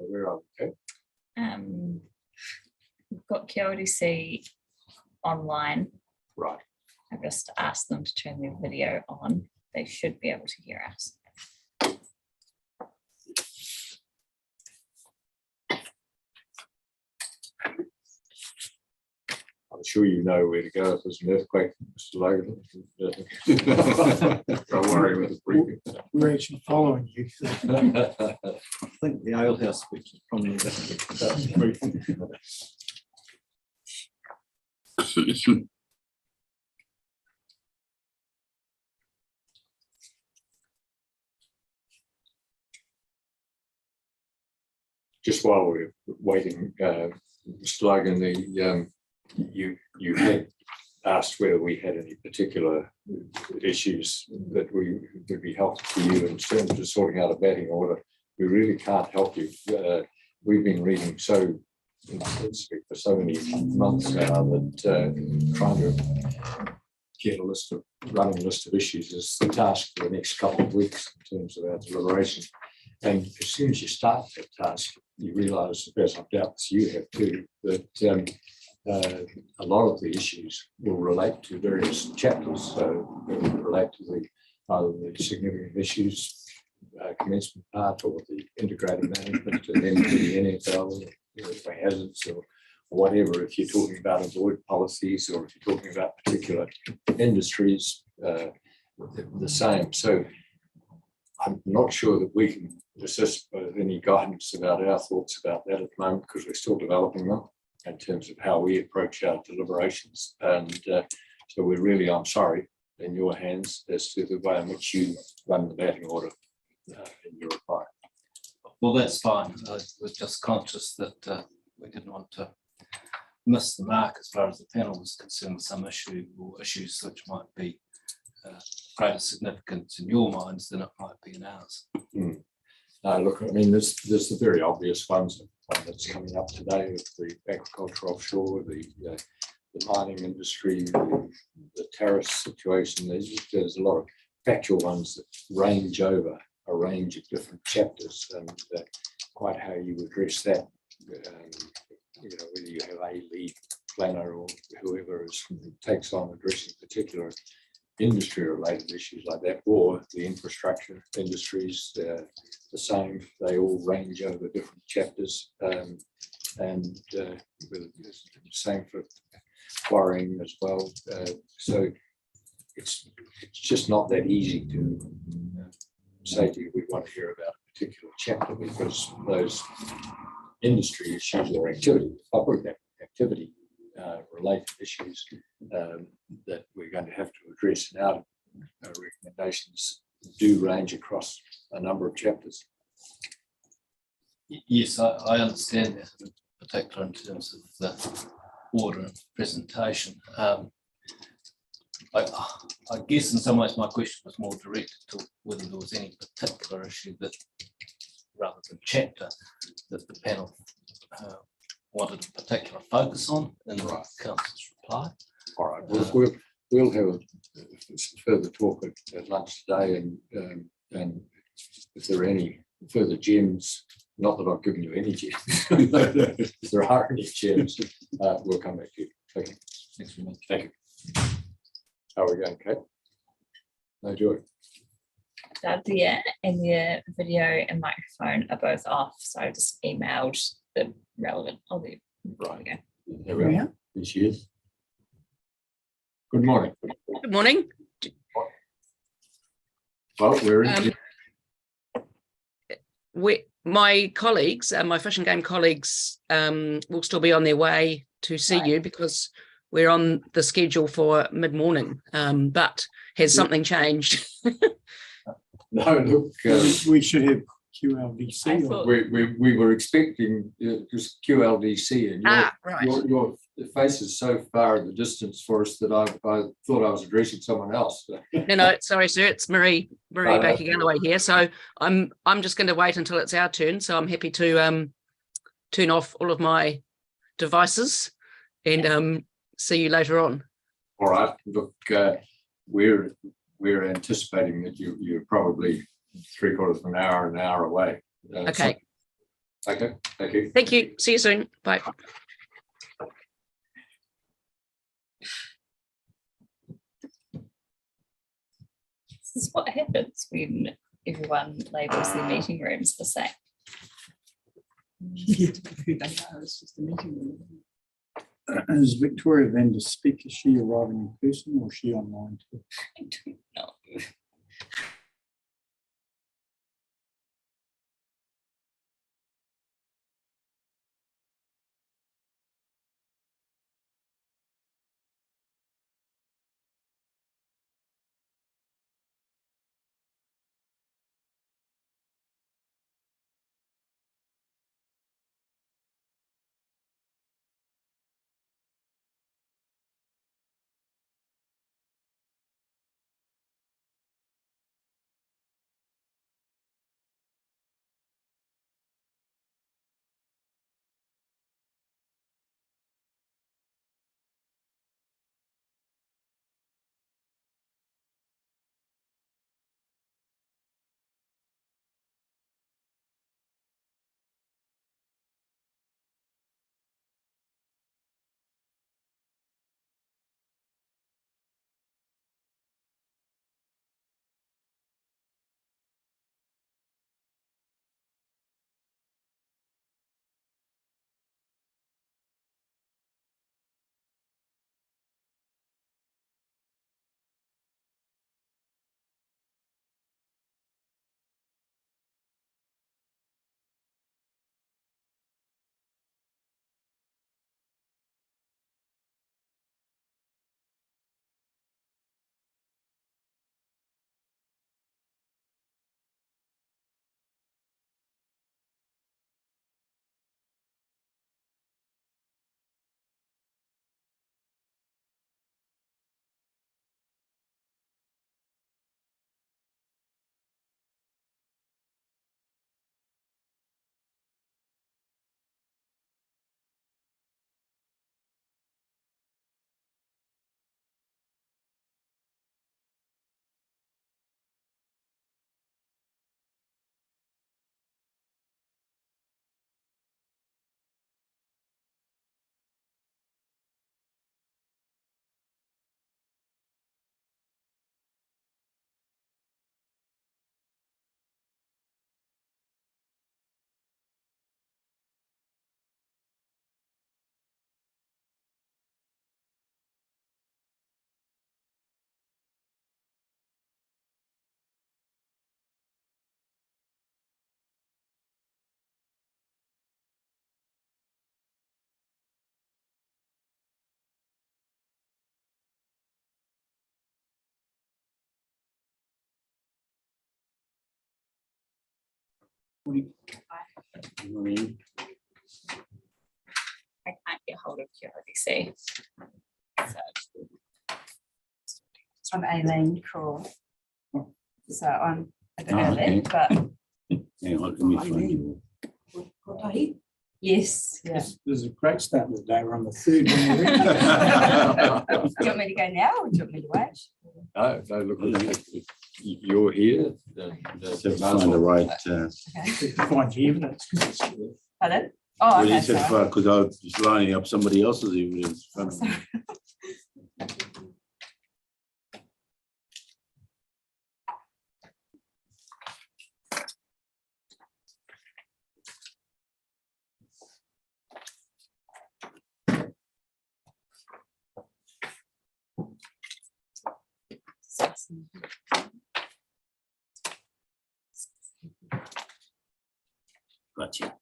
Where are we? Okay. We've got KLDC online. Right. I've just asked them to turn their video on. They should be able to hear us. I'm sure you know where to go if there's an earthquake, Mr. Logan. Don't worry with the briefing. We're actually following you. I think the ale house, which is probably the briefing. Just while we're waiting, Mr. Logan, you had asked whether we had any particular issues that would be helpful to you in terms of sorting out a batting order. We really can't help you. We've been reading so intensely for so many months now that trying to get a running list of issues is the task for the next couple of weeks in terms of our deliberation. And as soon as you start that task, you realise, as I doubt you have too, that a lot of the issues will relate to various chapters. So they will relate to either the significant issues, commencement part, or the integrated management, and then to the NFL, for hazards or whatever. If you're talking about avoid policies, or if you're talking about particular industries, the same. So I'm not sure that we can assist with any guidance about our thoughts about that at the moment, because we're still developing them in terms of how we approach our deliberations. And so we're really, I'm sorry, in your hands as to the way in which you run the batting order in your reply. Well, that's fine. I was just conscious that we didn't want to miss the mark as far as the panel was concerned with some issue or issues which might be greater significance in your minds than it might be in ours. Look, I mean, there's the very obvious ones. One that's coming up today with the agriculture offshore, the mining industry, the tariff situation. There's a lot of factual ones that range over a range of different chapters, and quite how you address that. Whether you have a lead planner or whoever takes on addressing particular industry-related issues like that, or the infrastructure industries, the same. They all range over different chapters, and the same for quarrying as well. So it's just not that easy to say to you we want to hear about a particular chapter, because those industry issues or public activity related issues that we're going to have to address in our recommendations do range across a number of chapters. Yes, I understand that, in particular in terms of the order and presentation. I guess in some ways my question was more directed to whether there was any particular issue that, rather than chapter, that the panel wanted a particular focus on in the council's reply. All right, we'll have a further talk at lunch today, and if there are any further gems, not that I've given you any gems, if there are any gems, we'll come back to you. Thank you. Thanks very much. Thank you. How are we going, Kate? No joy. Dadia and your video and microphone are both off, so I just emailed the relevant. Right. There There we are. Here she is. Good morning. Good morning. Well, we're in. My colleagues, my Fish and Game colleagues, will still be on their way to see you, because we're on the schedule for mid-morning. But has something changed? No, look, We should have QLDC. Or we were expecting just QLDC, and Right. your face is so far in the distance for us that I thought I was addressing someone else. No, sorry, sir. It's Marie back again away here. So I'm just going to wait until it's our turn. So I'm happy to turn off all of my devices and see you later on. All right. Look, we're anticipating that you're probably 3/4 of an hour away. Okay. Okay, thank you. Thank you. See you soon. Bye. This is what happens when everyone labels their meeting rooms the same. It's just a meeting room. Is Victoria then to speak? Is she arriving in person or is she online too? I don't know. I can't get hold of QRDC. So I'm Aileen Craw. So I'm a bit Oh, early, okay. but Hang on, let me find you. yes, yeah. There's a great start to the day. We're on the third one already. Do you want me to go now or do you want me to wait? No, look, if you're here. Just have to find the right, Okay. Find the evidence. Pardon? Oh, well, okay, you said, sorry. because I was just lining up somebody else's evidence. in front of me. Gotcha.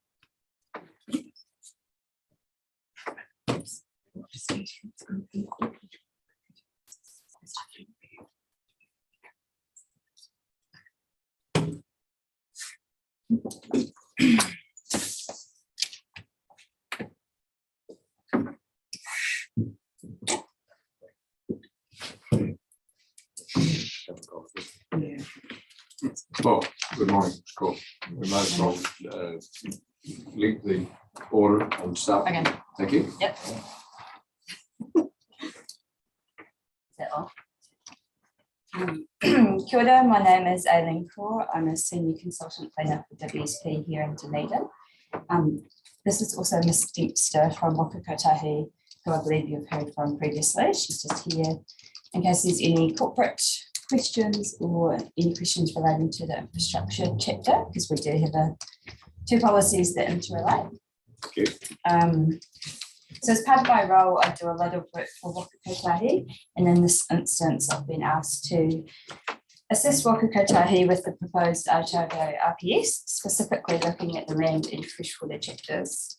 Well, good morning, it's cool. We might as well link the order and start. Okay. Thank you. Yep. Is that all? Kia ora, my name is Aileen Craw. I'm a senior consultant planner for WSP here in Dunedin. This is also Miss Dempster from Waka Kotahi, who I believe you've heard from previously. She's just here in case there's any corporate questions or any questions relating to the infrastructure chapter, because we do have two policies that interrelate. Okay. So as part of my role, I do a lot of work for Waka Kotahi, and in this instance, I've been asked to assist Waka Kotahi with the proposed Otago RPS, specifically looking at the land and freshwater chapters.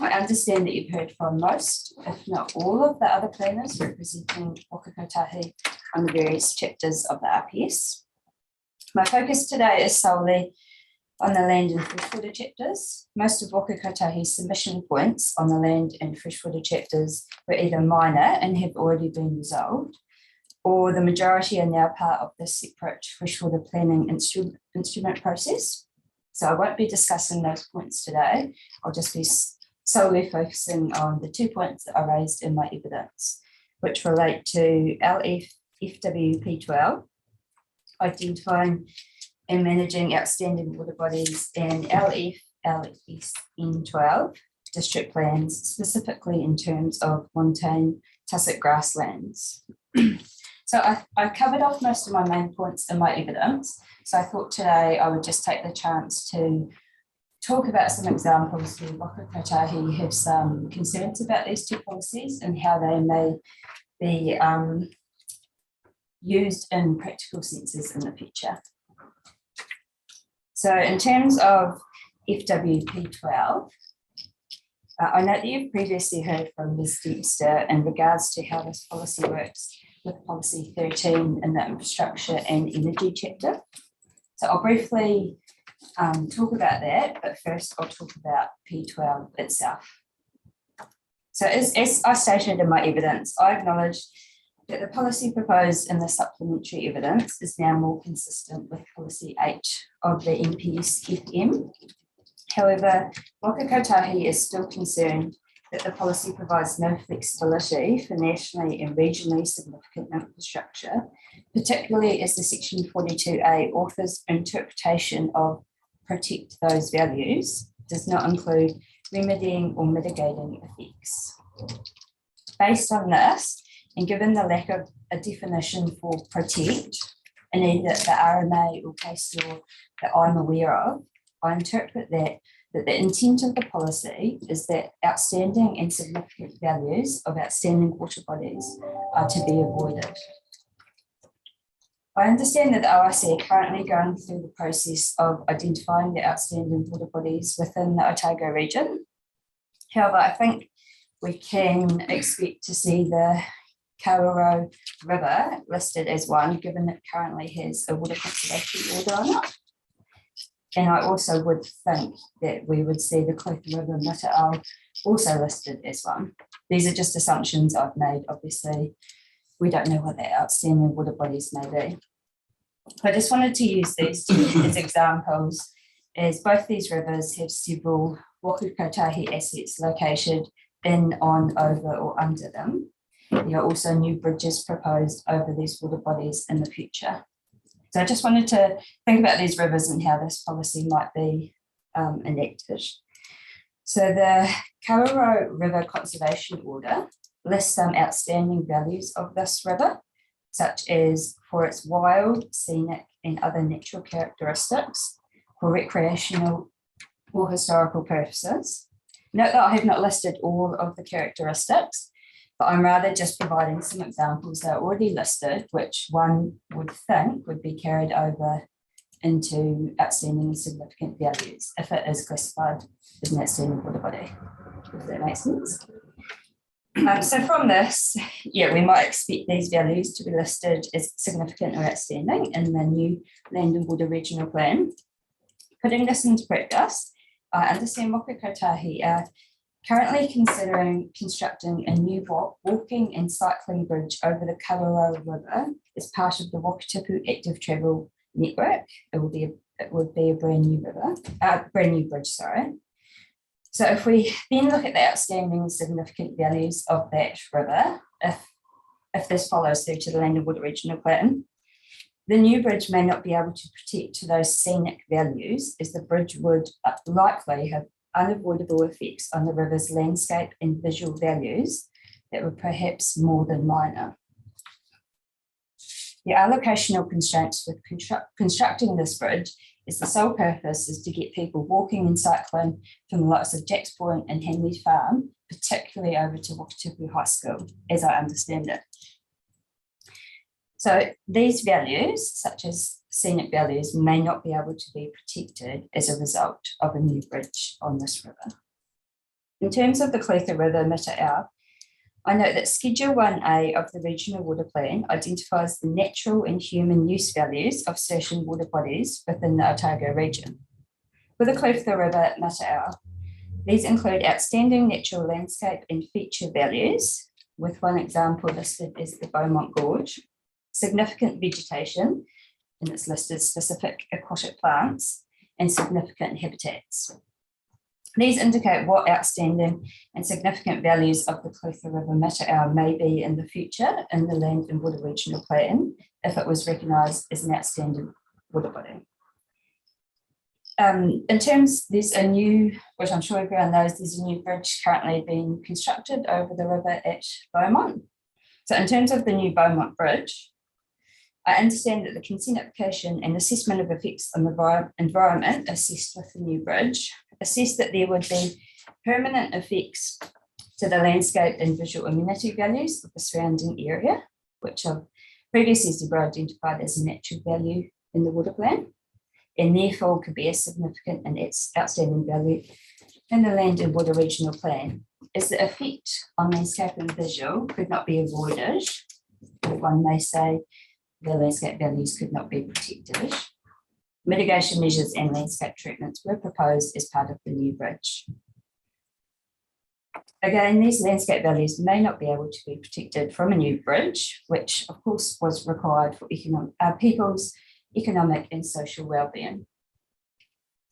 I understand that you've heard from most, if not all, of the other planners representing Waka Kotahi on the various chapters of the RPS. My focus today is solely on the land and freshwater chapters. Most of Waka Kotahi's submission points on the land and freshwater chapters were either minor and have already been resolved, or the majority are now part of the separate freshwater planning instrument process. So I won't be discussing those points today. I'll just be solely focusing on the 2 points that are raised in my evidence, which relate to LFWP12, identifying and managing outstanding water bodies, and LFLSN12, district plans, specifically in terms of montane tussock grasslands. So I covered off most of my main points in my evidence. So I thought today I would just take the chance to talk about some examples where Waka Kotahi have some concerns about these two policies and how they may be used in practical senses in the future. So in terms of FWP12, I note that you've previously heard from Ms. Dempster in regards to how this policy works with policy 13 in the infrastructure and energy chapter. So I'll briefly talk about that, but first I'll talk about P12 itself. So as I stated in my evidence, I acknowledge that the policy proposed in the supplementary evidence is now more consistent with policy 8 of the NPS-FM. However, Waka Kotahi is still concerned that the policy provides no flexibility for nationally and regionally significant infrastructure, particularly as the Section 42A author's interpretation of protect those values does not include remedying or mitigating effects. Based on this, and given the lack of a definition for protect in either the RMA or case law that I'm aware of, I interpret that the intent of the policy is that outstanding and significant values of outstanding water bodies are to be avoided. I understand that the ORC are currently going through the process of identifying the outstanding water bodies within the Otago region. However, I think we can expect to see the Kawerau River listed as one, given it currently has a water conservation order on it. And I also would think that we would see the Cliff River Mita'au also listed as one. These are just assumptions I've made. Obviously, we don't know what the outstanding water bodies may be. I just wanted to use these two as examples, as both these rivers have several Waka Kotahi assets located in, on, over or under them. There are also new bridges proposed over these water bodies in the future. So I just wanted to think about these rivers and how this policy might be enacted. So the Kawerau River Conservation Order lists some outstanding values of this river, such as for its wild, scenic and other natural characteristics, for recreational or historical purposes. Note that I have not listed all of the characteristics, but I'm rather just providing some examples that are already listed, which one would think would be carried over into outstanding and significant values if it is classified as an outstanding water body, if that makes sense. So from this, yeah, we might expect these values to be listed as significant or outstanding in the new Land and Water Regional Plan. Putting this into practice, I understand Waka Kotahi are currently considering constructing a new walking and cycling bridge over the Kawerau River as part of the Wakatipu Active Travel Network. It would be a brand new bridge, sorry. So if we then look at the outstanding significant values of that river, if this follows through to the Land and Water Regional Plan, the new bridge may not be able to protect to those scenic values, as the bridge would likely have unavoidable effects on the river's landscape and visual values that were perhaps more than minor. The allocational constraints with constructing this bridge is the sole purpose is to get people walking and cycling from the likes of Jacks Point and Henley Farm, particularly over to Wakatipu High School, as I understand it. So these values, such as scenic values, may not be able to be protected as a result of a new bridge on this river. In terms of the Clutha River Mataau, I note that Schedule 1A of the Regional Water Plan identifies the natural and human use values of certain water bodies within the Otago region. For the Clutha River Mataau, these include outstanding natural landscape and feature values, with one example listed as the Beaumont Gorge, significant vegetation, and it's listed specific aquatic plants, and significant habitats. These indicate what outstanding and significant values of the Clutha River Mataau may be in the future in the Land and Water Regional Plan if it was recognised as an outstanding water body. In terms, there's a new, which I'm sure everyone knows, there's a new bridge currently being constructed over the river at Beaumont. So in terms of the new Beaumont Bridge, I understand that the consent application and assessment of effects on the environment assessed with the new bridge assessed that there would be permanent effects to the landscape and visual amenity values of the surrounding area, which I've previously identified as a natural value in the water plan, and therefore could be a significant and outstanding value in the Land and Water Regional Plan. Is the effect on landscape and visual could not be avoided, or one may say the landscape values could not be protected. Mitigation measures and landscape treatments were proposed as part of the new bridge. Again, these landscape values may not be able to be protected from a new bridge, which of course was required for people's economic and social well-being.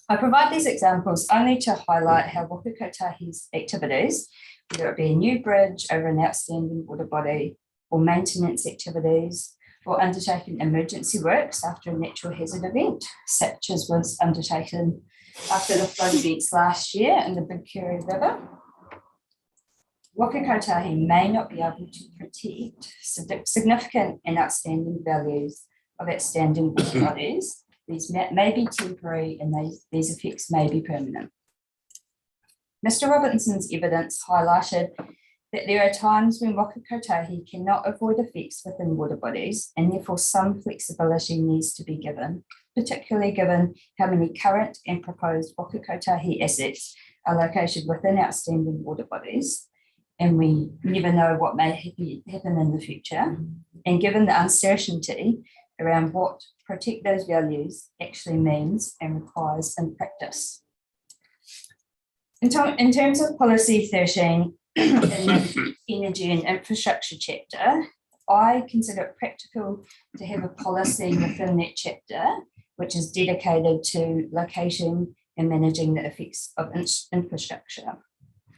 I provide these examples only to highlight how Waka Kotahi's activities, whether it be a new bridge over an outstanding water body or maintenance activities, or undertaking emergency works after a natural hazard event, such as was undertaken after the flood events last year in the Big Kuri River. Waka Kotahi may not be able to protect significant and outstanding values of outstanding water bodies. These may be temporary and these effects may be permanent. Mr. Robinson's evidence highlighted that there are times when Waka Kotahi cannot avoid effects within water bodies, and therefore some flexibility needs to be given, particularly given how many current and proposed Waka Kotahi assets are located within outstanding water bodies, and we never know what may happen in the future, and given the uncertainty around what protect those values actually means and requires in practice. In terms of policy 13, in the energy and infrastructure chapter, I consider it practical to have a policy within that chapter which is dedicated to locating and managing the effects of infrastructure.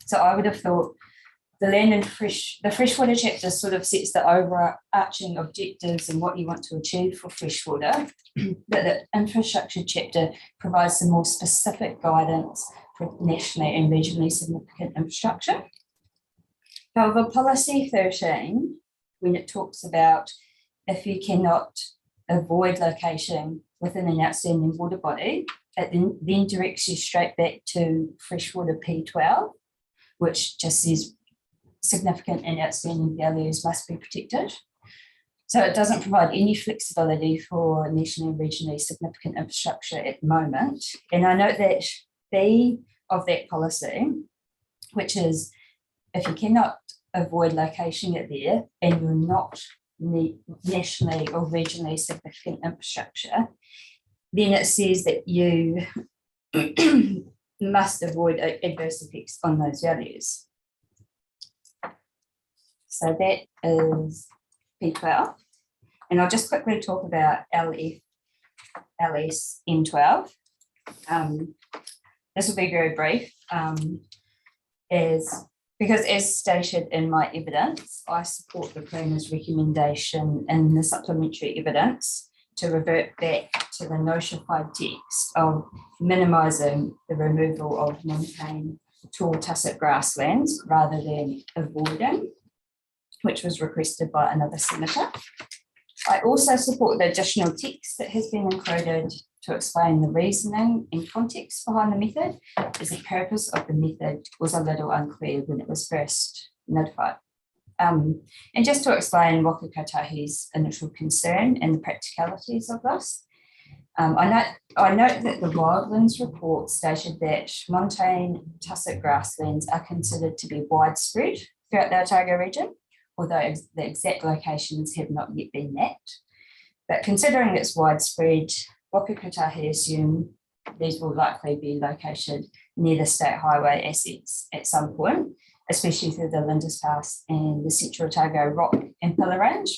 So I would have thought the freshwater chapter sort of sets the overarching objectives and what you want to achieve for freshwater, but the infrastructure chapter provides some more specific guidance for nationally and regionally significant infrastructure. However, policy 13, when it talks about if you cannot avoid location within an outstanding water body, it then directs you straight back to freshwater P12, which just says significant and outstanding values must be protected. So it doesn't provide any flexibility for nationally and regionally significant infrastructure at the moment. And I note that B of that policy, which is if you cannot avoid location it there and you're not nationally or regionally significant infrastructure, then it says that you must avoid adverse effects on those values. So that is P12. And I'll just quickly talk about LS N12. This will be very brief, because as stated in my evidence, I support the planner's recommendation in the supplementary evidence to revert back to the notified text of minimising the removal of montane tall tussock grasslands rather than avoiding, which was requested by another submitter. I also support the additional text that has been included to explain the reasoning and context behind the method, as the purpose of the method was a little unclear when it was first notified. And just to explain Waka Kotahi's initial concern and the practicalities of this, I note that the Wildlands report stated that montane tussock grasslands are considered to be widespread throughout the Otago region, although the exact locations have not yet been mapped. But considering it's widespread, Waka Kotahi assume these will likely be located near the state highway assets at some point, especially through the Lindis Pass and the Central Otago Rock and Pillar Range,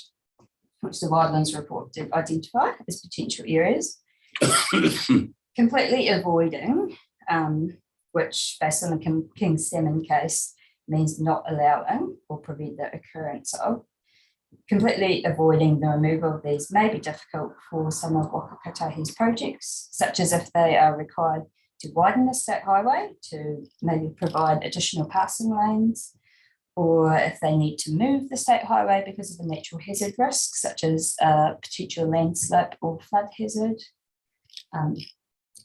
which the Wildlands report did identify as potential areas. Completely avoiding, which based on the King Salmon case means not allowing or prevent the occurrence of. Completely avoiding the removal of these may be difficult for some of Waka Kotahi's projects, such as if they are required to widen the state highway to maybe provide additional passing lanes, or if they need to move the state highway because of a natural hazard risk, such as a potential landslip or flood hazard.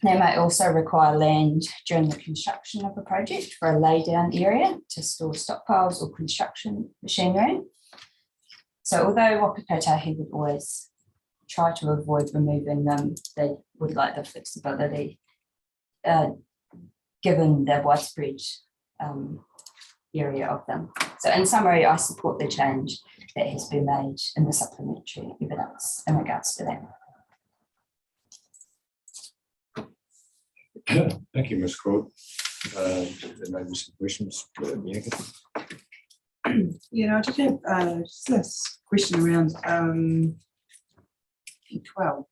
They may also require land during the construction of a project for a laydown area to store stockpiles or construction machinery. So although Waka Kotahi would always try to avoid removing them, they would like the flexibility given the widespread area of them. So in summary, I support the change that has been made in the supplementary evidence in regards to that. Thank you, Ms. Court. There may be some questions. Bianca? Yeah, I did have just a question around P12.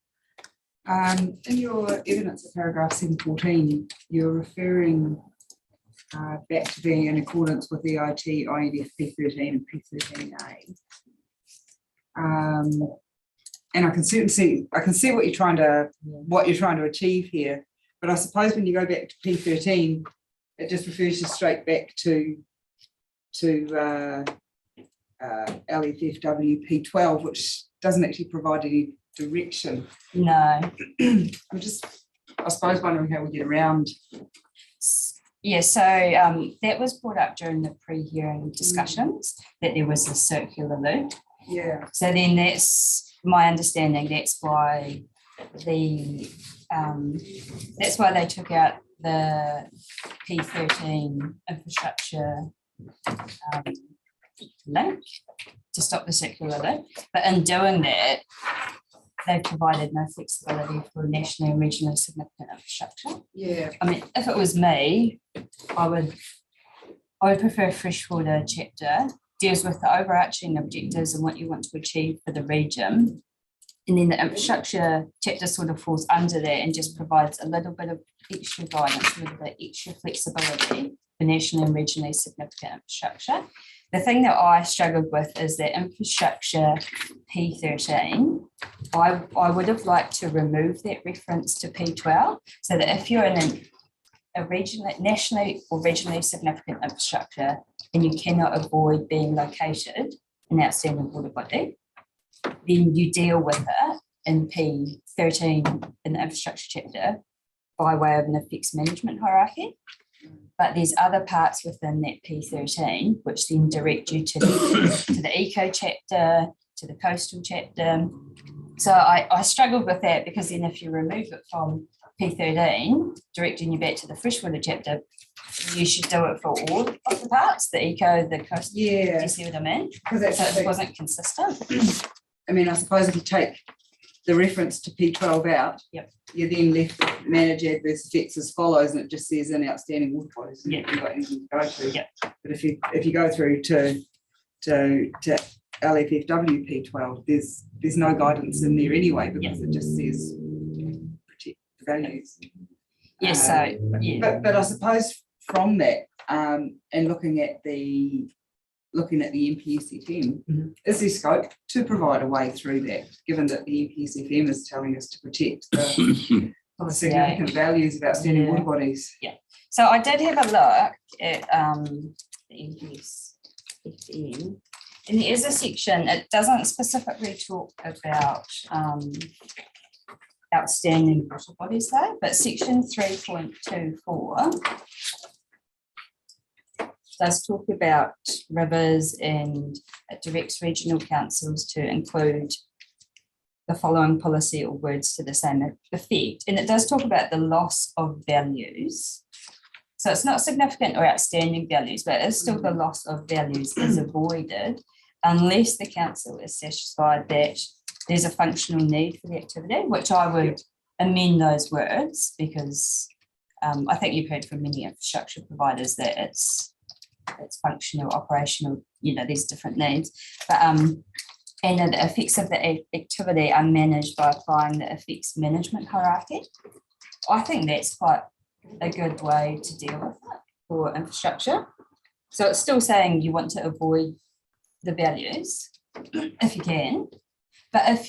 In your evidence at paragraph 714, you're referring back to being in accordance with EIT, INF P13 and P13A. And I can see what you're trying to achieve here. But I suppose when you go back to P13, it just refers you straight back to LFFW P12, which doesn't actually provide any direction. No. I'm just, I suppose, wondering how we get around. Yeah, so that was brought up during the pre-hearing discussions, that there was a circular loop. Yeah. So then that's my understanding, that's why they took out the P13 infrastructure link to stop the circular loop. But in doing that, they've provided no flexibility for nationally and regionally significant infrastructure. Yeah. I mean, if it was me, I would prefer freshwater chapter, deals with the overarching objectives and what you want to achieve for the region. And then the infrastructure chapter sort of falls under that and just provides a little bit of extra guidance, a little bit extra flexibility for nationally and regionally significant infrastructure. The thing that I struggled with is that infrastructure P13, I would have liked to remove that reference to P12, so that if you're in a nationally or regionally significant infrastructure and you cannot avoid being located in outstanding water body, then you deal with it in P13 in the infrastructure chapter by way of an effects management hierarchy. But there's other parts within that P13 which then direct you to the eco chapter, to the coastal chapter. So I struggled with that, because then if you remove it from P13, directing you back to the freshwater chapter, you should do it for all of the parts, the eco, the coastal. Yeah. Do you see what I mean? Because that's So it wasn't consistent. I mean, I suppose if you take the reference to P12 out, Yep. you're then left with manage adverse effects as follows, and it just says in outstanding water bodies. And Yep. you've got anything to go to. Yep. But if you go through to LFFW P12, there's no guidance in there anyway, because it just says protect the values. Yes, so yeah. But I suppose from that, and looking at the looking at the NPSFM, Mhm. is there scope to provide a way through that, given that the NPSFM is telling us to protect the significant values of outstanding Yeah. water bodies? So I did have a look at the NPSFM, and there is a section, it doesn't specifically talk about outstanding water bodies though, but section 3.24 does talk about rivers, and it directs regional councils to include the following policy or words to the same effect. And it does talk about the loss of values. So it's not significant or outstanding values, but it's still the loss of values is avoided unless the council is satisfied that there's a functional need for the activity, which I would amend those words, because I think you've heard from many infrastructure providers that it's functional, operational, there's different needs. But and the effects of the activity are managed by applying the effects management hierarchy. I think that's quite a good way to deal with it for infrastructure. So it's still saying you want to avoid the values if you can, but if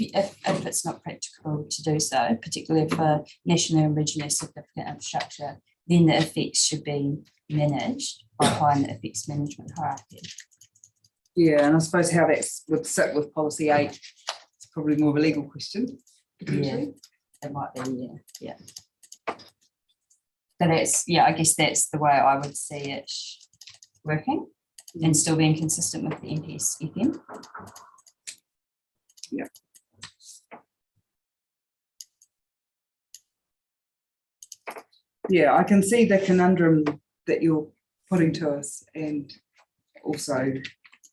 it's not practicable to do so, particularly for nationally and regionally significant infrastructure, then the effects should be managed by applying the effects management hierarchy. Yeah, and I suppose how that would sit with policy 8, it's probably more of a legal question. Yeah, it might be, yeah. So I guess that's the way I would see it working and still being consistent with the NPSFM. Yeah. Yeah, I can see the conundrum that you're putting to us, and also,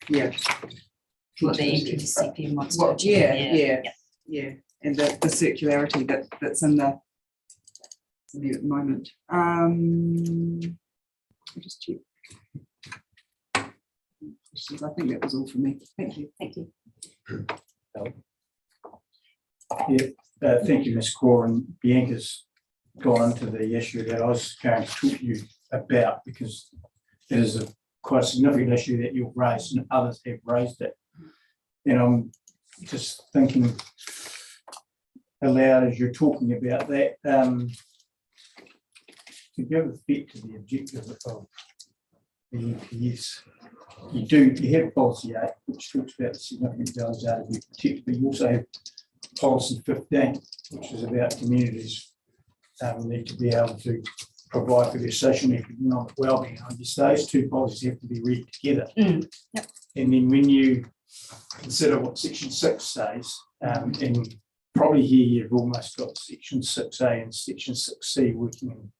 What the NPSFM wants to Well, achieve. yeah, and the circularity that's in there at the moment. I'll just check. Questions. I think that was all for me. Thank you. Thank you. Thank you, Ms. Core, and Bianca's gone into the issue that I was going to talk to you about, because it is quite a significant issue that you've raised and others have raised it. And I'm just thinking aloud as you're talking about that, to give effect to the objective of the EPS, you have policy 8, which talks about the significant values are to be protected, but you also have policy 15, which is about communities need to be able to provide for their social and economic well-being. I guess those two policies have to be read together. Yep. And then when you consider what section 6 says, and probably here you've almost got section 6A and section 6C working in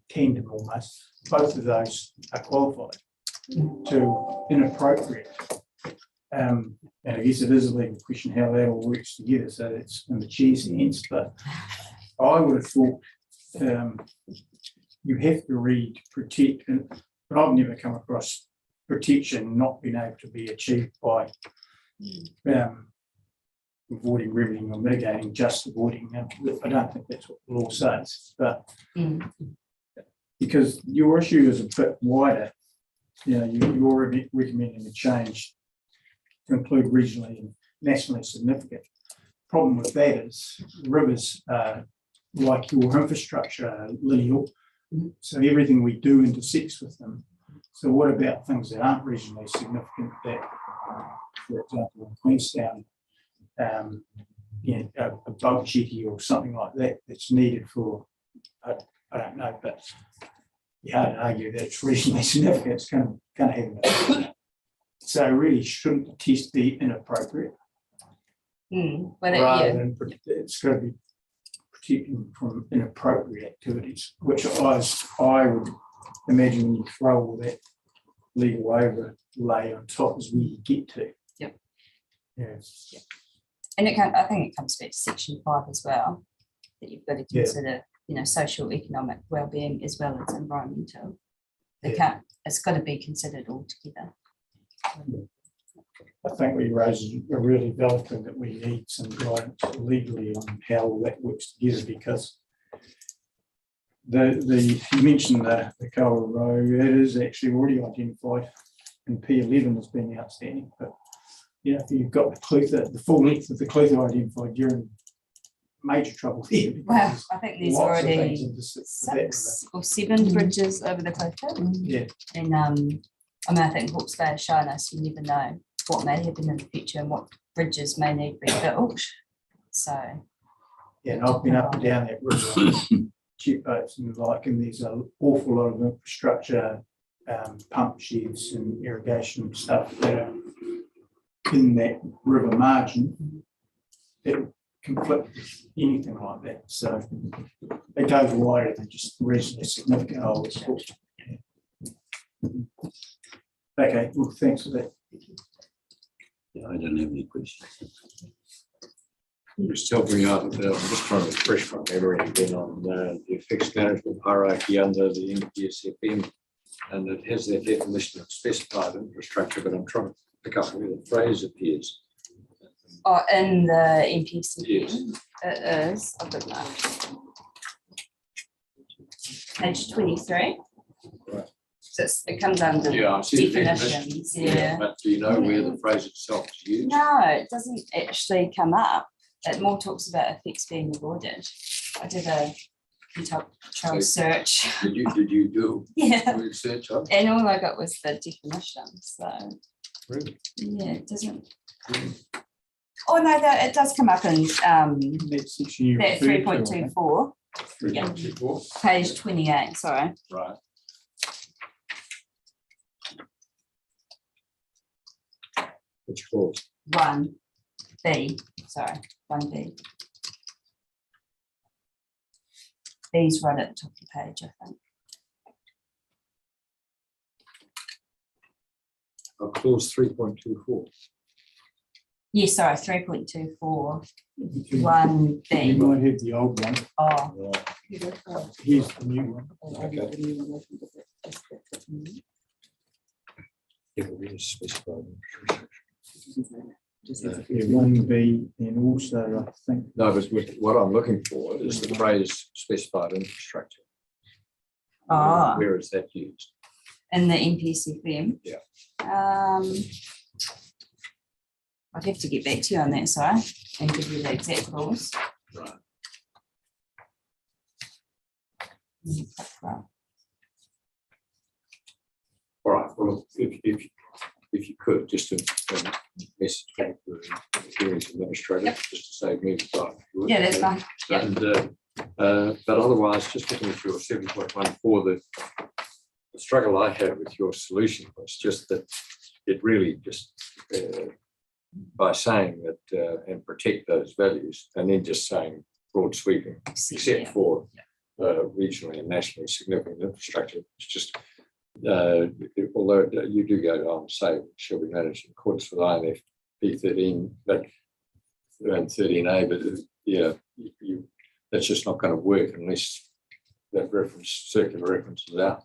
tandem almost. Both of those are qualified to inappropriate. And I guess it is a legal question how that all works together. So it's in the chair's hands, but I would have thought you have to read protect, but I've never come across protection not being able to be achieved by avoiding, remedying or mitigating, just avoiding. I don't think that's what the law says, but because your issue is a bit wider, you're recommending a change to include regionally and nationally significant. Problem with that is rivers like your infrastructure are lineal, so everything we do intersects with them. So what about things that aren't regionally significant that, for example, in Queenstown, a boat jetty or something like that that's needed for, I don't know, but you hard to argue that it's regionally significant, it's going to have an effect. So really shouldn't the test be inappropriate? Rather than it's got to be protecting from inappropriate activities, which I would imagine when you throw all that legal overlay on top is where you get to. Yep. Yes. Yep. And I think it comes back to section 5 as well, that you've got to consider, social, economic well-being as well as environmental. It's got to be considered all together. I think we raised a really valid thing that we need some guidance legally on how all that works together, because you mentioned the Kawa Row, it is actually already identified and P11 has been outstanding, but if you've got the Clutha, the full length of the Clutha identified, you're in major trouble there. Well, because I think there's lots of already things intersect with that river. 6 or 7 bridges over the Clutha. Yeah, And I mean, I think Hawke's Bay has shown us you never know what may happen in the future and what bridges may need rebuilt. So yeah, and I've been up and down that river, jet boats and the like, and there's an awful lot of infrastructure, pump sheds and irrigation stuff that are in that river margin that conflict with anything like that. So it goes wider than just reasonably significant, I would thought. Okay, well, thanks for that. Yeah, I don't have any questions. Just helping out, I'm just trying to refresh my memory again on the effects management hierarchy under the NPSFM. And it has that definition of specified infrastructure, but I'm trying to pick up where the phrase appears. Oh, in the NPC, Yes. it is. I've got that. Page 23. Right. So it comes under Yeah, I see the definitions. Yeah. But do you know where the phrase itself is used? No, it doesn't actually come up. It more talks about effects being avoided. I did a control search. Did you do Yeah. research on? And all I got was the definition. So Really? yeah, it doesn't. Oh no, it does come up in That section you that referred to, I think. 3.24, 3.24. page 28. Sorry. Right. Which clause? 1B. Sorry, 1B. B's right at the top of the page, I think. Clause 3.24. Yes, sorry, 3.24, You 1B. might have the old one. Oh, Here's the new one. Yeah, we just specified infrastructure. Yeah, 1B, and also I think No, but what I'm looking for is the phrase specified infrastructure. Ah. Where is that used? in the NPSFM. Yeah. I'd have to get back to you on that, sorry, and give you the exact clause. Right. All right, well, if you could, just a message back to the hearings administrator, Yep. just to save me the time. Yeah, that's fine. Yep. And, but otherwise, just looking at your 7.14, the struggle I had with your solution was just that it really just, by saying that, and protect those values, and then just saying broad sweeping, except for regionally and nationally significant infrastructure, it's just, although you do go on and say shall be managed in accordance with INF P13, but and 13A, but yeah, that's just not going to work unless that circular reference is out.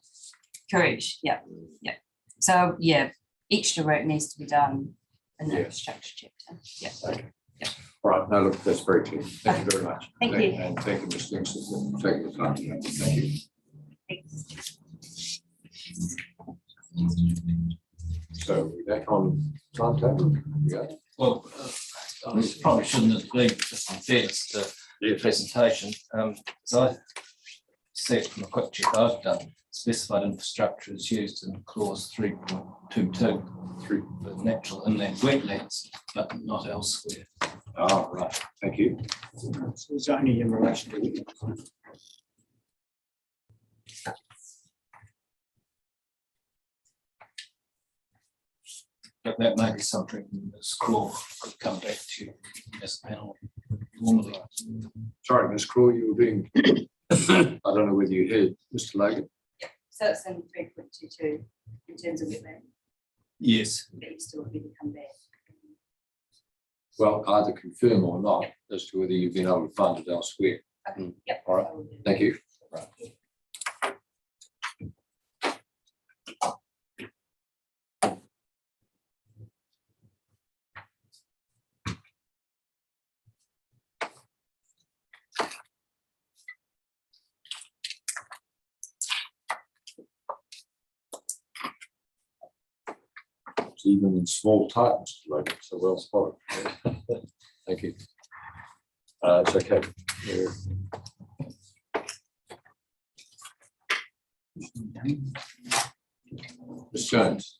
Correct, yeah, yeah. So, yeah, extra work needs to be done in the Yeah. infrastructure chapter, yeah. Okay. Yeah. All right, no, look, that's very clear. Thank you very much. Thank you. And thank you, Mr. Dempsey, for taking the time. Thank you. So we're back on timetable. Yeah. Well, I probably shouldn't have been just in fairness to the presentation. As I said from a quick check I've done, specified infrastructure is used in clause 3.22 for natural inland wetlands, but not elsewhere. Oh, right. Thank you. so it's only in relation to it. But that may be something this clause could come back to you as a panel formally. Sorry, Ms. Craw, you were being, I don't know whether you heard Mr. Logan. So it's in 3.22 in terms of wetland, Yes. but you still need to come back. Well, either confirm or not as to whether you've been able to find it elsewhere. Okay, yep. All right. I will do. Thank you. It's even in small type, Mr. Logan, so well spotted. Thank you. It's okay. Ms. Jones,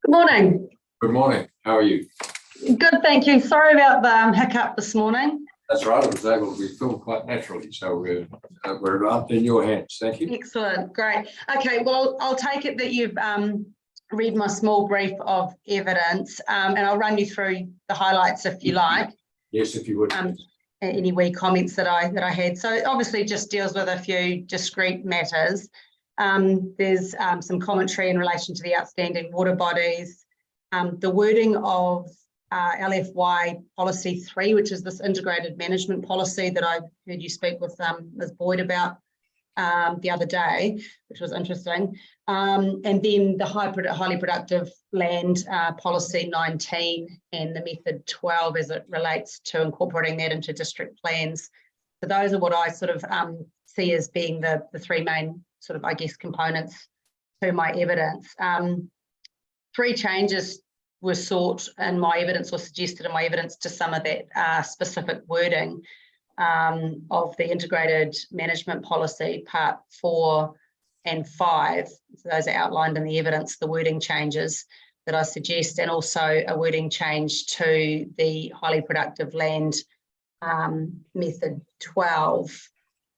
Good morning. good morning. How are you? Good, thank you. Sorry about the hiccup this morning. That's right. It was able to be filmed quite naturally, so we're up in your hands. Thank you. Excellent, great. Okay, well, I'll take it that you've read my small brief of evidence, and I'll run you through the highlights if you like. Yes, if you would. Any wee comments that I had. So it obviously just deals with a few discrete matters. There's some commentary in relation to the outstanding water bodies, the wording of LFY policy 3, which is this integrated management policy that I heard you speak with Ms. Boyd about the other day, which was interesting. And then the highly productive land policy 19 and the method 12 as it relates to incorporating that into district plans. So those are what I sort of see as being the three main sort of, I guess, components to my evidence. 3 changes were sought in my evidence or suggested in my evidence to some of that specific wording of the integrated management policy part 4 and 5. So those are outlined in the evidence, the wording changes that I suggest, and also a wording change to the highly productive land method 12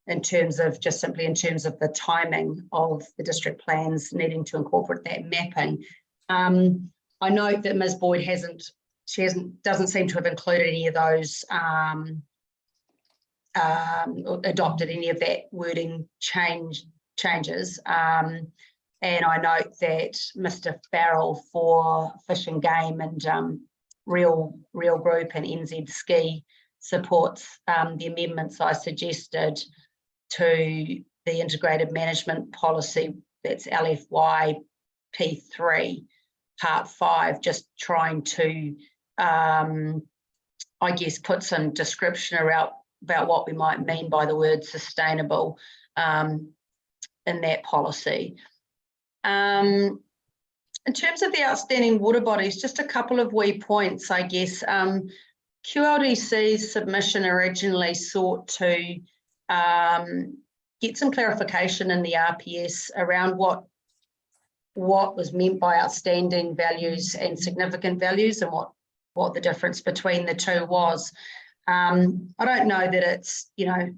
in terms of just simply in terms of the timing of the district plans needing to incorporate that mapping. I note that Ms. Boyd doesn't seem to have included any of those, adopted any of that wording changes. And I note that Mr. Farrell for Fish and Game and Real Group and NZ Ski supports the amendments I suggested to the integrated management policy, that's LFY P3 part 5, just trying to I guess put some description about what we might mean by the word sustainable in that policy. In terms of the outstanding water bodies, just a couple of wee points, I guess. QLDC's submission originally sought to get some clarification in the RPS around what was meant by outstanding values and significant values, and what the difference between the two was. I don't know that it's, you know,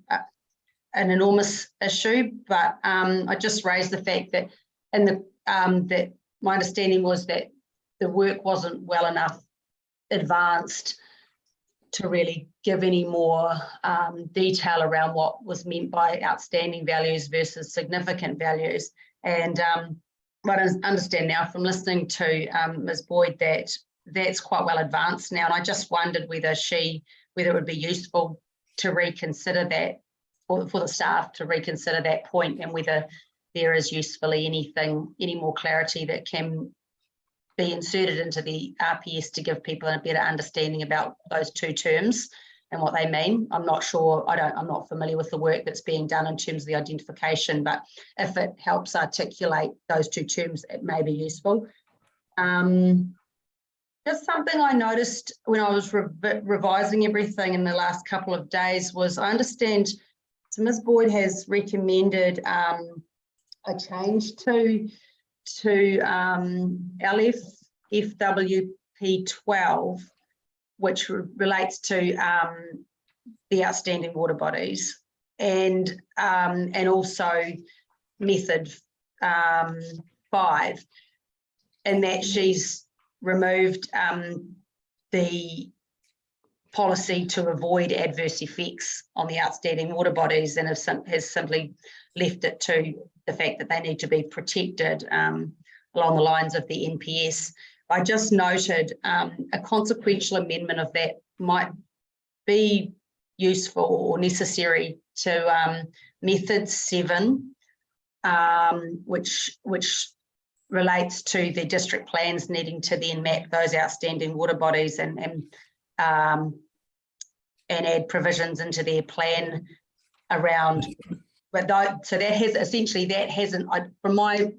an enormous issue, but I just raised the fact that that my understanding was that the work wasn't well enough advanced to really give any more detail around what was meant by outstanding values versus significant values. And I understand now from listening to Ms. Boyd that that's quite well advanced now, and I just wondered whether it would be useful to reconsider that, or for the staff to reconsider that point, and whether there is usefully any more clarity that can be inserted into the RPS to give people a better understanding about those two terms and what they mean. I'm not sure, I'm not familiar with the work that's being done in terms of the identification, but if it helps articulate those two terms, it may be useful. Just something I noticed when I was revising everything in the last couple of days was, I understand, so Ms. Boyd has recommended a change to FWP 12, which relates to the outstanding water bodies, and also method 5, and that she's removed the policy to avoid adverse effects on the outstanding water bodies, and has simply left it to the fact that they need to be protected along the lines of the NPS. I just noted a consequential amendment of that might be useful or necessary to method 7, which relates to the district plans needing to then map those outstanding water bodies and add provisions into their plan around. But so that has essentially, that hasn't, from my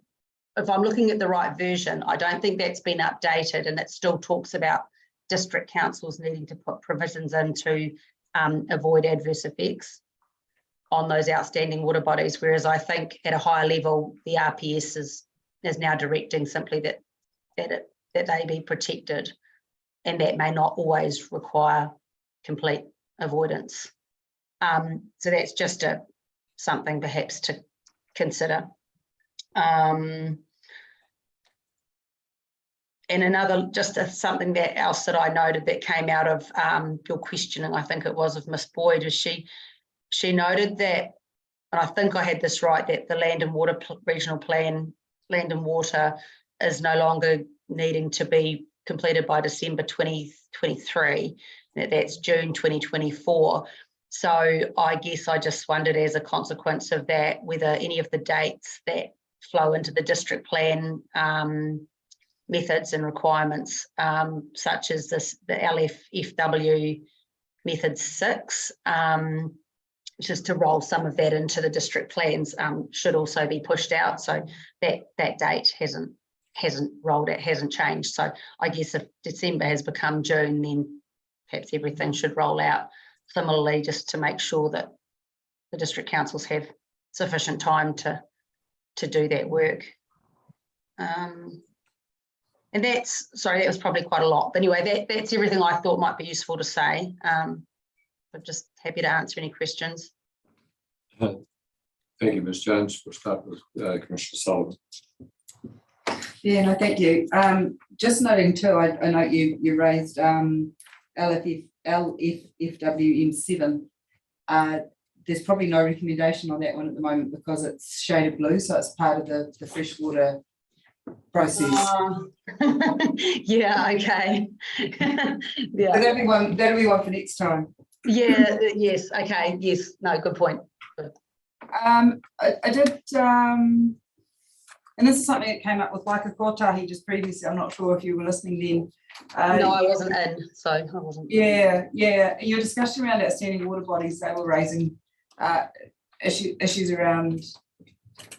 if I'm looking at the right version, I don't think that's been updated, and it still talks about district councils needing to put provisions in to avoid adverse effects on those outstanding water bodies, whereas I think at a higher level, the RPS is now directing simply that they be protected, and that may not always require complete avoidance. So that's just something perhaps to consider. And another, something else that I noted that came out of your questioning, I think it was of Miss Boyd, is she noted that, and I think I had this right, that the Land and Water Regional Plan, Land and Water, is no longer needing to be completed by December 2023, that's June 2024. So I guess I just wondered, as a consequence of that, whether any of the dates that flow into the district plan methods and requirements, such as the LFFW method 6, just to roll some of that into the district plans, should also be pushed out. So that date hasn't rolled, it hasn't changed. So I guess if December has become June, then perhaps everything should roll out similarly, just to make sure that the district councils have sufficient time to do that work. And that was probably quite a lot. But anyway, that's everything I thought might be useful to say. I'm just happy to answer any questions. Thank you, Ms. Jones. We'll start with Commissioner Sullivan. Yeah, no, thank you. Just noting too, I know you raised LFFWM7. There's probably no recommendation on that one at the moment because it's shaded blue, so it's part of the freshwater process. Yeah, okay. Yeah. So that'll be one for next time. Yeah, yes, okay, yes, no, good point. I did, and this is something that came up with Waika Kotahi just previously. I'm not sure if you were listening then. No, I wasn't in, so I wasn't. Yeah. Your discussion around outstanding water bodies, they were raising issues around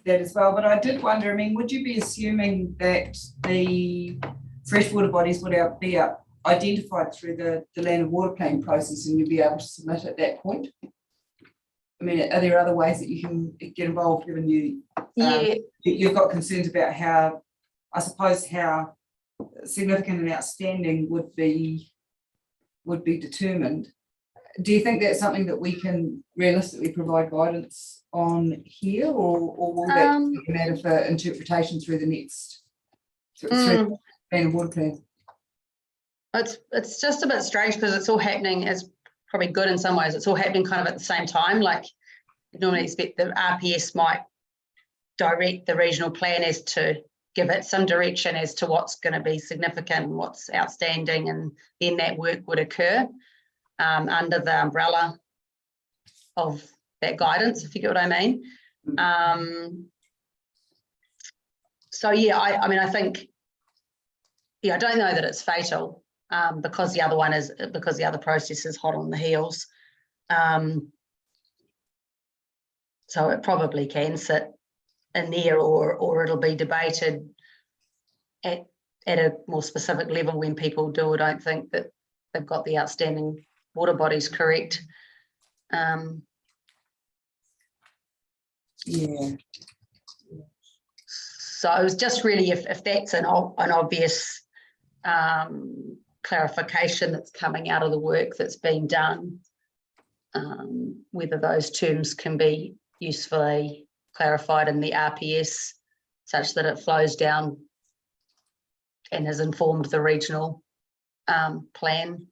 that as well. But I did wonder, I mean, would you be assuming that the freshwater bodies would be identified through the land and water planning process, and you'd be able to submit at that point? I mean, are there other ways that you can get involved, given you've got concerns about how significant and outstanding would be determined? Do you think that's something that we can realistically provide guidance on here, or will that be a matter for interpretation through the next through land and water plan? It's just a bit strange because it's all happening, as probably good in some ways, it's all happening kind of at the same time. Like, you normally expect the RPS might direct the regional plan as to give it some direction as to what's going to be significant and what's outstanding, and then that work would occur under the umbrella of that guidance, if you get what I mean. So yeah, I mean, I think, yeah, I don't know that it's fatal because the other process is hot on the heels. So it probably can sit in there, or it'll be debated at a more specific level when people do or don't think that they've got the outstanding water bodies correct. Yeah. So it was just really if that's an obvious clarification that's coming out of the work that's been done, whether those terms can be usefully clarified in the RPS such that it flows down and has informed the regional plan.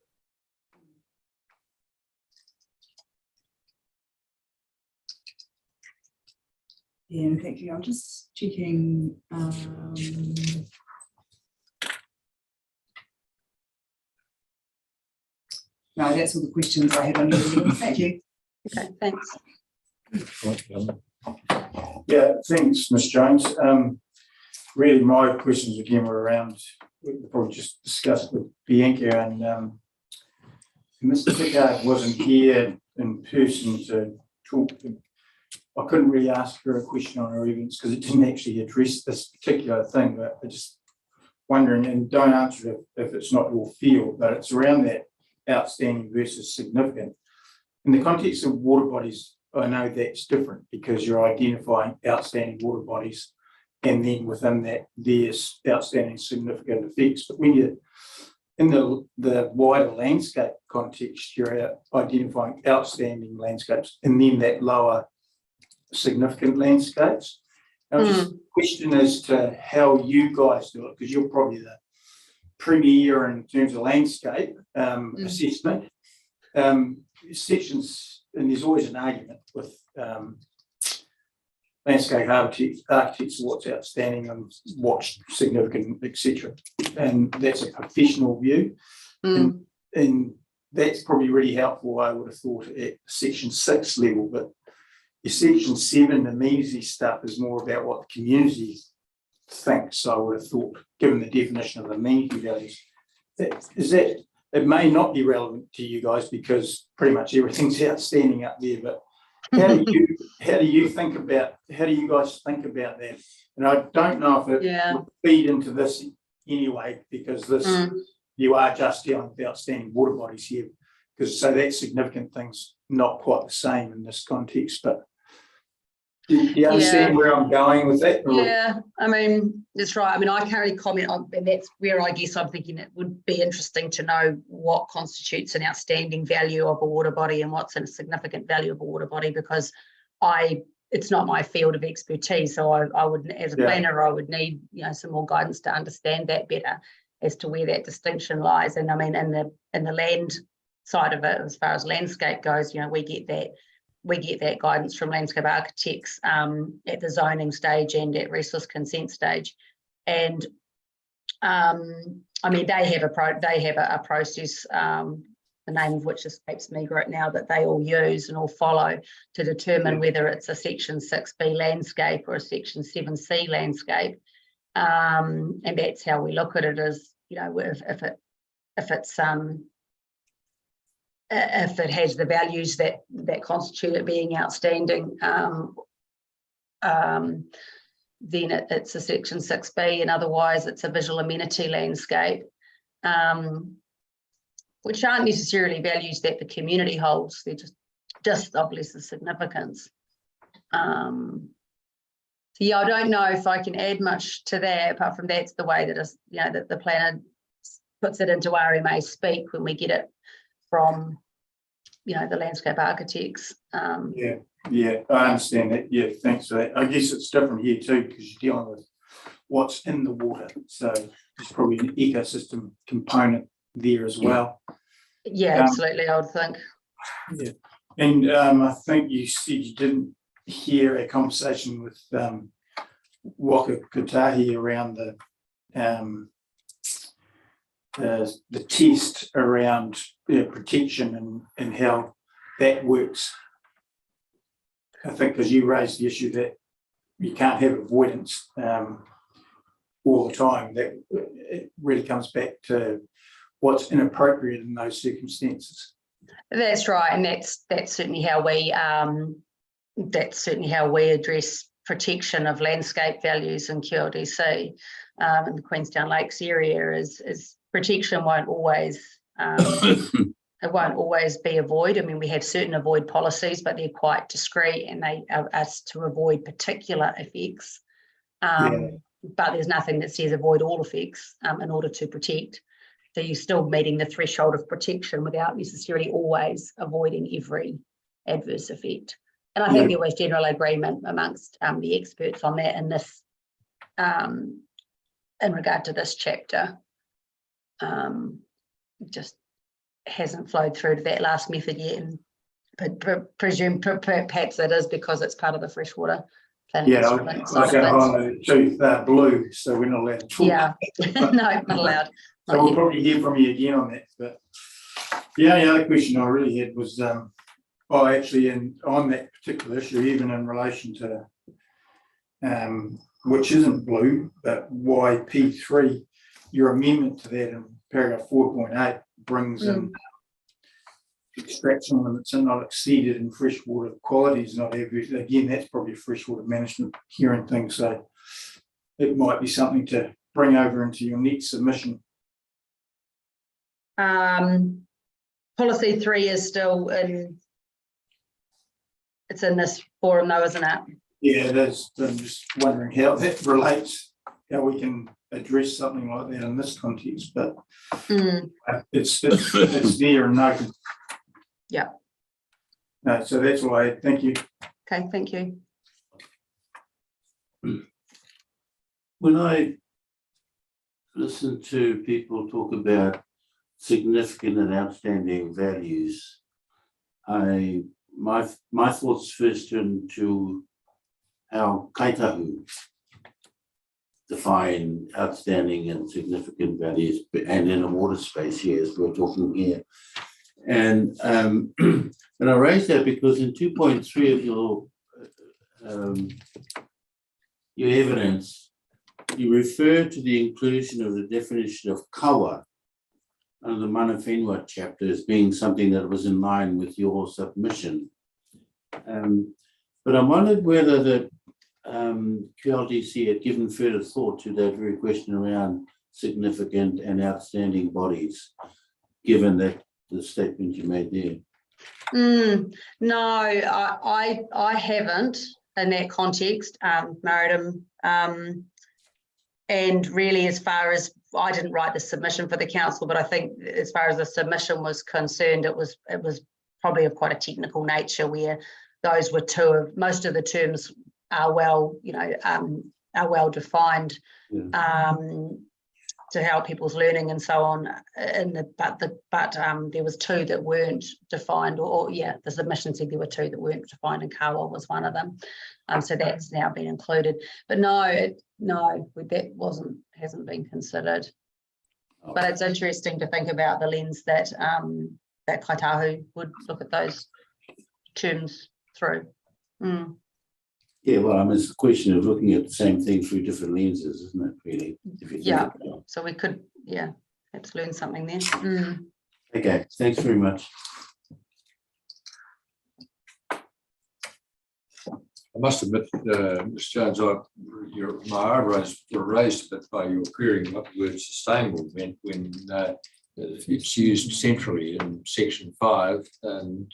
Yeah, thank you. I'm just checking. No, that's all the questions I had on you. Thank you. Okay, thanks. Yeah, thanks, Ms. Jones. Really, my questions again were around, we probably just discussed with Bianca, and Mr. Pickard wasn't here in person to talk I couldn't really ask her a question on her evidence because it didn't actually address this particular thing, but I just wondering, and don't answer it if it's not your field, but it's around that outstanding versus significant. In the context of water bodies, I know that's different because you're identifying outstanding water bodies, and then within that, there's outstanding significant effects. But when you're in the wider landscape context, you're identifying outstanding landscapes and then that lower significant landscapes. Now, just a question as to how you guys do it, because you're probably the premier in terms of landscape assessment. Sections, and there's always an argument with landscape architects, what's outstanding and what's significant, etc. And that's a professional view. And that's probably really helpful, I would have thought, at section 6 level, but your section 7 amenity stuff is more about what the community thinks, I would have thought, given the definition of amenity values. Is that, it may not be relevant to you guys because pretty much everything's outstanding up there, but how do you think about, how do you guys think about that? And I don't know if it would feed into this anyway, because this you are just dealing with outstanding water bodies here, because so that significant thing's not quite the same in this context. But do you understand where I'm going with that? Yeah, I mean, that's right. I mean, I can't really comment on, and that's where I guess I'm thinking it would be interesting to know what constitutes an outstanding value of a water body and what's a significant value of a water body, because it's not my field of expertise. So I would, as a planner, I would need, some more guidance to understand that better as to where that distinction lies. And I mean, in the land side of it, as far as landscape goes, we get that guidance from landscape architects at the zoning stage and at resource consent stage. And I mean, they have a process, the name of which escapes me right now, that they all use and all follow to determine whether it's a section 6B landscape or a section 7C landscape. And that's how we look at it, as if it has the values that constitute it being outstanding, then it's a section 6B, and otherwise it's a visual amenity landscape, which aren't necessarily values that the community holds. They're just of lesser significance. So I don't know if I can add much to that, apart from that's the way that that the planner puts it into RMA speak when we get it from the landscape architects. I understand that. Yeah, thanks for that. I guess it's different here too, because you're dealing with what's in the water, so there's probably an ecosystem component there as well. Absolutely, I would think. And I think you said you didn't hear a conversation with Waka Kotahi around the test around protection and how that works. I think because you raised the issue that you can't have avoidance all the time, that it really comes back to what's inappropriate in those circumstances. That's right, and that's certainly how we address protection of landscape values in QLDC in the Queenstown Lakes area. Is protection won't always it won't always be avoid. I mean, we have certain avoid policies, but they're quite discreet, and they are us to avoid particular effects. But there's nothing that says avoid all effects in order to protect. So you're still meeting the threshold of protection without necessarily always avoiding every adverse effect. And I think there was general agreement amongst the experts on that in this, in regard to this chapter. Just hasn't flowed through to that last method yet, but presume perhaps it is because it's part of the freshwater planning. I was going to choose blue, so we're not allowed to talk. No, not allowed. So we'll probably hear from you again on that. But the only other question I really had was, actually, on that particular issue, even in relation to, which isn't blue, but YP3, your amendment to that in paragraph 4.8 brings in extraction limits are not exceeded and freshwater quality is not average. Again, that's probably a freshwater management hearing thing. So it might be something to bring over into your next submission. Policy 3 is still in, it's in this forum though, isn't it? Yeah, it is. I'm just wondering how that relates, how we can address something like that in this context, but it's there and noted. Yeah. No, so that's all I had. Thank you. Okay, thank you. When I listen to people talk about significant and outstanding values, my thoughts first turn to how kaitahu define outstanding and significant values, and in a water space here, as we're talking here. And I raise that because in 2.3 of your evidence, you refer to the inclusion of the definition of kawa under the mana whenua chapter as being something that was in line with your submission. But I wondered whether the QLDC had given further thought to that very question around significant and outstanding bodies, given that the statement you made there. No, I haven't in that context, Maridam. And really, as far as I didn't write the submission for the council, but I think as far as the submission was concerned, it was probably of quite a technical nature, where those were two of most of the terms are well, are well defined. Yeah. To help people's learning and so on. But there was two that weren't defined, the submission said there were two that weren't defined, and kawa was one of them. So that's now been included. But no, that hasn't been considered. Okay. But it's interesting to think about the lens that that kaitahu would look at those terms through. Yeah, well, I mean, it's a question of looking at the same thing through different lenses, isn't it, really? Yeah, so we could, perhaps learn something there. Okay, thanks very much. I must admit, Ms. Jones, my eyebrows were raised a bit by your querying what the word sustainable meant when it's used centrally in section 5. And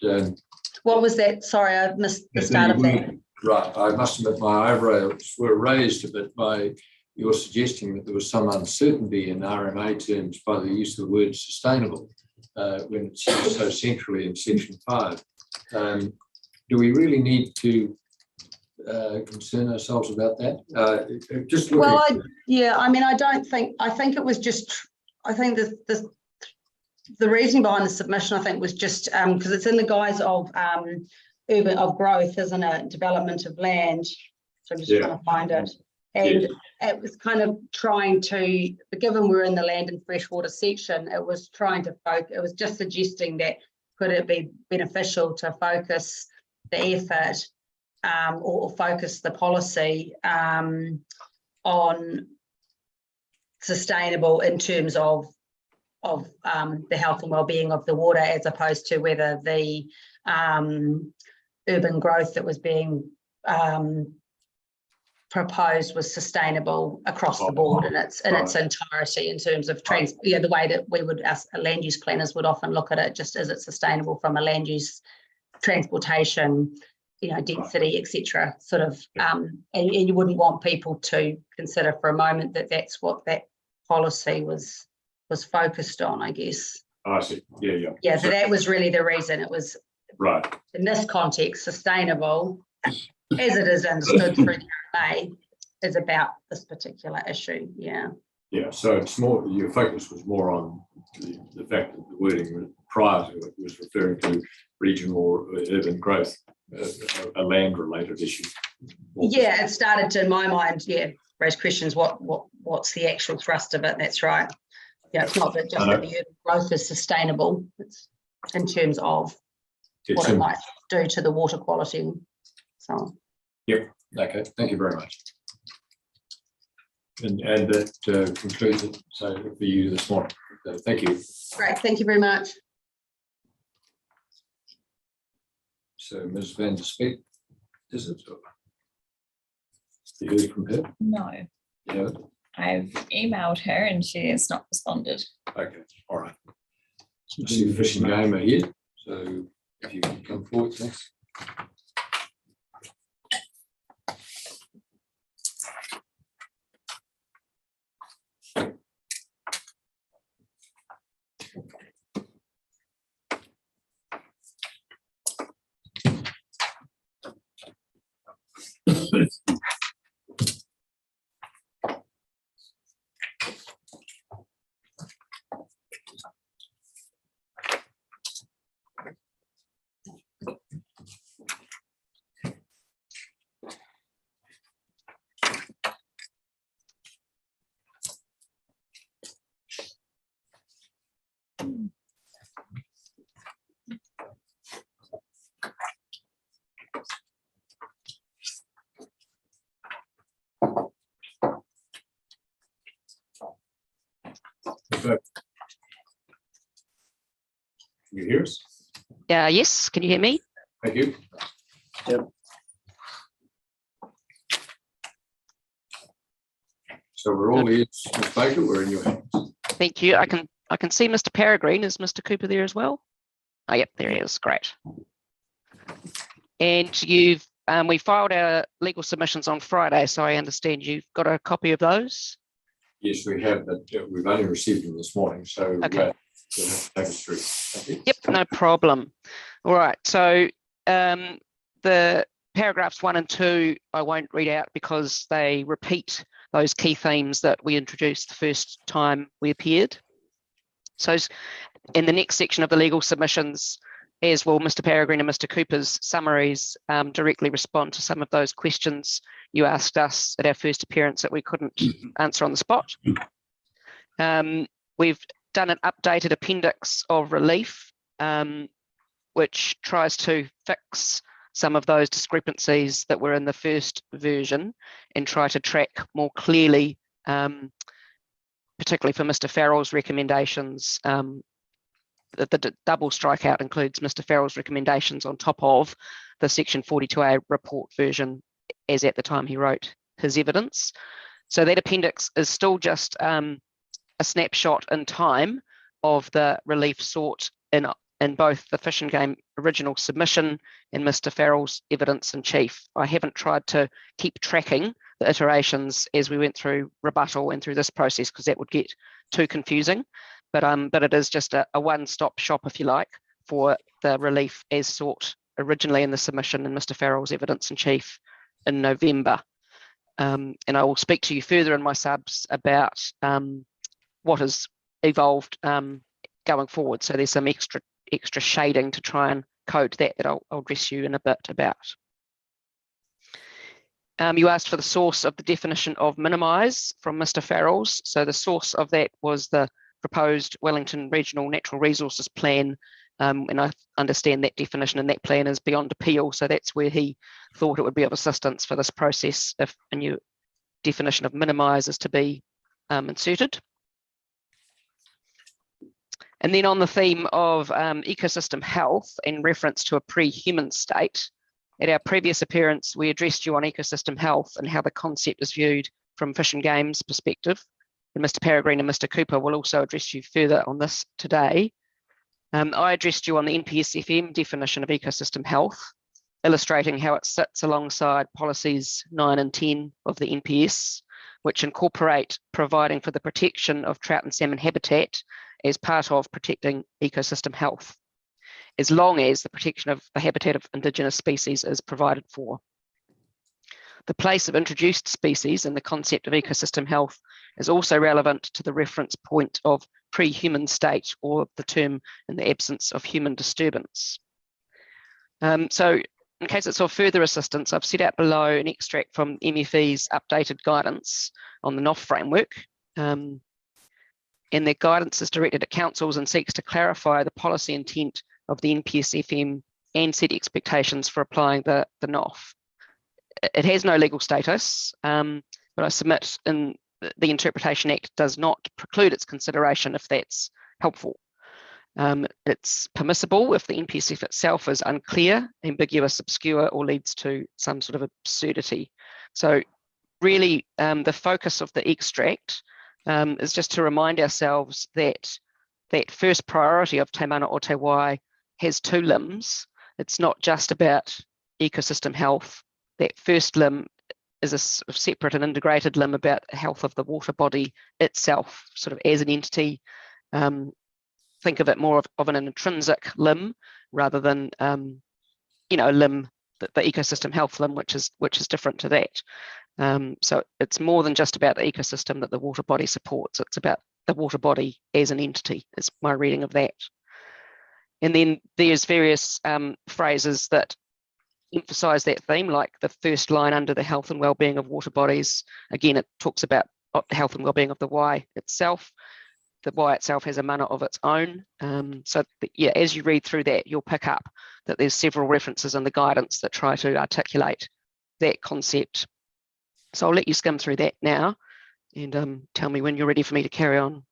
what was that? Sorry, I missed the start of that. Right, I must admit my eyebrows were raised a bit by your suggesting that there was some uncertainty in RMA terms by the use of the word sustainable when it's used so centrally in section 5. Do we really need to concern ourselves about that? Just well, I think it was just, I think the reasoning behind the submission, I think, was just because it's in the guise of urban of growth, isn't it? Development of land. So I'm just trying to find it. And it was kind of trying to, given we're in the land and freshwater section, it was trying to focus, it was just suggesting that could it be beneficial to focus the effort or focus the policy on sustainable in terms of the health and well-being of the water, as opposed to whether the urban growth that was being proposed was sustainable across the board in its entirety, in terms of the way that we would, as land use planners would often look at it, just is it sustainable from a land use, transportation, density, etc. sort of, and you wouldn't want people to consider for a moment that that's what that policy was focused on, I guess. I see. Yeah, so that was really the reason. It was right in this context, sustainable, as it is understood through the RMA, is about this particular issue. Yeah, so it's more, your focus was more on the fact that the wording prior to it was referring to regional or urban growth, a land related issue. Yeah, it started to, in my mind, raise questions, what's the actual thrust of it. That's right. It's not that just that the urban growth is sustainable, it's in terms of what it might do to the water quality. So yep, okay, thank you very much. And that concludes it for you this morning. Thank you. Great, thank you very much. So Ms. Van der Speet, is it? You heard from her? No, Yeah, I've emailed her and she has not responded. okay, all right. I see Fish and Game are here, so if you can come forward, thanks. Can you hear us? Yes, can you hear me? Thank you. Yep. So we're all here, Ms. Baker, we're in your hands. Thank you. I can see Mr. Peregrine. Is Mr. Cooper there as well? Oh, yep, there he is. Great. And we filed our legal submissions on Friday, so I understand you've got a copy of those. Yes, we have, but we've only received them this morning, so Okay. you'll have to take us through. Thank you. Yep, no problem. All right, so the paragraphs 1 and 2 I won't read out because they repeat those key themes that we introduced the first time we appeared. So in the next section of the legal submissions, as will Mr. Peregrine and Mr. Cooper's summaries directly respond to some of those questions you asked us at our first appearance that we couldn't answer on the spot. We've done an updated appendix of relief, which tries to fix some of those discrepancies that were in the first version and try to track more clearly, particularly for Mr. Farrell's recommendations. The double strikeout includes Mr. Farrell's recommendations on top of the Section 42A report version as at the time he wrote his evidence. So that appendix is still just a snapshot in time of the relief sought in both the Fish and Game original submission and Mr. Farrell's evidence in chief. I haven't tried to keep tracking the iterations as we went through rebuttal and through this process because that would get too confusing. But it is just a one-stop shop, if you like, for the relief as sought originally in the submission and Mr. Farrell's evidence in chief in November. And I will speak to you further in my subs about what has evolved going forward. So there's some extra shading to try and code that I'll address you in a bit about. You asked for the source of the definition of minimise from Mr. Farrell's. So the source of that was the proposed Wellington Regional Natural Resources Plan, and I understand that definition in that plan is beyond appeal, so that's where he thought it would be of assistance for this process if a new definition of minimise is to be inserted. And then on the theme of ecosystem health in reference to a pre-human state, at our previous appearance, we addressed you on ecosystem health and how the concept is viewed from Fish and Game's perspective. And Mr. Peregrine and Mr. Cooper will also address you further on this today. I addressed you on the NPSFM definition of ecosystem health, illustrating how it sits alongside policies 9 and 10 of the NPS, which incorporate providing for the protection of trout and salmon habitat as part of protecting ecosystem health, as long as the protection of the habitat of Indigenous species is provided for. The place of introduced species in the concept of ecosystem health is also relevant to the reference point of pre-human state, or the term in the absence of human disturbance. So in case it's of further assistance, I've set out below an extract from MFE's updated guidance on the NOF framework. And their guidance is directed at councils and seeks to clarify the policy intent of the NPSFM and set expectations for applying the NOF. It has no legal status, but I submit in the Interpretation Act does not preclude its consideration if that's helpful. It's permissible if the NPSF itself is unclear, ambiguous, obscure, or leads to some sort of absurdity. So really the focus of the extract is just to remind ourselves that that first priority of Te Mana o Te Wai has two limbs. It's not just about ecosystem health. That first limb is a sort of separate and integrated limb about the health of the water body itself, sort of as an entity. Think of it more of an intrinsic limb rather than a limb, the ecosystem health limb, which is different to that. So it's more than just about the ecosystem that the water body supports. It's about the water body as an entity, is my reading of that. And then there's various phrases that emphasize that theme, like the first line under the health and well-being of water bodies. Again, it talks about the health and well-being of the Wai itself. The Wai itself has a mana of its own. Yeah, as you read through that, you'll pick up that there's several references in the guidance that try to articulate that concept. So I'll let you skim through that now and tell me when you're ready for me to carry on.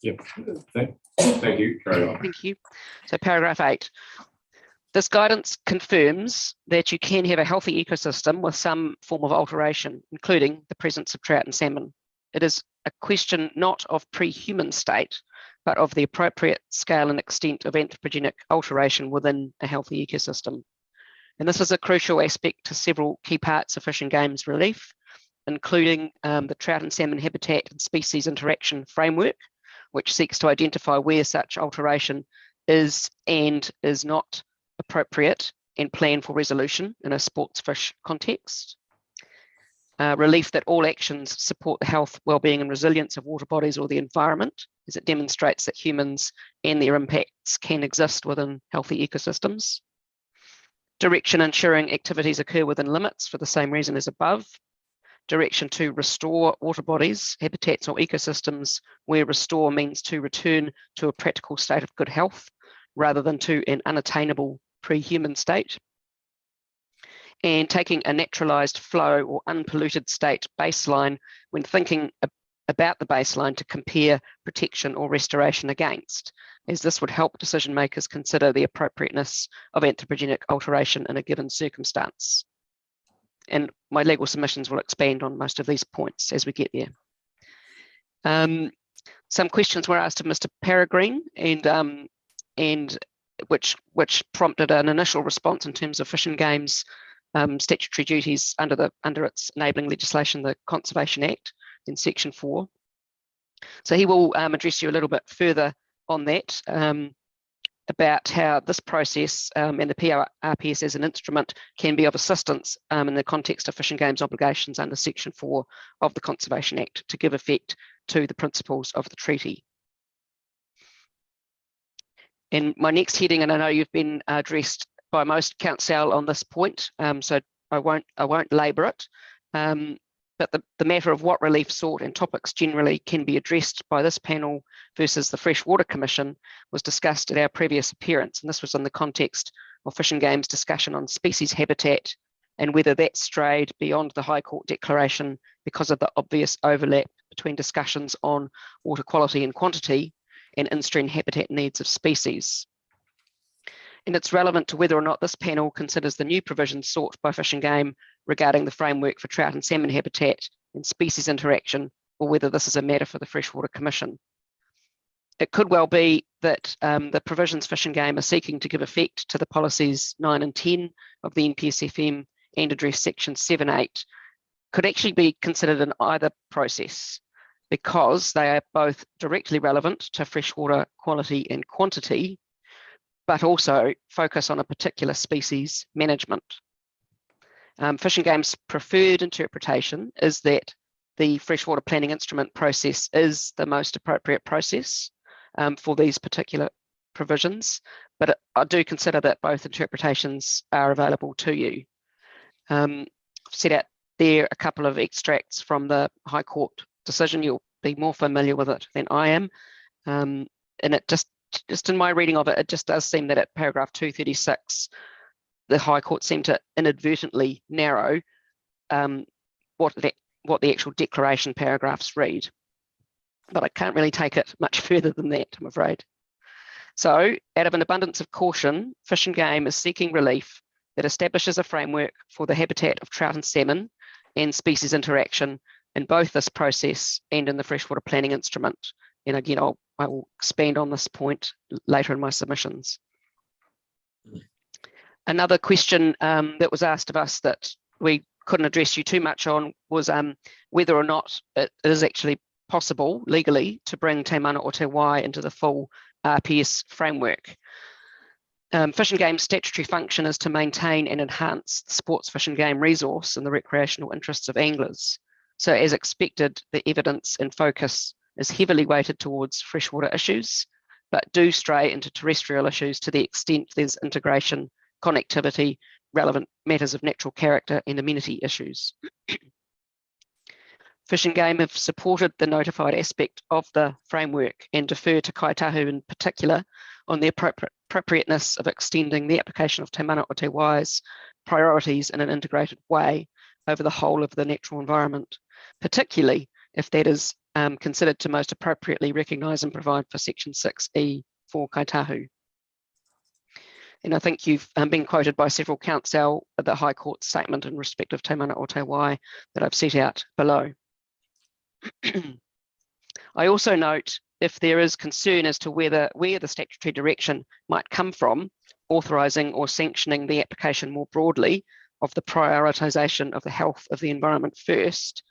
Yep. Thank you. Carry on. Thank you. So paragraph 8. This guidance confirms that you can have a healthy ecosystem with some form of alteration, including the presence of trout and salmon. It is a question not of pre-human state, but of the appropriate scale and extent of anthropogenic alteration within a healthy ecosystem. And this is a crucial aspect to several key parts of fish and games relief, including the trout and salmon habitat and species interaction framework, which seeks to identify where such alteration is and is not appropriate and plan for resolution in a sports fish context. Relief that all actions support the health, well-being and resilience of water bodies or the environment, as it demonstrates that humans and their impacts can exist within healthy ecosystems. Direction ensuring activities occur within limits for the same reason as above. Direction to restore water bodies, habitats or ecosystems where restore means to return to a practical state of good health rather than to an unattainable pre-human state. And taking a naturalized flow or unpolluted state baseline when thinking about the baseline to compare protection or restoration against, as this would help decision makers consider the appropriateness of anthropogenic alteration in a given circumstance. And my legal submissions will expand on most of these points as we get there. Some questions were asked of Mr. Peregrine and which prompted an initial response in terms of Fish and Games statutory duties under its enabling legislation, the Conservation Act in Section 4. So he will address you a little bit further on that, about how this process and the PORPS as an instrument can be of assistance in the context of Fish and Games obligations under Section 4 of the Conservation Act to give effect to the principles of the treaty. And my next heading, and I know you've been addressed by most counsel on this point, so I won't labour it. but the matter of what relief sought and topics generally can be addressed by this panel versus the Freshwater Commission was discussed at our previous appearance, and this was in the context of Fish and Game's discussion on species habitat and whether that strayed beyond the High Court declaration because of the obvious overlap between discussions on water quality and quantity and in-stream habitat needs of species. And it's relevant to whether or not this panel considers the new provisions sought by Fish and Game regarding the framework for trout and salmon habitat and species interaction, or whether this is a matter for the Freshwater Commission. It could well be that the provisions Fish and Game are seeking to give effect to the policies 9 and 10 of the NPSFM and address section 7.8 could actually be considered in either process, because they are both directly relevant to freshwater quality and quantity, but also focus on a particular species management. Fish and Game's preferred interpretation is that the freshwater planning instrument process is the most appropriate process for these particular provisions, but I do consider that both interpretations are available to you. I've set out there a couple of extracts from the High Court decision. You'll be more familiar with it than I am. And it just in my reading of it, it just does seem that at paragraph 236, the High Court seemed to inadvertently narrow what the actual declaration paragraphs read. But I can't really take it much further than that, I'm afraid. So, out of an abundance of caution, Fish and Game is seeking relief that establishes a framework for the habitat of trout and salmon and species interaction in both this process and in the freshwater planning instrument. And again, I will expand on this point later in my submissions. Another question that was asked of us that we couldn't address you too much on was whether or not it is actually possible legally to bring Te Mana o Te Wai into the full RPS framework. Fish and Game's statutory function is to maintain and enhance the sports fish and game resource and the recreational interests of anglers. So as expected, the evidence and focus is heavily weighted towards freshwater issues, but do stray into terrestrial issues to the extent there's integration, connectivity, relevant matters of natural character and amenity issues. Fish and Game have supported the notified aspect of the framework and defer to Kaitahu in particular on the appropriateness of extending the application of Te Mana o Te Wai's priorities in an integrated way over the whole of the natural environment, particularly if that is considered to most appropriately recognise and provide for section 6E for Kaitahu. And I think you've been quoted by several counsel at the High Court statement in respect of Te Mana o Te Wai that I've set out below. I also note if there is concern as to where the statutory direction might come from, authorising or sanctioning the application more broadly of the prioritisation of the health of the environment first,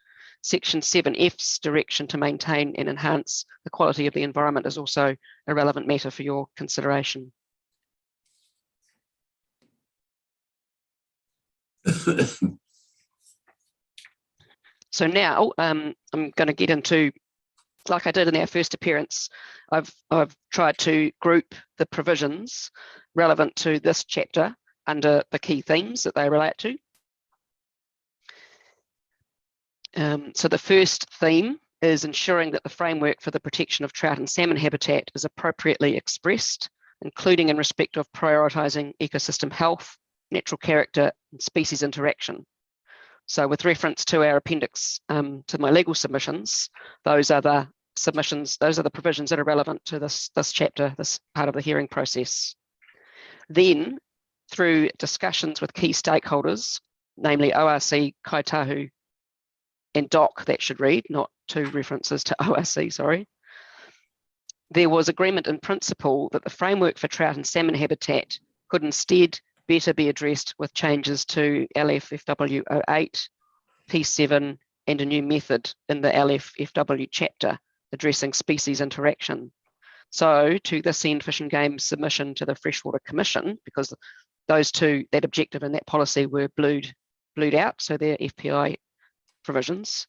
section 7F's direction to maintain and enhance the quality of the environment is also a relevant matter for your consideration. So now I'm going to get into, like I did in our first appearance, I've tried to group the provisions relevant to this chapter under the key themes that they relate to. So the first theme is ensuring that the framework for the protection of trout and salmon habitat is appropriately expressed, including in respect of prioritising ecosystem health, natural character, and species interaction. So with reference to our appendix to my legal submissions, those are the provisions that are relevant to this chapter, this part of the hearing process. Then, through discussions with key stakeholders, namely ORC, Kaitahu, and DOC, that should read, not two references to ORC, sorry. There was agreement in principle that the framework for trout and salmon habitat could instead better be addressed with changes to LFFW 08, P7, and a new method in the LFFW chapter addressing species interaction. So to this end, Fish and Game submission to the Freshwater Commission, because those two, that objective and that policy were blued out, so they're FPI provisions.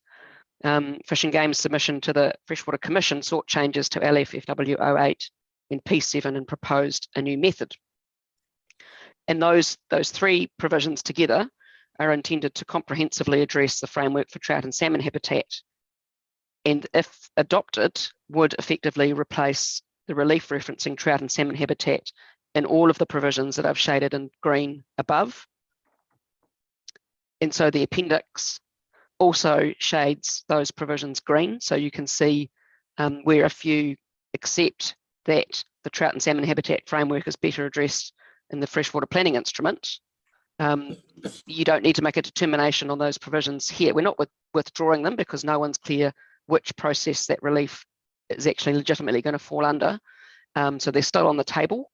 Fish and Game submission to the Freshwater Commission sought changes to LFFW 08 and P7 and proposed a new method. And those three provisions together are intended to comprehensively address the framework for trout and salmon habitat, and if adopted, would effectively replace the relief referencing trout and salmon habitat in all of the provisions that I've shaded in green above. And so the appendix also shades those provisions green, so you can see where if you accept that the trout and salmon habitat framework is better addressed in the freshwater planning instrument, you don't need to make a determination on those provisions here. We're not withdrawing them because no one's clear which process that relief is actually legitimately going to fall under. So they're still on the table,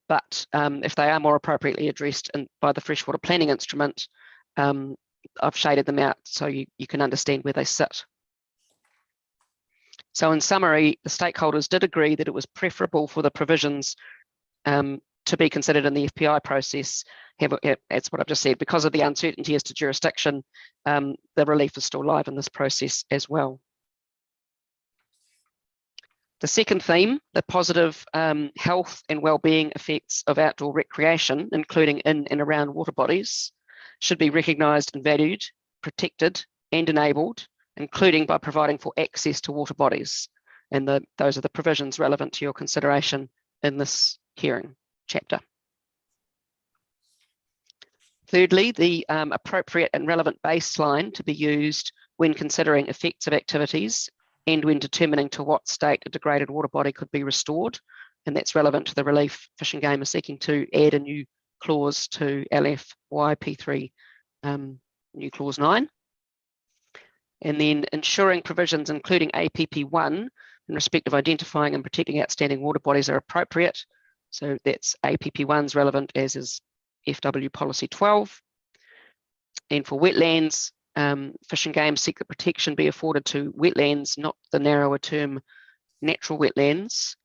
but if they are more appropriately addressed by the freshwater planning instrument, I've shaded them out so you can understand where they sit. So in summary, the stakeholders did agree that it was preferable for the provisions to be considered in the FPI process. That's what I've just said. Because of the uncertainty as to jurisdiction, the relief is still live in this process as well. The second theme, the positive health and well-being effects of outdoor recreation, including in and around water bodies, should be recognised and valued, protected and enabled, including by providing for access to water bodies. And those are the provisions relevant to your consideration in this hearing chapter. Thirdly, the appropriate and relevant baseline to be used when considering effects of activities and when determining to what state a degraded water body could be restored. And that's relevant to the relief Fish and Game is seeking to add a new clause to LFYP3, new clause 9. And then ensuring provisions including APP1 in respect of identifying and protecting outstanding water bodies are appropriate. So that's APP1's relevant, as is FW Policy 12. And for wetlands, Fish and Game seek that protection be afforded to wetlands, not the narrower term natural wetlands.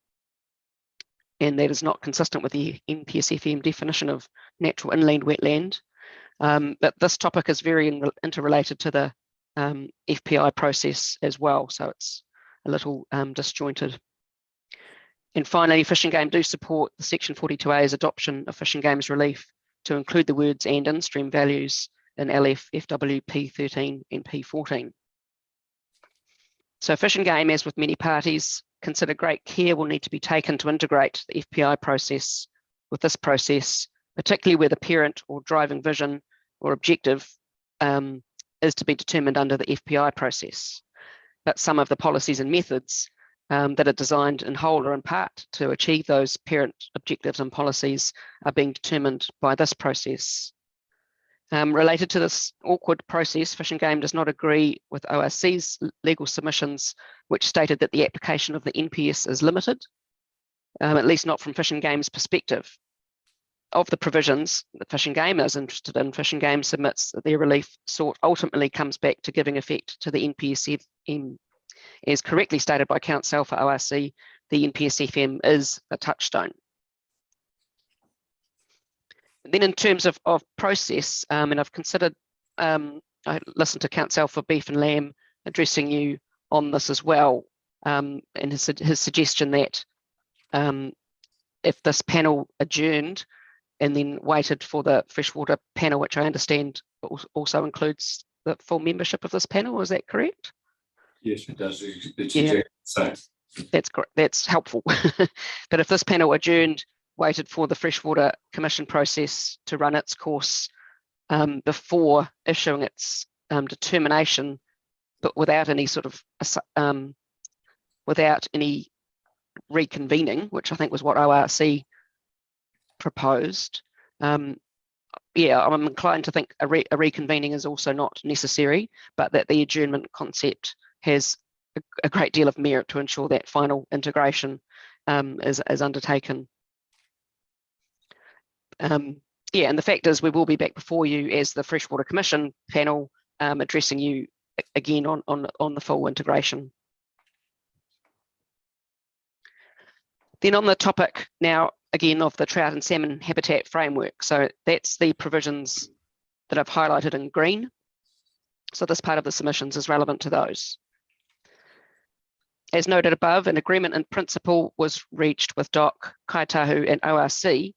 And that is not consistent with the NPSFM definition of natural inland wetland. But this topic is very interrelated to the FPI process as well, so it's a little disjointed. And finally, Fish and Game do support the Section 42A's adoption of Fish and Game's relief to include the words and in-stream values in LF, FW, P13 and P14. So Fish and Game, as with many parties, consider great care will need to be taken to integrate the FPI process with this process, particularly where the parent or driving vision or objective is to be determined under the FPI process. But some of the policies and methods that are designed in whole or in part to achieve those parent objectives and policies are being determined by this process. Related to this awkward process, Fish and Game does not agree with ORC's legal submissions, which stated that the application of the NPS is limited, at least not from Fish and Game's perspective. Of the provisions that Fish and Game is interested in, Fish and Game submits that their relief sought ultimately comes back to giving effect to the NPSFM. As correctly stated by Counsel for ORC, the NPSFM is a touchstone. And then in terms of process, and I've considered, I listened to Counsel for Beef and Lamb addressing you on this as well, and his suggestion that if this panel adjourned and then waited for the freshwater panel, which I understand also includes the full membership of this panel, is that correct? Yes, it does. It's Yeah. exactly the same. That's correct. That's helpful. But if this panel adjourned, waited for the Freshwater Commission process to run its course before issuing its determination, but without any sort of without any reconvening, which I think was what ORC proposed. Yeah, I'm inclined to think a reconvening is also not necessary, but that the adjournment concept has a great deal of merit to ensure that final integration is undertaken. Yeah, and the fact is we will be back before you as the Freshwater Commission panel, addressing you again on the full integration. Then on the topic now, again, of the trout and salmon habitat framework. So that's the provisions that I've highlighted in green. So this part of the submissions is relevant to those. As noted above, an agreement in principle was reached with DOC, Kaitahu and ORC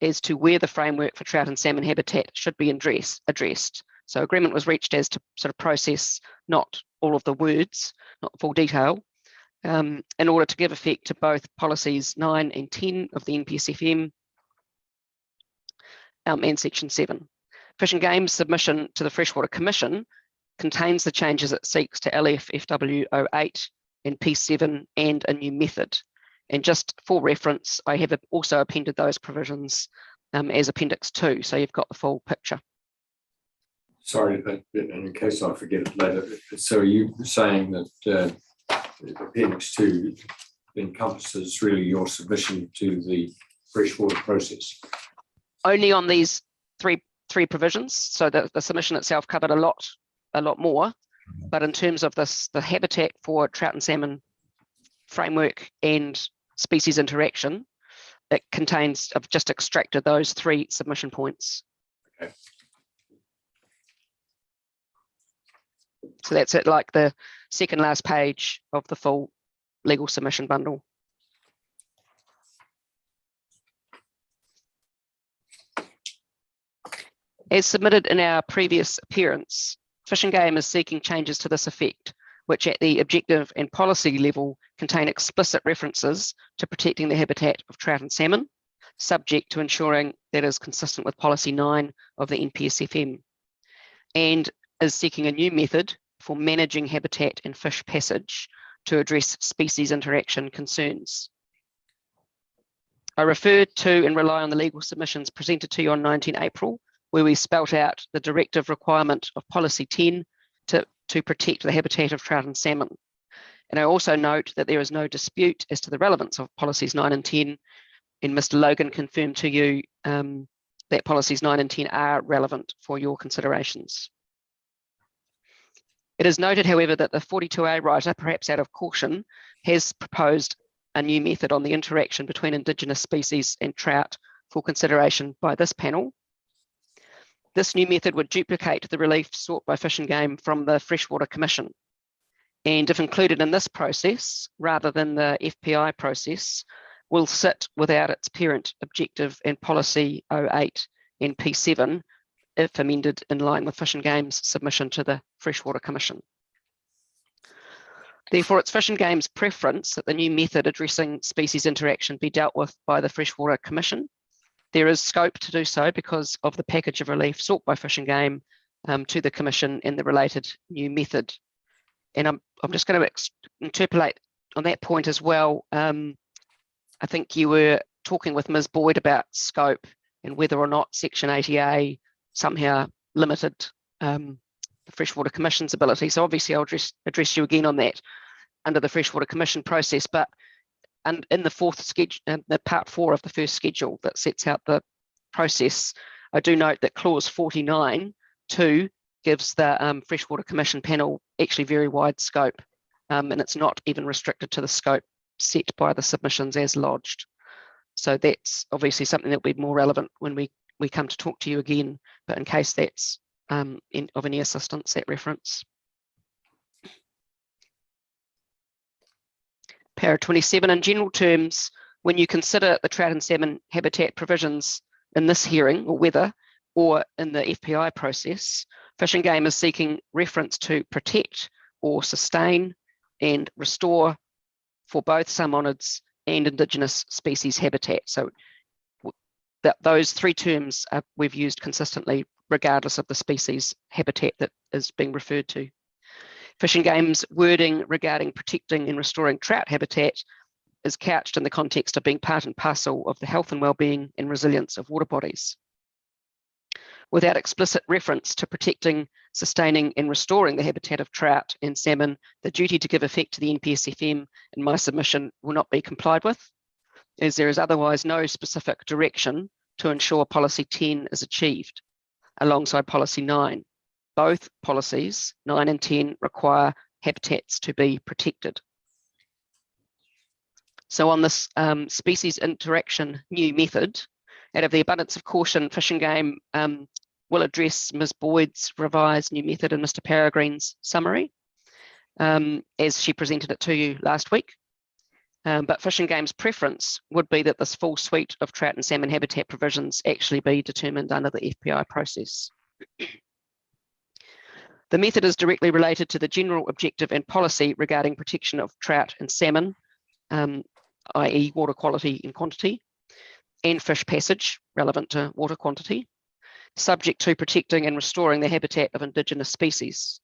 as to where the framework for trout and salmon habitat should be addressed, So agreement was reached as to sort of process not all of the words, not the full detail, in order to give effect to both policies 9 and 10 of the NPSFM and section 7. Fish and Game submission to the Freshwater Commission contains the changes it seeks to LFFW 08 and P7 and a new method. And just for reference, I have also appended those provisions as Appendix 2, so you've got the full picture. Sorry, but in case I forget it later, so are you saying that Appendix 2 encompasses really your submission to the freshwater process? Only on these three provisions, so that the submission itself covered a lot more, but in terms of this, the habitat for trout and salmon framework and species interaction, it contains, I've just extracted those 3 submission points. Okay. So that's it, like the second last page of the full legal submission bundle. As submitted in our previous appearance, Fish and Game is seeking changes to this effect, which at the objective and policy level contain explicit references to protecting the habitat of trout and salmon, subject to ensuring that is consistent with policy 9 of the NPSFM, and is seeking a new method for managing habitat and fish passage to address species interaction concerns. I refer to and rely on the legal submissions presented to you on 19 April, where we spelt out the directive requirement of policy 10 to protect the habitat of trout and salmon. And I also note that there is no dispute as to the relevance of policies 9 and 10, and Mr. Logan confirmed to you that policies 9 and 10 are relevant for your considerations. It is noted, however, that the 42A writer, perhaps out of caution, has proposed a new method on the interaction between Indigenous species and trout for consideration by this panel. This new method would duplicate the relief sought by Fish and Game from the Freshwater Commission. And if included in this process, rather than the FPI process, will sit without its parent objective and policy 08 and P7, if amended in line with Fish and Game's submission to the Freshwater Commission. Therefore, it's Fish and Game's preference that the new method addressing species interaction be dealt with by the Freshwater Commission. There is scope to do so because of the package of relief sought by Fish and Game to the Commission and the related new method. And I'm just going to interpolate on that point as well. I think you were talking with Ms. Boyd about scope and whether or not Section 80A somehow limited the Freshwater Commission's ability. So obviously I'll address you again on that under the Freshwater Commission process, but and in the fourth schedule, the part 4 of the first schedule that sets out the process, I do note that clause 49(2) gives the Freshwater Commission panel actually very wide scope, and it's not even restricted to the scope set by the submissions as lodged. So that's obviously something that will be more relevant when we come to talk to you again, but in case that's of any assistance, that reference. Para 27, in general terms, when you consider the trout and salmon habitat provisions in this hearing, or whether, or in the FPI process, Fish and Game is seeking reference to protect or sustain and restore for both salmonids and Indigenous species habitat. So those 3 terms we've used consistently, regardless of the species habitat that is being referred to. Fish and Game's wording regarding protecting and restoring trout habitat is couched in the context of being part and parcel of the health and well-being and resilience of water bodies. Without explicit reference to protecting, sustaining and restoring the habitat of trout and salmon, the duty to give effect to the NPSFM in my submission will not be complied with, as there is otherwise no specific direction to ensure policy 10 is achieved alongside policy 9. Both policies, 9 and 10, require habitats to be protected. So on this species interaction new method, out of the abundance of caution, Fish and Game will address Ms. Boyd's revised new method and Mr. Peregrine's summary, as she presented it to you last week. But Fish and Game's preference would be that this full suite of trout and salmon habitat provisions actually be determined under the FPI process. The method is directly related to the general objective and policy regarding protection of trout and salmon, i.e. water quality and quantity, and fish passage, relevant to water quantity, subject to protecting and restoring the habitat of Indigenous species.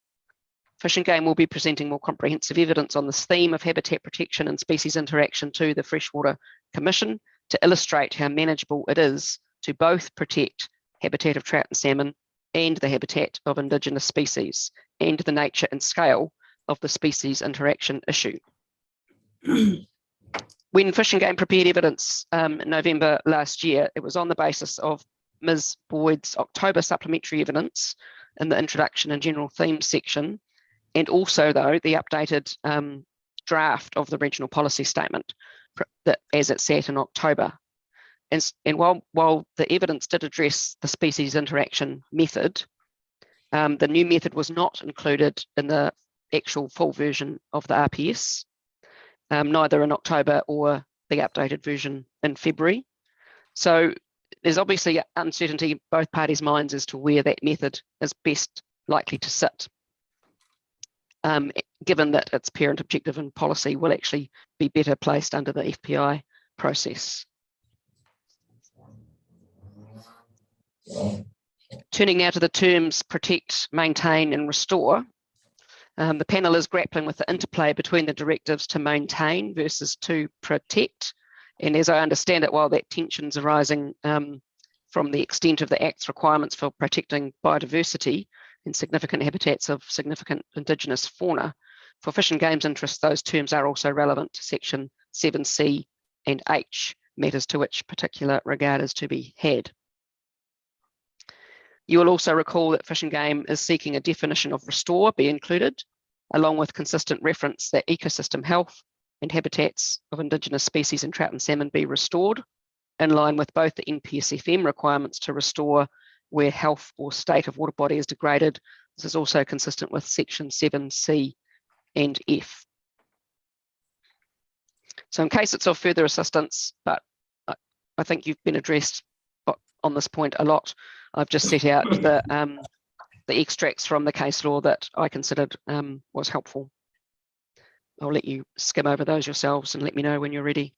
Fish and Game will be presenting more comprehensive evidence on this theme of habitat protection and species interaction to the Freshwater Commission to illustrate how manageable it is to both protect habitat of trout and salmon and the habitat of Indigenous species, and the nature and scale of the species interaction issue. When Fish and Game prepared evidence in November last year, it was on the basis of Ms. Boyd's October supplementary evidence in the introduction and general themes section, and also though the updated draft of the regional policy statement that as it sat in October. And while the evidence did address the species interaction method, the new method was not included in the actual full version of the RPS, neither in October or the updated version in February. So there's obviously uncertainty in both parties' minds as to where that method is best likely to sit, given that its parent objective and policy will actually be better placed under the FPI process. Turning now to the terms protect, maintain and restore. The panel is grappling with the interplay between the directives to maintain versus to protect. And as I understand it, while that tension's arising from the extent of the Act's requirements for protecting biodiversity and significant habitats of significant Indigenous fauna, for Fish and Game's interests, those terms are also relevant to section 7C and H, matters to which particular regard is to be had. You will also recall that Fish and Game is seeking a definition of restore be included, along with consistent reference that ecosystem health and habitats of Indigenous species in trout and salmon be restored, in line with both the NPSFM requirements to restore where health or state of water body is degraded. This is also consistent with section 7C and F. So in case it's of further assistance, but I think you've been addressed on this point a lot, I've just set out the extracts from the case law that I considered was helpful. I'll let you skim over those yourselves and let me know when you're ready.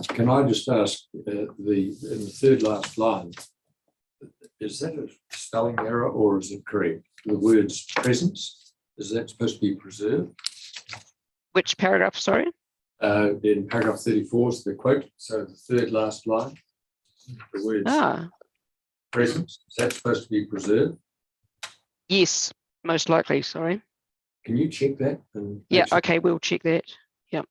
Can I just ask, in the third last line, is that a spelling error or is it correct? The words presence, is that supposed to be preserved? Which paragraph, sorry? In paragraph 34 is the quote, so the third last line, the words presence, is that supposed to be preserved? Yes, most likely, sorry. Can you check that? And yeah, okay, we'll check that. Yeah.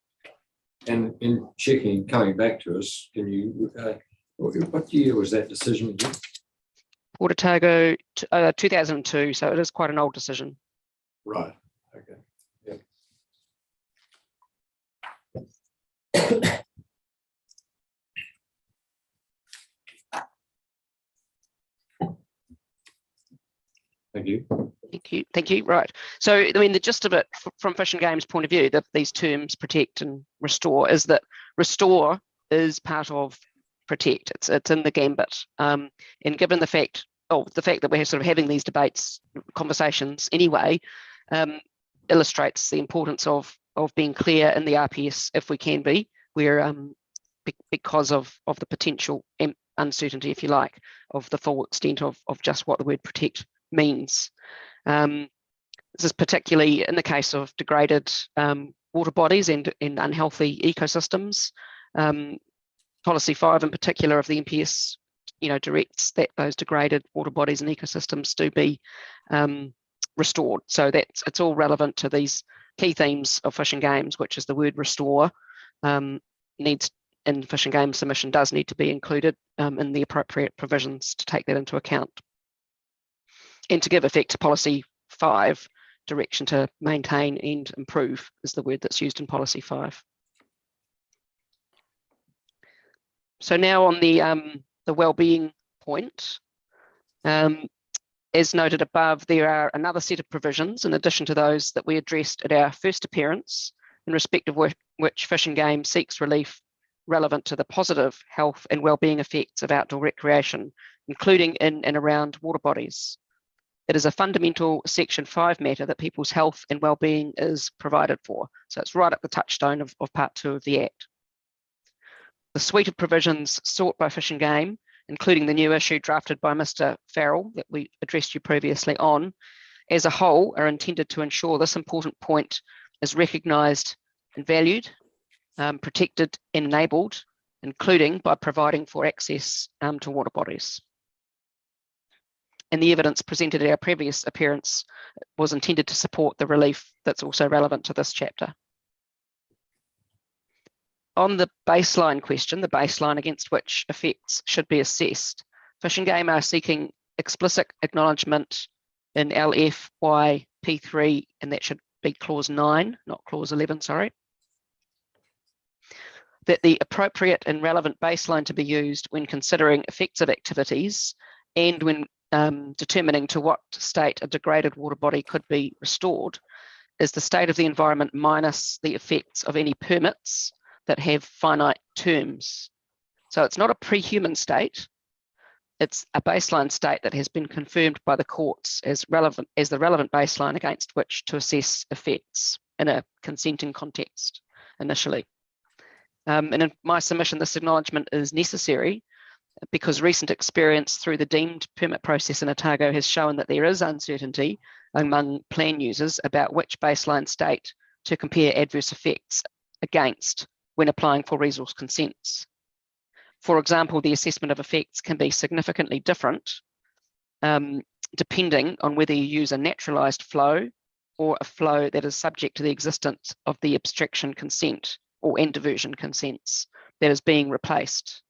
And in checking, coming back to us, can you, what year was that decision again? Port Otago, 2002, so it is quite an old decision. Right, okay. Thank you. Thank you. Right. So, I mean, the gist of it from Fish and Game's point of view, that these terms protect and restore, is that restore is part of protect. It's in the gambit. And given the fact that we're sort of having these debates, conversations anyway, illustrates the importance of being clear in the RPS if we can be, where because of the potential uncertainty, if you like, of the full extent of just what the word protect means. This is particularly in the case of degraded water bodies and unhealthy ecosystems. Policy 5 in particular of the MPS, directs that those degraded water bodies and ecosystems do be restored. So it's all relevant to these key themes of Fish and Games, which is the word restore needs in Fish and Game submission does need to be included in the appropriate provisions to take that into account. And to give effect to policy 5, direction to maintain and improve is the word that's used in policy 5. So now on the wellbeing point, as noted above, there are another set of provisions in addition to those that we addressed at our first appearance, in respect of which Fish and Game seeks relief relevant to the positive health and wellbeing effects of outdoor recreation, including in and around water bodies. It is a fundamental Section 5 matter that people's health and wellbeing is provided for. So it's right at the touchstone of Part 2 of the Act. The suite of provisions sought by Fish and Game, including the new issue drafted by Mr. Farrell that we addressed you previously on, as a whole are intended to ensure this important point is recognised and valued, protected and enabled, including by providing for access to water bodies. And the evidence presented at our previous appearance was intended to support the relief that's also relevant to this chapter. On the baseline question, the baseline against which effects should be assessed, Fish and Game are seeking explicit acknowledgement in LFYP3, and that should be clause 9, not clause 11, sorry, that the appropriate and relevant baseline to be used when considering effects of activities and when determining to what state a degraded water body could be restored is the state of the environment minus the effects of any permits that have finite terms. So it's not a pre-human state, it's a baseline state that has been confirmed by the courts as the relevant baseline against which to assess effects in a consenting context initially. And in my submission, this acknowledgement is necessary because recent experience through the deemed permit process in Otago has shown that there is uncertainty among plan users about which baseline state to compare adverse effects against when applying for resource consents. For example, the assessment of effects can be significantly different depending on whether you use a naturalised flow or a flow that is subject to the existence of the abstraction consent and diversion consents that is being replaced.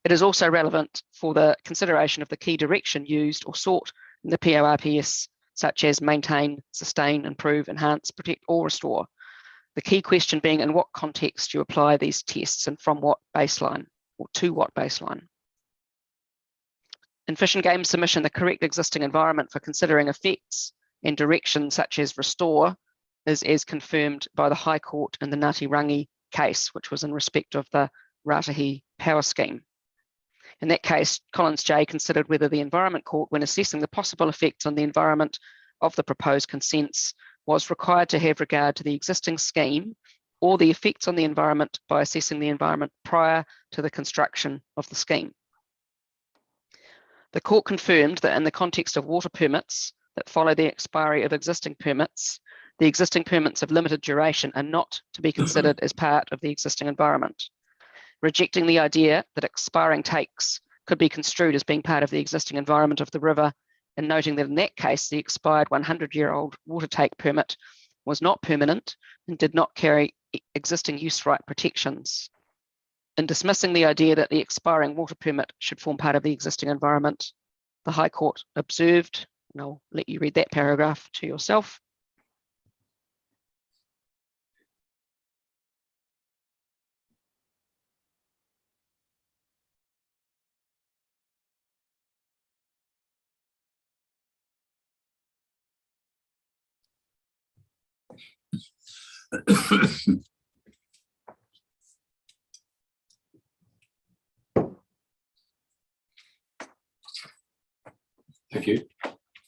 It is also relevant for the consideration of the key direction used or sought in the PORPS, such as maintain, sustain, improve, enhance, protect, or restore. The key question being in what context you apply these tests and from what baseline or to what baseline. In Fish and Game submission, the correct existing environment for considering effects and direction such as restore is as confirmed by the High Court in the Ngāti Rangi case, which was in respect of the Ratahi Power Scheme. In that case, Collins J considered whether the Environment Court, when assessing the possible effects on the environment of the proposed consents, was required to have regard to the existing scheme or the effects on the environment by assessing the environment prior to the construction of the scheme. The court confirmed that in the context of water permits that follow the expiry of existing permits, the existing permits of limited duration are not to be considered as part of the existing environment, rejecting the idea that expiring takes could be construed as being part of the existing environment of the river, and noting that in that case, the expired 100-year-old water take permit was not permanent and did not carry existing use right protections. In dismissing the idea that the expiring water permit should form part of the existing environment, the High Court observed, and I'll let you read that paragraph to yourself. Thank you.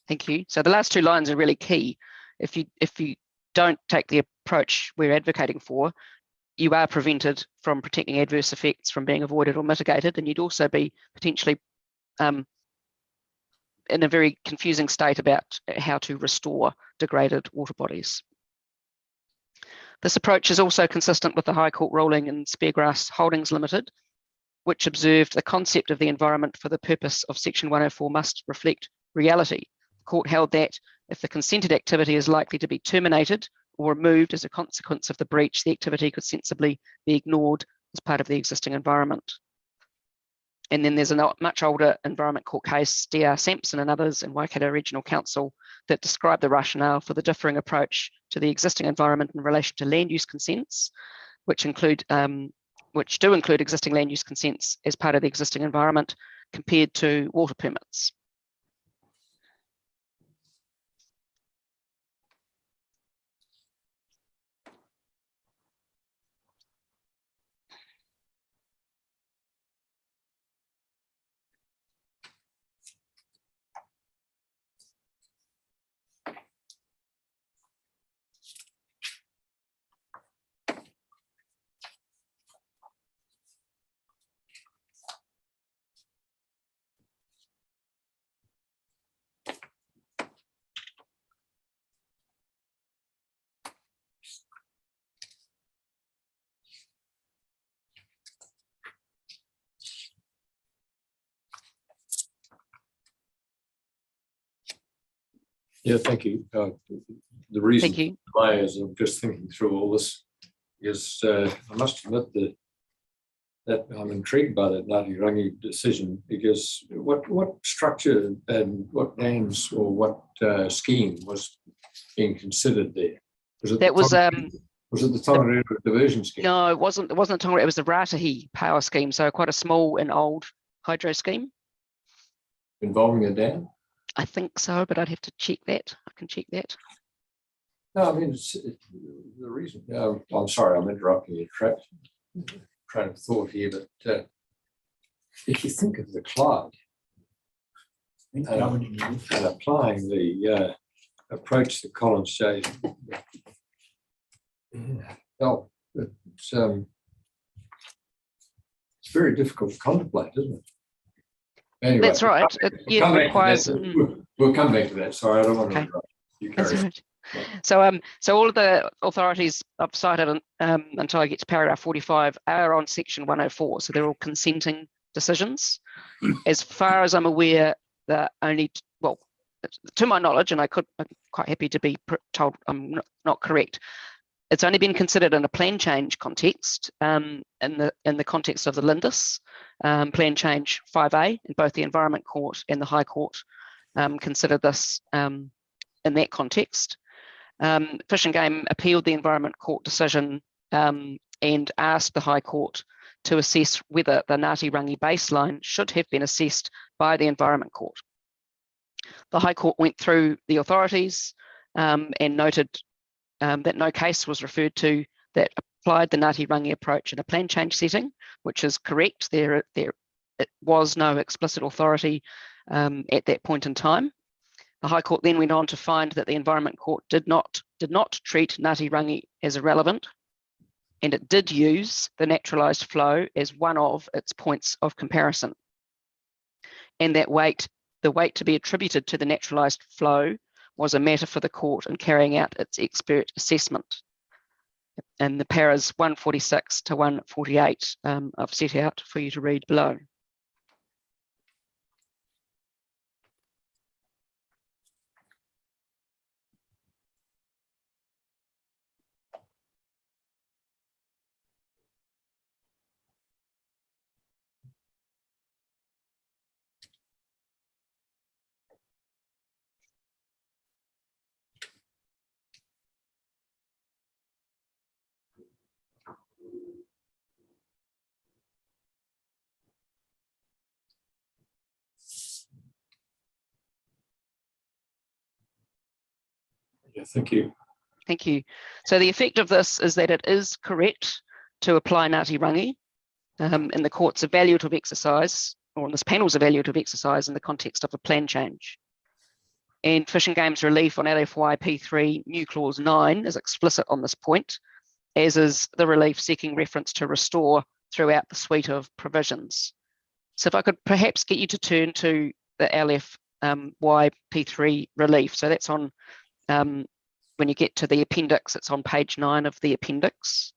Thank you. So the last two lines are really key. If you don't take the approach we're advocating for, you are prevented from protecting adverse effects from being avoided or mitigated, and you'd also be potentially in a very confusing state about how to restore degraded water bodies. This approach is also consistent with the High Court ruling in Speargrass Holdings Limited, which observed the concept of the environment for the purpose of Section 104 must reflect reality. The court held that if the consented activity is likely to be terminated or removed as a consequence of the breach, the activity could sensibly be ignored as part of the existing environment. And then there's a much older Environment Court case, DR Sampson and others in Waikato Regional Council, that describe the rationale for the differing approach to the existing environment in relation to land use consents, which do include existing land use consents as part of the existing environment compared to water permits. Yeah, thank you. The reason Thank you. why is I'm just thinking through all this is I must admit that I'm intrigued by that Ngāti Rangi decision, because what structure and what names or what scheme was being considered there? Was it That was the Tongariro diversion scheme? no, it wasn't Tonga, it was the Ratahi power scheme, so quite a small and old hydro scheme. Involving a dam? I think so, but I'd have to check that. I can check that. No, I mean, the reason, I'm sorry, I'm interrupting your train of thought here, but if you think of the Clyde and applying the approach that Collins says, well, it's very difficult to contemplate, isn't it? Anyway, That's right. It requires. We'll come back to that. Sorry, I don't want to Okay. interrupt. You That's carry on. right. So all of the authorities I've cited until I get to paragraph 45 are on Section 104. So they're all consenting decisions. As far as I'm aware, the only, well, to my knowledge, and I'm quite happy to be told I'm not correct, it's only been considered in a plan change context, in the context of the Lindis plan change 5A, and both the Environment Court and the High Court considered this in that context. Fish and Game appealed the Environment Court decision and asked the High Court to assess whether the Ngāti Rangi baseline should have been assessed by the Environment Court. The High Court went through the authorities and noted that no case was referred to that applied the Ngāti Rangi approach in a plan change setting, which is correct. There was no explicit authority at that point in time. The High Court then went on to find that the Environment Court did not treat Ngāti Rangi as irrelevant, and it did use the naturalised flow as one of its points of comparison. And that the weight to be attributed to the naturalised flow was a matter for the court in carrying out its expert assessment. And the paras 146 to 148 I've set out for you to read below. Yeah, thank you. Thank you. So the effect of this is that it is correct to apply Ngāti Rangi in the court's evaluative exercise, or in this panel's evaluative exercise in the context of a plan change. And Fish and Game's relief on LFY P3 new clause 9 is explicit on this point, as is the relief seeking reference to restore throughout the suite of provisions. So if I could perhaps get you to turn to the LFYP3 relief. So that's on, when you get to the appendix, it's on page 9 of the appendix.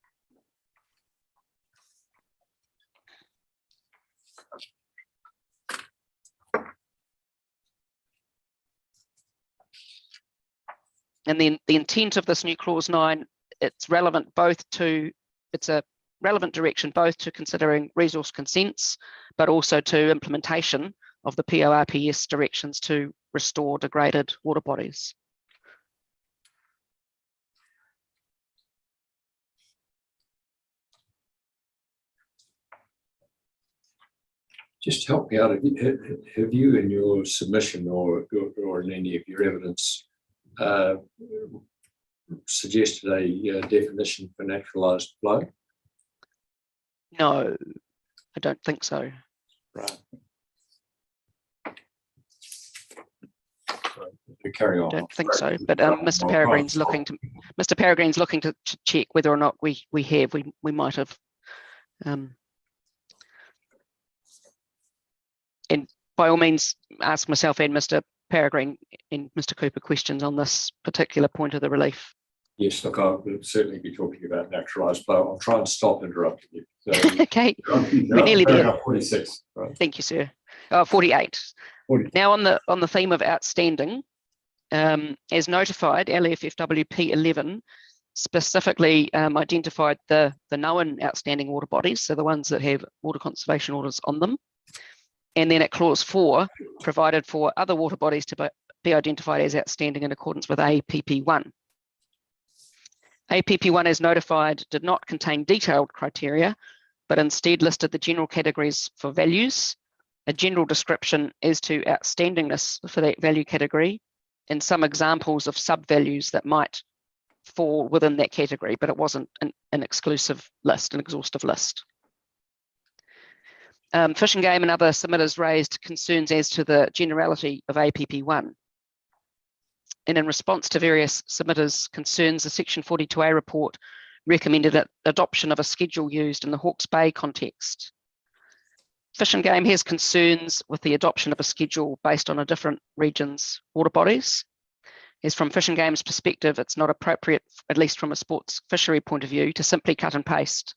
And then the intent of this new clause 9, it's relevant both to, it's a relevant direction both to considering resource consents, but also to implementation of the pORPS directions to restore degraded water bodies. Just help me out. Have you in your submission or in any of your evidence suggested a definition for naturalised flow? No, I don't think so. Right. Carry on. I don't think so. But Mr. Peregrine's looking to check whether or not we might have. And by all means, ask myself and Mr. Peregrine and Mr. Cooper questions on this particular point of the relief. Yes, look, I will certainly be talking about naturalised flow. I'll try and stop interrupting you. So, Okay, we're nearly there. 46. Right. Thank you, sir. 48. 40. Now on the theme of outstanding, as notified, LFFWP 11 specifically identified the known outstanding water bodies, so the ones that have water conservation orders on them. And then at clause 4, provided for other water bodies to be identified as outstanding in accordance with APP1. APP1 as notified did not contain detailed criteria, but instead listed the general categories for values, a general description as to outstandingness for that value category, and some examples of sub-values that might fall within that category, but it wasn't an exclusive list, an exhaustive list. Fish and Game and other submitters raised concerns as to the generality of APP1. And in response to various submitters' concerns, the Section 42A report recommended adoption of a schedule used in the Hawke's Bay context. Fish and Game has concerns with the adoption of a schedule based on a different region's water bodies. As from Fish and Game's perspective, it's not appropriate, at least from a sports fishery point of view, to simply cut and paste,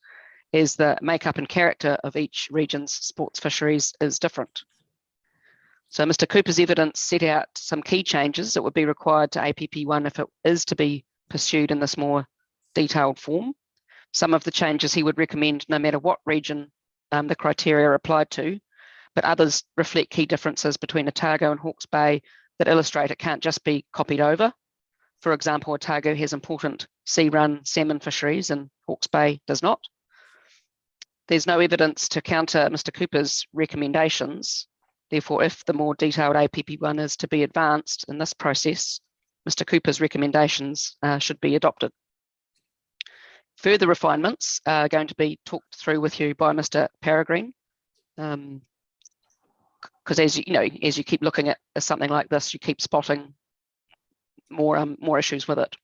as the makeup and character of each region's sports fisheries is different. So Mr. Cooper's evidence set out some key changes that would be required to APP1 if it is to be pursued in this more detailed form. Some of the changes he would recommend no matter what region the criteria are applied to, but others reflect key differences between Otago and Hawke's Bay that illustrate it can't just be copied over. For example, Otago has important sea-run salmon fisheries and Hawke's Bay does not. There's no evidence to counter Mr. Cooper's recommendations. Therefore, if the more detailed APP1 is to be advanced in this process, Mr. Cooper's recommendations should be adopted. Further refinements are going to be talked through with you by Mr. Peregrine, because as you keep looking at something like this, you keep spotting more issues with it.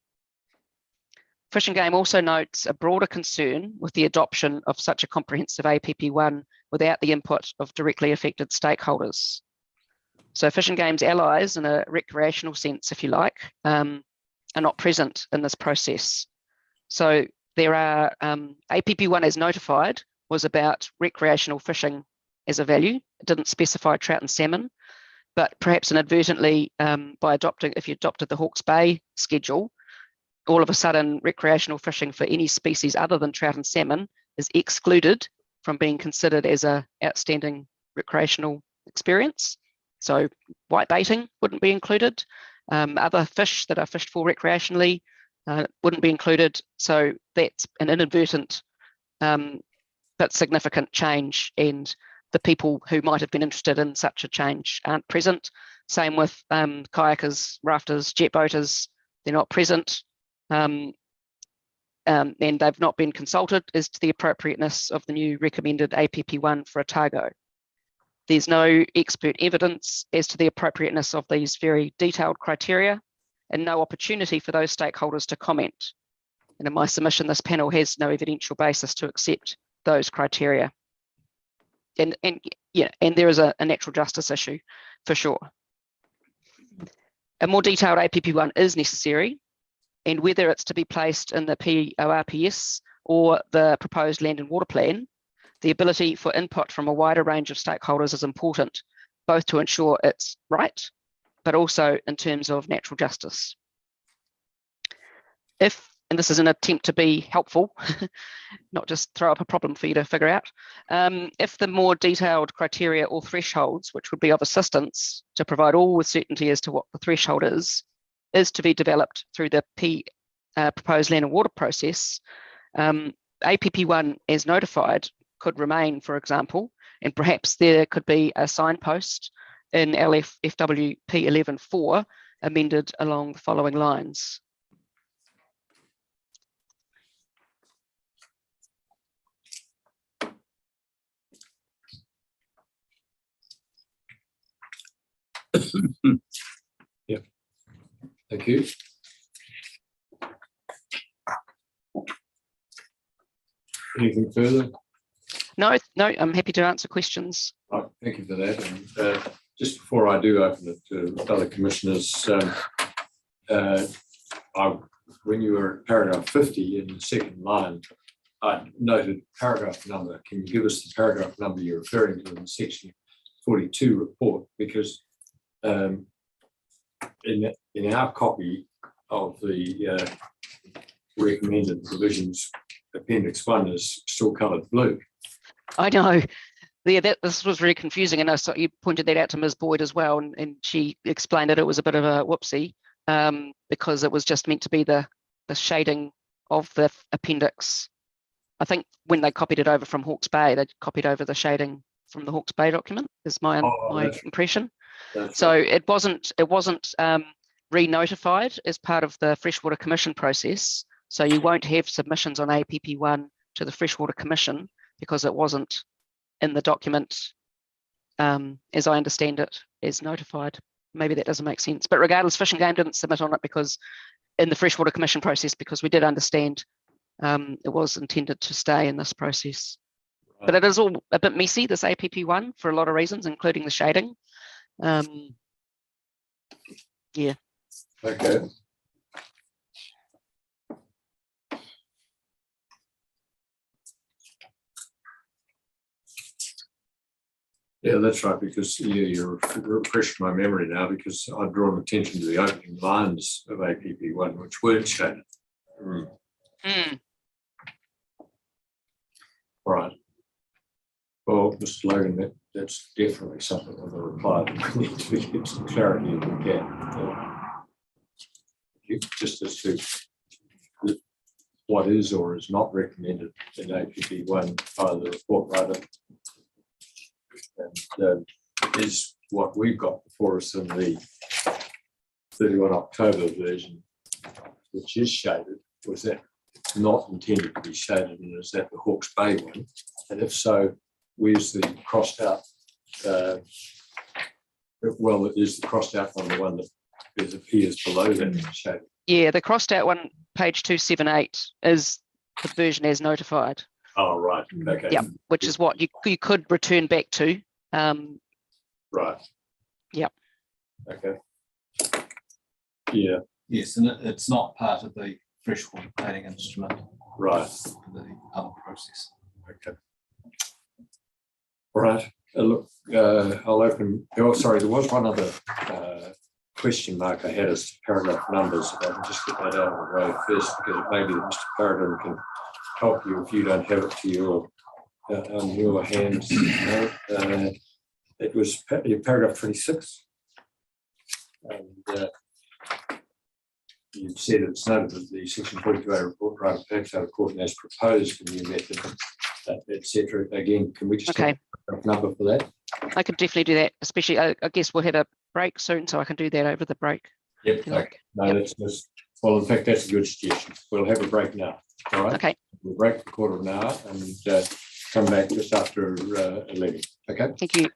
Fish and Game also notes a broader concern with the adoption of such a comprehensive APP1 without the input of directly affected stakeholders. So Fish and Game's allies, in a recreational sense, if you like, are not present in this process. So there are, APP1 as notified was about recreational fishing as a value. It didn't specify trout and salmon, but perhaps inadvertently by adopting, if you adopted the Hawke's Bay schedule, all of a sudden recreational fishing for any species other than trout and salmon is excluded from being considered as a outstanding recreational experience. So white baiting wouldn't be included. Other fish that are fished for recreationally wouldn't be included. So that's an inadvertent but significant change, and the people who might have been interested in such a change aren't present. Same with kayakers, rafters, jet boaters, they're not present. And they've not been consulted as to the appropriateness of the new recommended APP1 for Otago. There's no expert evidence as to the appropriateness of these very detailed criteria, and no opportunity for those stakeholders to comment. And in my submission, this panel has no evidential basis to accept those criteria. And there is a natural justice issue for sure. A more detailed APP1 is necessary, and whether it's to be placed in the pORPS or the proposed land and water plan, the ability for input from a wider range of stakeholders is important, both to ensure it's right, but also in terms of natural justice. And this is an attempt to be helpful, not just throw up a problem for you to figure out. If the more detailed criteria or thresholds, which would be of assistance to provide all with certainty as to what the threshold is to be developed through the proposed land and water process, APP1 as notified could remain, for example, and perhaps there could be a signpost in LFWP 11.4 amended along the following lines. Yeah, thank you. Anything further? No, I'm happy to answer questions. Right, thank you for that. And just before I do open it to other commissioners, when you were at paragraph 50 in the second line, I noted paragraph number. Can you give us the paragraph number you're referring to in section 42 report? Because in our copy of the recommended provisions, appendix 1 is still coloured blue. I know. Yeah, this was very confusing, and I saw you pointed that out to Ms. Boyd as well, and she explained that it was a bit of a whoopsie because it was just meant to be the shading of the appendix. I think when they copied it over from Hawke's Bay, they copied over the shading from the Hawke's Bay document, is my impression. So right. It wasn't re-notified as part of the Freshwater Commission process. So you won't have submissions on APP1 to the Freshwater Commission because it wasn't in the document, as I understand it, as notified. Maybe that doesn't make sense. But regardless, Fish and Game didn't submit on it because in the Freshwater Commission process, because we did understand it was intended to stay in this process. Right. But it is all a bit messy, this APP1, for a lot of reasons, including the shading. Yeah. Okay. Yeah, that's right, because you're refreshing my memory now, because I've drawn attention to the opening lines of APP1, which weren't shaded. Right. Well, Mr. Logan, that's definitely something of a reply that we need to get some clarity if we can. Just as to what is or is not recommended in APP1 by the report writer. And is what we've got before us in the 31 October version, which is shaded, was that not intended to be shaded, and is that the Hawke's Bay one? And if so, where's the crossed out? Well, is the crossed out one the one that appears below that shaded? Yeah, the crossed out one, page 278, is the version as notified. Oh, right. Okay. Yeah, which is what you could return back to. Right. Yeah. Okay. Yeah. Yes, and it's not part of the freshwater planning instrument. Right. The other process. Okay. All right. Look, I'll open. Oh, sorry, there was one other question mark I had as paragraph numbers. If I can just get that out of the way first, because maybe Mr. Paragon can help you if you don't have it to your on your hands. It was paragraph 26, and you said it's noted that the section 42A report writer packs out according as proposed in the method, etc. Again, can we just have a number for that? I could definitely do that, especially I guess we'll have a break soon, so I can do that over the break. Yep. Okay. No, that's well, in fact, that's a good suggestion. We'll have a break now. All right. Okay. We'll break for a quarter of an hour and come back just after 11. Okay. Thank you.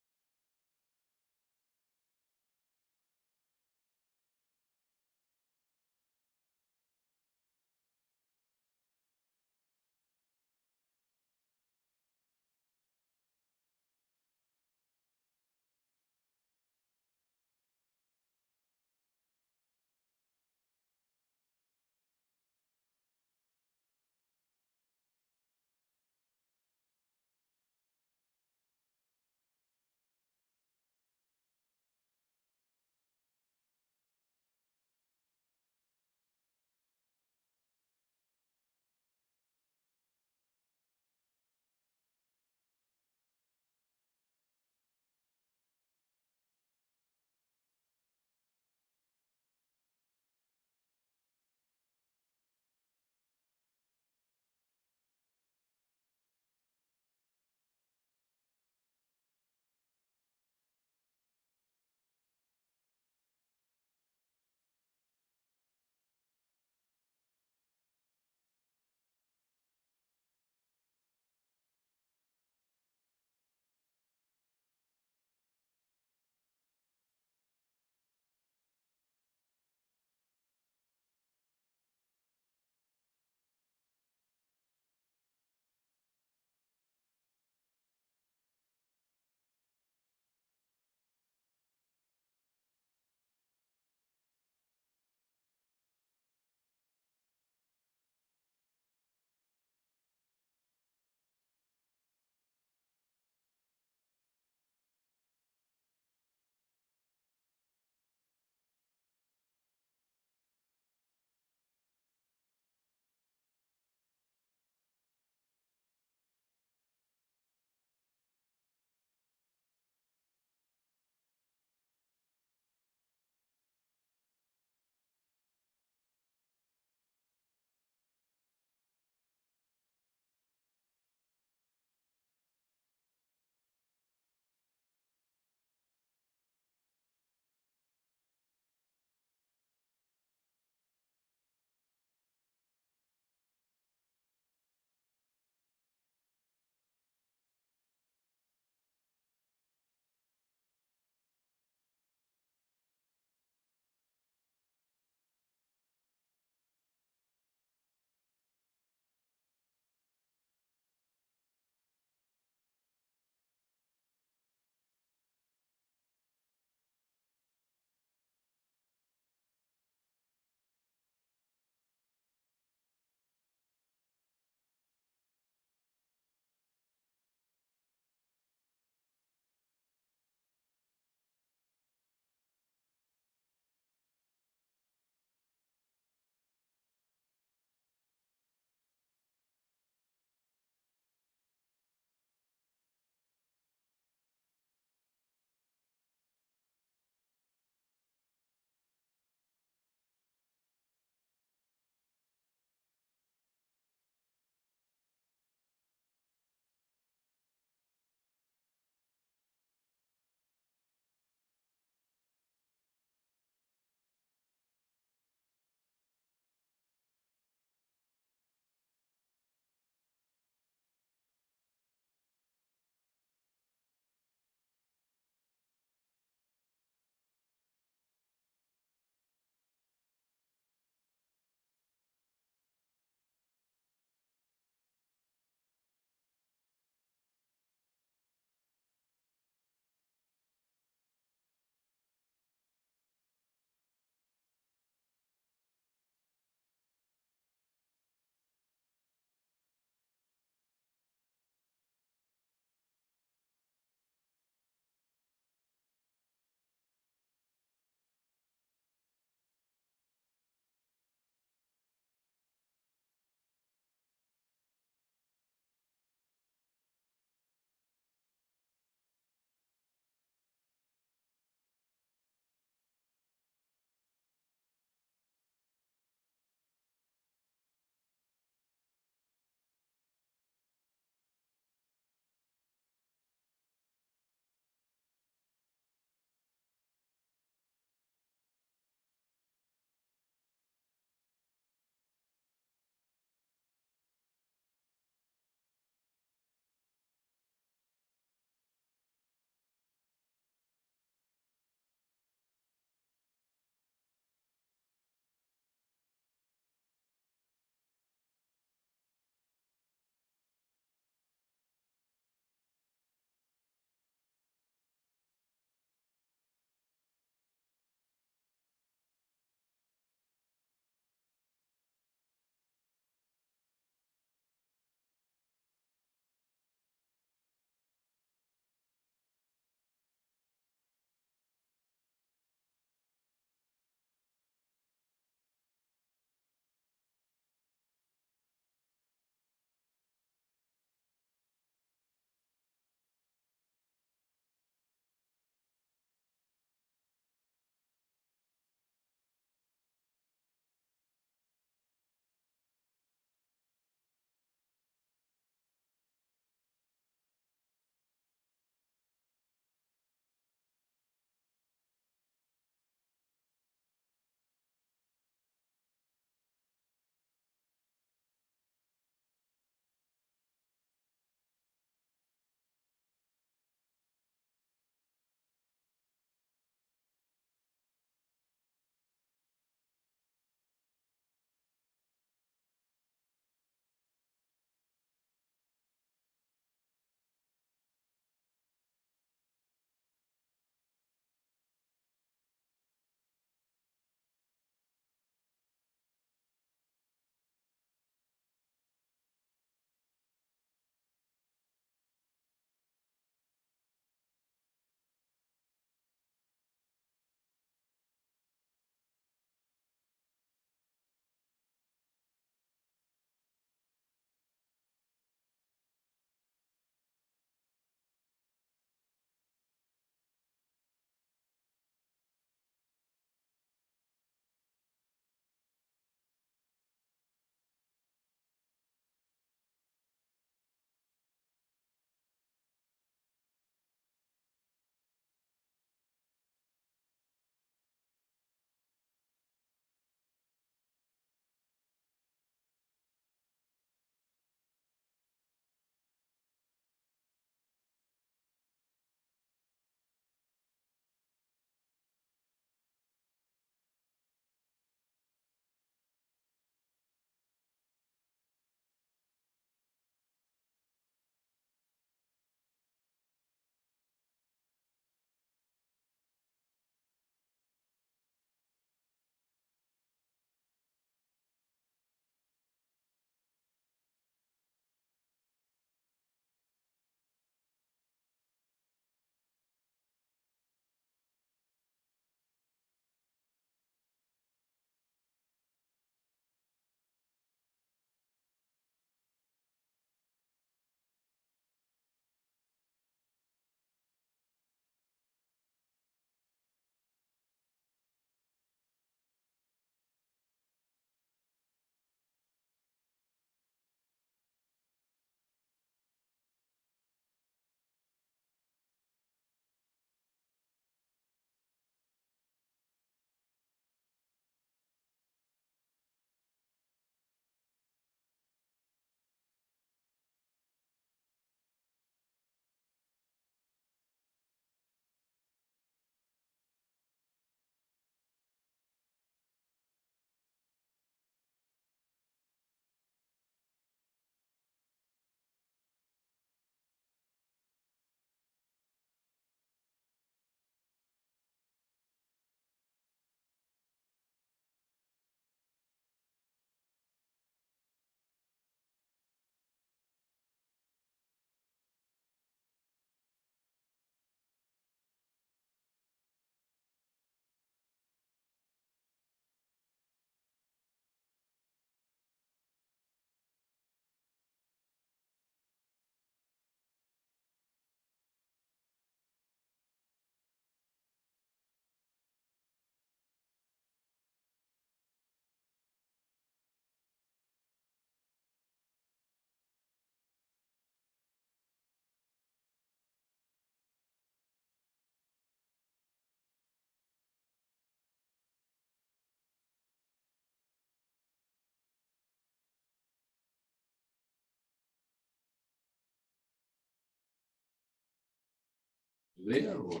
there or?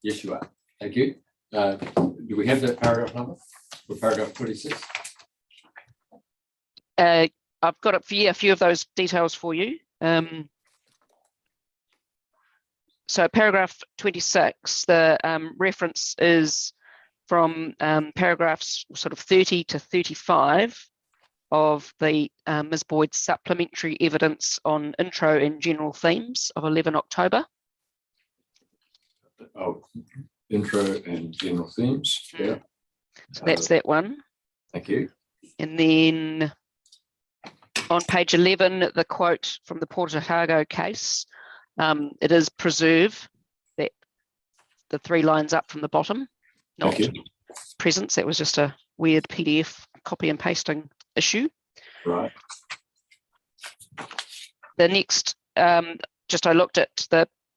Yes, you are. Thank you. Do we have that paragraph number for paragraph 26? I've got a few of those details for you. So paragraph 26, the reference is from paragraphs sort of 30 to 35 of the Ms. Boyd's supplementary evidence on intro and general themes of 11 October. Oh, intro and general themes. Yeah. So that's that one. Thank you. And then on page 11, the quote from the Port Otago case, it is preserve, that the 3 lines up from the bottom, not presence. That was just a weird PDF copy and pasting issue. Right. The next, just I looked at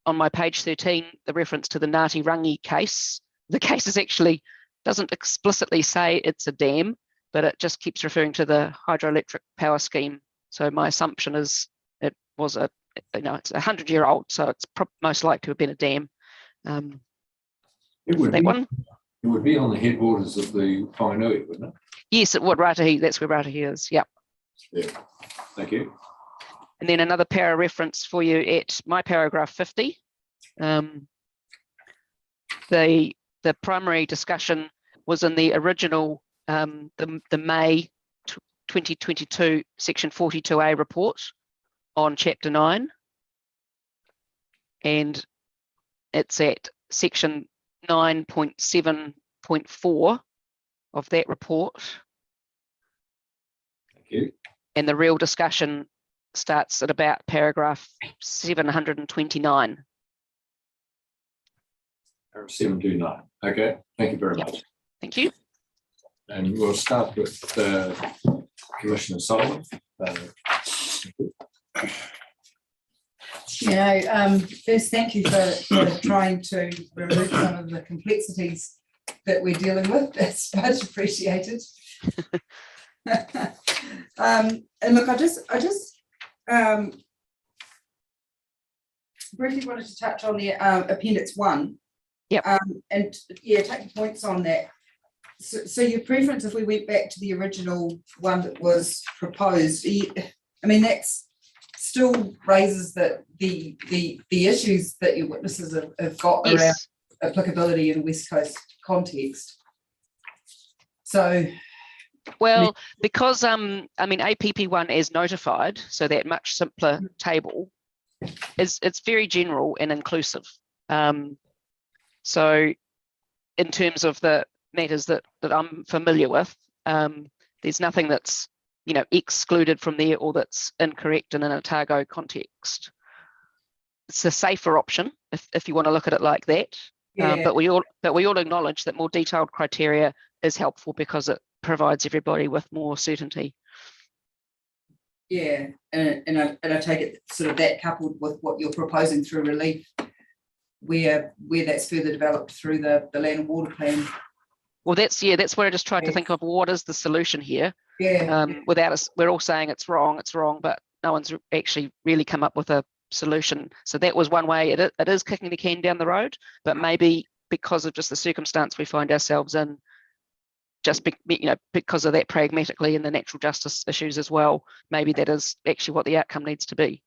on my page 13, the reference to the Ngāti Rangi case. The case is actually doesn't explicitly say it's a dam, but it just keeps referring to the hydroelectric power scheme. So my assumption is it was it's 100-year-old, so it's most likely to have been a dam. It would that be, one. It would be on the headwaters of the Whanganui, wouldn't it? Yes, it would. Ratahi, that's where Ratahi is. Yeah. Yeah. Thank you. And then another para reference for you at my paragraph 50. The primary discussion was in the original, the May 2022 section 42A report on chapter 9. And it's at section 9.7.4 of that report. Thank you. And the real discussion starts at about paragraph 729. Paragraph 729. Okay, thank you very much. Thank you. And we'll start with Commissioner Solomon. First, thank you for trying to remove some of the complexities that we're dealing with. That's much appreciated. And look, I just briefly wanted to touch on the appendix 1. Yep. And yeah, take the points on that. So your preference, if we went back to the original one that was proposed, I mean, that's still raises the issues that your witnesses have got around applicability in West Coast context. So, well, because I mean APP1 as notified, so that much simpler table it's very general and inclusive. So in terms of the matters that I'm familiar with, there's nothing that's excluded from there or that's incorrect in an Otago context. It's a safer option if you want to look at it like that. yeah. But we all acknowledge that more detailed criteria is helpful because it provides everybody with more certainty. Yeah, and I take it sort of that coupled with what you're proposing through relief, where that's further developed through the land and water plan. Well, that's where I just tried to think of what is the solution here. Yeah. Without us, we're all saying it's wrong, but no one's actually really come up with a solution. So that was one way. It is kicking the can down the road, but maybe because of just the circumstance we find ourselves in, just because of that pragmatically and the natural justice issues as well, maybe that is actually what the outcome needs to be.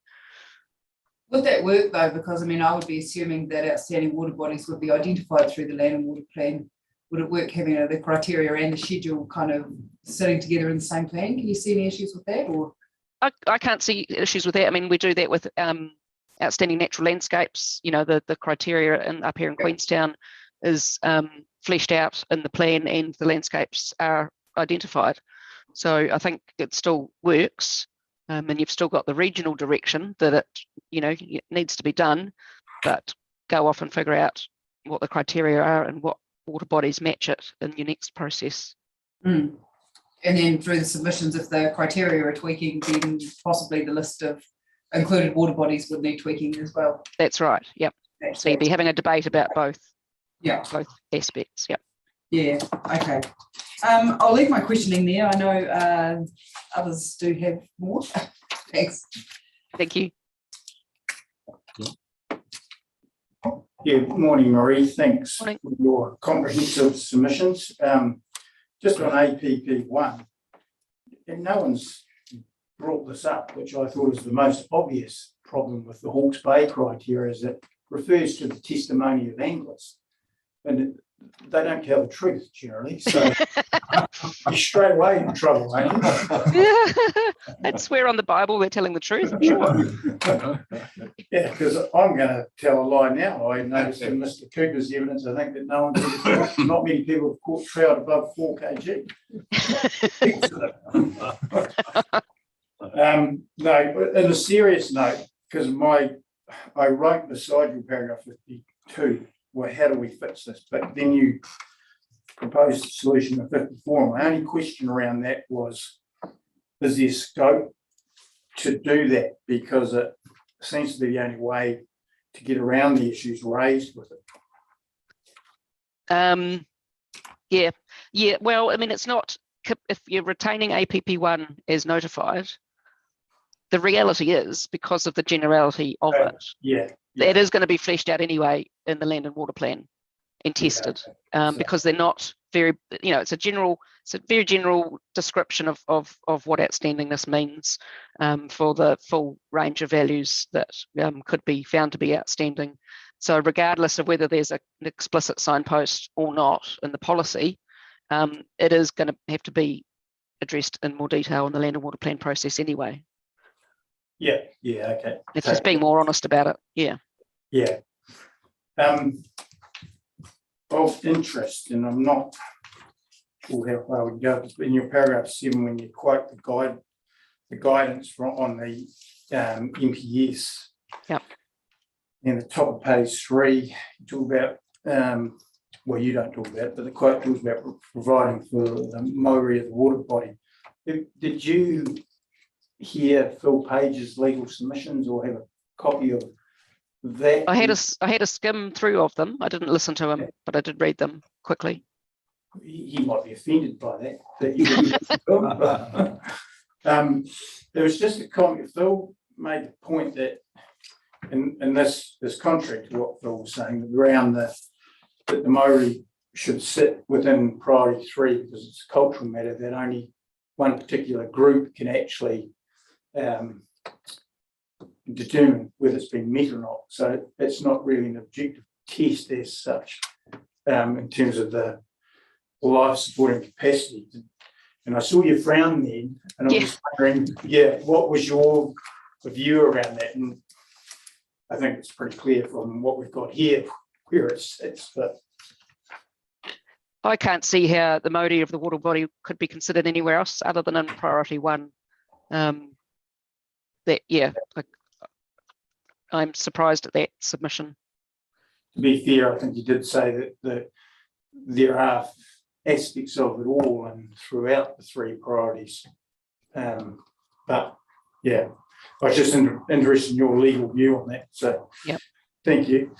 Would that work though? Because I mean, I would be assuming that outstanding water bodies would be identified through the land and water plan. Would it work having the criteria and the schedule kind of sitting together in the same plan? Can you see any issues with that? Or I can't see issues with that. I mean, we do that with outstanding natural landscapes. The criteria up here in Queenstown is fleshed out in the plan and the landscapes are identified. So I think it still works. And you've still got the regional direction that it needs to be done, but go off and figure out what the criteria are and what water bodies match it in your next process. And then through the submissions, if the criteria are tweaking, then possibly the list of included water bodies would need tweaking as well. That's right. Yep. So you'd be having a debate about both. Yeah. Both aspects. Yep. Yeah. Okay. I'll leave my questioning there. I know others do have more. Thanks. Thank you. Yeah, good morning, Marie. Thanks Morning. for your comprehensive submissions. Just on APP1, and no one's brought this up, which I thought is the most obvious problem with the Hawke's Bay criteria, is it refers to the testimony of anglers. And they don't tell the truth generally, so you're straight away in trouble, ain't you? I'd swear on the Bible they're telling the truth, I'm sure. Yeah, because I'm going to tell a lie now. I noticed in Mr. Cooper's evidence, I think that not many people have caught trout above 4 kg. No, in a serious note, because I wrote beside your paragraph 52, well, how do we fix this? But then you proposed a solution of 54. My only question around that was, is there scope to do that? Because it seems to be the only way to get around the issues raised with it. Yeah. Well, I mean, it's not, if you're retaining APP1 as notified, the reality is, because of the generality of it, it is going to be fleshed out anyway in the land and water plan and tested, because they're not very, it's a very general description of what outstandingness means for the full range of values that could be found to be outstanding. So regardless of whether there's an explicit signpost or not in the policy, it is going to have to be addressed in more detail in the land and water plan process anyway. Yeah, okay. It's just being more honest about it. Yeah. Of interest, and I'm not sure how far we go, in your paragraph 7, when you quote the guidance on the MPS, and the top of page 3, you talk about, well, you don't talk about it, but the quote talks about providing for the Maori of the water body. Did you hear Phil Page's legal submissions or have a copy of that? I had a skim through of them. I didn't listen to him, but I did read them quickly. He might be offended by that you didn't. There was just a comment. Phil made the point that, and this is contrary to what Phil was saying, around that the Maori should sit within priority 3 because it's a cultural matter that only one particular group can actually determine whether it's been met or not. So it's not really an objective test as such in terms of the life supporting capacity. And I saw you frown then, and I'm just wondering, what was your view around that? And I think it's pretty clear from what we've got here where it sits, but I can't see how the Maori of the water body could be considered anywhere else other than in priority 1. I'm surprised at that submission. To be fair, I think you did say that there are aspects of it all and throughout the 3 priorities. But yeah, I was just interested in your legal view on that. So thank you.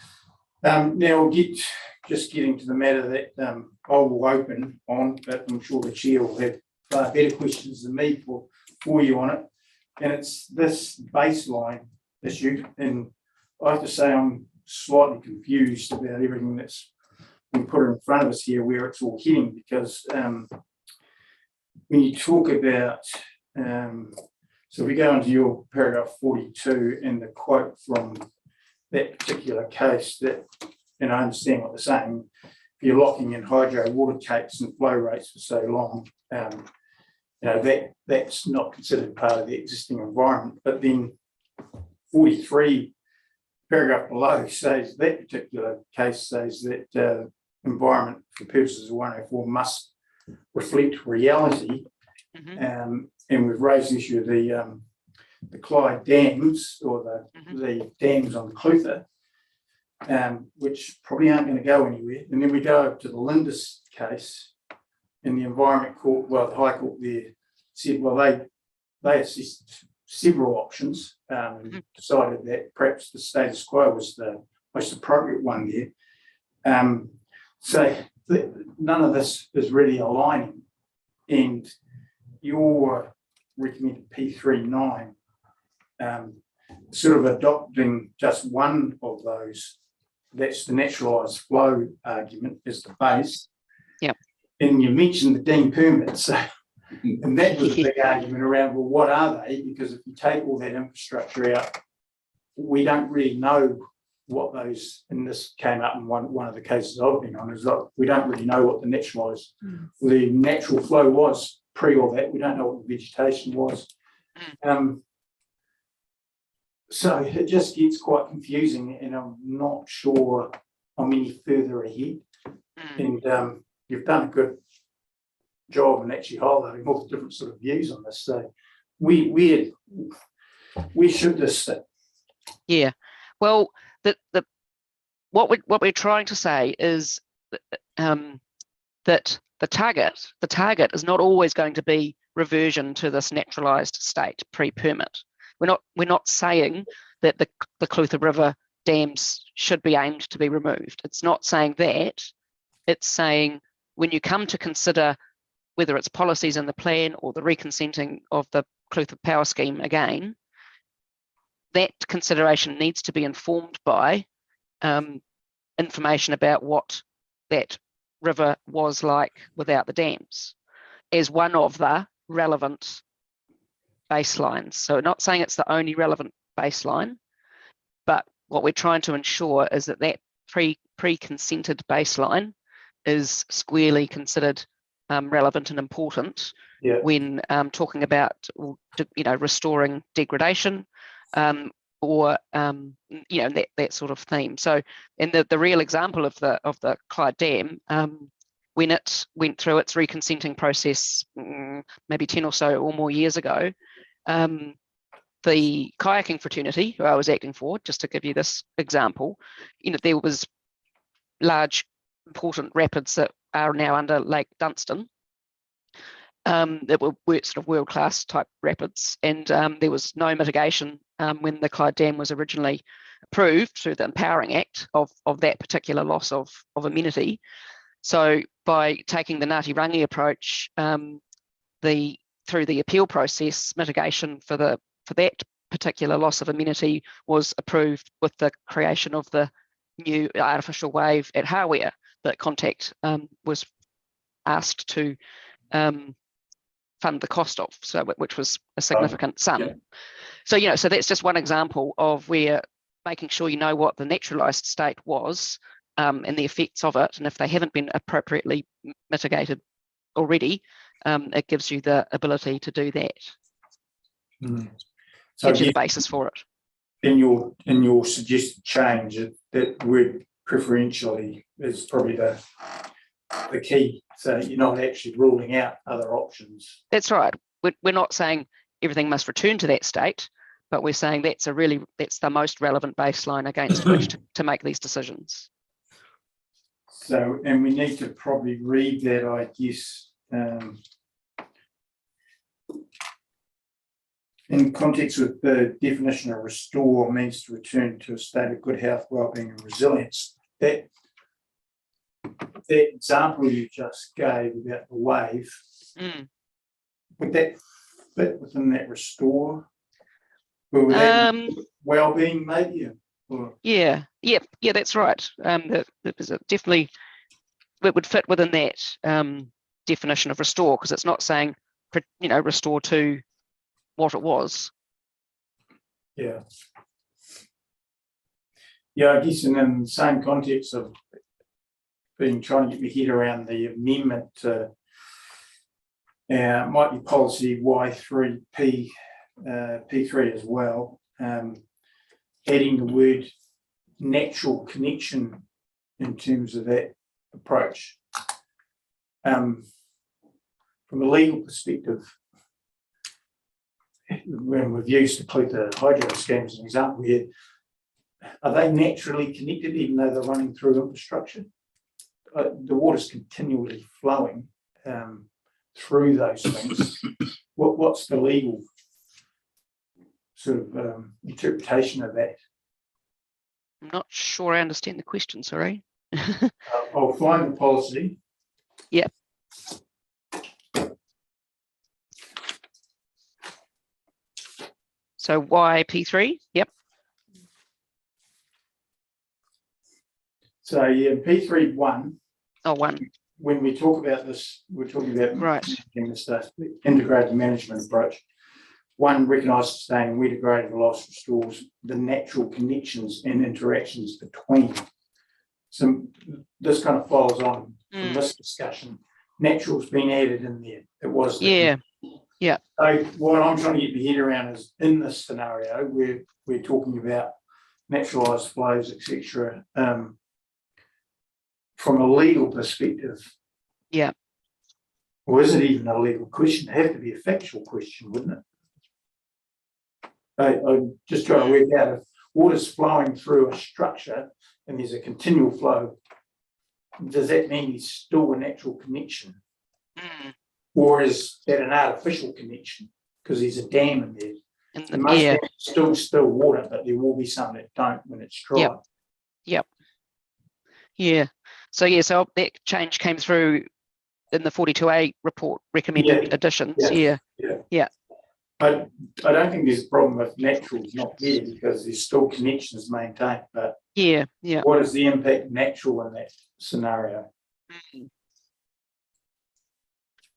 Now we'll getting to the matter that I will open on, but I'm sure the chair will have far better questions than me for you on it. And it's this baseline issue. And I have to say I'm slightly confused about everything that's been put in front of us here, where it's all heading, because when you talk about, so we go into your paragraph 42 and the quote from that particular case, that, and I understand what they're saying, if you're locking in hydro water takes and flow rates for so long, that's not considered part of the existing environment. But then 43 paragraph below says that particular case says that environment for purposes of 104 must reflect reality. And we've raised the issue of the Clyde dams, or the dams on Clutha, which probably aren't going to go anywhere. And then we go over to the Lindis case, and the Environment Court, well, the High Court there said, well, they assessed several options and decided that perhaps the status quo was the most appropriate one there. So none of this is really aligning. And your recommended P39 sort of adopting just one of those, that's the naturalised flow argument is the base. Yep. And you mentioned the deemed permits, and that was a big argument around, well, what are they? Because if you take all that infrastructure out, we don't really know what those, and this came up in one of the cases I've been on, is like we don't really know what the natural flow was pre all that. We don't know what the vegetation was. So it just gets quite confusing, and I'm not sure I'm any further ahead. And you've done a good job in actually highlighting all the different sort of views on this. So we should just sit. Yeah. Well, what we're trying to say is that the target is not always going to be reversion to this naturalised state pre-permit. We're not saying that the Clutha River dams should be aimed to be removed. It's not saying that. It's saying when you come to consider whether it's policies in the plan or the reconsenting of the Clutha Power Scheme again, that consideration needs to be informed by information about what that river was like without the dams as one of the relevant baselines. So not saying it's the only relevant baseline, but what we're trying to ensure is that that pre-consented baseline is squarely considered relevant and important when talking about restoring degradation or that sort of theme. So in the real example of the Clyde Dam, when it went through its reconsenting process maybe 10 or so or more years ago, the kayaking fraternity who I was acting for, just to give you this example, there was large important rapids that are now under Lake Dunstan that were sort of world-class type rapids, and there was no mitigation when the Clyde Dam was originally approved through the Empowering Act of that particular loss of amenity. So by taking the Ngāti Rangi approach, through the appeal process, mitigation for that particular loss of amenity was approved with the creation of the new artificial wave at Hawea that Contact was asked to fund the cost of, which was a significant sum. Yeah. So so that's just one example of where making sure you know what the naturalised state was and the effects of it, and if they haven't been appropriately mitigated already, it gives you the ability to do that. So gives you the basis for it. In your suggested change, that word preferentially is probably the key. So you're not actually ruling out other options. That's right. We're not saying everything must return to that state, but we're saying that's the most relevant baseline against which to make these decisions. So, and we need to probably read that, I guess, in context with the definition of restore means to return to a state of good health, well-being and resilience. That example you just gave about the wave, would that fit within that restore? Or would that well-being maybe? Or? Yeah, that's right. Definitely, it would fit within that definition of restore, because it's not saying, restore to what it was. Yeah, I guess in the same context of trying to get my head around the amendment to might be policy Y3 P3 as well, adding the word natural connection in terms of that approach. From a legal perspective, when we've used the Clutha hydro scheme as an example here, are they naturally connected even though they're running through infrastructure? The water's continually flowing through those things. What's the legal sort of interpretation of that? I'm not sure I understand the question, sorry. I'll find the policy. Yep. So YP3, yep. So yeah, P3.1, Oh, 1, when we talk about this, we're talking about right. this integrated management approach. One, recognise, sustain, and redegraded loss restores the natural connections and interactions between. So this kind of follows on from this discussion. Natural's been added in there. It was Yeah, yeah. So what I'm trying to get my head around is in this scenario where we're talking about naturalised flows, etc. From a legal perspective, Yeah. or is it even a legal question? It'd have to be a factual question, wouldn't it? I'm just trying to work out if water's flowing through a structure and there's a continual flow, does that mean there's still a natural connection? Or is that an artificial connection? Because there's a dam in there. And most Yeah. dams still water, but there will be some that don't when it's dry. Yep. Yeah. So yeah, so that change came through in the 42A report recommended additions. Yeah. I don't think there's a problem with naturals not there because there's still connections maintained, but Yeah. what is the impact natural in that scenario?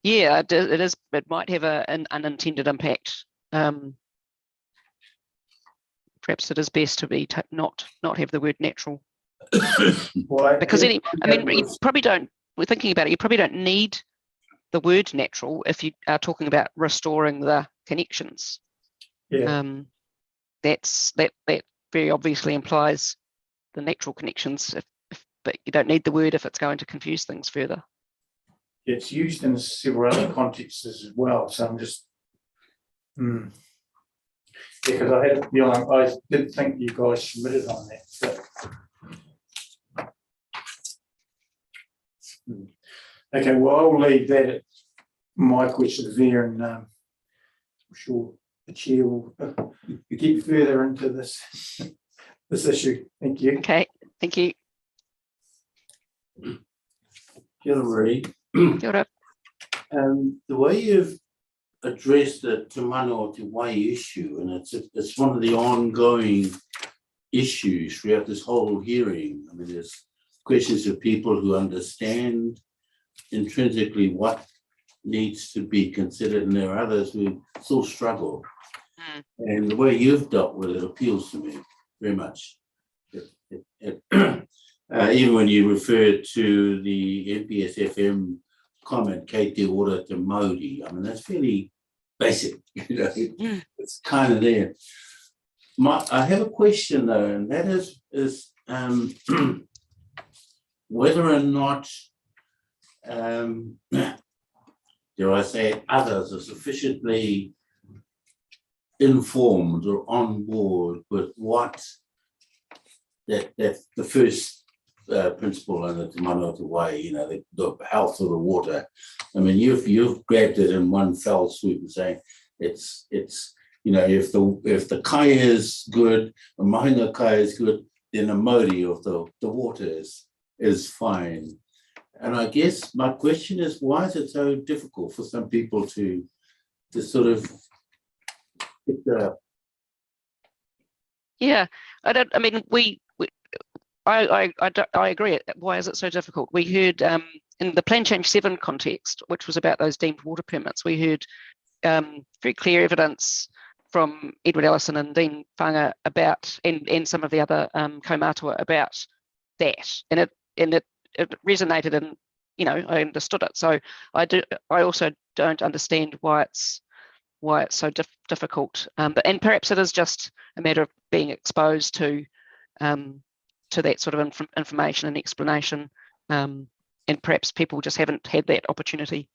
Yeah, it is. It might have an unintended impact. Perhaps it is best to be not have the word natural. Because you probably don't. We're thinking about it. You probably don't need the word natural if you are talking about restoring the connections. Yeah. That very obviously implies the natural connections. But you don't need the word if it's going to confuse things further. It's used in several other contexts as well. So I'm just because I had a feeling I did think you guys submitted on that. Okay, well, I'll leave that at my questions there, and I'm sure the chair will get further into this issue. Thank you. Okay, thank you. Kia ora, Marie. Kia ora. The way you've addressed the Te Mano o Te Wai issue, and it's one of the ongoing issues throughout this whole hearing. I mean, there's questions of people who understand intrinsically what needs to be considered, and there are others who still struggle. And the way you've dealt with it appeals to me very much. Even when you refer to the NPSFM comment, Kei te ora te Māori, I mean, that's fairly basic, it's kind of there. I have a question though, and that is whether or not, dare I say, others are sufficiently informed or on board with what that the first principle in the Te Mano o Te Wai, the health of the water. I mean, you've grabbed it in one fell swoop and saying it's if the kai is good, the mahinga kai is good, then the mauri of the water is fine. And I guess my question is, why is it so difficult for some people to sort of pick that up? Yeah, I agree. Why is it so difficult? We heard in the Plan Change 7 context, which was about those deemed water permits, we heard very clear evidence from Edward Ellison and Dean Whanga about, and some of the other kaumātua about that, and it resonated, and I understood it. So I also don't understand why it's so difficult. And perhaps it is just a matter of being exposed to that sort of information and explanation, and perhaps people just haven't had that opportunity.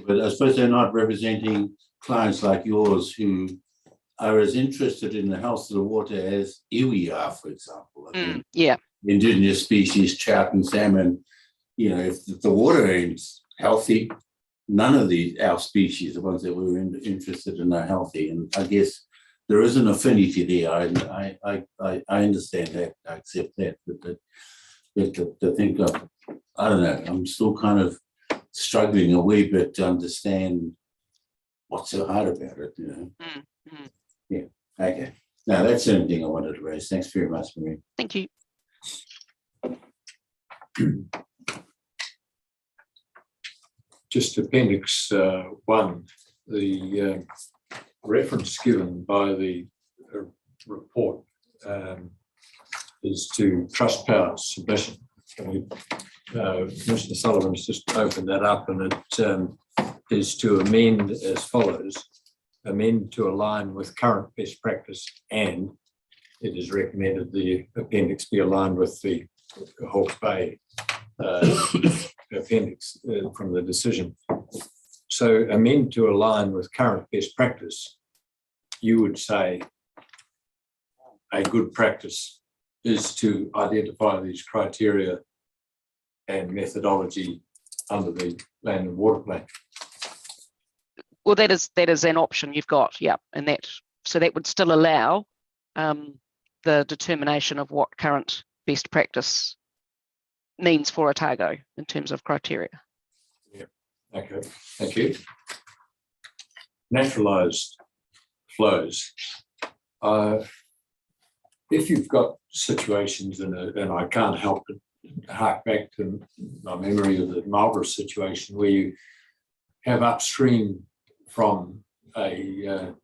But I suppose they're not representing clients like yours who are as interested in the health of the water as iwi are, for example. Yeah. Indigenous species, trout and salmon, if the water ain't healthy, none of our species, the ones that we're interested in, are healthy. And I guess there is an affinity there. I understand that, I accept that, but to think of, I don't know, I'm still kind of struggling a wee bit to understand what's so hard about it, Okay. Now that's the only thing I wanted to raise. Thanks very much, Marie. Thank you. Just Appendix 1, the reference given by the report is to Trustpower submission. Mr. Sullivan's just opened that up, and it is to amend as follows: amend to align with current best practice, and it is recommended the appendix be aligned with the Hawke's Bay appendix from the decision. So amend to align with current best practice. You would say a good practice is to identify these criteria and methodology under the Land and Water Plan. Well, that is an option you've got, yeah, and that would still allow the determination of what current best practice means for Otago in terms of criteria. Yeah. Okay. Thank you. Naturalised flows. If you've got situations, and I can't help but hark back to my memory of the Marlborough situation, where you have upstream from a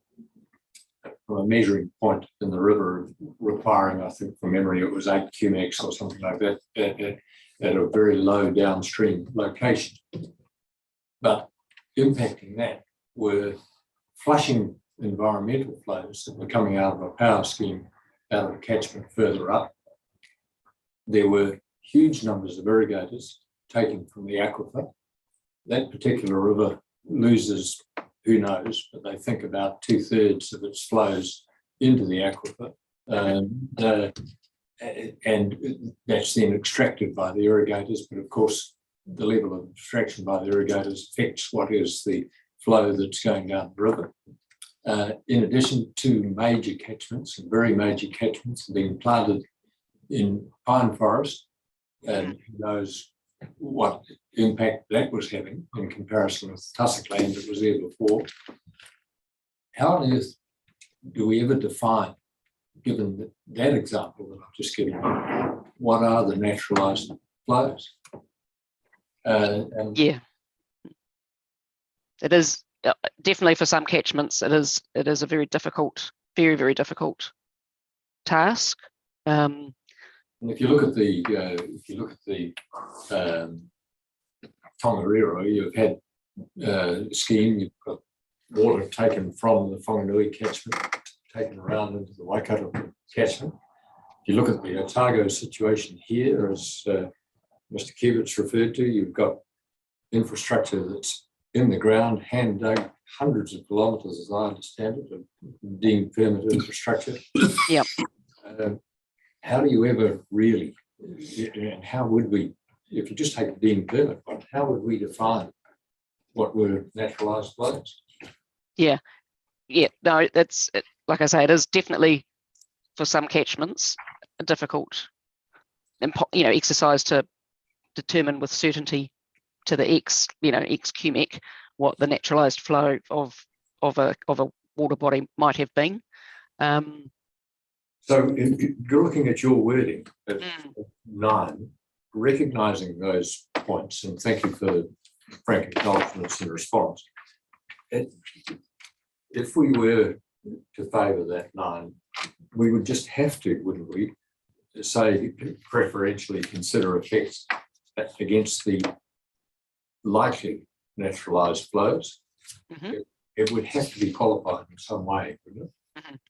measuring point in the river requiring, I think from memory, it was 8 cumex or something like that at a very low downstream location. But impacting that were flushing environmental flows that were coming out of a power scheme out of a catchment further up. There were huge numbers of irrigators taken from the aquifer. That particular river loses, who knows, but they think about 2/3 of its flows into the aquifer. And that's then extracted by the irrigators, but of course the level of extraction by the irrigators affects what is the flow that's going down the river. In addition, 2 major catchments, very major catchments, have been planted in pine forest, and who knows what impact that was having in comparison with tussock land that was there before. How on earth do we ever define, given that example that I've just given, what are the naturalised flows? Yeah, it is definitely for some catchments. It is a very difficult, very difficult task. And if you look at the Tongariro, you've had scheme. You've got water taken from the Whanganui catchment, taken around into the Waikato catchment. If you look at the Otago situation here, as Mr. Kivitz referred to, you've got infrastructure that's in the ground, hand dug, hundreds of kilometres, as I understand it, of deemed permit infrastructure. Yep. How do you ever really, and how would we, if you just take a deemed permit, how would we define what were naturalised flows? Yeah, no, that's like I say, it is definitely for some catchments a difficult, exercise to determine with certainty to the X cubic what the naturalised flow of a water body might have been. So if you're looking at your wording at 9, recognising those points, and thank you for frank acknowledgements and response. If we were to favour that 9, we would just have to, wouldn't we, say preferentially consider effects against the likely naturalised flows. It would have to be qualified in some way, wouldn't it?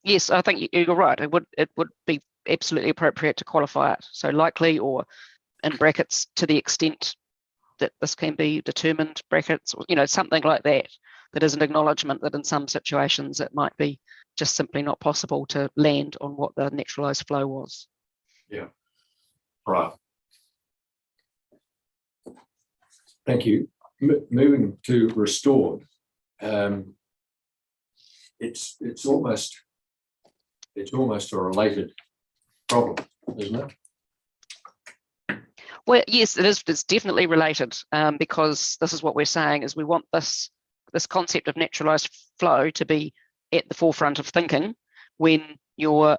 Yes, I think you're right. It would be absolutely appropriate to qualify it. So likely, or in brackets, to the extent that this can be determined, brackets, or, something like that. That is an acknowledgement that in some situations it might be just simply not possible to land on what the naturalised flow was. Yeah. Right. Thank you. Moving to restored. It's almost a related problem, isn't it? Well, yes, it is. It's definitely related, because this is what we're saying is we want this concept of naturalised flow to be at the forefront of thinking when you're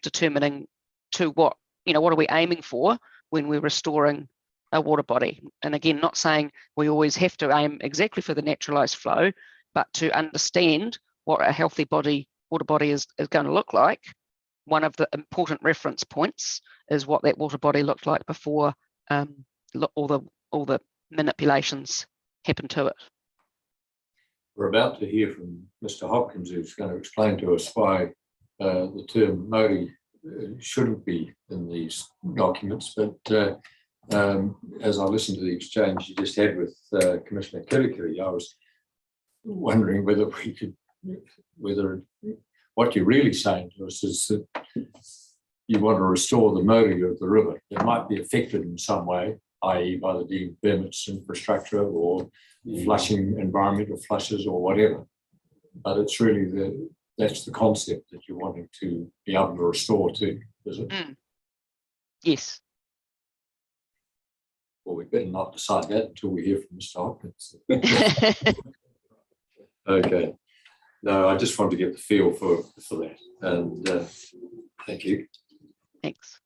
determining to what are we aiming for when we're restoring a water body. And again, not saying we always have to aim exactly for the naturalized flow, but to understand what a healthy water body is going to look like. One of the important reference points is what that water body looked like before all the manipulations happen to it. We're about to hear from Mr. Hopkins, who's going to explain to us why the term Māori shouldn't be in these documents. But as I listened to the exchange you just had with Commissioner Kirikiri, I was wondering whether what you're really saying to us is that you want to restore the Māori of the river. It might be affected in some way, i.e. by the deemed permits infrastructure or flushing, environmental flushes or whatever. But it's really that's the concept that you're wanting to be able to restore to, is it? Yes. Well, we better not decide that until we hear from Mr. Hopkins. Okay. No, I just want to get the feel for that. And thank you. Thanks.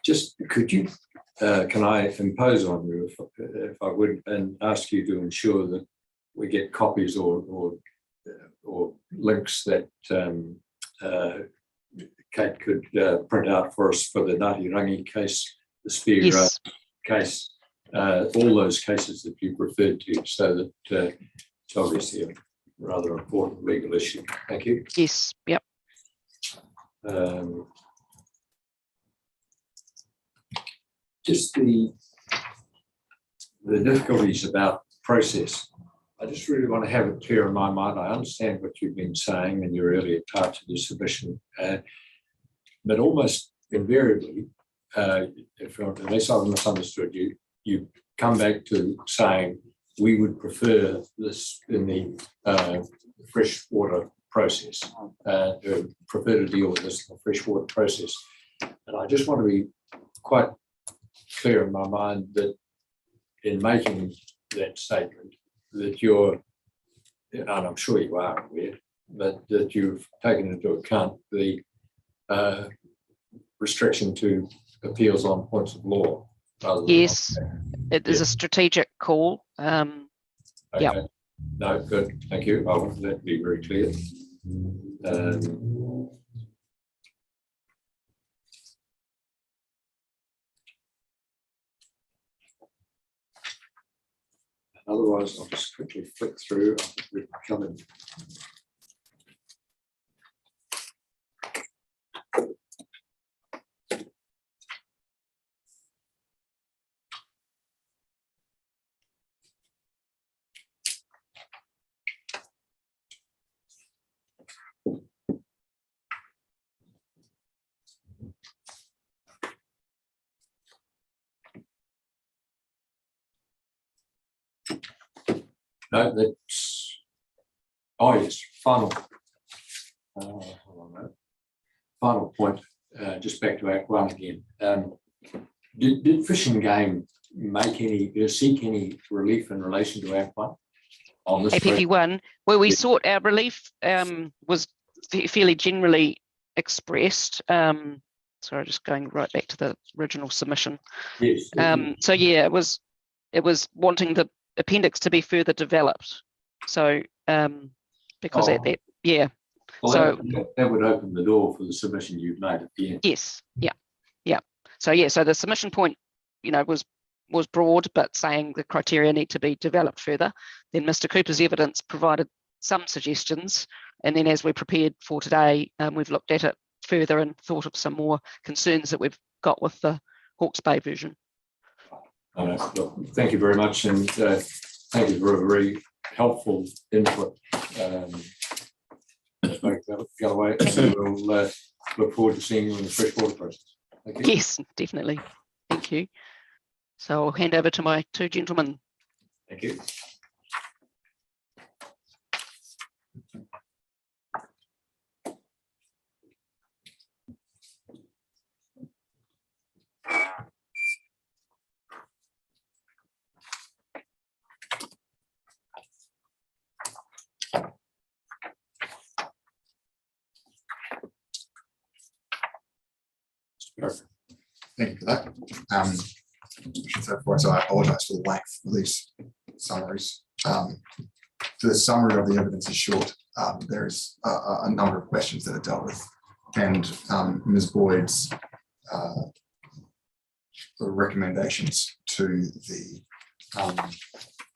Just could you, can I impose on you, if I would, and ask you to ensure that we get copies or links that Kate could print out for us for the Ngāti case, the Spear Yes. Case, all those cases that you've referred to, so that it's obviously a rather important legal issue. Thank you. Yes. Yep. Just the difficulties about process. I just really want to have it clear in my mind. I understand what you've been saying in your earlier parts of the submission, but almost invariably, unless I've misunderstood you, you come back to saying we would prefer this in the freshwater process, prefer to deal with this in the freshwater process. And I just want to be quite clear in my mind that in making that statement, that you're, and I'm sure you are aware, but that you've taken into account the restriction to appeals on points of law. Yes, it is a strategic call. Okay. Yep. No, good. Thank you. I wanted that to be very clear. Otherwise, I'll just quickly flick through. We've come in. No, that's, oh yes, final. Hold on a minute. Final point, just back to Act 1 again. Did Fish and Game seek any relief in relation to Act 1 on this? APP 1, where we Yeah. sought our relief was fairly generally expressed. Sorry, just going right back to the original submission. Yes. So yeah, it was wanting the appendix to be further developed. So because Oh. yeah. Well, So that would open the door for the submission you've made at the end. yes, yeah. So yeah, so the submission point, was broad, but saying the criteria need to be developed further. Then Mr. Cooper's evidence provided some suggestions, and then as we prepared for today, we've looked at it further and thought of some more concerns that we've got with the Hawke's Bay version. Look, thank you very much, and thank you for a very helpful input. Galloway, so we'll look forward to seeing you in the freshwater process. Thank you. Yes, definitely. Thank you. So I'll hand over to my two gentlemen. Thank you. Thank you for that. I should say before, so I apologise for the length of these summaries. The summary of the evidence is short. There is a number of questions that are dealt with, and Ms. Boyd's recommendations to the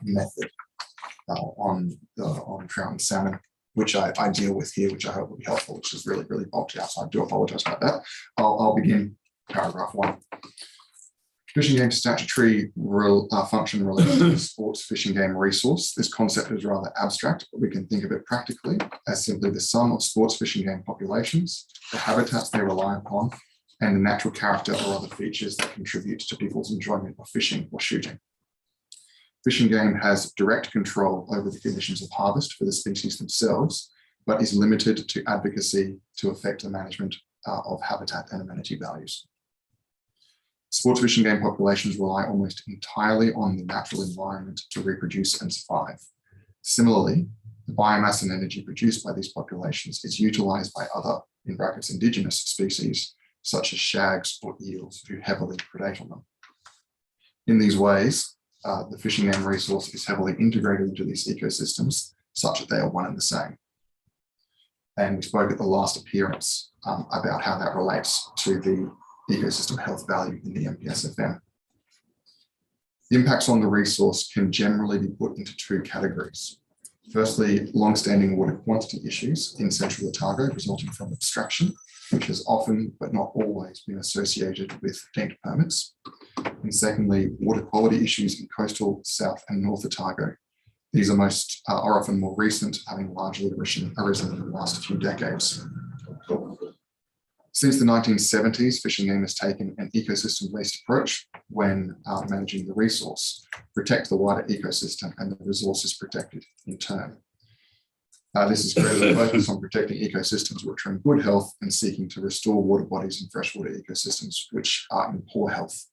method on trout and salmon, which I deal with here, which I hope will be helpful, which is really bulked out. So I do apologise about that. I'll begin paragraph 1. Fishing game statutory function related to the sports fishing game resource. This concept is rather abstract, but we can think of it practically as simply the sum of sports fishing game populations, the habitats they rely upon, and the natural character or other features that contribute to people's enjoyment of fishing or shooting. Fishing game has direct control over the conditions of harvest for the species themselves, but is limited to advocacy to affect the management of habitat and amenity values. Sports fishing game populations rely almost entirely on the natural environment to reproduce and survive. Similarly, the biomass and energy produced by these populations is utilised by other, in brackets, indigenous species, such as shags or eels, who heavily predate on them. In these ways, the fishing game resource is heavily integrated into these ecosystems, such that they are one and the same. And we spoke at the last appearance about how that relates to the ecosystem health value in the MPSFM. The impacts on the resource can generally be put into 2 categories. Firstly, long-standing water quantity issues in Central Otago resulting from abstraction, which has often but not always been associated with deemed permits. And secondly, water quality issues in coastal South and North Otago. These are often more recent, having largely arisen in the last few decades. Since the 1970s, fishing game has taken an ecosystem-based approach when managing the resource, protect the wider ecosystem, and the resource is protected in turn. This has created a focus on protecting ecosystems which are in good health and seeking to restore water bodies and freshwater ecosystems which are in poor health.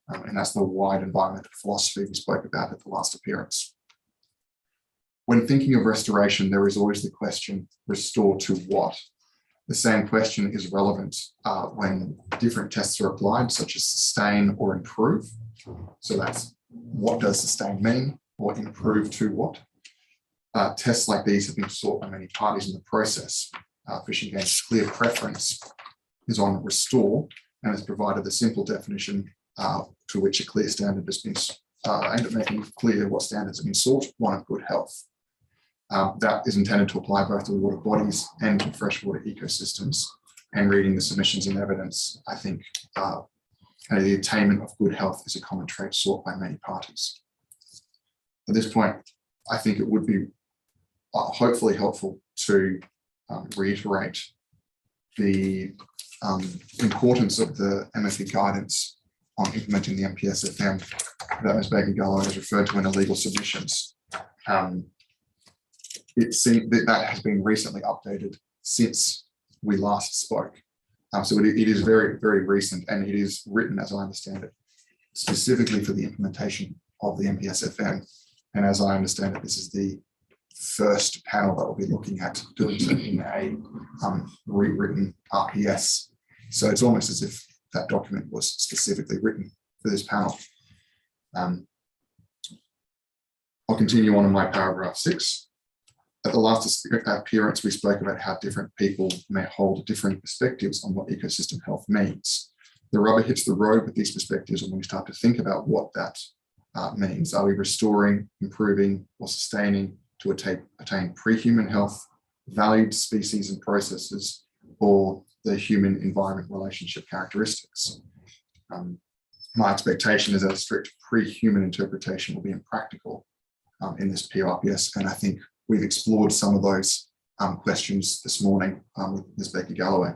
And that's the wide environmental philosophy we spoke about at the last appearance. When thinking of restoration, there is always the question, restore to what? The same question is relevant when different tests are applied, such as sustain or improve. So that's what does sustain mean, or improve to what? Tests like these have been sought by many parties in the process. Fishing Game's clear preference is on restore and has provided the simple definition to which a clear standard has been aimed at making clear what standards have been sought, one of good health. That is intended to apply both to water bodies and to freshwater ecosystems. And reading the submissions and evidence, I think the attainment of good health is a common trait sought by many parties. At this point, I think it would be hopefully helpful to reiterate the importance of the MFE guidance on implementing the MPSFM that Ms. Baker-Gallo has referred to in illegal submissions. It seems that has been recently updated since we last spoke. So it is very recent, and it is written, as I understand it, specifically for the implementation of the MPSFM. And as I understand it, this is the first panel that will be looking at doing so in a rewritten RPS. So it's almost as if that document was specifically written for this panel. I'll continue on in my paragraph 6. At the last appearance, we spoke about how different people may hold different perspectives on what ecosystem health means. The rubber hits the road with these perspectives when we start to think about what that means. Are we restoring, improving, or sustaining to attain pre-human health, valued species and processes, or the human-environment relationship characteristics? My expectation is that a strict pre-human interpretation will be impractical in this PRPS, and I think we've explored some of those questions this morning with Ms. Baker-Galloway.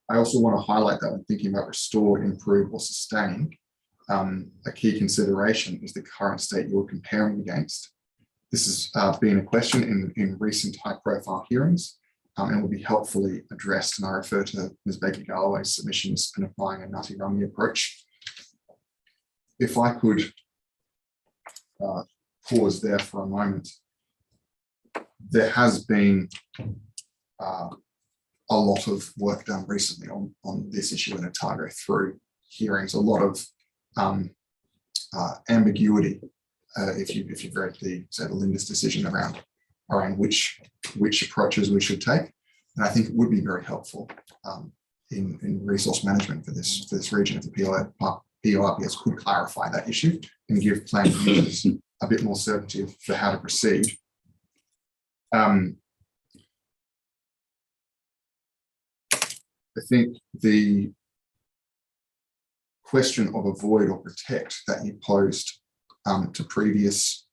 I also want to highlight that when thinking about restore, improve, or sustain, a key consideration is the current state you're comparing against. This has been a question in recent high-profile hearings and will be helpfully addressed, and I refer to Ms. Baker-Galloway's submissions and applying a nutty-rummy approach. If I could pause there for a moment. There has been a lot of work done recently on this issue in Otago through hearings, a lot of ambiguity. If you've read the Linda's decision around which approaches we should take, and I think it would be very helpful in resource management for this region if the PORPS could clarify that issue and give planning users a bit more certainty for how to proceed. I think the question of avoid or protect that you posed to previous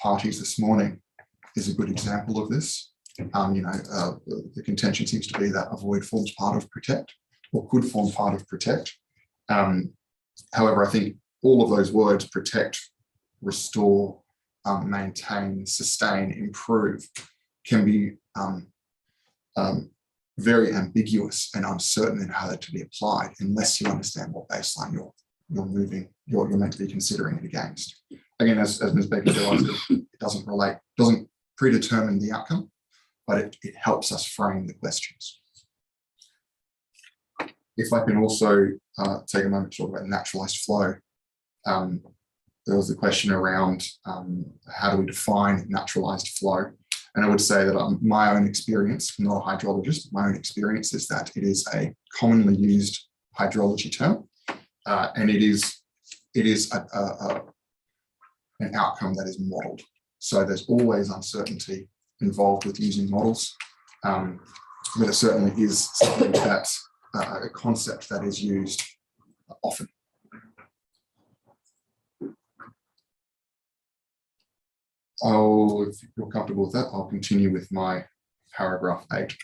parties this morning is a good example of this. The contention seems to be that avoid forms part of protect or could form part of protect. However, I think all of those words, protect, restore, maintain, sustain, improve, can be very ambiguous and uncertain in how they're to be applied unless you understand what baseline you're meant to be considering it against. Again, as Ms. Baker realized, it doesn't predetermine the outcome, but it helps us frame the questions. If I can also take a moment to talk about naturalized flow. There was a question around how do we define naturalized flow? And I would say that my own experience, I'm not a hydrologist, my own experience is that it is a commonly used hydrology term, and it is an outcome that is modelled. So there's always uncertainty involved with using models, but it certainly is something that a concept that is used often. If you're comfortable with that, I'll continue with my paragraph 8.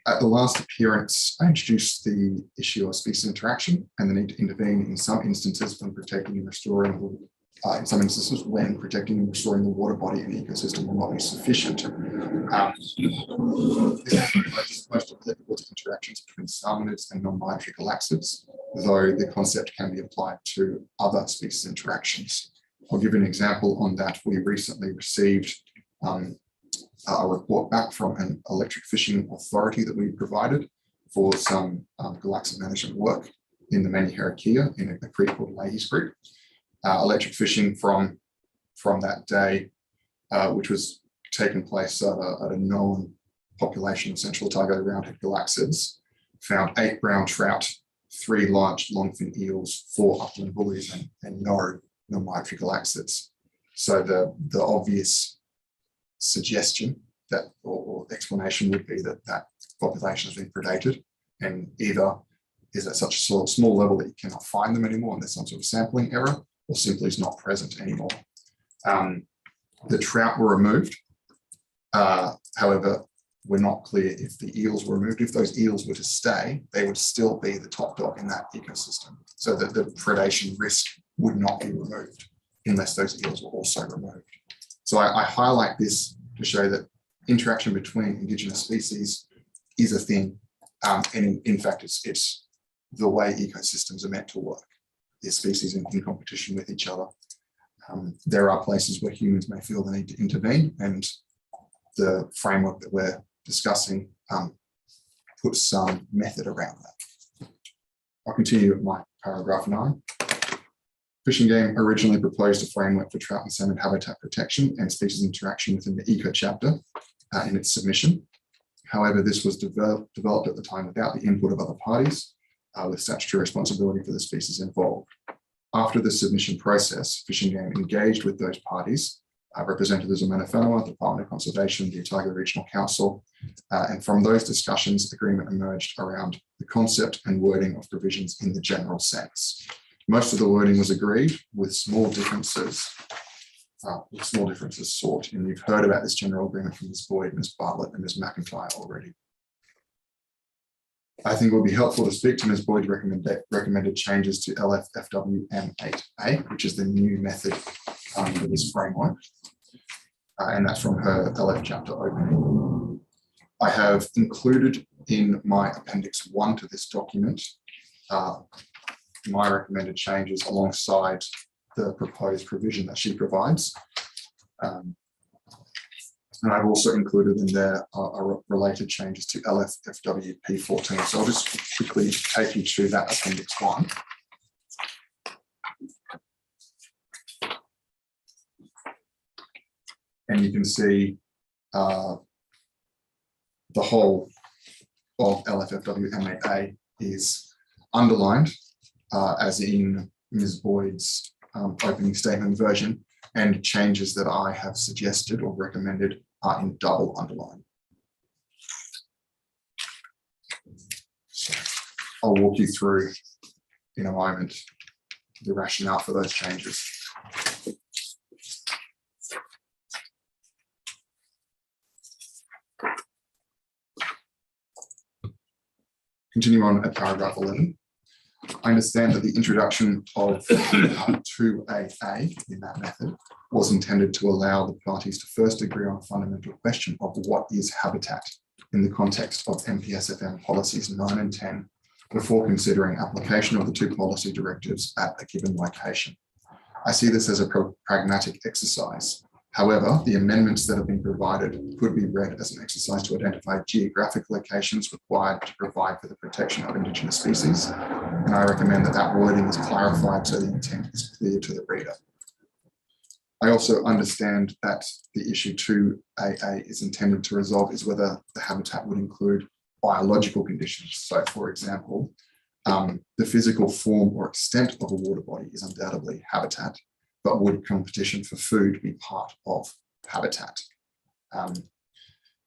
At the last appearance, I introduced the issue of species interaction and the need to intervene in some instances when protecting and restoring when protecting and restoring the water body and ecosystem will not be sufficient. This is most applicable to interactions between salmonids and non-migratory galaxids, though the concept can be applied to other species interactions. I'll give an example on that. We recently received a report back from an electric fishing authority that we provided for some galaxid management work in the Maniharakia in a creek called Leahy's Creek. Electric fishing from that day, which was taking place at a known population of Central Otago roundhead galaxids, found 8 brown trout, 3 large longfin eels, 4 upland bullies, and no non-migratory galaxids. So the obvious suggestion that or explanation would be that population has been predated, and either is at such a small level that you cannot find them anymore and there's some sort of sampling error, or simply is not present anymore. The trout were removed. However, we're not clear if the eels were removed. If those eels were to stay, they would still be the top dog in that ecosystem. So that the predation risk would not be removed unless those eels were also removed. So I highlight this to show that interaction between Indigenous species is a thing. And in fact, it's the way ecosystems are meant to work. They're species in competition with each other. There are places where humans may feel the need to intervene, and the framework that we're discussing puts some method around that. I'll continue with my paragraph 9. Fishing Game originally proposed a framework for trout and salmon habitat protection and species interaction within the eco chapter in its submission. However, this was developed at the time without the input of other parties with statutory responsibility for the species involved. After the submission process, Fishing Game engaged with those parties, represented as a Manawhanawa, Department of Conservation, the Otago Regional Council, and from those discussions, agreement emerged around the concept and wording of provisions in the general sense. Most of the wording was agreed, with small differences sought. And you've heard about this general agreement from Ms. Boyd, Ms. Bartlett, and Ms. McIntyre already. I think it would be helpful to speak to Ms. Boyd's recommended changes to LFFWM8A, which is the new method for this framework. And that's from her LF chapter opening. I have included in my appendix 1 to this document my recommended changes alongside the proposed provision that she provides. And I've also included in there related changes to LFFW P14. So I'll just quickly take you to that Appendix 1. And you can see the whole of LFFW MAA is underlined, as in Ms. Boyd's opening statement version, and changes that I have suggested or recommended are in double underline. So I'll walk you through in a moment the rationale for those changes. Continue on at paragraph 11. I understand that the introduction of 2AA in that method was intended to allow the parties to first agree on a fundamental question of what is habitat in the context of MPSFM policies 9 and 10 before considering application of the two policy directives at a given location. I see this as a pragmatic exercise. However, the amendments that have been provided could be read as an exercise to identify geographic locations required to provide for the protection of Indigenous species. And I recommend that that wording is clarified so the intent is clear to the reader. I also understand that the issue 2AA is intended to resolve is whether the habitat would include biological conditions. So, for example, the physical form or extent of a water body is undoubtedly habitat, but would competition for food be part of habitat?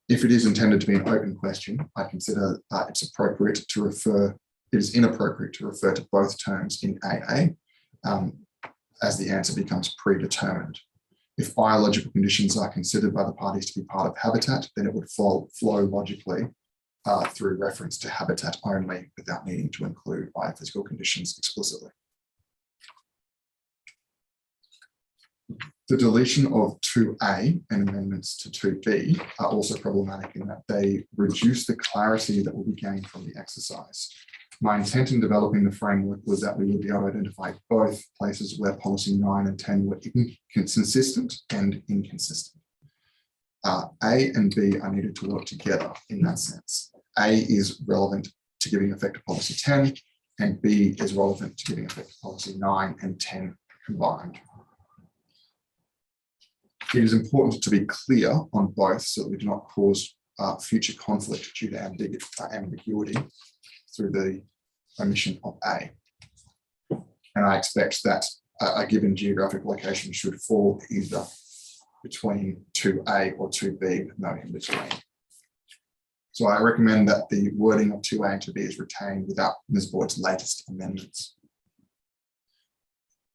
If it is intended to be an open question, I consider it is inappropriate to refer to both terms in AA, as the answer becomes predetermined. If biological conditions are considered by the parties to be part of habitat, then it would flow logically through reference to habitat only without needing to include biophysical conditions explicitly. The deletion of 2A and amendments to 2B are also problematic in that they reduce the clarity that will be gained from the exercise. My intent in developing the framework was that we would be able to identify both places where policy 9 and 10 were inconsistent and inconsistent. A and B are needed to work together in that sense. A is relevant to giving effect to policy 10, and B is relevant to giving effect to policy 9 and 10 combined. It is important to be clear on both so that we do not cause future conflict due to ambiguity through the omission of A. And I expect that a given geographic location should fall either between 2A or 2B with no in between. So I recommend that the wording of 2A and 2B is retained without Ms. Boyd's latest amendments.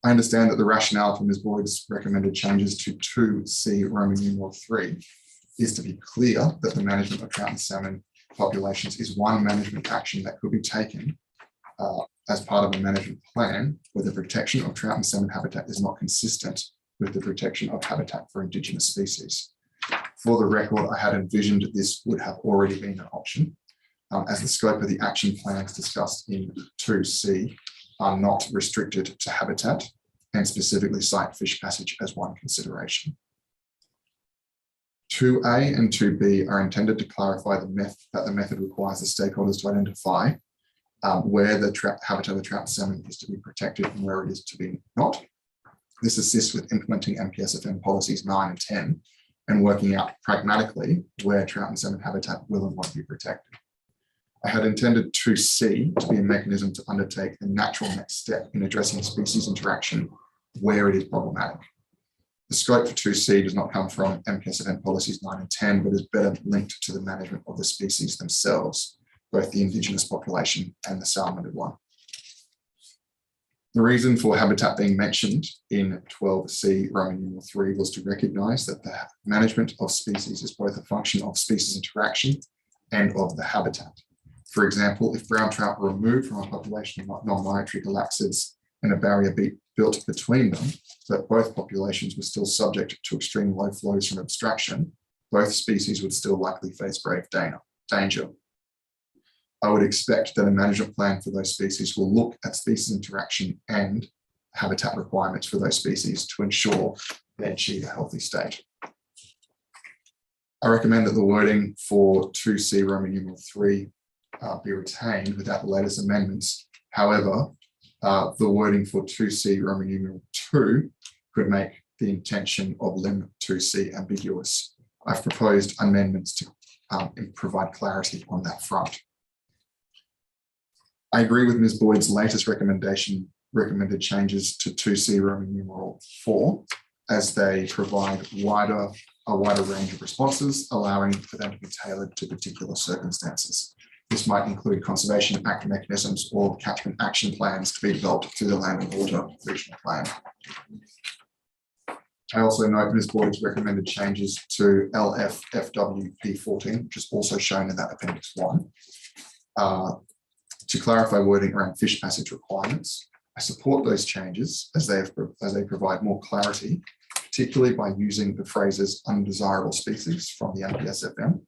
I understand that the rationale for Ms. Boyd's recommended changes to 2C Roman numeral 3 is to be clear that the management of trout and salmon populations is one management action that could be taken as part of a management plan where the protection of trout and salmon habitat is not consistent with the protection of habitat for Indigenous species. For the record, I had envisioned this would have already been an option, as the scope of the action plans discussed in 2C are not restricted to habitat and specifically cite fish passage as one consideration. 2A and 2B are intended to clarify that the method requires the stakeholders to identify where the habitat of the trout and salmon is to be protected and where it is to be not. This assists with implementing MPSFM policies 9 and 10 and working out pragmatically where trout and salmon habitat will and won't be protected. I had intended 2C to be a mechanism to undertake the natural next step in addressing species interaction where it is problematic. The scope for 2C does not come from MPSFM policies 9 and 10, but is better linked to the management of the species themselves, both the Indigenous population and the salmonid one. The reason for habitat being mentioned in 12C Roman numeral 3 was to recognise that the management of species is both a function of species interaction and of the habitat. For example, if brown trout were removed from a population of non-migratory galaxids and a barrier built between them, but both populations were still subject to extreme low flows from abstraction, both species would still likely face grave danger. I would expect that a management plan for those species will look at species interaction and habitat requirements for those species to ensure they achieve a healthy state. I recommend that the wording for 2C Roman numeral 3 be retained without the latest amendments. However, the wording for 2C Roman numeral 2 could make the intention of lim 2C ambiguous. I've proposed amendments to provide clarity on that front. I agree with Ms. Boyd's latest recommended changes to 2C Roman numeral 4, as they provide a wider range of responses, allowing for them to be tailored to particular circumstances. This might include Conservation Act mechanisms or catchment action plans to be developed through the Land and Water Regional Plan. I also note Ms. Boyd's recommended changes to LFFWP14, which is also shown in that Appendix 1, to clarify wording around fish passage requirements. I support those changes as they provide more clarity, particularly by using the phrases undesirable species from the NPSFM.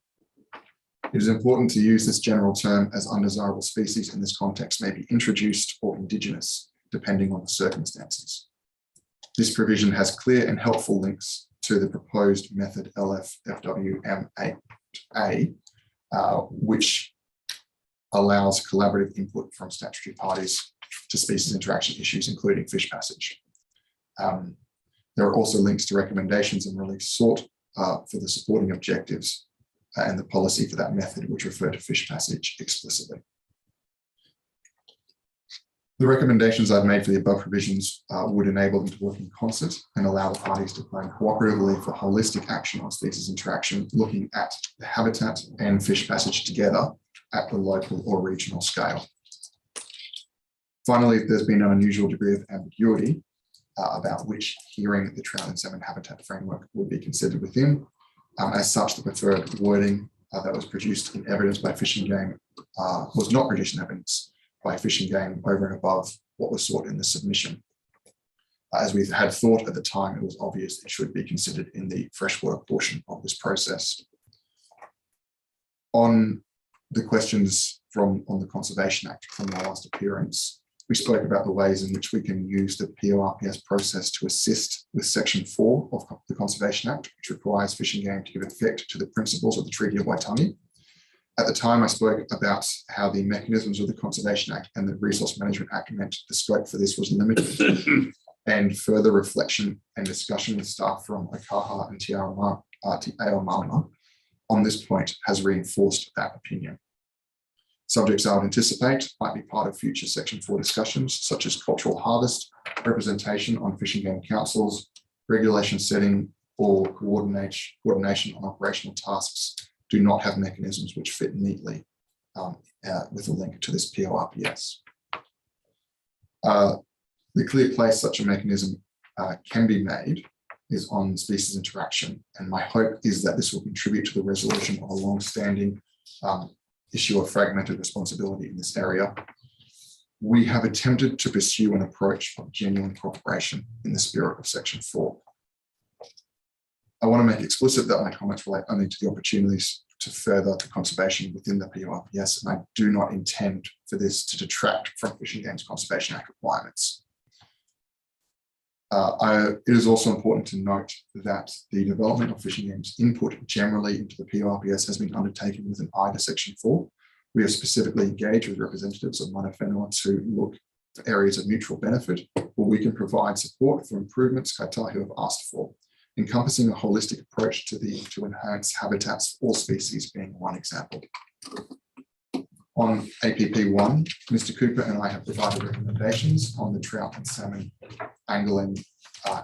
It is important to use this general term, as undesirable species in this context may be introduced or indigenous, depending on the circumstances. This provision has clear and helpful links to the proposed method LFFWM8A, which allows collaborative input from statutory parties to species interaction issues, including fish passage. There are also links to recommendations and relief sought for the supporting objectives and the policy for that method, which refer to fish passage explicitly. The recommendations I've made for the above provisions would enable them to work in concert and allow the parties to plan cooperatively for holistic action on species interaction, looking at the habitat and fish passage together at the local or regional scale. Finally, there's been an unusual degree of ambiguity about which hearing the trout and salmon habitat framework would be considered within. As such, the preferred wording that was produced in evidence by Fish and Game was not produced in evidence by Fish and Game over and above what was sought in the submission. As we had thought at the time, it was obvious it should be considered in the freshwater portion of this process. On the questions on the Conservation Act from the last appearance, we spoke about the ways in which we can use the pORPS process to assist with Section 4 of the Conservation Act, which requires Fish and Game to give effect to the principles of the Treaty of Waitangi. At the time, I spoke about how the mechanisms of the Conservation Act and the Resource Management Act meant the scope for this was limited, and further reflection and discussion with staff from Okaha and Te Aomama on this point has reinforced that opinion. Subjects I would anticipate might be part of future Section 4 discussions, such as cultural harvest, representation on fishing game councils, regulation setting, or coordination on operational tasks, do not have mechanisms which fit neatly with a link to this pORPS. The clear place such a mechanism can be made is on species interaction, and my hope is that this will contribute to the resolution of a long-standing issue of fragmented responsibility in this area. We have attempted to pursue an approach of genuine cooperation in the spirit of Section 4. I want to make explicit that my comments relate only to the opportunities to further the conservation within the pORPS, and I do not intend for this to detract from Fish and Game's Conservation Act requirements. It is also important to note that the development of Fish and Game's input generally into the pORPS has been undertaken with an eye to Section 4. We have specifically engaged with representatives of Mana Whenua to look for areas of mutual benefit where we can provide support for improvements Kaitahi have asked for, encompassing a holistic approach to enhance habitats for all species being one example. On APP1, Mr. Cooper and I have provided recommendations on the trout and salmon angling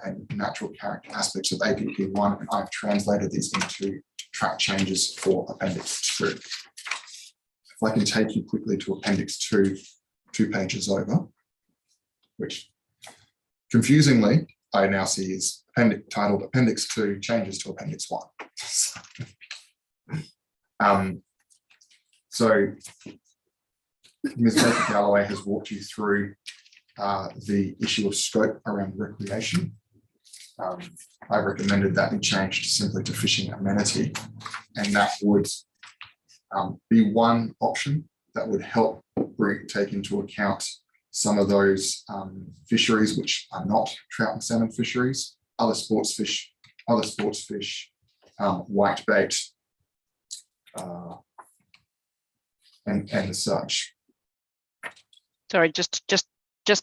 and natural character aspects of APP1, and I've translated these into track changes for Appendix 2. If I can take you quickly to Appendix 2, 2 pages over, which confusingly I now see is titled Appendix 2 Changes to Appendix 1. So Ms. Baker Galloway has walked you through the issue of scope around recreation. I recommended that be changed simply to fishing amenity, and that would be one option that would help take into account some of those fisheries which are not trout and salmon fisheries, other sports fish, whitebait, and as such. Sorry, just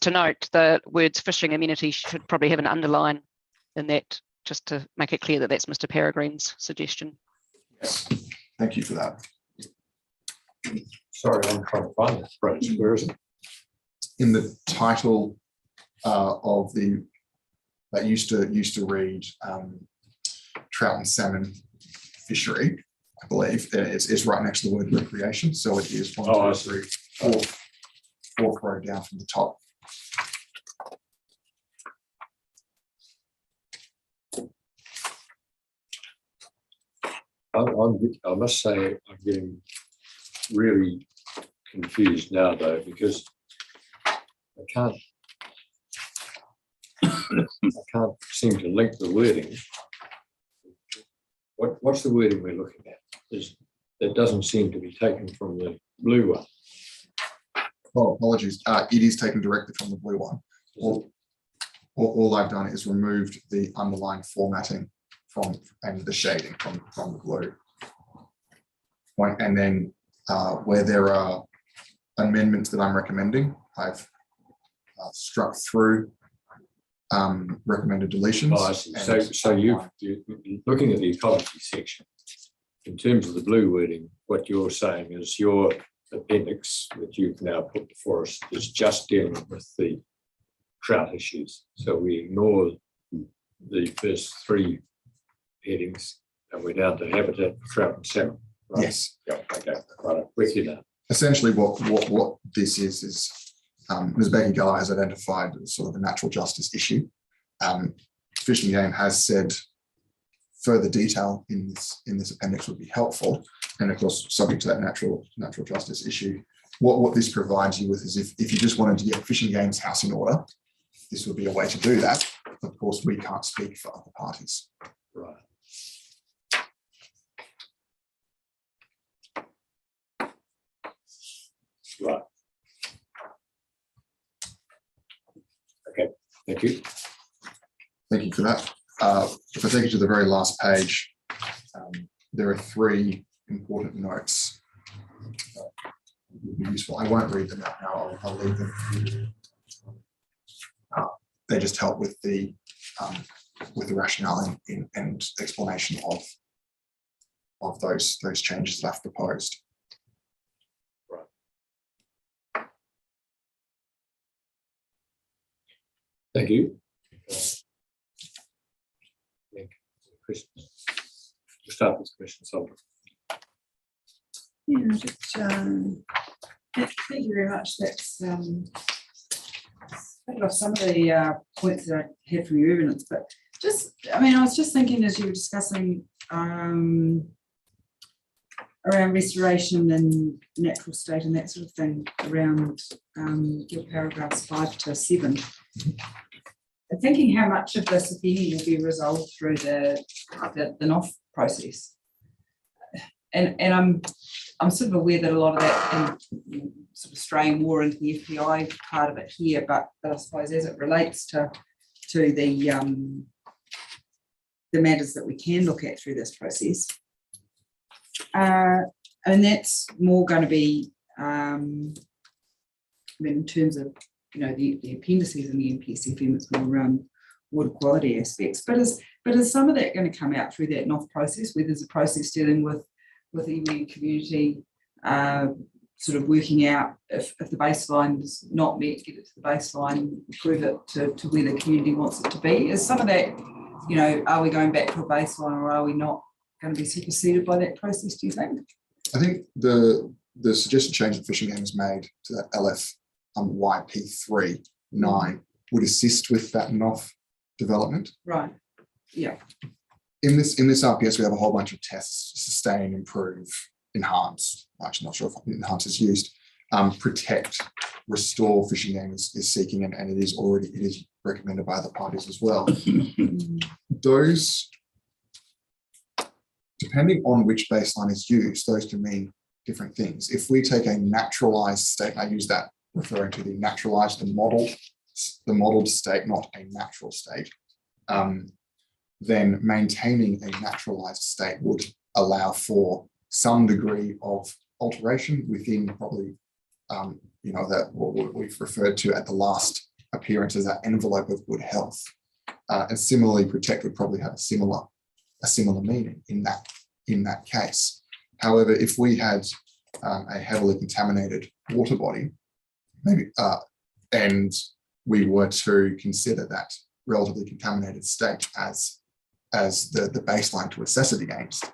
to note, the words fishing amenity should probably have an underline in that, just to make it clear that that's Mr. Peregrine's suggestion. Yes, thank you for that. Sorry, I'm trying to find that phrase. Where is it? In the title of the, that used to read trout and salmon fishery, I believe it's right next to the word recreation. So it is 1, 2, 3, 4, fourth row down from the top. I must say I'm getting really confused now though, because I can't seem to link the wording. What's the wording we're looking at? That doesn't seem to be taken from the blue one. Oh, apologies. It is taken directly from the blue one. All I've done is removed the underlying formatting and the shading from the blue. And then where there are amendments that I'm recommending, I've struck through recommended deletions. Oh, I see. So you're looking at the ecology section. In terms of the blue wording, what you're saying is your appendix that you've now put before us is just dealing with the trout issues. So we ignore the first 3 headings and we're down to habitat for trout and salmon. Right? Yes. Yeah, okay. Right. With you now. Essentially what this is Ms. Becky Geller has identified sort of a natural justice issue. Fish and Game has said further detail in this appendix would be helpful, and of course subject to that natural justice issue. What this provides you with is if you just wanted to get Fish and Game's house in order, this would be a way to do that. Of course, we can't speak for other parties. Right. Right. Okay, thank you. Thank you for that. If I take you to the very last page, there are 3 important notes that would be useful. I won't read them out now. I'll leave them. They just help with the rationale and explanation of those changes that I've proposed. Thank you. Questions? We'll start with questions. Yeah, just, thank you very much. That's covered off some of the points that I had from your evidence, but just, I mean, I was just thinking as you were discussing around restoration and natural state and that sort of thing around your paragraphs 5 to 7. I'm thinking how much of this, if any, will be resolved through the NOF process, and I'm sort of aware that a lot of that and sort of straying more into the FPI part of it here, but I suppose as it relates to the matters that we can look at through this process, and that's more going to be I mean, in terms of the appendices in the NPSFM, it's more around water quality aspects. But is some of that going to come out through that NOF process, where there's a process dealing with iwi community, sort of working out if the baseline is not met, get it to the baseline, improve it to where the community wants it to be? Is some of that, are we going back to a baseline, or are we not going to be superseded by that process, do you think? I think the suggested change that Fish and Game has made to that LF YP3 9 would assist with that NOF development. Right. Yeah. In this RPS, we have a whole bunch of tests: sustain, improve, enhance. I'm actually not sure if enhance is used. Protect, restore. Fish and Game is seeking, and it is recommended by other parties as well. Those, depending on which baseline is used, those can mean different things. If we take a naturalized state, and I use that referring to the naturalized, the modeled state, not a natural state, then maintaining a naturalized state would allow for some degree of alteration within probably, that what we've referred to at the last appearance as that envelope of good health. And similarly, protect would probably have a similar meaning in that case. However, if we had a heavily contaminated water body, maybe, and we were to consider that relatively contaminated state as the baseline to assess it against,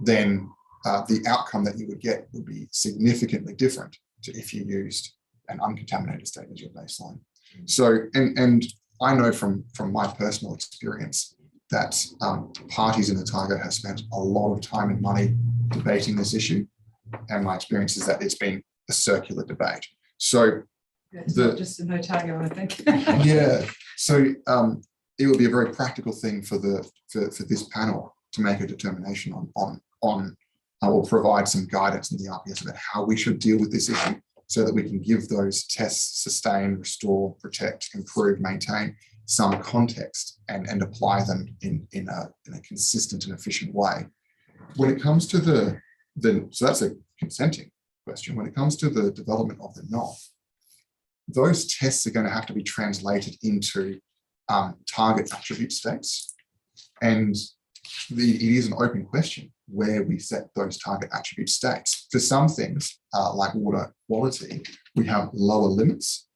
then the outcome that you would get would be significantly different to if you used an uncontaminated state as your baseline. So, and I know from my personal experience that parties in the Otago have spent a lot of time and money debating this issue. And my experience is that it's been a circular debate. So It's not just in Otago, I think. yeah, so it would be a very practical thing for this panel to make a determination on or provide some guidance in the RPS about how we should deal with this issue, so that we can give those tests sustain, restore, protect, improve, maintain some context and apply them in a consistent and efficient way. When it comes to so that's a consenting question. When it comes to the development of the NOF, those tests are going to have to be translated into target attribute states. And it is an open question where we set those target attribute states. For some things, like water quality, we have lower limits,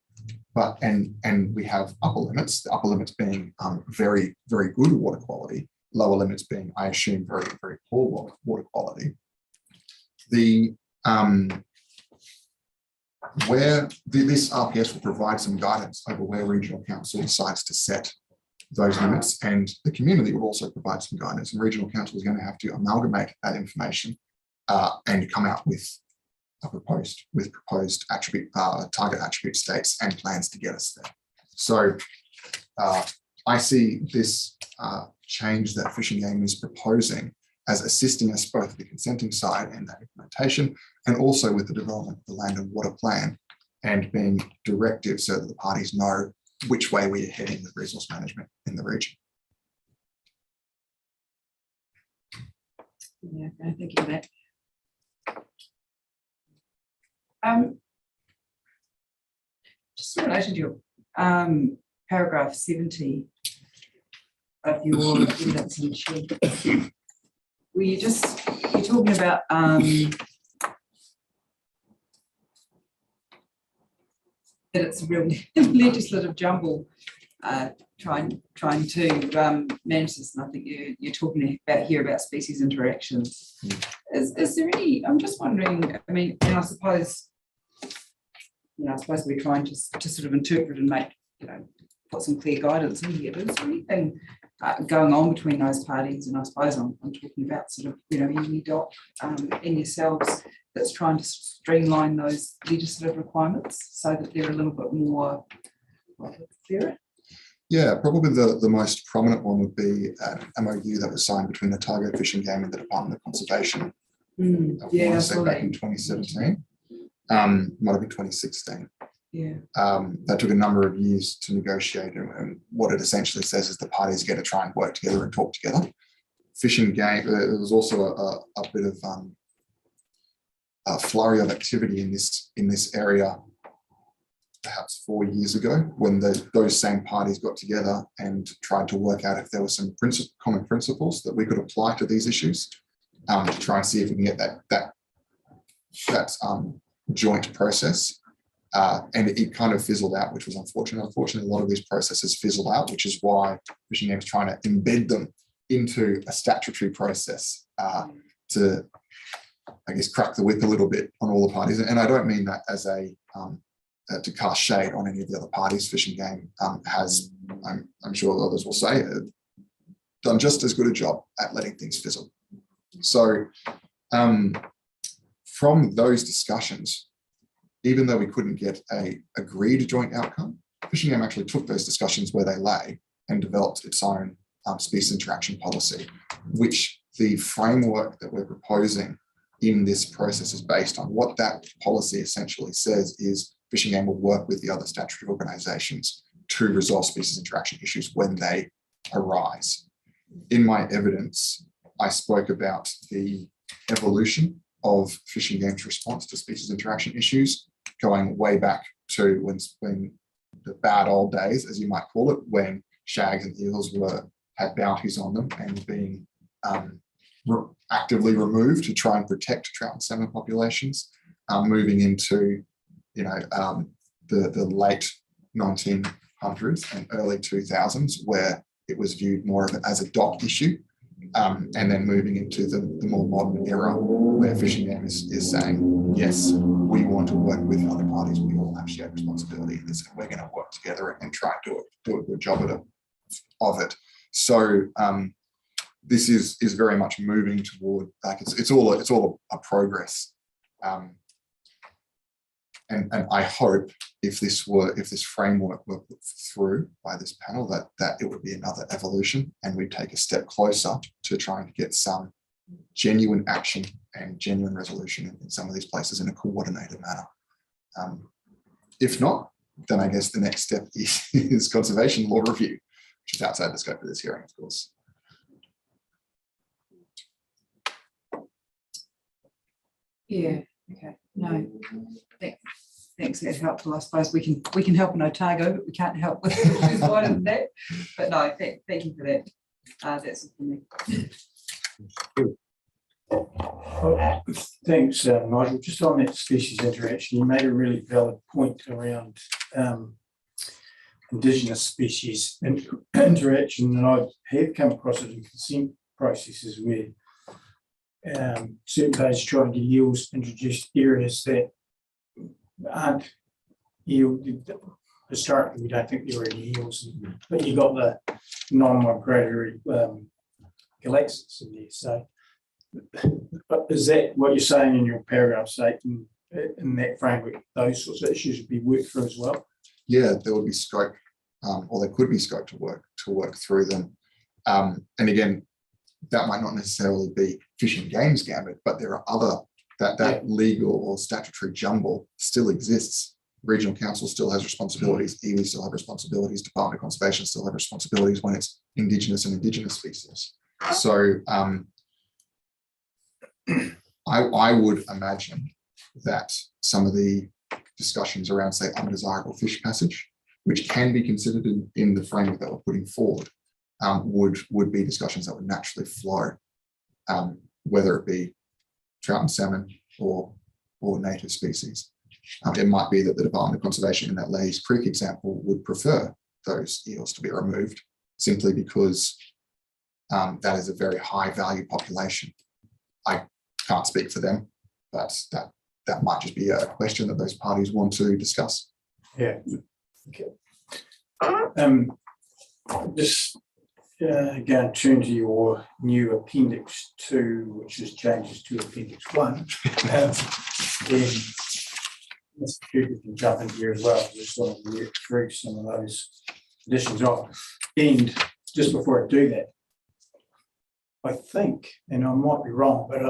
and we have upper limits. The upper limits being very, very good water quality, lower limits being, I assume, very, very poor water quality. Where this RPS will provide some guidance over where regional council decides to set those limits, and the community will also provide some guidance, and regional council is going to have to amalgamate that information and come out with proposed attribute target attribute states and plans to get us there. So I see this change that Fish and Game is proposing as assisting us both with the consenting side and that implementation, and also with the development of the land and water plan, and being directive so that the parties know which way we are heading with resource management in the region. Yeah, thank you for that. Just in relation to your paragraph 70 of your evidence and sheet, you're talking about that it's a real legislative jumble trying to manage this, and I think you're talking about here about species interactions. Is there any? I'm just wondering. I mean, and I suppose we're trying to sort of interpret and make put some clear guidance in here. But is there anything going on between those parties? And I suppose I'm talking about sort of UniDoc and yourselves, that's trying to streamline those legislative requirements so that they're a little bit more clearer. Yeah, probably the most prominent one would be an MOU that was signed between the Otago Fish and Game and the Department of Conservation. Yeah, back in 2017. Might have been 2016. Yeah. That took a number of years to negotiate, and what it essentially says is the parties get to try and work together and talk together. Fish and Game, there was also a bit of a flurry of activity in this area perhaps 4 years ago, when those same parties got together and tried to work out if there were some common principles that we could apply to these issues, to try and see if we can get that joint process. And it kind of fizzled out, which was unfortunate. Unfortunately, a lot of these processes fizzled out, which is why Fish and Game is trying to embed them into a statutory process to, I guess, crack the whip a little bit on all the parties. And I don't mean that as to cast shade on any of the other parties. Fish and Game has, I'm sure others will say, done just as good a job at letting things fizzle. So from those discussions, even though we couldn't get a agreed joint outcome, Fish and Game actually took those discussions where they lay and developed its own species interaction policy, which the framework that we're proposing in this process is based on. What that policy essentially says is Fish and Game will work with the other statutory organisations to resolve species interaction issues when they arise. In my evidence, I spoke about the evolution of Fish and Game's response to species interaction issues, going way back to when the bad old days, as you might call it, when shags and eels had bounties on them and being actively removed to try and protect trout and salmon populations, moving into the late 1900s and early 2000s, where it was viewed more of it as a DOC issue, and then moving into the more modern era where Fish and Game is saying, yes, we want to work with other parties, we all have shared responsibility in this, and we're going to work together and try and do a good job of it. So this is very much moving toward, like, it's all a progress. And I hope if this framework were put through by this panel, that it would be another evolution, and we'd take a step closer to trying to get some genuine action and genuine resolution in some of these places in a coordinated manner. If not, then I guess the next step is conservation law review, which is outside the scope of this hearing, of course. Yeah, okay, no, thanks, that's helpful. I suppose we can help in Otago, but we can't help with issues wider than that. But no, thank you for that. That's it for me. Thanks, Nigel. Just on that species interaction, you made a really valid point around Indigenous species interaction, and I have come across it in consent processes where certain parties try to get eels introduced areas that aren't eel. Historically, we don't think there are any eels, but you got the non-migratory galaxies in there. So, is that what you're saying in your paragraph statement? In that framework, those sorts of issues would be worked through as well? Yeah, there would be scope, or there could be scope to work through them. And again, that might not necessarily be Fish and Game's gambit, but there are other, that legal or statutory jumble still exists. Regional council still has responsibilities, iwi still have responsibilities, Department of Conservation still have responsibilities when it's Indigenous and Indigenous species. So I would imagine that some of the discussions around, say, undesirable fish passage, which can be considered in the framework that we're putting forward, would be discussions that would naturally flow, whether it be trout and salmon or native species. It might be that the Department of Conservation in that Ladies Creek example would prefer those eels to be removed simply because that is a very high value population. I can't speak for them, but that might just be a question that those parties want to discuss. Yeah. Okay. Just going to turn to your new Appendix 2, which is changes to Appendix 1. Then Mr. Cooper can jump in here as well. I just want to work through some of those additions on. And just before I do that, I think, and I might be wrong, but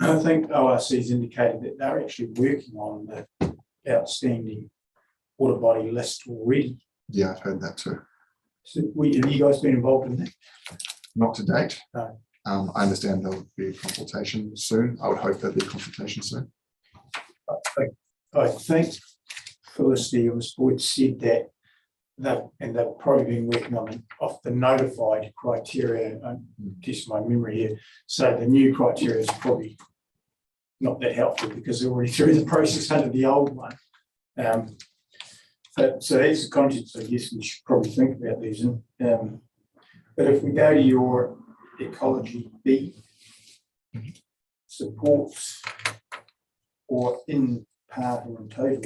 I think ORC has indicated that they're actually working on the outstanding water body list already. Yeah, I've heard that too. So have you guys been involved in that? Not to date. No. I understand there'll be a consultation soon. I would hope there'll be a consultation soon. I think Felicity on this board said that they've probably been working on off the notified criteria. I'm testing my memory here. So the new criteria is probably not that helpful because they're already through the process under the old one. So that's the context I guess we should probably think about these in. But if we go to your ecology B, supports or in part or in total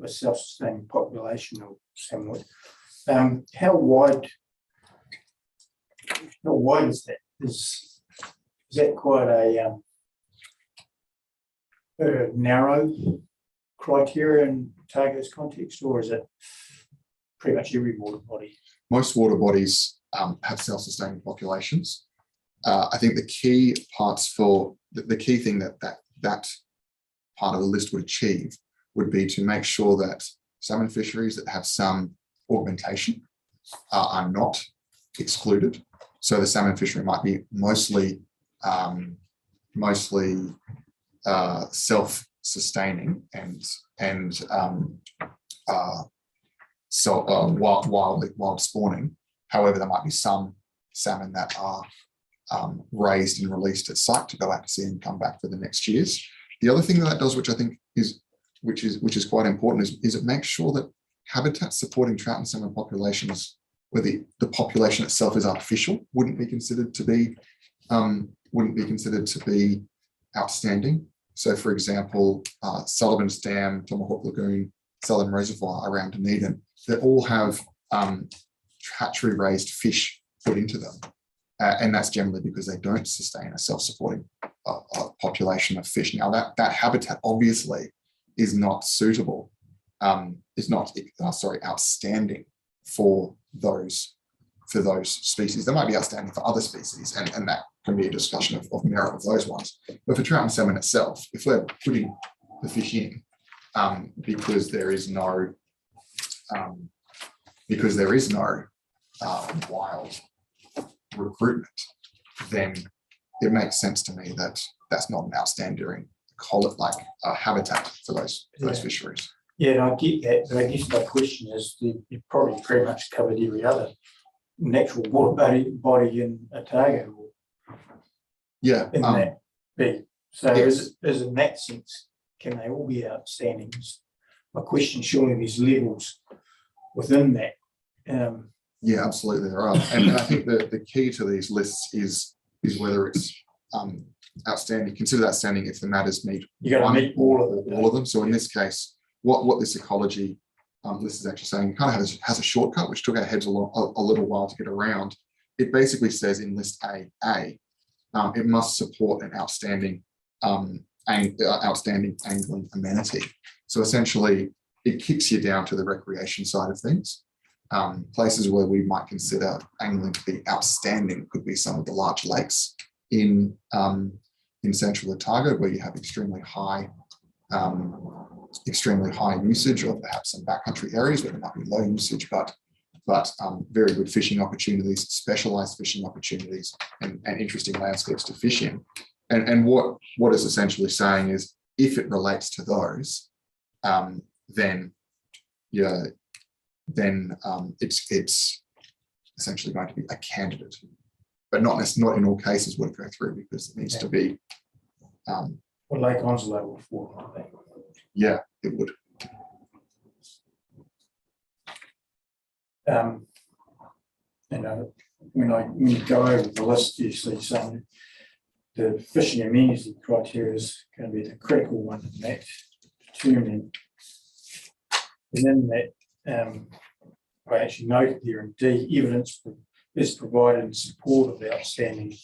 a self-sustaining population of salmon. How wide is that? Is that quite a narrow criteria in Otago's context, or is it pretty much every water body? Most water bodies have self-sustaining populations. I think the key parts for the key thing that part of the list would achieve would be to make sure that salmon fisheries that have some augmentation are not excluded. So the salmon fishery might be mostly mostly self-sustaining and wild spawning. However, there might be some salmon that are raised and released at site to go out to sea and come back for the next years. The other thing that does, which I think is quite important, is it makes sure that habitats supporting trout and salmon populations, where the population itself is artificial, wouldn't be considered to be outstanding. So, for example, Sullivan's Dam, Tomahawk Lagoon, Southern Reservoir around Dunedin, they all have hatchery raised fish put into them. And that's generally because they don't sustain a self-supporting population of fish. Now, that habitat obviously is not suitable, outstanding for those species. They might be outstanding for other species, and that can be a discussion of merit of those ones. But for trout and salmon itself, if we're putting the fish in because there is no wild recruitment, then it makes sense to me that that's not an outstanding habitat for those fisheries. Yeah, and I get that, but I guess my question is, you probably pretty much covered every other natural water body in Otago. Yeah. In that big. So yes. is in that sense, can they all be outstanding? My question, surely there's levels within that. Yeah, absolutely there are. And I think that the key to these lists is whether it's outstanding, considered outstanding if the matters meet all of them. So in this case, what this ecology list is actually saying kind of has a shortcut, which took our heads a little while to get around. It basically says in list A, it must support an outstanding angling amenity. So essentially, it kicks you down to the recreation side of things. Places where we might consider angling to be outstanding could be some of the large lakes in central Otago, where you have extremely high usage, or perhaps some backcountry areas where there might be low usage, but very good fishing opportunities, specialized fishing opportunities, and interesting landscapes to fish in. And what it's essentially saying is, if it relates to those, then it's essentially going to be a candidate, but not in all cases would it go through, because it needs to be. Well, Lake Onslow will fall, I think. Yeah, it would. When you go over the list, you see saying the fishing amenity criteria is going to be the critical one in that determining. And then that, I actually noted there in D, evidence is provided in support of the outstanding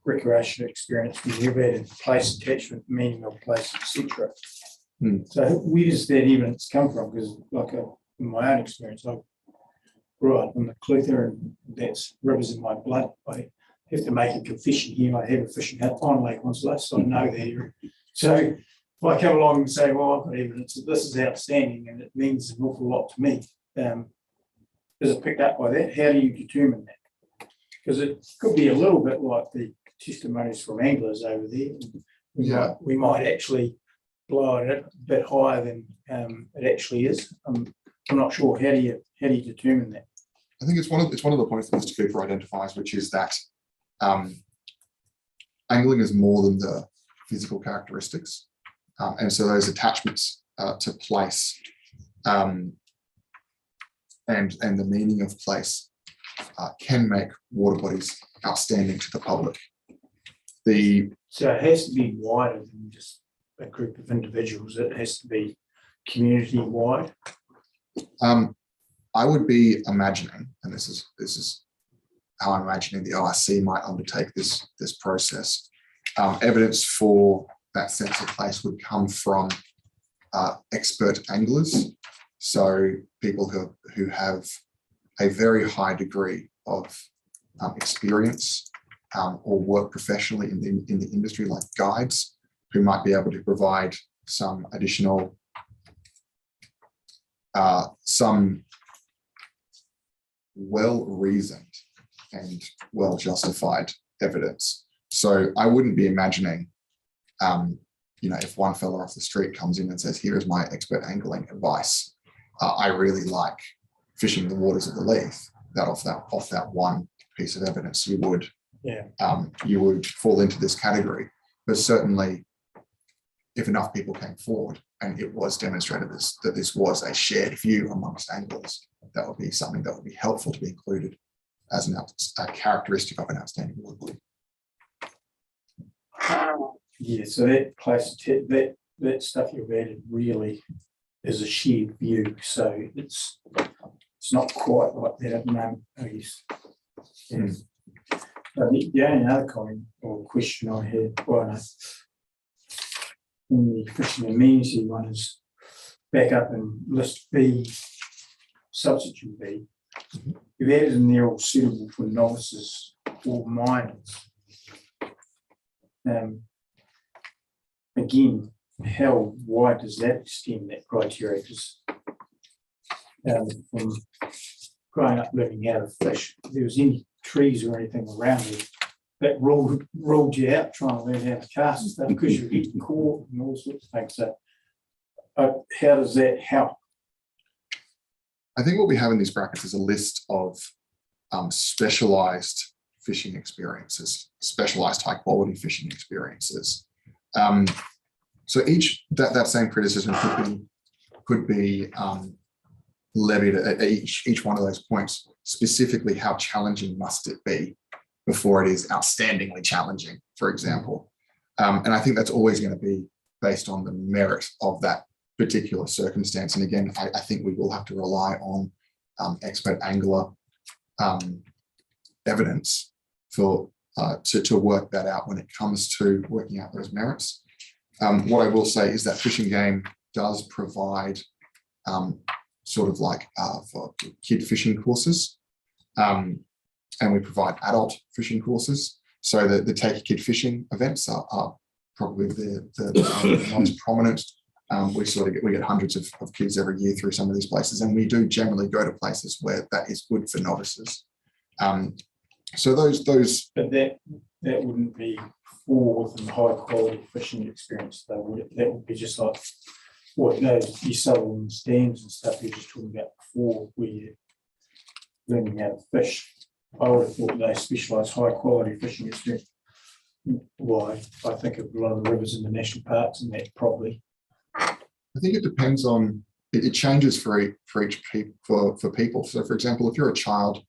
recreational experience when you've added place attachment, meaning of place, etc. So where does that evidence come from? Because in my own experience, I grew up in the Clutha, and that's rivers in my blood. I have to make a confession here. I have a fishing hut on Lake Onslow, so I know that area. So if I come along and say, well, I've got evidence that this is outstanding and it means an awful lot to me, is it picked up by that? How do you determine that? Because it could be a little bit like the testimonies from anglers over there. We might actually blow it a bit higher than it actually is. I'm not sure. How do you determine that? I think it's one of the points that Mr. Cooper identifies, which is that angling is more than the physical characteristics, and so those attachments to place and the meaning of place can make water bodies outstanding to the public. So it has to be wider than just a group of individuals. It has to be community wide. I would be imagining, and this is how I'm imagining the ORC might undertake this process. Evidence for that sense of place would come from expert anglers, so people who have a very high degree of experience or work professionally in the industry, like guides, who might be able to provide some additional some well-reasoned and well-justified evidence So I wouldn't be imagining, if one fella off the street comes in and says, here is my expert angling advice. I really like fishing the waters of the Leith. That off that one piece of evidence, you would fall into this category. But certainly, if enough people came forward and it was demonstrated that this was a shared view amongst anglers, that would be something that would be helpful to be included as a characteristic of an outstanding water body. Yeah, so that place, that stuff you've added really is a shared view, so it's not quite like that at the moment, I guess. Yeah. The only other comment or question I had, in the fishing amenity one is back up in list B, substitute B. You've added in there all suitable for novices or minors. Again, how wide does that extend, that criteria? Because from growing up living out of fish, if there was any trees or anything around it, that ruled you out trying to learn how to cast and stuff because you're getting caught and all sorts of things. So how does that help? I think what we have in these brackets is a list of specialized fishing experiences, specialized high quality fishing experiences. So that same criticism could be levied at each one of those points. Specifically, how challenging must it be before it is outstandingly challenging, for example? And I think that's always going to be based on the merit of that particular circumstance. And again, I think we will have to rely on expert angler evidence to work that out when it comes to working out those merits. What I will say is that Fishing Game does provide for kid fishing courses, and we provide adult fishing courses. So the Take a Kid Fishing events are probably the most prominent. We get hundreds of kids every year through some of these places, and we do generally go to places where that is good for novices. So those. But that wouldn't be for the high quality fishing experience, though, would it? That would be just like what you sell in stands and stuff you're just talking about before, where you're learning how to fish. I would have thought they specialise high quality fishing experience. Why? I think of a lot of the rivers in the national parks and that probably. I think it depends on, it changes for each people. So for example, if you're a child,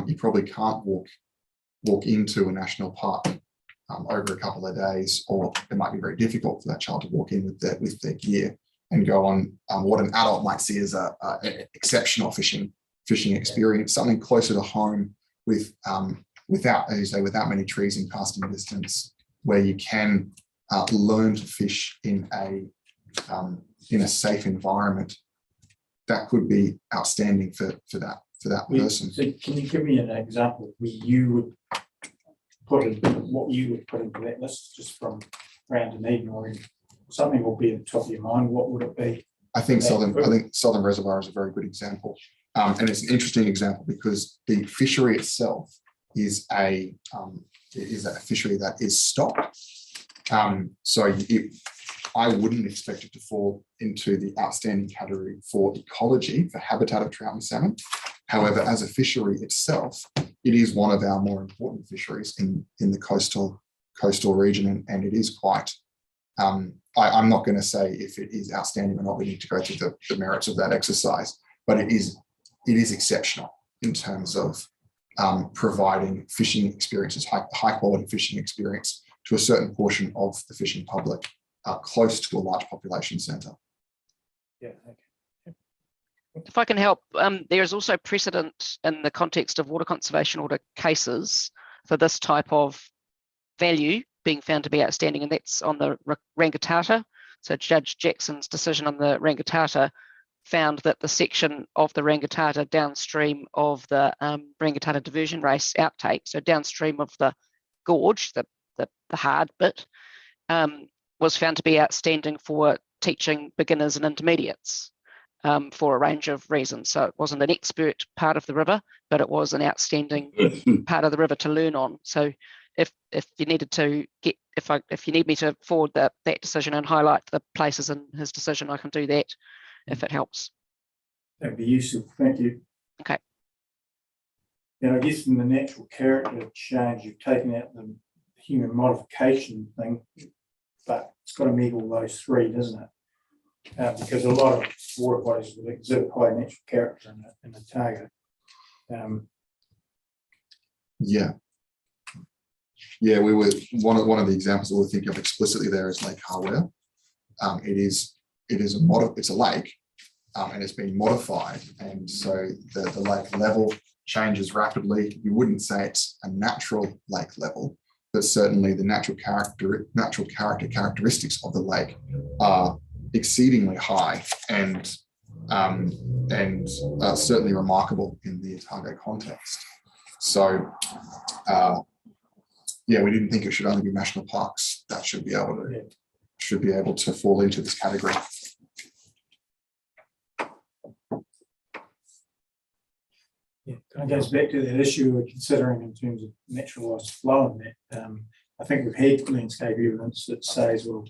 you probably can't walk into a national park over a couple of days, or it might be very difficult for that child to walk in with their gear and go on what an adult might see as an exceptional fishing experience, something closer to home without, as you say, without many trees in casting distance, where you can learn to fish in a safe environment. That could be outstanding for that person. So can you give me an example where you would put in what you would put into that list, just from around Dunedin, or something will be at the top of your mind? What would it be? I think Southern Reservoir is a very good example, and it's an interesting example because the fishery itself is a fishery that is stocked. I wouldn't expect it to fall into the outstanding category for ecology, for habitat of trout and salmon. However, as a fishery itself, it is one of our more important fisheries in the coastal region, and it is quite. I'm not going to say if it is outstanding or not. We need to go through the merits of that exercise, but it is exceptional in terms of providing fishing experiences, high quality fishing experience to a certain portion of the fishing public, close to a large population centre. Yeah. Okay. If I can help, there is also precedent in the context of water conservation order cases for this type of value being found to be outstanding, and that's on the Rangitata. So Judge Jackson's decision on the Rangitata found that the section of the Rangitata downstream of the Rangitata diversion race outtake, so downstream of the gorge, the hard bit, was found to be outstanding for teaching beginners and intermediates for a range of reasons. So it wasn't an expert part of the river, but it was an outstanding part of the river to learn on. So if you needed to get, if you need me to forward that decision and highlight the places in his decision, I can do that if it helps. That'd be useful, thank you. Okay. And I guess in the natural character change, you've taken out the human modification thing, but it's got to meet all those three, doesn't it? Because a lot of water bodies would exhibit high natural character in the target. Yeah, we were one of the examples that we think of explicitly there is Lake Harwell. It's a lake, and it's been modified, and so the lake level changes rapidly. You wouldn't say it's a natural lake level, but certainly the natural characteristics of the lake are exceedingly high and certainly remarkable in the Otago context. So yeah, we didn't think it should only be national parks that should be able to fall into this category. Yeah, kind of goes back to that issue we're considering in terms of naturalised flow and that. I think we've had landscape evidence that says, well,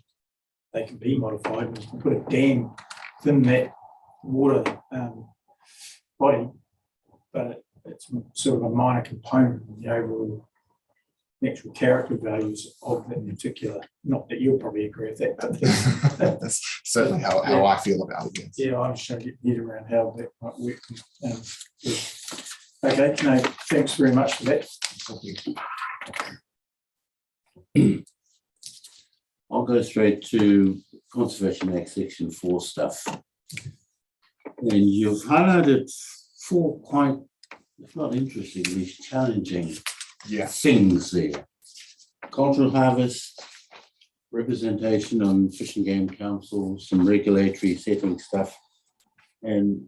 they can be modified. We can put a dam within that water body, but it's sort of a minor component of the overall natural character values of that particular. Not that you'll probably agree with that, but that's certainly how I feel about it. Yes. Yeah, I'm just trying to get my head around how that might work. Yeah. Okay, no, thanks very much for that. I'll go straight to Conservation Act Section 4 stuff. And you've highlighted 4 quite, if not interesting, at least challenging things there. Cultural harvest, representation on Fish and Game Council, some regulatory setting stuff, and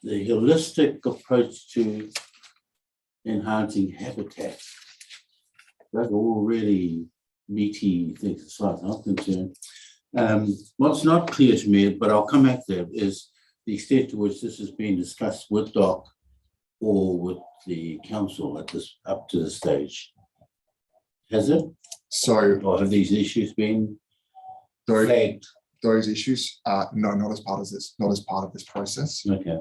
the holistic approach to enhancing habitat. Those are all really meaty things as far as I'm concerned. What's not clear to me, but I'll come back there, is the extent to which this has been discussed with DOC or with the council at this up to this stage. Has it? So, or have these issues been flagged? Those issues, no, not as part of this process. Okay.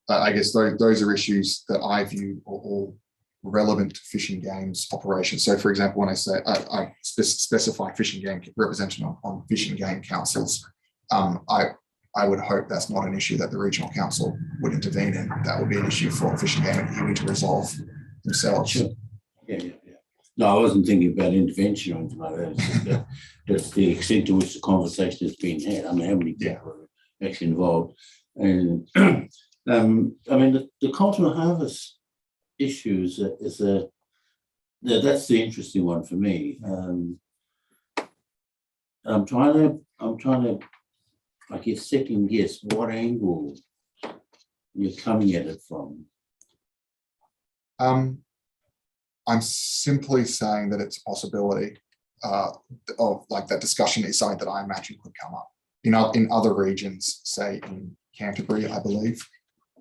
I guess those are issues that I view are all relevant to Fish and Game's operations. So, for example, when I say I specify Fish and Game representation on Fish and Game councils, I would hope that's not an issue that the regional council would intervene in. That would be an issue for Fish and Game and Iwi to resolve themselves. Sure. Yeah. No, I wasn't thinking about intervention or anything like that. It's just that that's the extent to which the conversation has been had. I mean, how many people are actually involved? And I mean, the cultural harvest issues that's the interesting one for me. I'm trying to, I guess, second guess what angle you're coming at it from. I'm simply saying that it's a possibility of like that discussion is something that I imagine could come up. In other regions, say in Canterbury, I believe,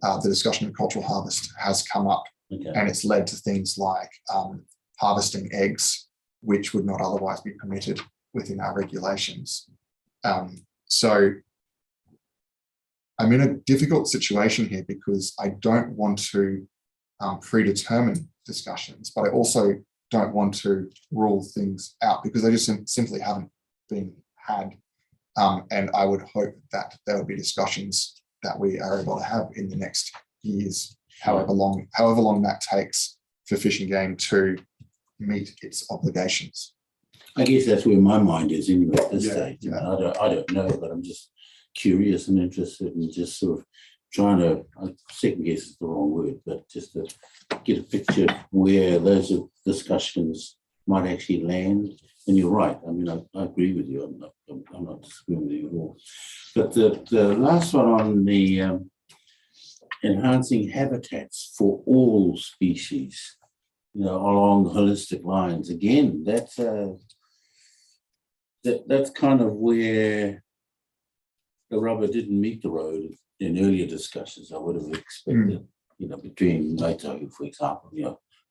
the discussion of cultural harvest has come up, and it's led to things like harvesting eggs, which would not otherwise be permitted within our regulations. So I'm in a difficult situation here because I don't want to predetermine discussions, but I also don't want to rule things out because they just simply haven't been had. And I would hope that there will be discussions that we are able to have in the next years, however long that takes for Fish and Game to meet its obligations. I guess that's where my mind is anyway at this stage. Yeah. I don't know, but I'm just curious and interested in just sort of trying to, second guess is the wrong word, but just to get a picture of where those discussions might actually land. And you're right. I mean, I agree with you. I'm not disagreeing with you at all. But the last one on the enhancing habitats for all species, along holistic lines. Again, that's kind of where the rubber didn't meet the road in earlier discussions. I would have expected, between NATO, for example,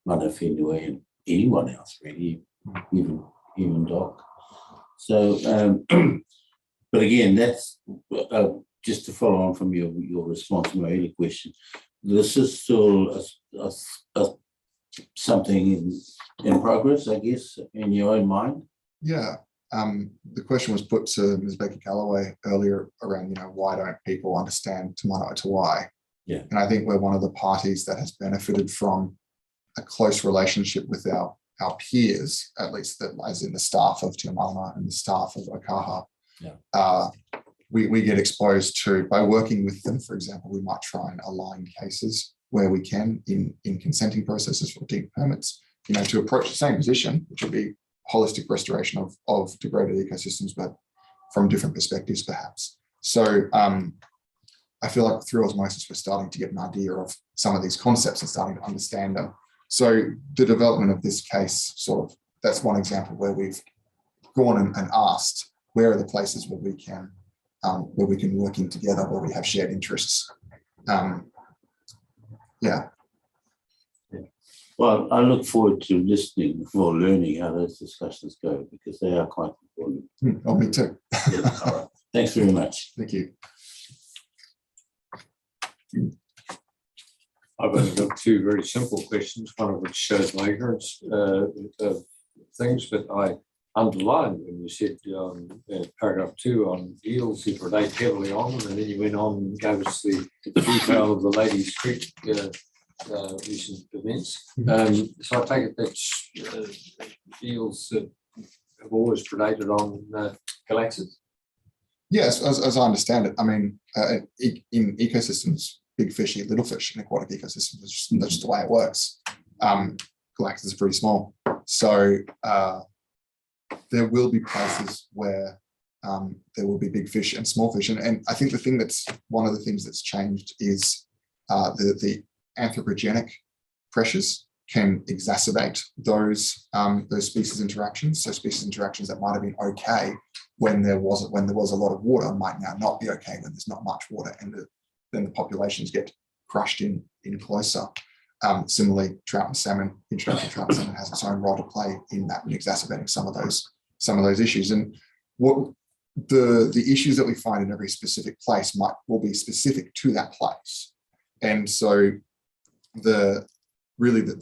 mana whenua and anyone else really, even Doc. So, but again, that's just to follow on from your response to my earlier question. This is still something in progress, I guess, in your own mind. Yeah. The question was put to Ms. Becky Calloway earlier around, why don't people understand Te Mana o Te Wai? Yeah. And I think we're one of the parties that has benefited from a close relationship with our peers, at least that as in the staff of Te Mana and the staff of Okaha. Yeah. We get exposed to, by working with them, for example, we might try and align cases where we can in consenting processes for deep permits, to approach the same position, which would be holistic restoration of degraded ecosystems, but from different perspectives, perhaps. So I feel like through osmosis, we're starting to get an idea of some of these concepts and starting to understand them. So the development of this case, that's one example where we've gone and asked, where are the places where we can working together, where we have shared interests. Yeah. Well, I look forward to listening or learning how those discussions go, because they are quite important. Oh, me too. Yeah, all right. Thanks very much. Thank you. I've only got two very simple questions, one of which shows my ignorance of things, but I underlined when you said paragraph 2 on eels, you predate heavily on them, and then you went on and gave us the detail of the Ladies Creek recent events. So I take it that eels have always predated on galaxias? Yes, as I understand it, I mean, in ecosystems, big fish eat little fish in aquatic ecosystems. That's just the way it works. Galaxias are pretty small. So there will be places where there will be big fish and small fish. And I think one of the things that's changed is the anthropogenic pressures can exacerbate those species interactions. So species interactions that might have been okay when there was a lot of water might now not be okay when there's not much water, and then the populations get crushed in closer. Similarly, trout and salmon, introduction trout and salmon has its own role to play in that and exacerbating some of those issues. And what the issues that we find in every specific place will be specific to that place. And so the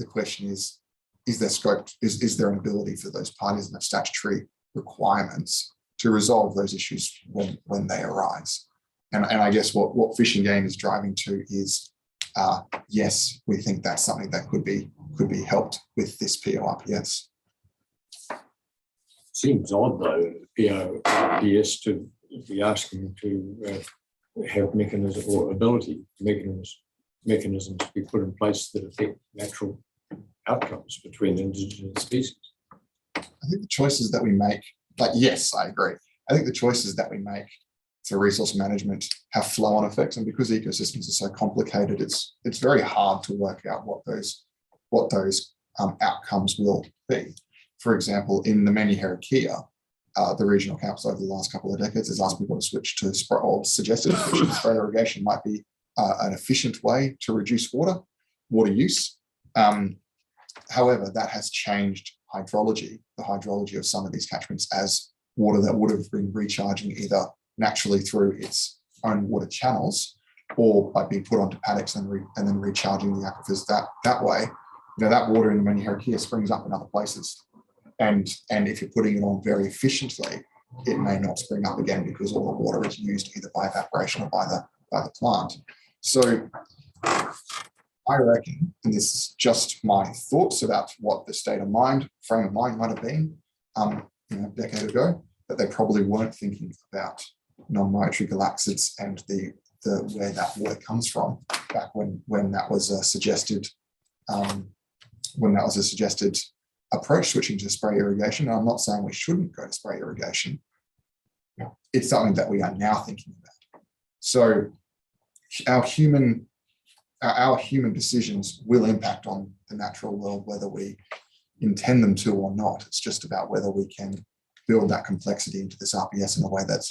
question is there scope, is there an ability for those parties and the statutory requirements to resolve those issues when they arise? And I guess what Fish and Game is driving to is, yes, we think that's something that could be helped with this PORPS. Seems odd though, PORPS to be asking to have mechanisms or mechanisms to be put in place that affect natural outcomes between indigenous species. I think the choices that we make, yes, I agree. I think the choices that we make for resource management have flow-on effects, and because ecosystems are so complicated, it's very hard to work out what those outcomes will be. For example, in the Meneherakia, the regional council over the last couple of decades has asked people to switch to or suggested spray irrigation might be an efficient way to reduce water use. However, that has changed the hydrology of some of these catchments, as water that would have been recharging either naturally through its own water channels or by being put onto paddocks and then recharging the aquifers that way. That water in the Meneherakia springs up in other places. And if you're putting it on very efficiently, it may not spring up again because all the water is used either by evaporation or by the plant. So I reckon, and this is just my thoughts about what the frame of mind might have been a decade ago, that they probably weren't thinking about non-migratory galaxids and the where that water comes from back when that was a suggested approach, switching to spray irrigation. And I'm not saying we shouldn't go to spray irrigation. It's something that we are now thinking about. So our human decisions will impact on the natural world, whether we intend them to or not. It's just about whether we can build that complexity into this RPS in a way that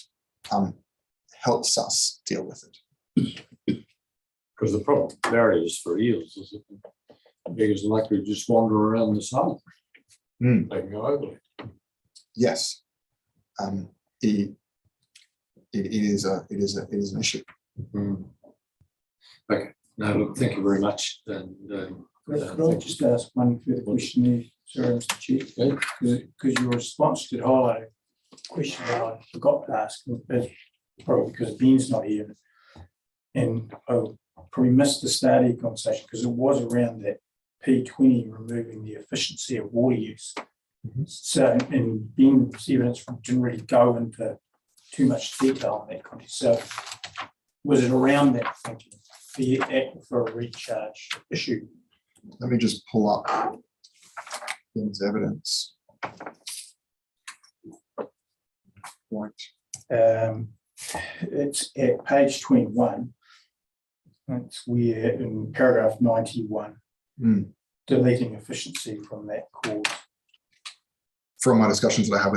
helps us deal with it. Because the problem barriers for eels is that beggars likely to just wander around the sun. Hmm. They can go over it. Yes. It is an issue. Okay, no, look, thank you very much. And Could I just ask one further question there, sorry, Mr. Chair? Because your response to the highlight question that I forgot to ask, is probably because Ben's not here. And I probably missed the start of your conversation because it was around that P20 removing the efficiency of water use. So, and Ben's evidence didn't really go into too much detail on that context. So was it around that thinking, the aquifer recharge issue? Let me just pull up Ben's evidence. Right. It's at page 21. That's where in paragraph 91, deleting efficiency from that clause. From my discussions that I've had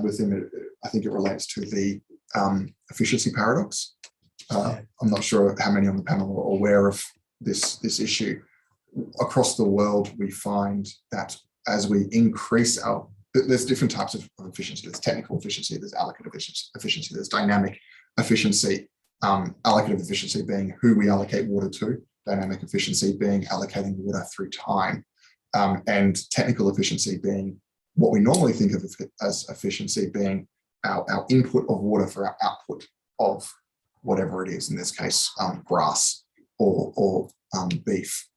with him, I think it relates to the efficiency paradox. I'm not sure how many on the panel are aware of this issue. Across the world, we find that as we increase there's different types of efficiency. There's technical efficiency, there's allocative efficiency, there's dynamic efficiency. Allocative efficiency being who we allocate water to, dynamic efficiency being allocating water through time, and technical efficiency being what we normally think of as efficiency being our input of water for our output of whatever it is, in this case, grass or beef.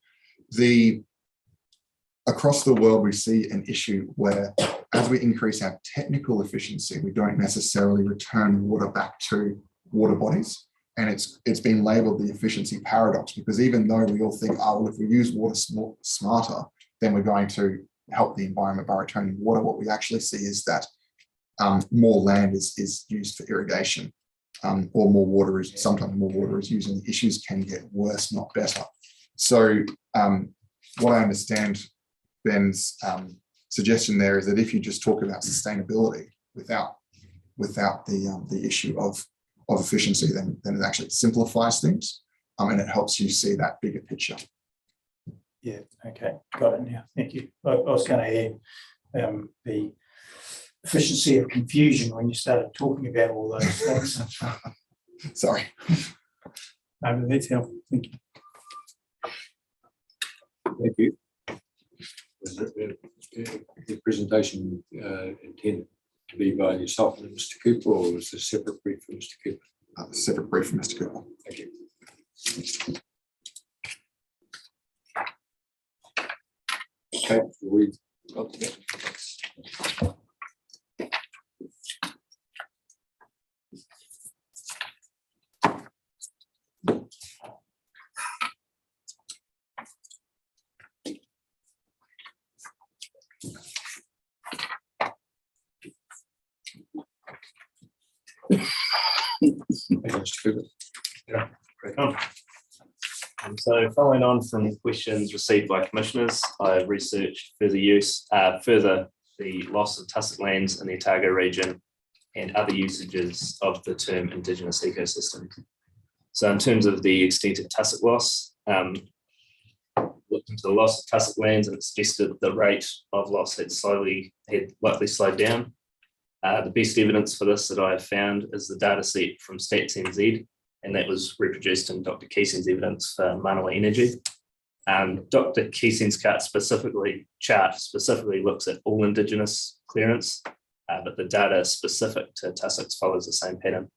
Across the world, we see an issue where as we increase our technical efficiency, we don't necessarily return water back to water bodies. And it's been labeled the efficiency paradox, because even though we all think, oh, well, if we use water smarter, then we're going to help the environment by returning water, what we actually see is that more land is used for irrigation, or sometimes more water is used, and the issues can get worse, not better. So what I understand Ben's suggestion there is that if you just talk about sustainability without the issue of efficiency, then it actually simplifies things, and it helps you see that bigger picture. Yeah, okay, got it now. Thank you. I was going to add the efficiency of confusion when you started talking about all those things. Sorry. That's helpful. Thank you. Thank you. Was the presentation intended to be by yourself and Mr. Cooper, or was this a separate brief for Mr. Cooper? Separate brief from Mr. Cooper. Thank you. Okay, we've got that. Yeah. So following on from questions received by commissioners, I researched further the loss of tussock lands in the Otago region and other usages of the term Indigenous ecosystems. So in terms of the extent of tussock loss, looked into the loss of tussock lands, and it suggested the rate of loss had likely slowed down. The best evidence for this that I have found is the data set from Stats NZ, and that was reproduced in Dr. Keesing's evidence for Manawa Energy. Dr. Keesing's chart specifically looks at all Indigenous clearance, but the data specific to tussocks follows the same pattern.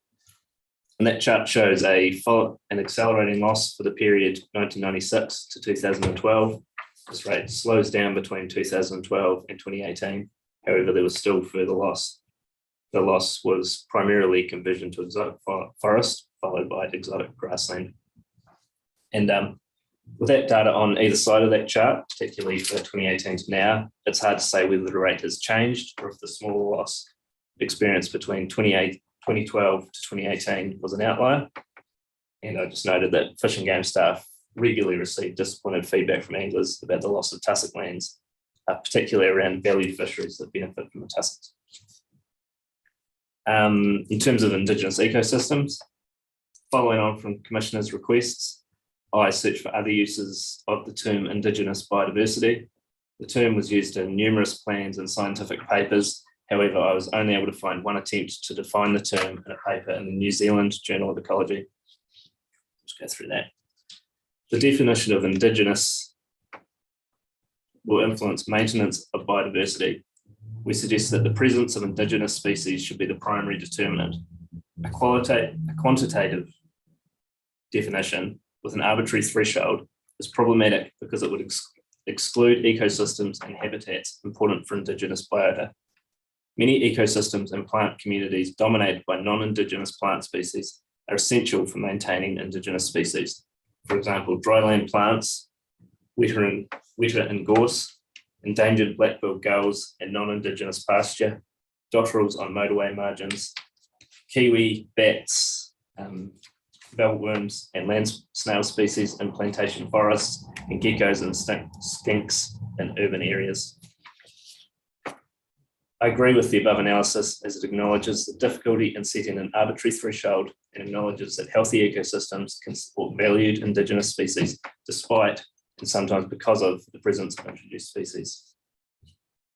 And that chart shows an accelerating loss for the period 1996 to 2012. This rate slows down between 2012 and 2018. However, there was still further loss. The loss was primarily conversion to exotic forest, followed by exotic grassland. And with that data on either side of that chart, particularly for 2018 to now, it's hard to say whether the rate has changed or if the smaller loss experienced between 2012 to 2018 was an outlier. And I just noted that Fish and Game staff regularly receive disappointed feedback from anglers about the loss of tussock lands, particularly around valued fisheries that benefit from the tussocks. In terms of Indigenous ecosystems, following on from commissioners' requests, I searched for other uses of the term Indigenous biodiversity. The term was used in numerous plans and scientific papers. However, I was only able to find one attempt to define the term in a paper in the New Zealand Journal of Ecology. Let's go through that. The definition of Indigenous will influence maintenance of biodiversity. We suggest that the presence of Indigenous species should be the primary determinant. A quantitative definition with an arbitrary threshold is problematic because it would exclude ecosystems and habitats important for Indigenous biota. Many ecosystems and plant communities dominated by non-Indigenous plant species are essential for maintaining Indigenous species. For example, dryland plants, weta and gorse, endangered black-billed gulls and non-Indigenous pasture, dotterels on motorway margins, kiwi, bats, velvetworms and land snail species in plantation forests, and geckos and skinks in urban areas. I agree with the above analysis as it acknowledges the difficulty in setting an arbitrary threshold and acknowledges that healthy ecosystems can support valued Indigenous species despite and sometimes because of the presence of introduced species.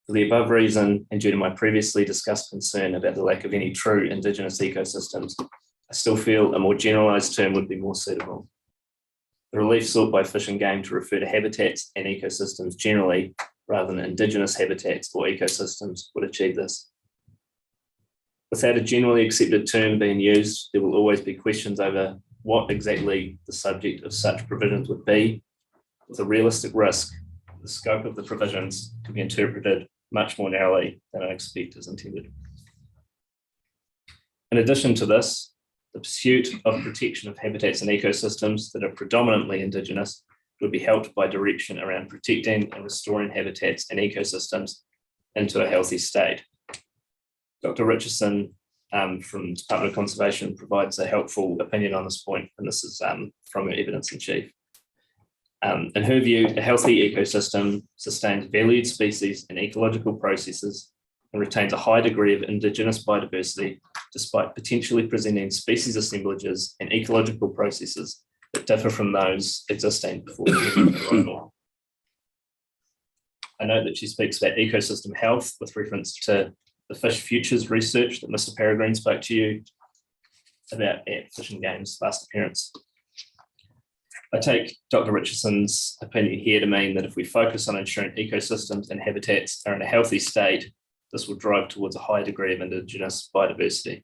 For the above reason, and due to my previously discussed concern about the lack of any true Indigenous ecosystems, I still feel a more generalised term would be more suitable. The relief sought by Fish and Game to refer to habitats and ecosystems generally, rather than Indigenous habitats or ecosystems, would achieve this. Without a generally accepted term being used, there will always be questions over what exactly the subject of such provisions would be, with a realistic risk the scope of the provisions could be interpreted much more narrowly than I expect is intended. In addition to this, the pursuit of protection of habitats and ecosystems that are predominantly Indigenous would be helped by direction around protecting and restoring habitats and ecosystems into a healthy state. Dr. Richardson from Department of Conservation provides a helpful opinion on this point, and this is from her evidence in chief. In her view, a healthy ecosystem sustains valued species and ecological processes and retains a high degree of Indigenous biodiversity, despite potentially presenting species assemblages and ecological processes that differ from those existing before human arrival. I note that she speaks about ecosystem health with reference to the Fish Futures research that Mr. Peregrine spoke to you about at Fish and Game's last appearance. I take Dr. Richardson's opinion here to mean that if we focus on ensuring ecosystems and habitats are in a healthy state, this will drive towards a high degree of Indigenous biodiversity.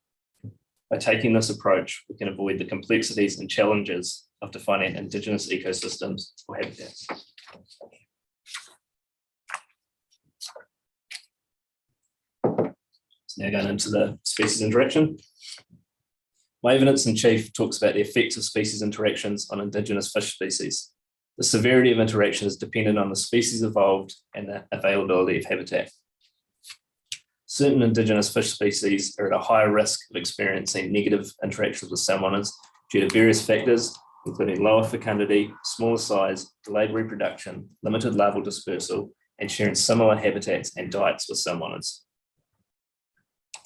By taking this approach, we can avoid the complexities and challenges of defining Indigenous ecosystems or habitats. So now going into the species interaction. My evidence in chief talks about the effects of species interactions on Indigenous fish species. The severity of interaction is dependent on the species involved and the availability of habitat. Certain Indigenous fish species are at a higher risk of experiencing negative interactions with salmonids due to various factors, including lower fecundity, smaller size, delayed reproduction, limited larval dispersal, and sharing similar habitats and diets with salmonids.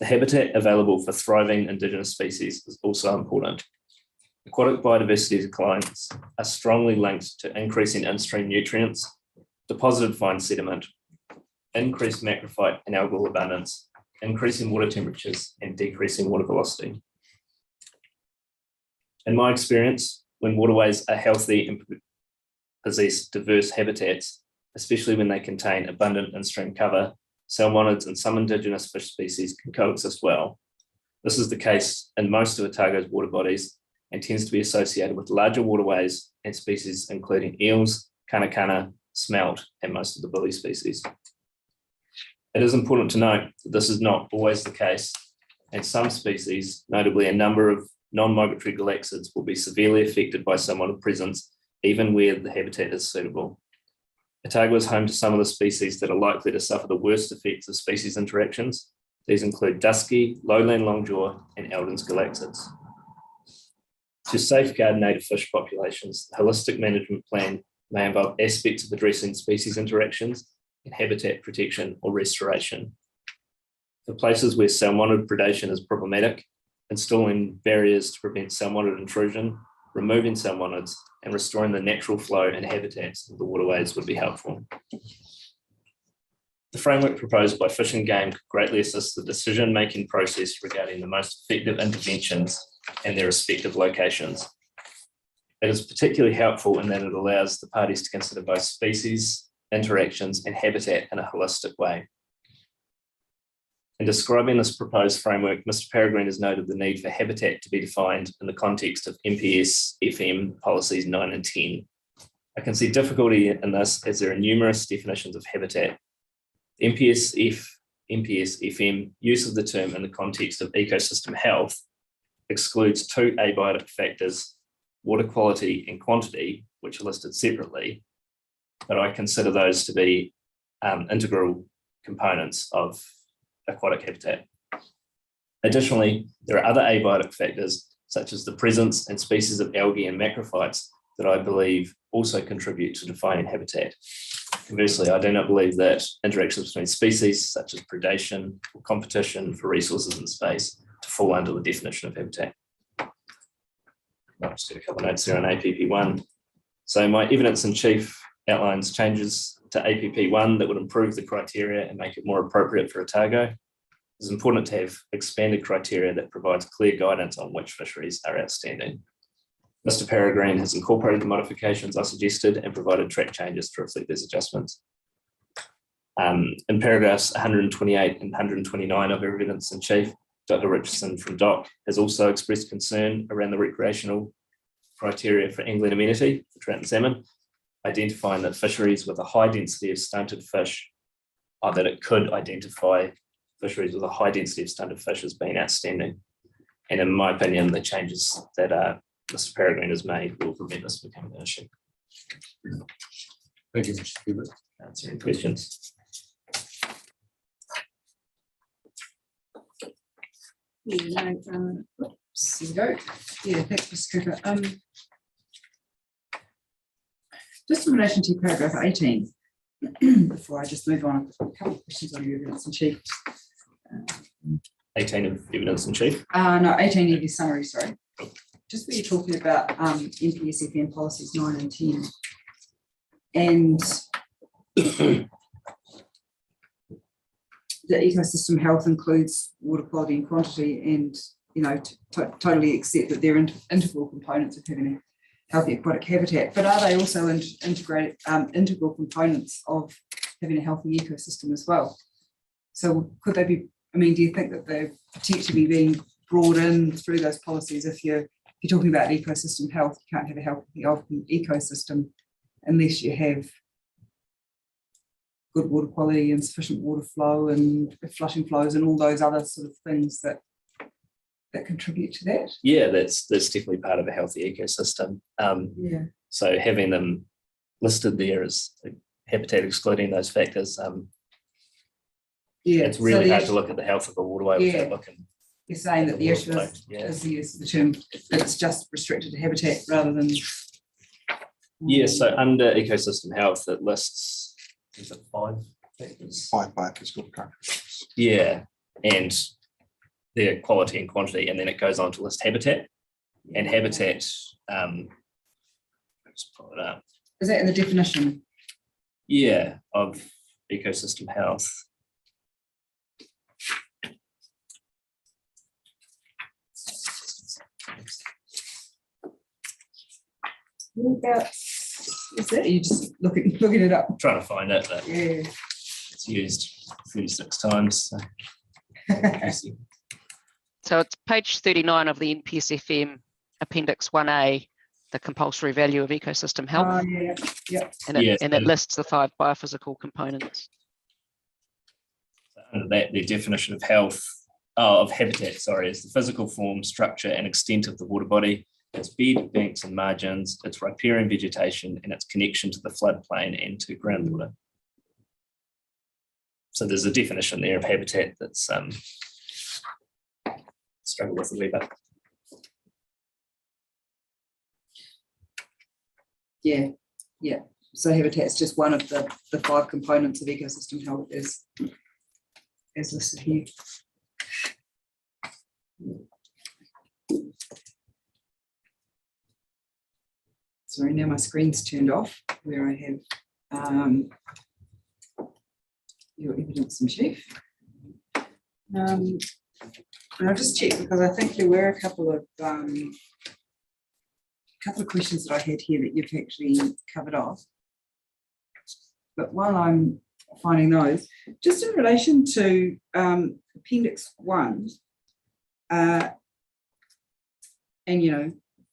The habitat available for thriving Indigenous species is also important. Aquatic biodiversity declines are strongly linked to increasing in-stream nutrients, deposited fine sediment, increased macrophyte and algal abundance, increasing water temperatures, and decreasing water velocity. In my experience, when waterways are healthy and possess diverse habitats, especially when they contain abundant in-stream cover, salmonids and some Indigenous fish species can coexist well. This is the case in most of Otago's water bodies and tends to be associated with larger waterways and species including eels, kanakana, smelt, and most of the bully species. It is important to note that this is not always the case, and some species, notably a number of non-migratory galaxids, will be severely affected by salmonid presence, even where the habitat is suitable. Otago is home to some of the species that are likely to suffer the worst effects of species interactions. These include dusky, lowland longjaw, and Eldon's galaxids. To safeguard native fish populations, the holistic management plan may involve aspects of addressing species interactions and habitat protection or restoration. For places where salmonid predation is problematic, installing barriers to prevent salmonid intrusion, removing salmonids, and restoring the natural flow and habitats of the waterways would be helpful. The framework proposed by Fish and Game could greatly assist the decision-making process regarding the most effective interventions and their respective locations. It is particularly helpful in that it allows the parties to consider both species, interactions, and habitat in a holistic way. In describing this proposed framework, Mr. Peregrine has noted the need for habitat to be defined in the context of MPS FM policies 9 and 10. I can see difficulty in this as there are numerous definitions of habitat. MPS FM use of the term in the context of ecosystem health excludes two abiotic factors, water quality and quantity, which are listed separately, but I consider those to be integral components of aquatic habitat. Additionally, there are other abiotic factors, such as the presence and species of algae and macrophytes, that I believe also contribute to defining habitat. Conversely, I do not believe that interactions between species, such as predation or competition for resources in space, to fall under the definition of habitat. I'll just get a couple of notes there on APP1. So my evidence in chief outlines changes to APP1 that would improve the criteria and make it more appropriate for Otago. It's important to have expanded criteria that provides clear guidance on which fisheries are outstanding. Mr. Peregrine has incorporated the modifications I suggested and provided track changes to reflect these adjustments. In paragraphs 128 and 129 of our evidence in chief, Dr. Richardson from DOC has also expressed concern around the recreational criteria for angling amenity for trout and salmon, identifying that fisheries with a high density of stunted fish, or that it could identify fisheries with a high density of stunted fish as being outstanding. And in my opinion, the changes that Mr. Peregrine has made will prevent this becoming an issue. Thank you, Mr. Hubert. Answer any questions? Yeah, oops, here we go. Yeah, thanks, Mr. Cooper. Just in relation to paragraph 18, before I just move on, a couple of questions on your evidence in chief. 18 of evidence in chief. No, 18 of your summary, sorry. Just where you're talking about MPSFM policies 9 and 10. And the ecosystem health includes water quality and quantity, and totally accept that they're integral components of having a healthy aquatic habitat. But are they also integral components of having a healthy ecosystem as well? So could they be? I mean, do you think that they're potentially being brought in through those policies? If you're talking about ecosystem health, you can't have a healthy ecosystem unless you have good water quality and sufficient water flow and flushing flows and all those other sort of things that contribute to that. Yeah, that's definitely part of a healthy ecosystem. Yeah. So having them listed there as habitat excluding those factors, Yeah, it's really so hard to look at the health of a waterway without looking. You're saying that the issue is the use of the term that it's just restricted to habitat rather than. Yeah, so under ecosystem health, it lists, is it 5 factors? 5 biophysical characteristics. Yeah, and their quality and quantity, and then it goes on to list habitat. And habitat, just pull it up. Is that in the definition? Yeah, of ecosystem health. Is that you just looking it up? I'm trying to find it, but Yeah. it's used 36 times. So. So it's page 39 of the NPSFM Appendix 1A, the compulsory value of ecosystem health. Yeah. And it lists the 5 biophysical components. Under that, the definition of health, of habitat, sorry, is the physical form, structure, and extent of the water body, its bed, banks, and margins, its riparian vegetation, and its connection to the floodplain and to groundwater. So there's a definition there of habitat that's struggle with a wee bit. Yeah. So habitat is just one of the 5 components of ecosystem health as listed here. sorry, now my screen's turned off, where I have your evidence in chief. And I'll just check because I think there were a couple of questions that I had here that you've actually covered off. But while I'm finding those, just in relation to Appendix 1, and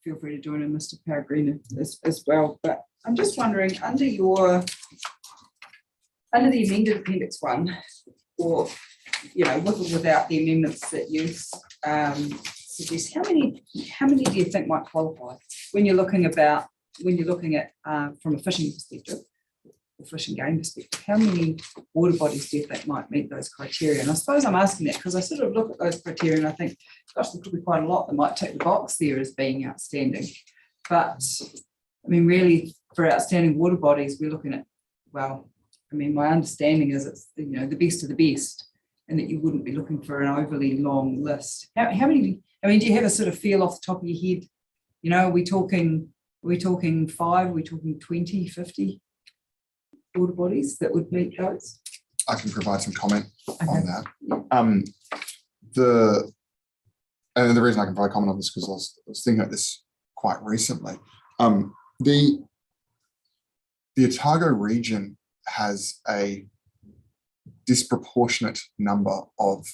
feel free to join in, Mr. Peregrine, as well. But I'm just wondering, under the amended Appendix 1, or with or without the amendments that you suggest, how many do you think might qualify when you're looking at from a fishing perspective? Fishing game perspective, how many water bodies do you think might meet those criteria? And I suppose I'm asking that because I sort of look at those criteria and I think, gosh, there could be quite a lot that might tick the box there as being outstanding. But I mean, really, for outstanding water bodies, we're looking at, well, I mean, my understanding is it's the best of the best, and that you wouldn't be looking for an overly long list. How many? I mean, do you have a sort of feel off the top of your head? Are we talking 5? Are we talking 20, 50? Water bodies that would meet those? I can provide some comment on that. Yeah. The reason I can provide comment on this because I was thinking about this quite recently. The Otago region has a disproportionate number of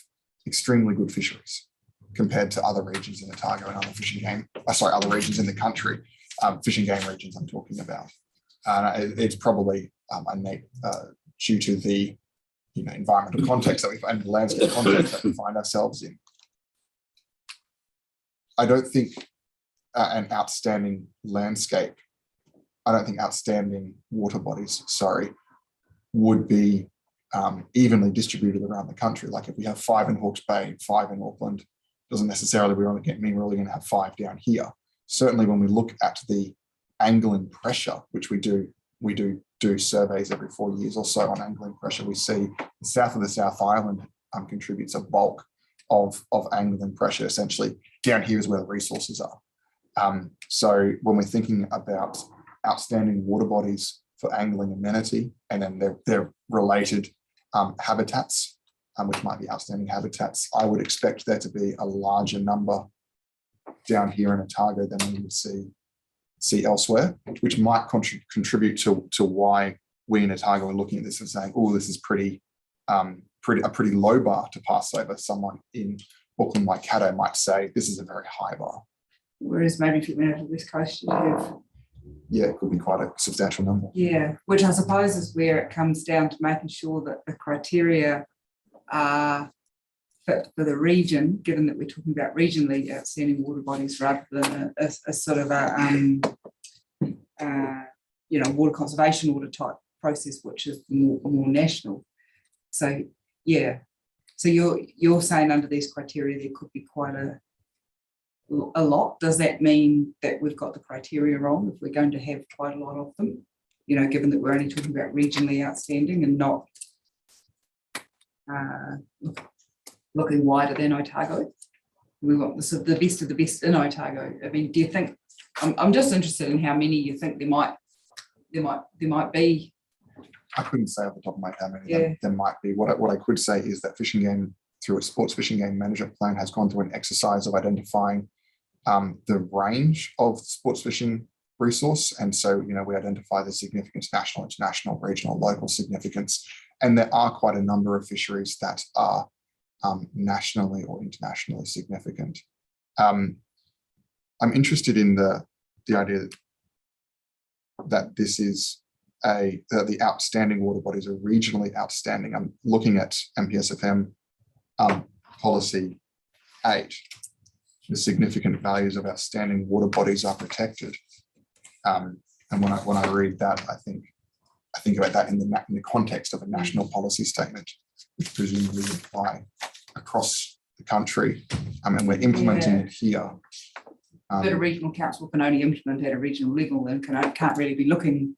extremely good fisheries compared to other regions in Otago and other other regions in the country, fishing game regions I'm talking about. It's probably due to the environmental context that we find, the landscape context that we find ourselves in. I don't think an outstanding landscape, I don't think outstanding water bodies, would be evenly distributed around the country. Like if we have 5 in Hawke's Bay, 5 in Auckland, doesn't necessarily mean we're only going to have 5 down here. Certainly when we look at the angling pressure, which we do surveys every 4 years or so on angling pressure, we see the south of the South Island contributes a bulk of angling pressure. Essentially, down here is where the resources are. So when we're thinking about outstanding water bodies for angling amenity, and then their related habitats, which might be outstanding habitats, I would expect there to be a larger number down here in Otago than we would see elsewhere, which might contribute to why we in Otago are looking at this and saying, oh, this is a pretty low bar to pass over. Someone in Auckland Waikato might say this is a very high bar. Whereas maybe if you went over the West Coast, you have. Yeah, it could be quite a substantial number. Yeah, which I suppose is where it comes down to making sure that the criteria are fit for the region, given that we're talking about regionally outstanding water bodies rather than a sort of water conservation order type process, which is more national. So yeah, so you're saying under these criteria there could be quite a lot. Does that mean that we've got the criteria wrong if we're going to have quite a lot of them? Given that we're only talking about regionally outstanding and not looking wider than Otago. We want the best of the best in Otago. I mean, do you think? I'm just interested in how many you think there might be. I couldn't say off the top of my head how many there might be. What I could say is that Fishing Game, through its sports fishing game management plan, has gone through an exercise of identifying the range of sports fishing resource. And so, we identify the significance: national, international, regional, local significance. And there are quite a number of fisheries that are nationally or internationally significant. I'm interested in the idea that this is the outstanding water bodies are regionally outstanding. I'm looking at MPSFM policy 8. The significant values of outstanding water bodies are protected. And when I read that, I think about that in the context of a national policy statement, which presumably would apply across the country. And we're implementing it here. But a regional council can only implement at a regional level and can't really be looking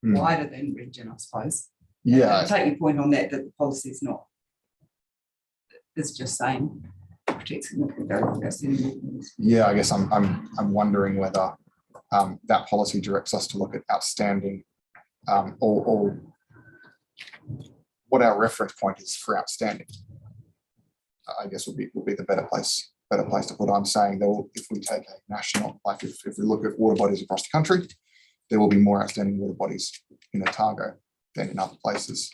wider than region, I suppose. Yeah. I take your point on that the policy is not. It's just saying protect significant values. Yeah, I guess I'm wondering whether that policy directs us to look at outstanding or what our reference point is for outstanding. I guess will be the better place to put. I'm saying though, if we take a national, like if we look at water bodies across the country, there will be more outstanding water bodies in Otago than in other places.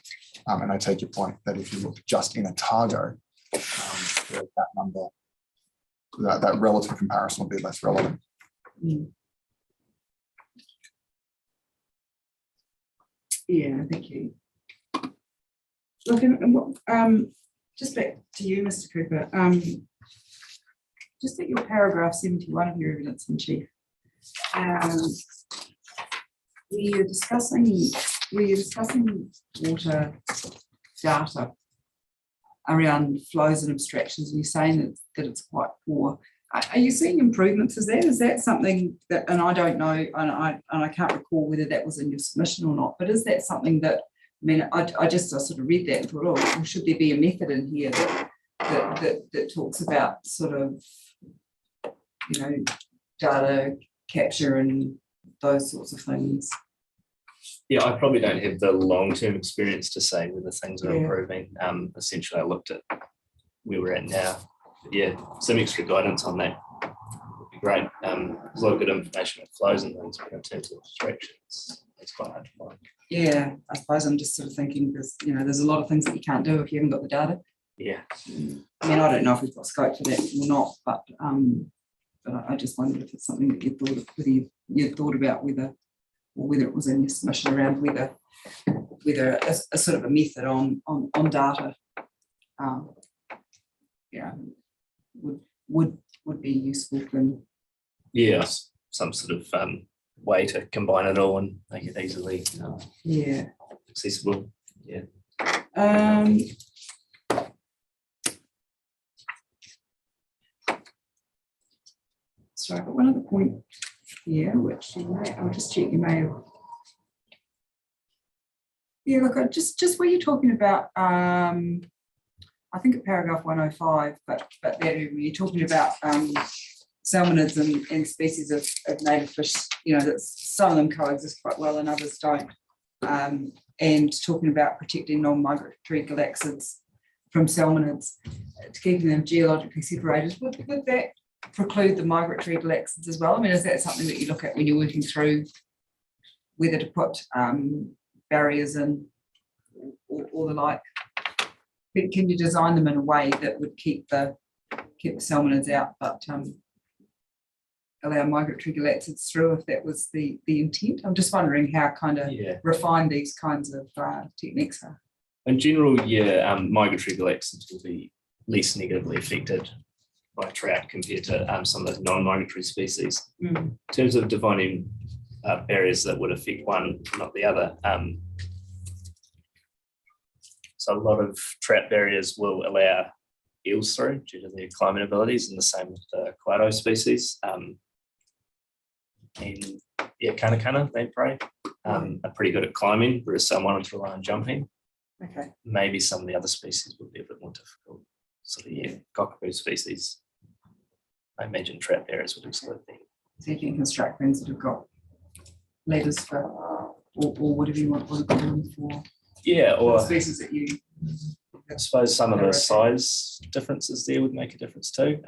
And I take your point that if you look just in Otago, that number, that relative comparison will be less relevant. Yeah, thank you. Look, and what, just back to you, Mr. Cooper. Just at your paragraph 71 of your evidence in chief, were you discussing water data around flows and abstractions, and you're saying that it's quite poor. Are you seeing improvements? Is that something that, and I don't know, and I can't recall whether that was in your submission or not, but is that something that, I mean, I sort of read that and thought, oh, well, should there be a method in here that talks about sort of, you know, data capture and those sorts of things? Yeah, I probably don't have the long-term experience to say whether things are improving. Essentially, I looked at where we're at now. But yeah, some extra guidance on that would be great. There's a lot of good information on flows and things, but in terms of abstractions, it's quite hard to find. Yeah, I suppose I'm just sort of thinking because, you know, there's a lot of things that you can't do if you haven't got the data. Yeah. I mean, I don't know if we've got scope for that or not, but I just wondered if it's something that you thought of, whether you thought about whether it was in your submission around whether a sort of a method on data, yeah, would be useful. Yeah, some sort of way to combine it all and make it easily accessible. Yeah. Sorry, but one other point here, which I'll just check you may have. Yeah, look, just where you're talking about, I think at paragraph 105, but there you're talking about salmonids and species of native fish, you know, that some of them coexist quite well and others don't. And talking about protecting non-migratory galaxids from salmonids, to keeping them geologically separated. Would that preclude the migratory galaxids as well? I mean, is that something that you look at when you're working through whether to put barriers in or the like? Can you design them in a way that would keep the salmonids out, but allow migratory galaxids through if that was the intent? I'm just wondering how kind of refined these kinds of techniques are. In general, migratory galaxids will be less negatively affected by trout compared to some of the non-migratory species. In terms of defining barriers that would affect one, not the other, so a lot of trout barriers will allow eels through due to their climbing abilities, and the same with the Clado species. And Kanakana, they prey, are pretty good at climbing, whereas some wanted to rely on jumping. Okay. Maybe some of the other species would be a bit more difficult. So cockapoo species, I imagine trout barriers would exclude them. So you can construct things that have got ladders for, or whatever you want to do them for. Yeah, or species that you. I suppose some of the size differences there would make a difference too.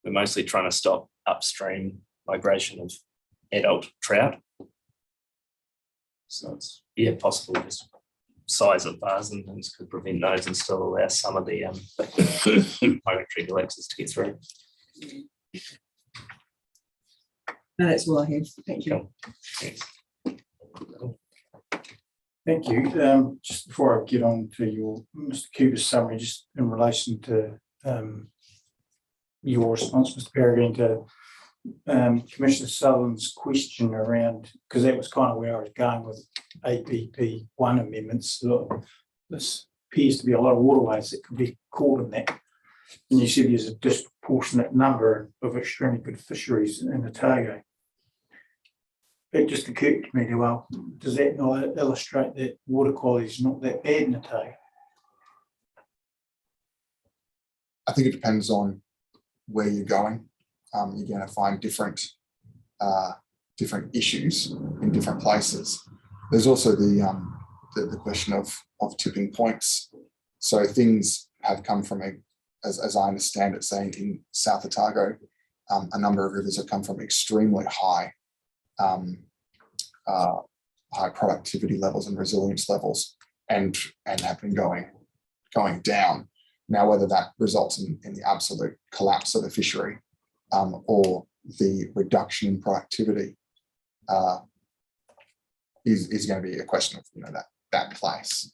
We're mostly trying to stop upstream migration of adult trout. So it's possible just size of bars and things could prevent those and still allow some of the migratory galaxids to get through. No, that's all I have. Thank you. Cool. Thanks. Thank you. Just before I get on to your Mr. Cooper's summary, just in relation to your response, Mr. Peregrine, to Commissioner Sutherland's question around, because that was kind of where I was going with APP1 amendments. This appears to be a lot of waterways that could be caught in that. And you said there's a disproportionate number of extremely good fisheries in Otago. It just occurred to me, well, does that not illustrate that water quality is not that bad in Otago? I think it depends on where you're going. You're going to find different different issues in different places. There's also the question of tipping points. So things have come from as I understand it, saying in South Otago, a number of rivers have come from extremely high high productivity levels and resilience levels, and have been going down. Now, whether that results in the absolute collapse of the fishery or the reduction in productivity is going to be a question of that place.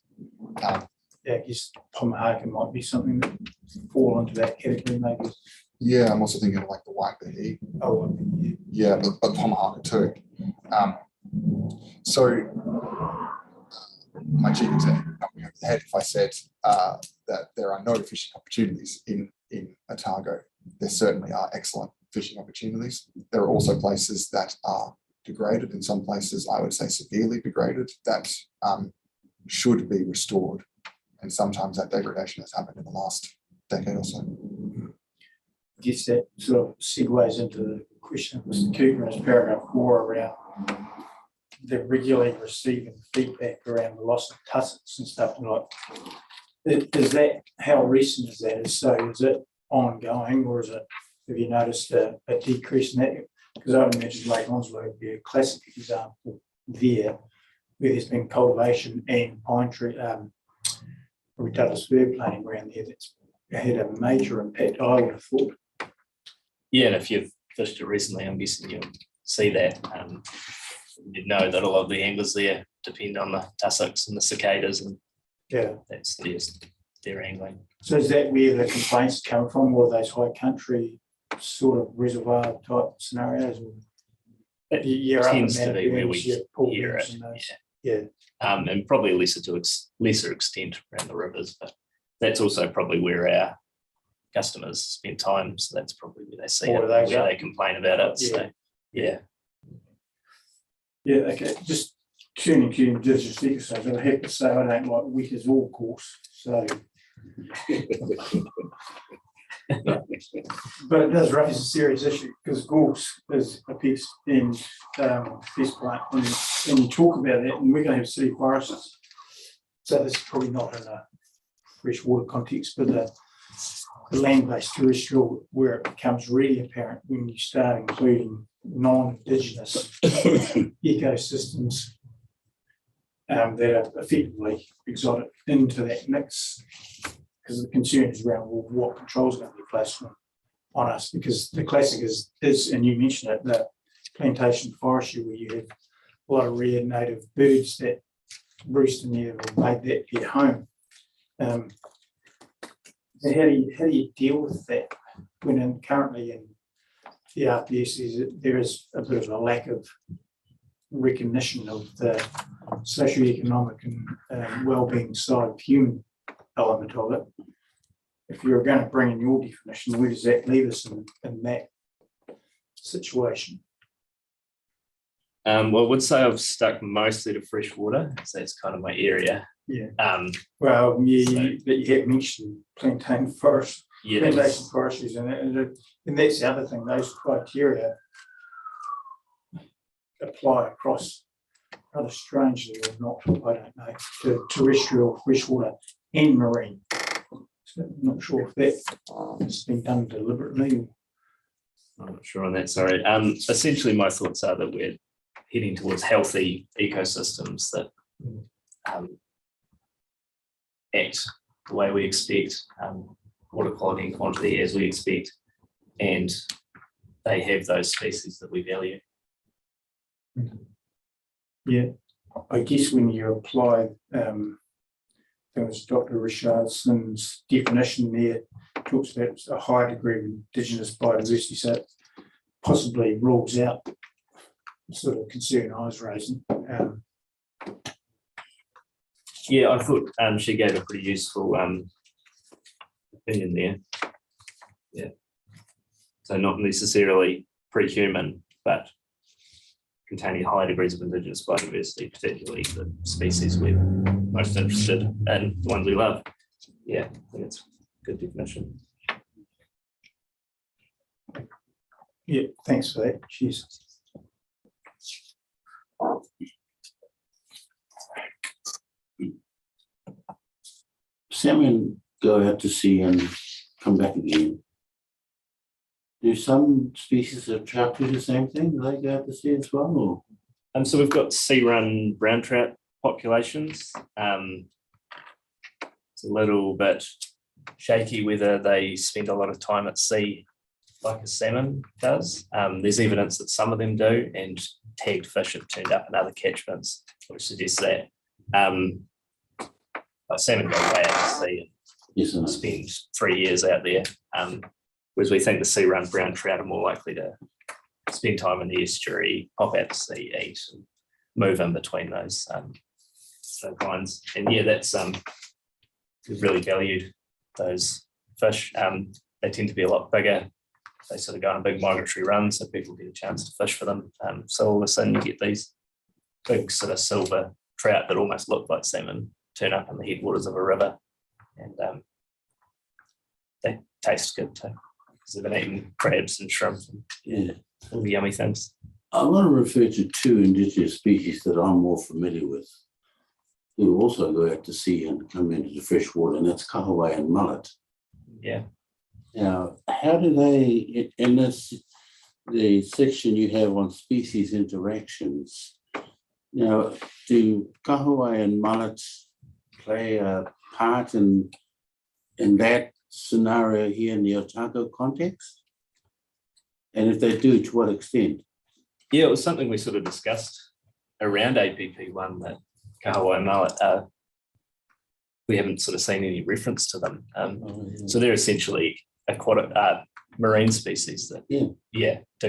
Yeah, I guess tomahawk might be something that fall into that category, maybe. Yeah, I'm also thinking of like the white bee. Oh, Yeah, but tomahawk too. So my chief executive would knock me over the head if I said that there are no fishing opportunities in Otago. There certainly are excellent fishing opportunities. There are also places that are degraded, in some places I would say severely degraded, that should be restored. And sometimes that degradation has happened in the last decade or so. I guess that sort of segues into the question of Mr. Cooper in paragraph 4 around the regularly receiving feedback around the loss of tussocks and stuff like. Is that, how recent is that? So is it ongoing, or have you noticed a decrease in that? Because I would imagine Lake Onslow would be a classic example there, where there's been cultivation and pine tree, Douglas fir planting around there that's had a major impact, I would have thought. Yeah, and if you've fished it recently, I'm guessing you'll see that. You know that a lot of the anglers there depend on the tussocks and the cicadas, and Yeah. that's their angling. So is that where the complaints come from, or those high country sort of reservoir type scenarios? Tends to be where we hear it. Yeah. And probably lesser extent around the rivers, but that's also probably where our customers spend time. So that's probably where they see it, where they complain about it. Yeah. So yeah. Yeah, okay. Just turning to Indigenous ecosystems, I have to say I don't like wet as all course. So but it does raise a serious issue, because gorse is a pest and pest plant, and you talk about that, and we're going to have city forests. So this is probably not in a freshwater context, but the land-based terrestrial, where it becomes really apparent when you start including non-Indigenous ecosystems that are effectively exotic into that mix. Because the concern is around, well, what control is going to be placed on us, because the classic is, and you mentioned it, the plantation forestry, where you have a lot of rare native birds that roost in there and made that their home. So how do you deal with that when currently in the RPS there is a bit of a lack of recognition of the socioeconomic and well-being side of human element of it? If you're going to bring in your definition, where does that leave us in that situation? Well, I would say I've stuck mostly to freshwater, so that's kind of my area. Yeah. So, but you have mentioned plantain forest, plantation forestries, and that's the other thing. Those criteria apply across, rather strangely or not, I don't know, to terrestrial, freshwater, and marine. So I'm not sure if that has been done deliberately. I'm not sure on that, sorry. Essentially, my thoughts are that we're heading towards healthy ecosystems that act the way we expect, water quality and quantity as we expect, and they have those species that we value. Yeah, I guess when you apply there was Dr. Richardson's definition there, talks about a high degree of Indigenous biodiversity, so it possibly rules out the sort of concern I was raising. Yeah, I thought she gave a pretty useful opinion there. Yeah, so not necessarily pre-human, but containing high degrees of Indigenous biodiversity, particularly the species we're most interested in and the ones we love. Yeah, I think it's a good definition. Yeah, thanks for that. Cheers. Salmon go out to sea and come back again. Do some species of trout do the same thing? Do they go out to sea as well? Or? So we've got sea-run brown trout populations. It's a little bit shaky whether they spend a lot of time at sea like a salmon does. There's evidence that some of them do, and tagged fish have turned up in other catchments, which suggests that salmon go way out to sea and spend 3 years out there. Whereas we think the sea-run brown trout are more likely to spend time in the estuary, pop out to sea, eat, and move in between those lines. And yeah, that's we've really valued those fish. They tend to be a lot bigger. They sort of go on a big migratory run, so people get a chance to fish for them. So all of a sudden you get these big sort of silver trout that almost look like salmon turn up in the headwaters of a river, and they taste good too, because they've been eating crabs and shrimp and all the yummy things. I want to refer to two indigenous species that I'm more familiar with, who also go out to sea and come into the fresh water, and that's kahawai and mullet. Yeah. Now, how do they, in this, the section you have on species interactions, now, do kahawai and mullet play a part in that scenario here in the Otago context? And if they do, to what extent? Yeah, it was something we sort of discussed around APP1, that kahawai and mullet, we haven't sort of seen any reference to them. So they're essentially aquatic marine species that do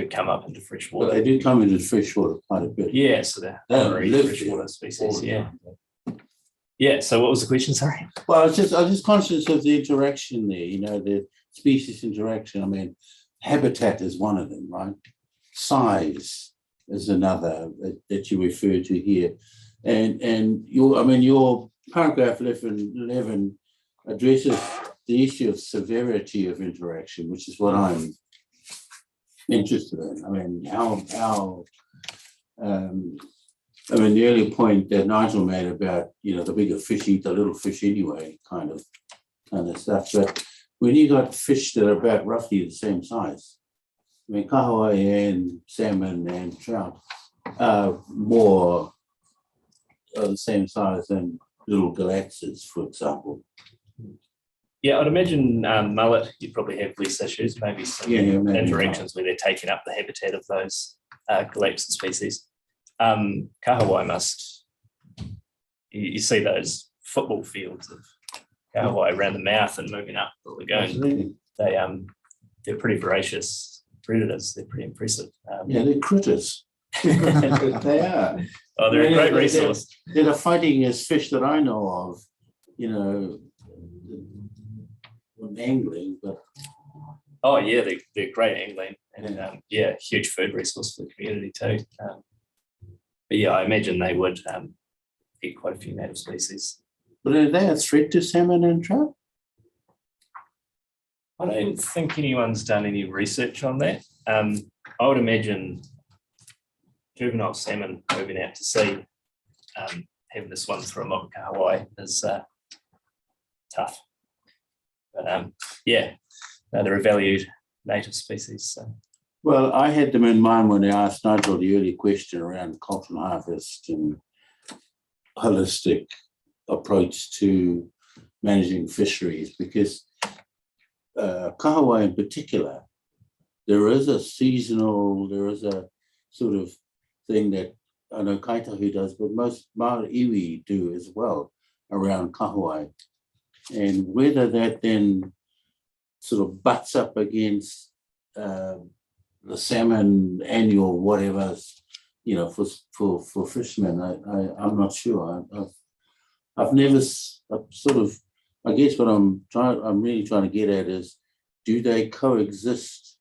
come up into fresh water. But they do come into fresh water quite a bit. Yeah, so they're marine freshwater species. Yeah. So what was the question? Sorry. Well, I was just conscious of the interaction there. You know, the species interaction. I mean, habitat is one of them, right? Size is another that you refer to here, and your paragraph 11 addresses the issue of severity of interaction, which is what I'm interested in. I mean, the earlier point that Nigel made about, the bigger fish eat the little fish anyway, kind of stuff. But when you got fish that are about roughly the same size, I mean, kahawai and salmon and trout are more the same size than little galaxias, for example. Yeah, I'd imagine mullet, you probably have less issues, maybe some interactions where they're taking up the habitat of those galactic species. Kahawai must, you see those football fields of kahawai around the mouth and moving up the lagoon. Absolutely. They're pretty voracious predators. They're pretty impressive. They're critters. They are. Oh, they're a great resource. They're the fightingest fish that I know of, angling, but oh yeah, they're great angling, and huge food resource for the community too. But yeah, I imagine they would eat quite a few native species. But are they a threat to salmon and trout? I don't think anyone's done any research on that. I would imagine juvenile salmon moving out to sea, having this one through a mock kahawai is tough. But they're a valued native species. So. Well, I had them in mind when I asked Nigel the earlier question around cultural harvest and holistic approach to managing fisheries, because kahawai in particular, there is a sort of thing that I know Kaitahu does, but most Māori iwi do as well around kahawai. And whether that then sort of butts up against the salmon annual whatever, for fishermen, I'm not sure. I've never I guess what I'm really trying to get at is, do they coexist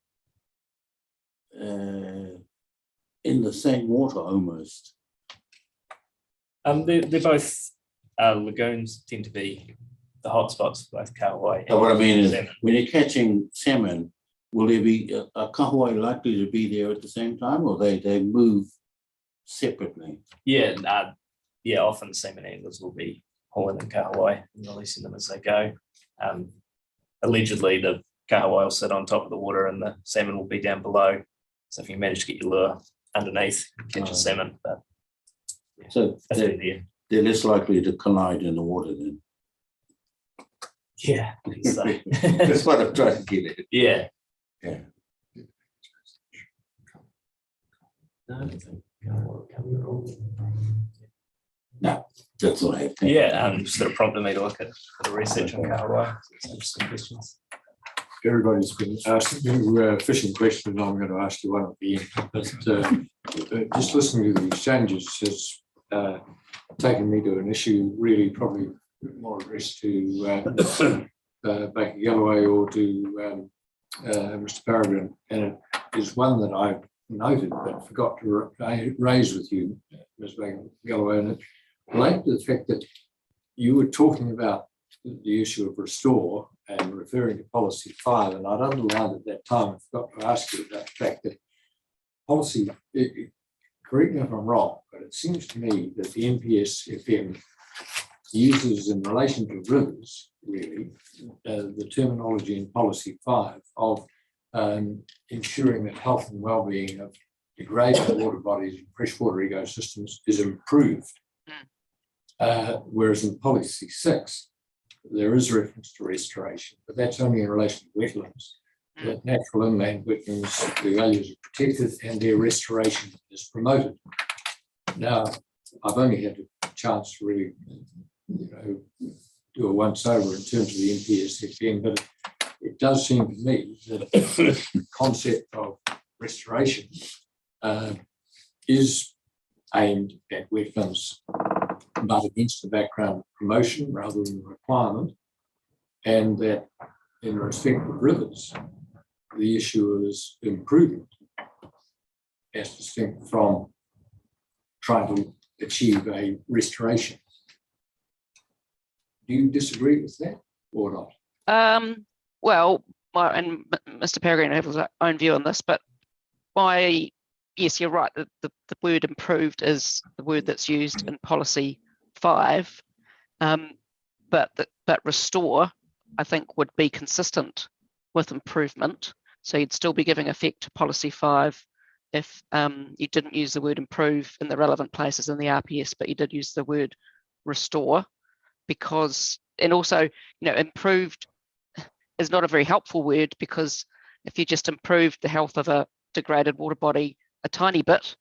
in the same water almost? They're both lagoons tend to be the hotspots for both kahawai. What I mean is, salmon. when you're catching salmon, will there be a kahawai likely to be there at the same time, or they move separately. Yeah, often salmon anglers will be hauling in kahawai and releasing them as they go. Allegedly, the kahawai will sit on top of the water and the salmon will be down below. So if you manage to get your lure underneath, catch a salmon. But So that's the idea. they're less likely to collide in the water then. Yeah. So, That's what I'm trying to get at. yeah. Yeah. No, that's all I have. Yeah, sort of prompted me to look at the research on kahawai. Some interesting questions. Everybody's been asking you a fishing question, I'm going to ask you one at the end. But just listening to the exchanges has taken me to an issue really probably more addressed to Baker Galloway or to Mr. Peregrine, and it is one that I noted but forgot to raise with you, Ms. Baker Galloway, and it related to the fact that you were talking about the issue of restore and referring to policy 5, and I'd underlined at that time, I forgot to ask you about the fact that policy, correct me if I'm wrong, but it seems to me that the NPS FM uses in relation to rivers, really, the terminology in policy 5 of ensuring that health and well-being of degraded water bodies and freshwater ecosystems is improved. Whereas in policy 6, there is reference to restoration, but that's only in relation to wetlands. That natural inland wetlands, the values are protected and their restoration is promoted. Now, I've only had a chance to really, do a once over in terms of the NPSFM, but it does seem to me that the concept of restoration is aimed at wetlands, but against the background of promotion rather than requirement, and that in respect of rivers, the issue is improvement as distinct from trying to achieve a restoration. Do you disagree with that or not? Well, and Mr. Peregrine has his own view on this, but yes, you're right. The word improved is the word that's used in policy 5, but restore, I think, would be consistent with improvement. So you'd still be giving effect to policy 5 if you didn't use the word improve in the relevant places in the RPS, but you did use the word restore, because, and also, improved is not a very helpful word, because if you just improved the health of a degraded water body a tiny bit,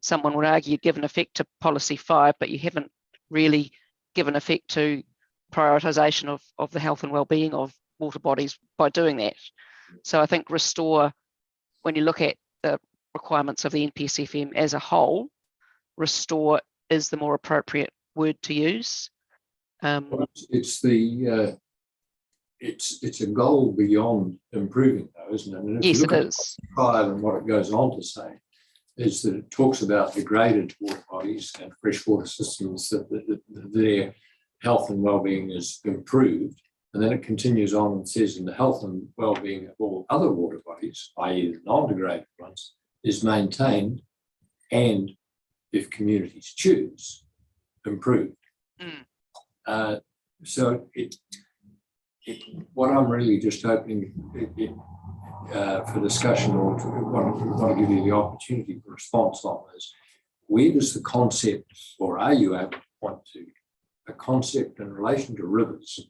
someone would argue you've given effect to policy 5, but you haven't really given effect to prioritisation of the health and well-being of water bodies by doing that. So I think restore, when you look at the requirements of the NPSFM as a whole, restore is the more appropriate word to use. It's a goal beyond improving, though, isn't it? And if Yes, you look it at is. 5 and what it goes on to say is that it talks about degraded water bodies and freshwater systems, that their health and well-being is improved. And then it continues on and says, in the health and well-being of all other water bodies, i.e. the non-degraded ones, is maintained and, if communities choose, improved. So what I'm really just opening for discussion, or want to give you the opportunity for response on is, where does the concept, or are you able to point to a concept in relation to rivers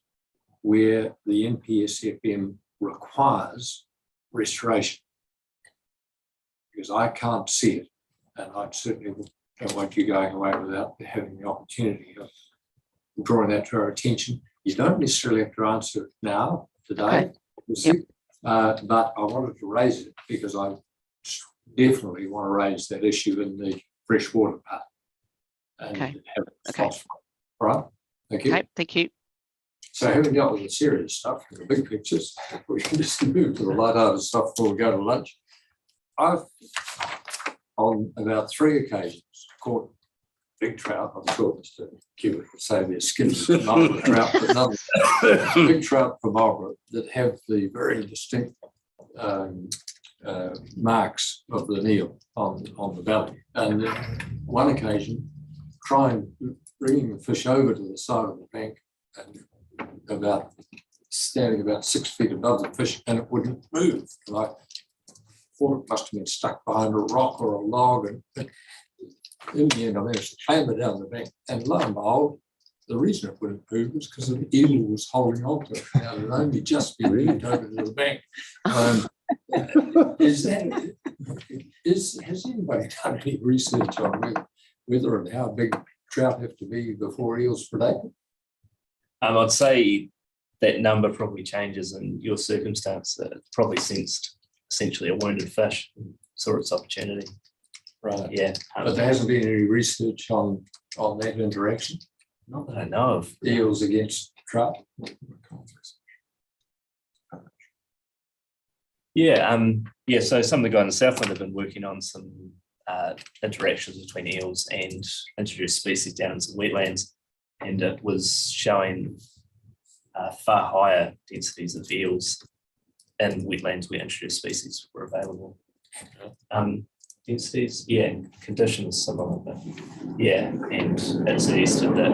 where the NPSFM requires restoration? Because I can't see it, and I certainly don't want you going away without having the opportunity of drawing that to our attention. You don't necessarily have to answer it now, today, Yep. But I wanted to raise it because I definitely want to raise that issue in the freshwater part. And Okay. have it Okay. responsible. All right, thank you. Okay, thank you. So having dealt with the serious stuff, the big pictures, we can just move to the light-hearted stuff before we go to lunch. I've, on about 3 occasions, caught big trout. I'm sure Mr. Hewitt would say they're skins, not trout, but none. Big trout from Marlborough that have the very distinct marks of the eel on the belly. And one occasion, trying bringing the fish over to the side of the bank and standing about 6 feet above the fish, and it wouldn't move. And I thought it must have been stuck behind a rock or a log. And in the end, I managed to clamber down the bank, and lo and behold, the reason it wouldn't move was because the eel was holding on to it. Now, it would only just be moved over to the bank. Has anybody done any research on whether and how big trout have to be before eels predate? I'd say that number probably changes in your circumstance. It probably sensed essentially a wounded fish and saw its opportunity. Right. Yeah. But there hasn't been any research on that interaction. Not that I know of. Eels against trout. Yeah. So some of the guys in the Southland have been working on some interactions between eels and introduced species down in some wetlands, and it was showing far higher densities of eels in wetlands where introduced species were available. Densities, yeah, conditions similar, but yeah, and it suggested that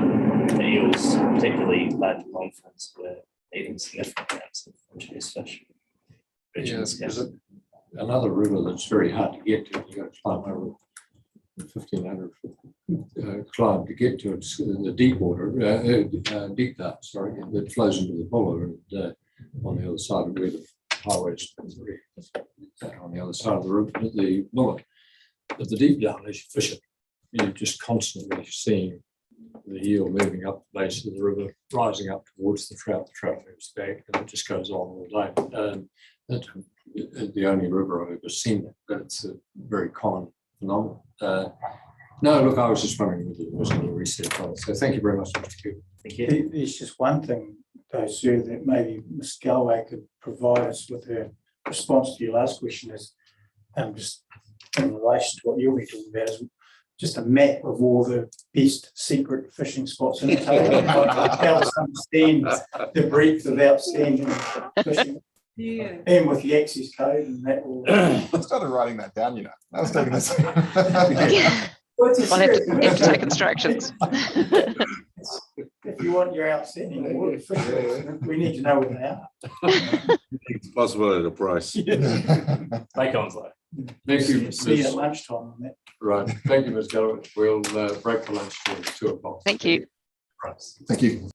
the eels, particularly large longfins, were eating significant amounts of introduced fish. There's another river that's very hard to get to. You got to climb over 1,500 climb to get to it. It's the deep water, deep dark, sorry, that flows into the Buller, and on the other side of where the highway is on the other side of the river, the Buller. But the deep down, as you fish it, you're just constantly seeing the eel moving up the base of the river, rising up towards the trout moves back, and it just goes on all day. That's the only river I've ever seen it, but it's a very common phenomenon. No, look, I was just wondering whether there was any research on it. So thank you very much, Mr. Cooper. Thank you. There's just one thing, though, sir, that maybe Ms. Galway could provide us with her response to your last question is, just in relation to what you'll be talking about, is just a map of all the best secret fishing spots in the table. Help us understand the breadth of outstanding fishing. Yeah. And with the access code, and that will. I started writing that down, you know. I was taking this. Well, it's a I'll have serious to take instructions. If you want your outstanding water fishing, we need to know what they are. It's possible at a price. Make on like. Thank you, See you at Ms. lunchtime on that. Right. Thank you, Ms. Galloway. We'll break for lunch till 2 o'clock. Thank you. Right. Thank you.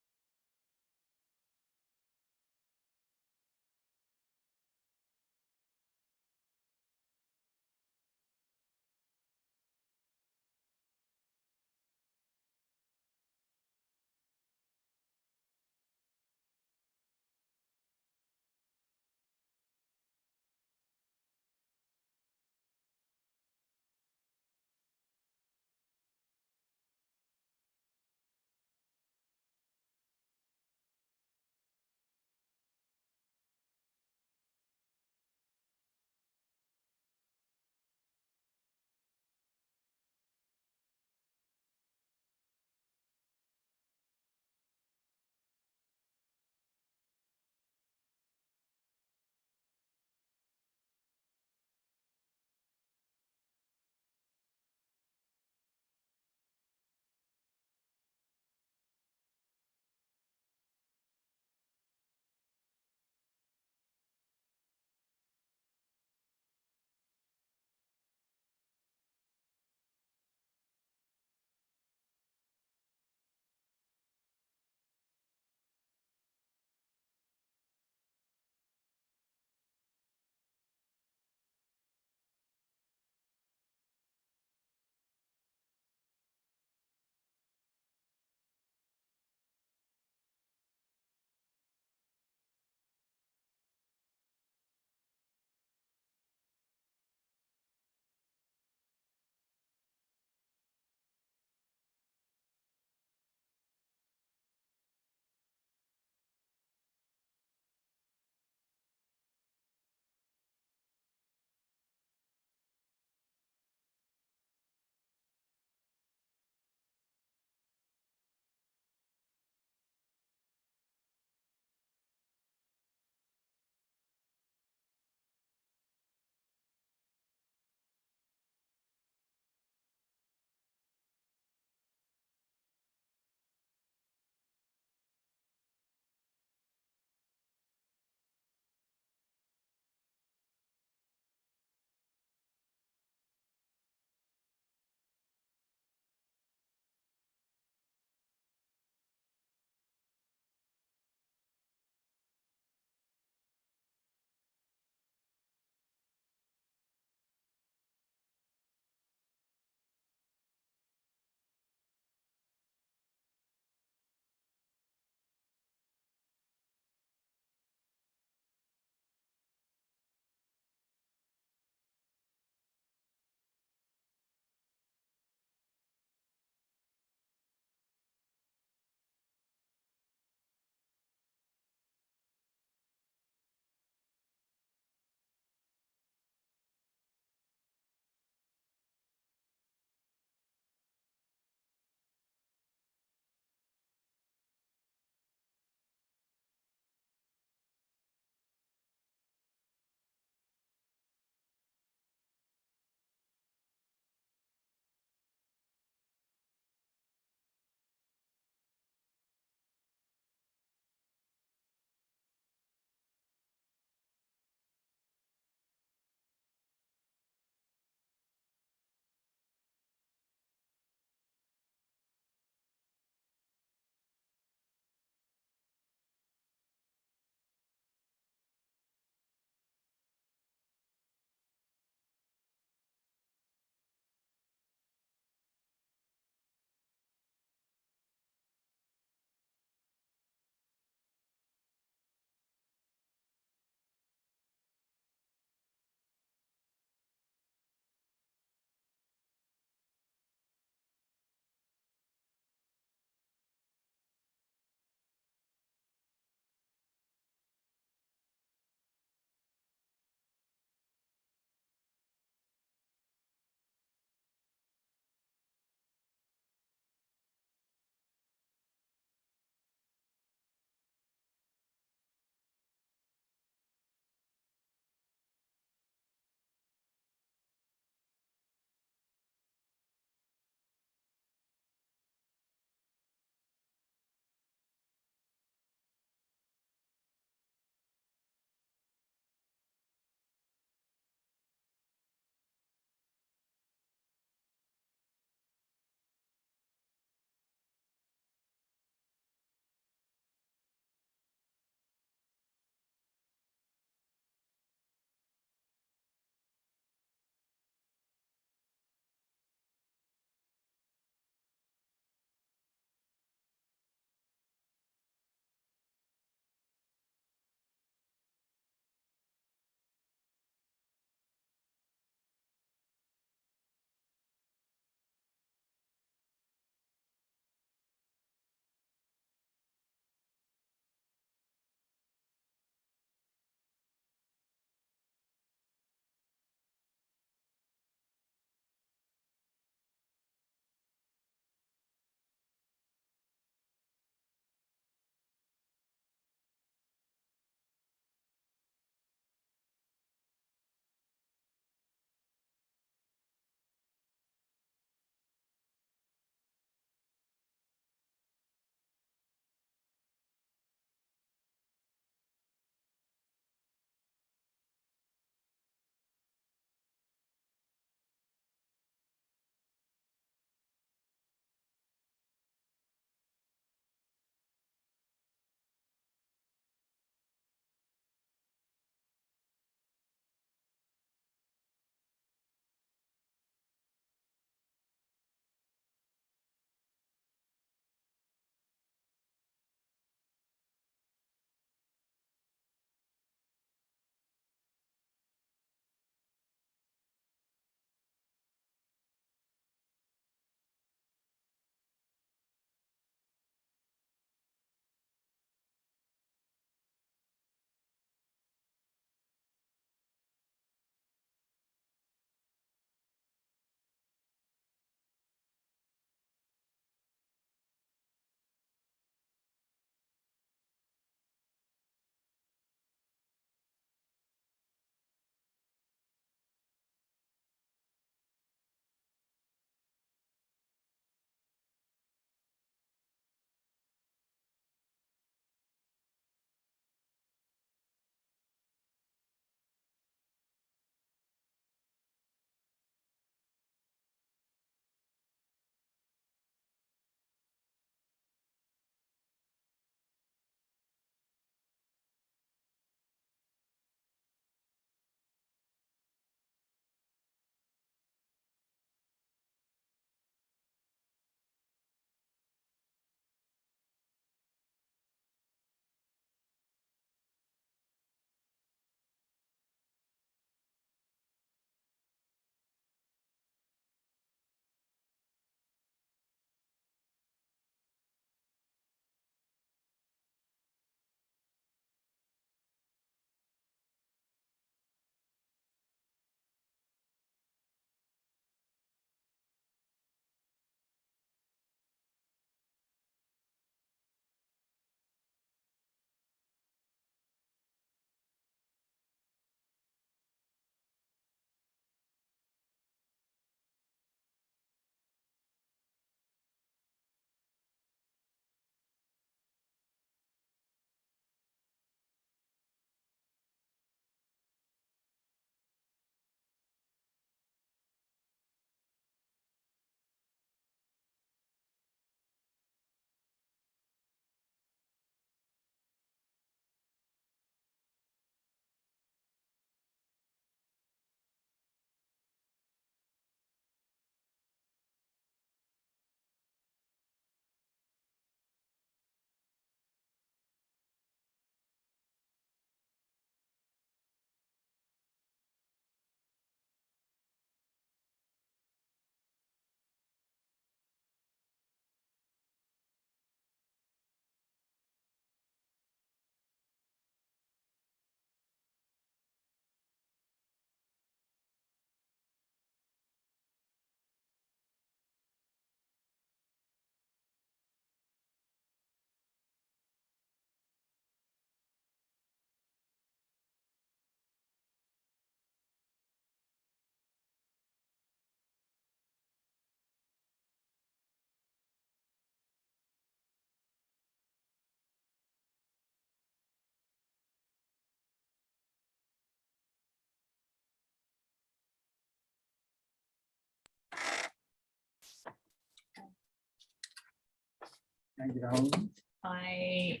Can't get hold of him. I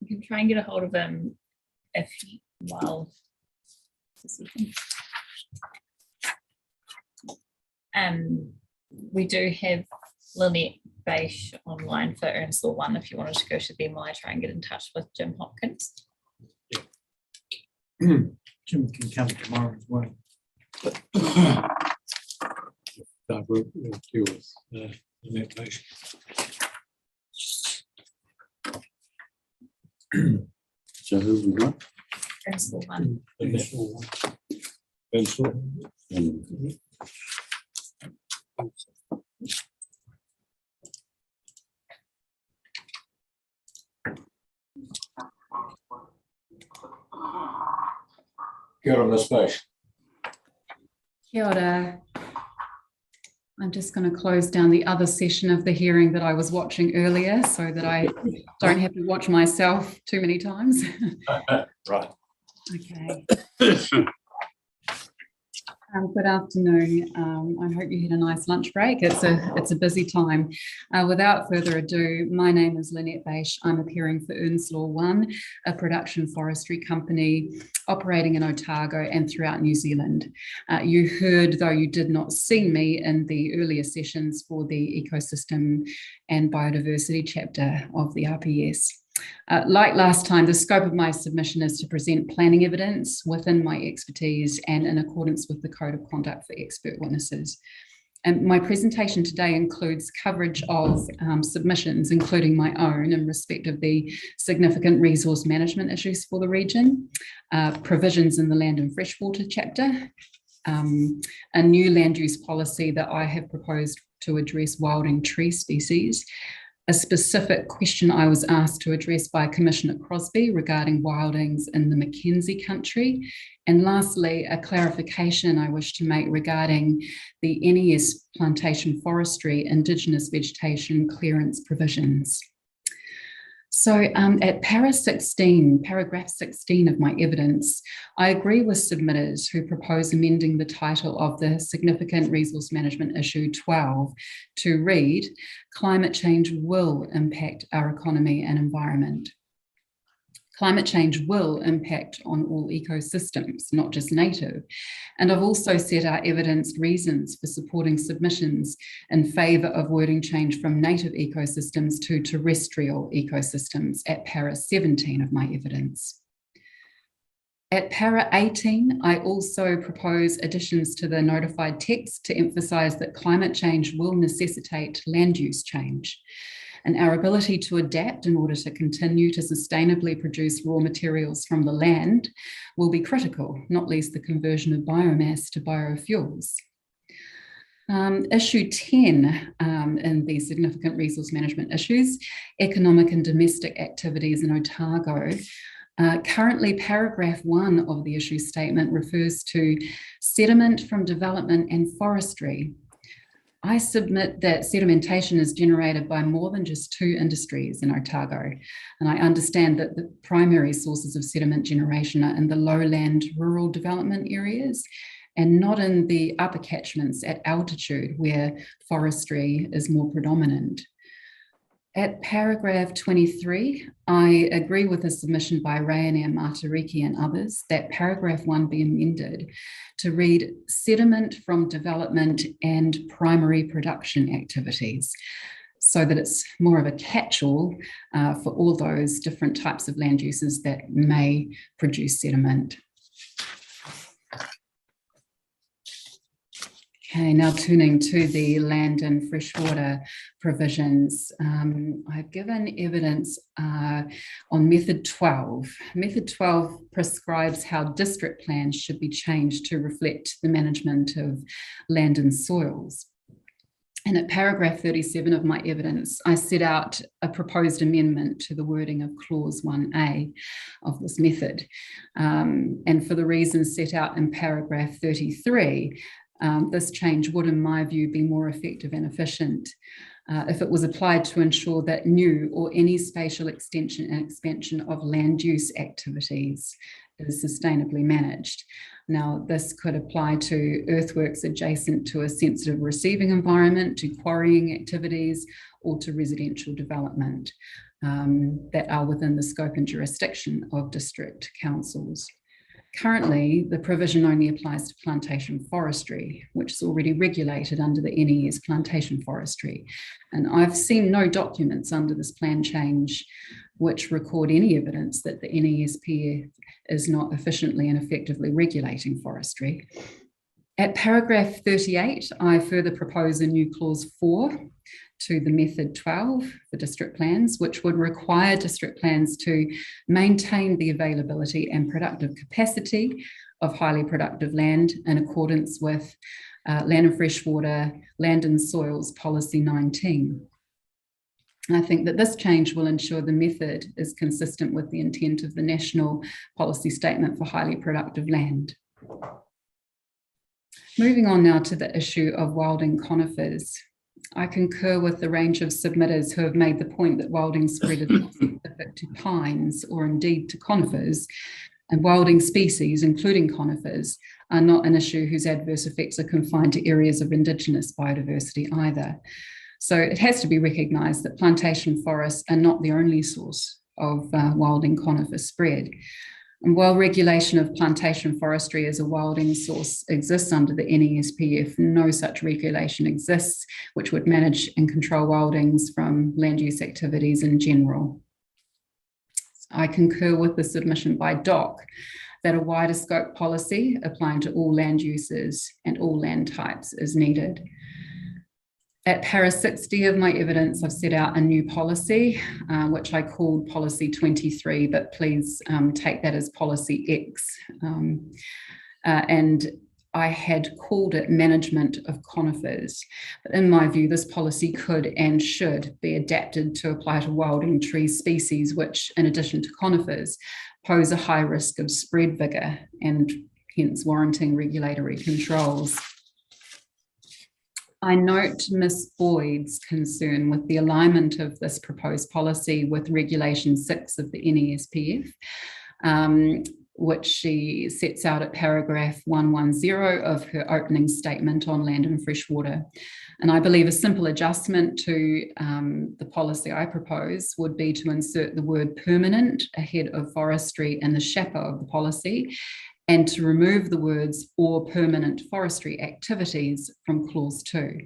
can try and get a hold of him if we do have Lynette Beish online for Ernst Law 1 if you wanted to go to them while I try and get in touch with Jim Hopkins. Jim can come tomorrow as well. We'll deal with Lynette Beish. So who we got? Ernst Law 1. Lynette. Ernst Law. And Get on this Beish. Kia ora. I'm just going to close down the other session of the hearing that I was watching earlier so that I don't have to watch myself too many times. Right. Okay. Good afternoon. I hope you had a nice lunch break. It's a busy time. Without further ado, my name is Lynette Beish. I'm appearing for Ernst Law 1, a production forestry company operating in Otago and throughout New Zealand. You heard, though you did not see me in the earlier sessions for the ecosystem and biodiversity chapter of the RPS. Like last time, the scope of my submission is to present planning evidence within my expertise and in accordance with the Code of Conduct for Expert Witnesses. And my presentation today includes coverage of submissions, including my own in respect of the significant resource management issues for the region, provisions in the land and freshwater chapter, a new land use policy that I have proposed to address wilding tree species, a specific question I was asked to address by Commissioner Crosby regarding wildings in the Mackenzie country, and lastly, a clarification I wish to make regarding the NES plantation forestry Indigenous vegetation clearance provisions. So at paragraph 16 of my evidence, I agree with submitters who propose amending the title of the Significant Resource Management Issue 12 to read, Climate Change Will Impact Our Economy and Environment. Climate change will impact on all ecosystems, not just native. And I've also set out evidenced reasons for supporting submissions in favour of wording change from native ecosystems to terrestrial ecosystems at para 17 of my evidence. At para 18, I also propose additions to the notified text to emphasise that climate change will necessitate land use change. And our ability to adapt in order to continue to sustainably produce raw materials from the land will be critical, not least the conversion of biomass to biofuels. Issue 10 in the significant resource management issues, economic and domestic activities in Otago. Currently, paragraph 1 of the issue statement refers to sediment from development and forestry. I submit that sedimentation is generated by more than just 2 industries in Otago, and I understand that the primary sources of sediment generation are in the lowland rural development areas and not in the upper catchments at altitude where forestry is more predominant. At paragraph 23, I agree with a submission by Ryanair Matariki and others that paragraph 1 be amended to read sediment from development and primary production activities, so that it's more of a catch-all for all those different types of land uses that may produce sediment. Okay, now turning to the land and freshwater provisions. I've given evidence on method 12. Method 12 prescribes how district plans should be changed to reflect the management of land and soils. And at paragraph 37 of my evidence, I set out a proposed amendment to the wording of clause 1A of this method. And for the reasons set out in paragraph 33, this change would, in my view, be more effective and efficient if it was applied to ensure that new or any spatial extension and expansion of land use activities is sustainably managed. Now, this could apply to earthworks adjacent to a sensitive receiving environment, to quarrying activities, or to residential development that are within the scope and jurisdiction of district councils. Currently, the provision only applies to plantation forestry, which is already regulated under the NES plantation forestry. And I've seen no documents under this plan change which record any evidence that the NESPF is not efficiently and effectively regulating forestry. At paragraph 38, I further propose a new clause 4 to the method 12 for district plans, which would require district plans to maintain the availability and productive capacity of highly productive land in accordance with Land and Freshwater, Land and Soils Policy 19. I think that this change will ensure the method is consistent with the intent of the National Policy Statement for Highly Productive Land. Moving on now to the issue of wilding conifers. I concur with the range of submitters who have made the point that wilding spread is not specific to pines or indeed to conifers, and wilding species, including conifers, are not an issue whose adverse effects are confined to areas of Indigenous biodiversity either. So it has to be recognised that plantation forests are not the only source of wilding conifer spread. And while regulation of plantation forestry as a wilding source exists under the NESPF, no such regulation exists which would manage and control wildings from land use activities in general. I concur with the submission by DOC that a wider scope policy applying to all land uses and all land types is needed. At para 60 of my evidence, I've set out a new policy, which I called policy 23, but please take that as policy X. And I had called it management of conifers. But in my view, this policy could and should be adapted to apply to wilding tree species, which in addition to conifers, pose a high risk of spread vigor and hence warranting regulatory controls. I note Ms. Boyd's concern with the alignment of this proposed policy with Regulation 6 of the NESPF, which she sets out at paragraph 110 of her opening statement on land and freshwater. And I believe a simple adjustment to the policy I propose would be to insert the word permanent ahead of forestry in the SHAPA of the policy, and to remove the words or permanent forestry activities from clause 2.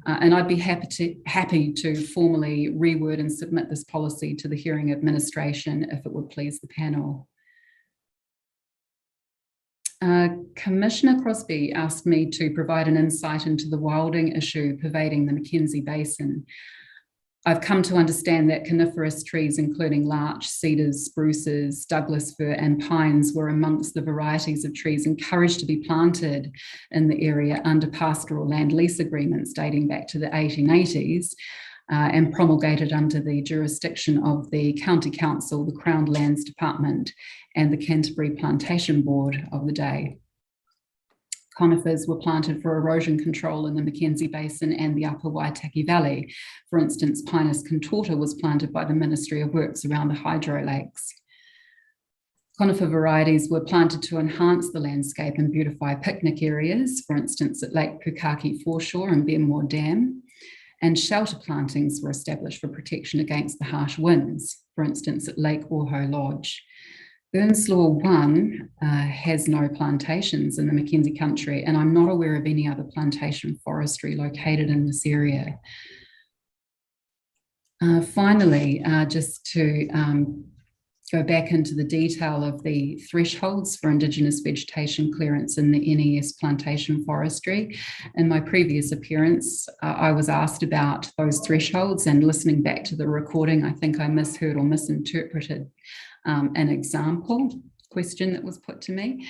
And I'd be happy to formally reword and submit this policy to the hearing administration if it would please the panel. Commissioner Crosby asked me to provide an insight into the wilding issue pervading the Mackenzie Basin. I've come to understand that coniferous trees, including larch, cedars, spruces, Douglas fir, and pines, were amongst the varieties of trees encouraged to be planted in the area under pastoral land lease agreements dating back to the 1880s and promulgated under the jurisdiction of the County Council, the Crown Lands Department, and the Canterbury Plantation Board of the day. Conifers were planted for erosion control in the Mackenzie Basin and the Upper Waitaki Valley. For instance, Pinus contorta was planted by the Ministry of Works around the hydro lakes. Conifer varieties were planted to enhance the landscape and beautify picnic areas, for instance, at Lake Pukaki foreshore and Benmore Dam. And shelter plantings were established for protection against the harsh winds, for instance, at Lake Oho Lodge. Earnslaw 1 has no plantations in the Mackenzie country, and I'm not aware of any other plantation forestry located in this area. Finally, just to go back into the detail of the thresholds for Indigenous vegetation clearance in the NES plantation forestry. In my previous appearance, I was asked about those thresholds, and listening back to the recording, I think I misheard or misinterpreted an example question that was put to me.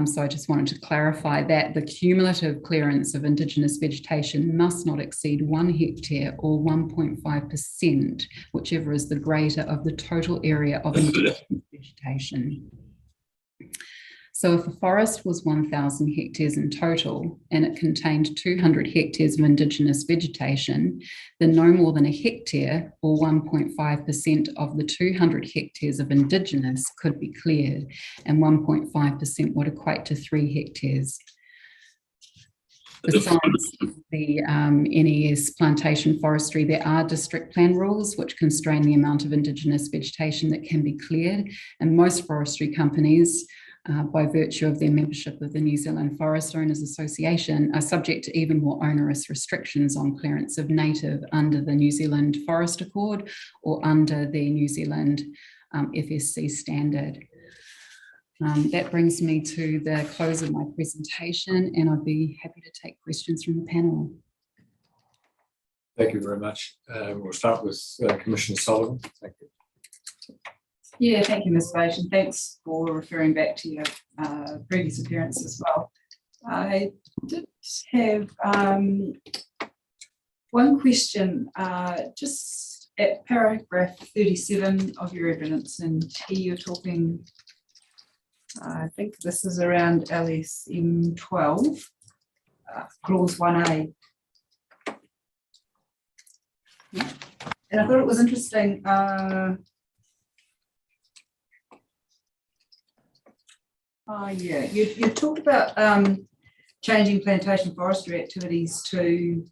So I just wanted to clarify that the cumulative clearance of Indigenous vegetation must not exceed 1 hectare or 1.5%, whichever is the greater of the total area of Indigenous vegetation. So if a forest was 1,000 hectares in total and it contained 200 hectares of Indigenous vegetation, then no more than a hectare or 1.5% of the 200 hectares of Indigenous could be cleared, and 1.5% would equate to 3 hectares. Besides the NES plantation forestry, there are district plan rules which constrain the amount of Indigenous vegetation that can be cleared, and most forestry companies, by virtue of their membership of the New Zealand Forest Owners Association, are subject to even more onerous restrictions on clearance of native under the New Zealand Forest Accord or under the New Zealand FSC standard. That brings me to the close of my presentation, and I'd be happy to take questions from the panel. Thank you very much. We'll start with Commissioner Sullivan. Thank you. Yeah, thank you, Ms. Page, and thanks for referring back to your previous appearance as well. I did have one question, just at paragraph 37 of your evidence, and here you're talking, I think this is around LSM 12, clause 1A. And I thought it was interesting. Yeah, you talked about changing plantation forestry activities to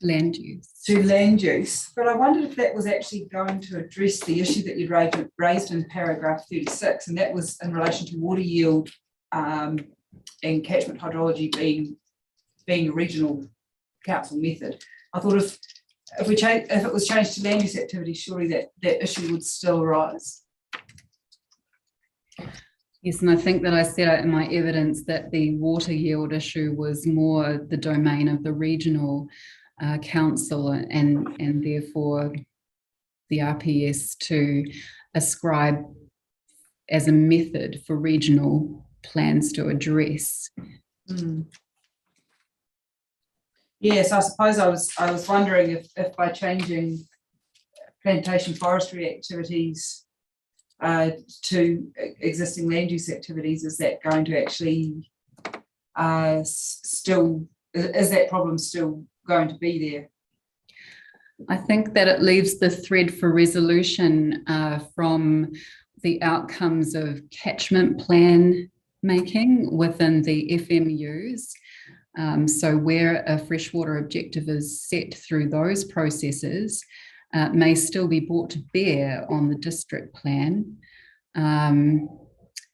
land use. But I wondered if that was actually going to address the issue that you'd raised in paragraph 36, and that was in relation to water yield and catchment hydrology being a regional council method. I thought if it was changed to land use activities, surely that issue would still arise. Yes, and I think that I set out in my evidence that the water yield issue was more the domain of the regional council, and therefore the RPS to ascribe as a method for regional plans to address. Yes, I suppose I was wondering if by changing plantation forestry activities to existing land use activities, is that going to actually is that problem still going to be there? I think that it leaves the thread for resolution from the outcomes of catchment plan making within the FMUs. So where a freshwater objective is set through those processes, may still be brought to bear on the district plan,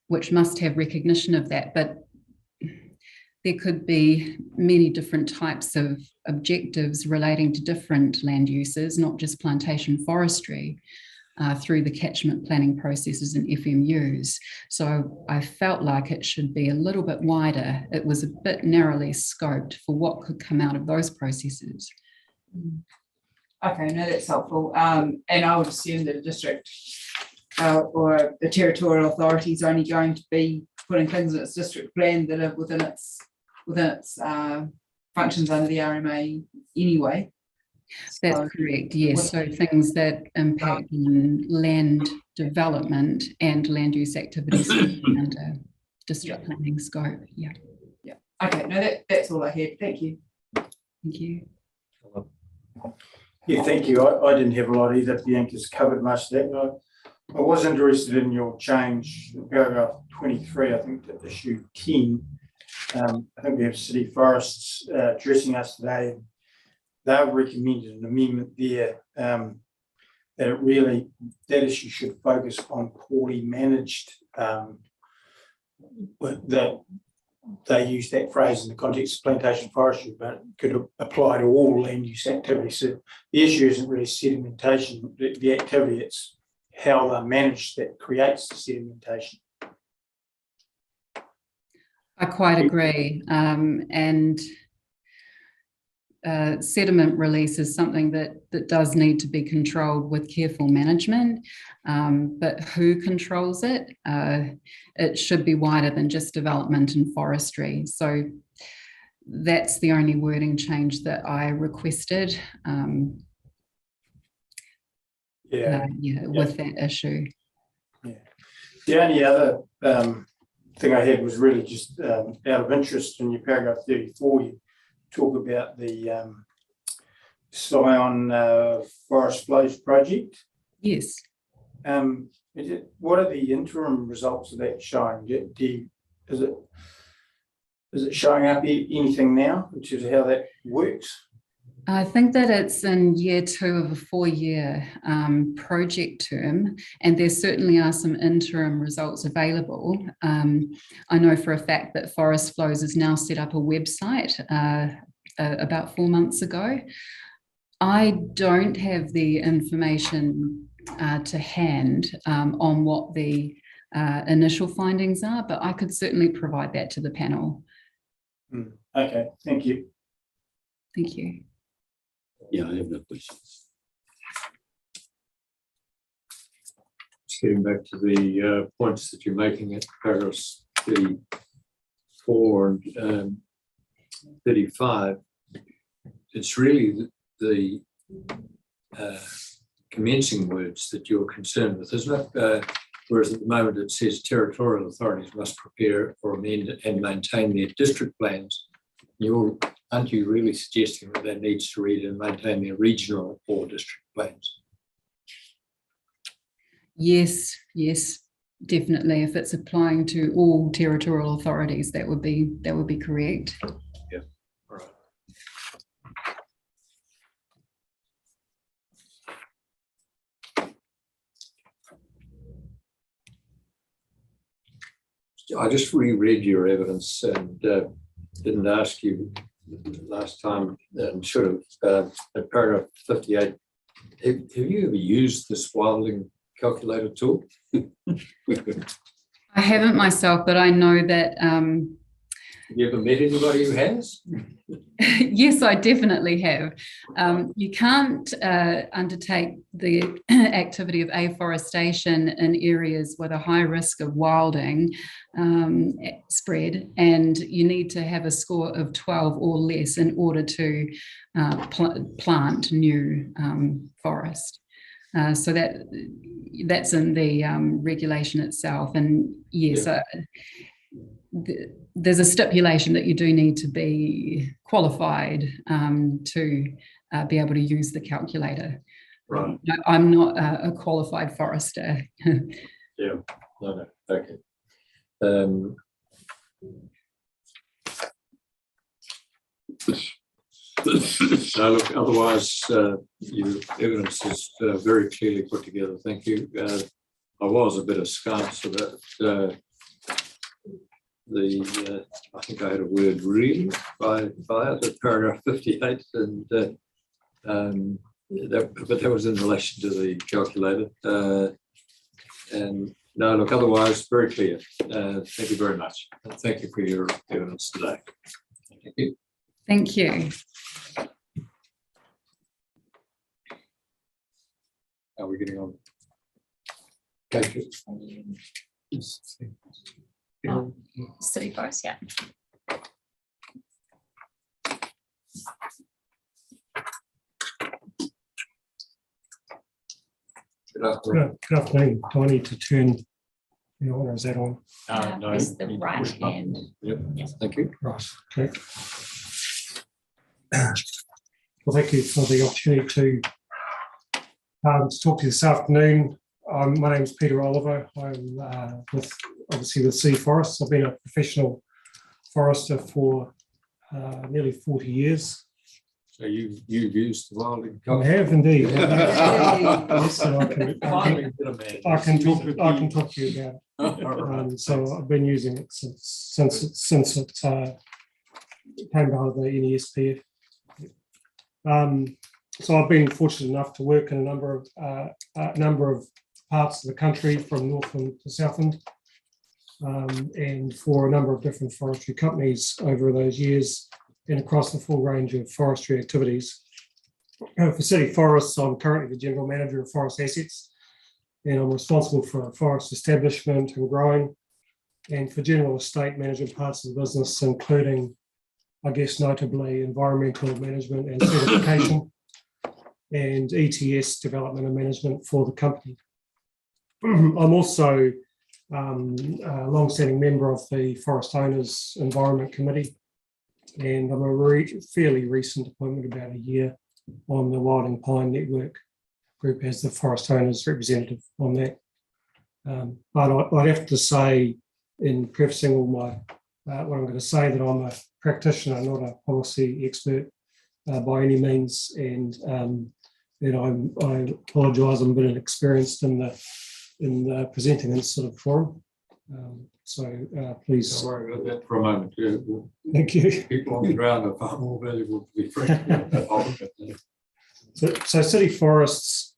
which must have recognition of that. But there could be many different types of objectives relating to different land uses, not just plantation forestry, through the catchment planning processes in FMUs. So I felt like it should be a little bit wider. It was a bit narrowly scoped for what could come out of those processes. Okay, no, that's helpful. And I would assume that a district or the territorial authority is only going to be putting things in its district plan that are within its functions under the RMA anyway. That's correct, yes. So things that impact on land development and land use activities under district planning scope. Yeah. Okay, no, that's all I had. Thank you. Thank you. Yeah, thank you. I didn't have a lot either. Bianca's covered much of that. I was interested in your change, paragraph 23, I think, to issue 10. I think we have City Forests addressing us today. They've recommended an amendment there that that issue should focus on poorly managed. That they use that phrase in the context of plantation forestry, but it could apply to all land use activities. So the issue isn't really sedimentation, the activity, it's how they're managed that creates the sedimentation. I quite agree. And sediment release is something that does need to be controlled with careful management, but who controls it? It should be wider than just development and forestry. So that's the only wording change that I requested with that issue. Yeah. The only other thing I had was really just out of interest in your paragraph 34, you talk about the Scion Forest Flows project. Yes. What are the interim results of that showing? Is it showing up anything now, which is how that works? I think that it's in year 2 of a 4-year project term, and there certainly are some interim results available. I know for a fact that Forest Flows has now set up a website about 4 months ago. I don't have the information to hand on what the initial findings are, but I could certainly provide that to the panel. Okay, thank you. Thank you. Yeah, I have no questions. Just getting back to the points that you're making at paragraphs 34 and 35, it's really the commencing words that you're concerned with, isn't it? Whereas at the moment it says territorial authorities must prepare or amend and maintain their district plans. Aren't you really suggesting that that needs to read and maintain their regional or district plans? Yes, definitely. If it's applying to all territorial authorities, that would be correct. Yeah, all right. I just reread your evidence and didn't ask you last time, and should have, at paragraph 58, have you ever used this wilding calculator tool? I haven't myself, but I know that. Have you ever met anybody who has? Yes, I definitely have. You can't undertake the activity of afforestation in areas with a high risk of wilding spread, and you need to have a score of 12 or less in order to plant new forest. So that's in the regulation itself, and yes. Yeah. There's a stipulation that you do need to be qualified to be able to use the calculator. Right. I'm not a qualified forester. Yeah, no, okay. So look, otherwise, your evidence is very clearly put together. Thank you. I was a bit askance about I think I had a word really by it at paragraph 58, and but that was in relation to the calculator. And no, look, otherwise very clear. Thank you very much. And thank you for your evidence today. Thank you. Thank you. How are we getting on? Thank you. City Forest, yeah. Good afternoon. Do I need to turn the on, or is that on? No, Press the right hand. Yep. Yes. Thank you. Right. Okay. Well, thank you for the opportunity to talk to you this afternoon. My name is Peter Oliver. I'm obviously with Sea Forests. I've been a professional forester for nearly 40 years. So you've used the wilding I have indeed. Yes, so I can talk to you about it. So I've been using it since it came out of the NESPF. So I've been fortunate enough to work in a number of parts of the country, from Northland to Southland, and for a number of different forestry companies over those years, and across the full range of forestry activities. For City Forests, I'm currently the General Manager of Forest Assets, and I'm responsible for forest establishment and growing, and for general estate management parts of the business, including, I guess, notably environmental management and certification, and ETS development and management for the company. I'm also a long-standing member of the Forest Owners Environment Committee, and I'm a fairly recent appointment, about a year, on the Wilding Pine Network group as the Forest Owners representative on that. But I'd have to say, in prefacing all my what I'm going to say, that I'm a practitioner, not a policy expert by any means, and I apologise, I'm a bit inexperienced in presenting this sort of forum. Please. Don't worry about that for a moment. Thank you. People on the ground are far more valuable to be frank. So city forests,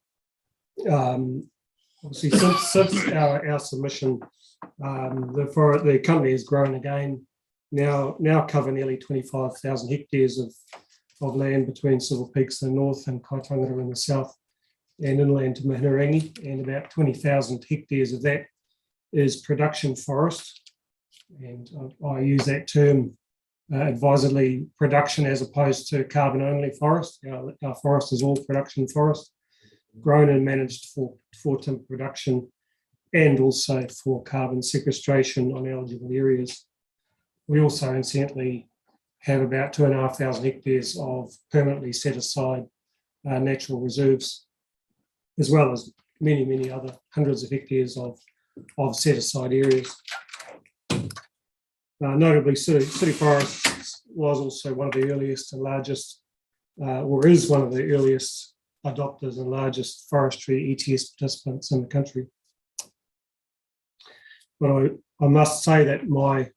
obviously since our submission, the company has grown again, now cover nearly 25,000 hectares of land between Silver Peaks in the north and Kaitangata in the south, and inland to Mahinarangi, and about 20,000 hectares of that is production forest. And I use that term advisedly, production, as opposed to carbon only forest. Our forest is all production forest, grown and managed for timber production and also for carbon sequestration on eligible areas. We also incidentally have about 2,500 hectares of permanently set aside natural reserves, as well as many other hundreds of hectares of set aside areas. Notably, City Forests was also one of the earliest and largest, or is one of the earliest adopters and largest forestry ETS participants in the country. But I must say that my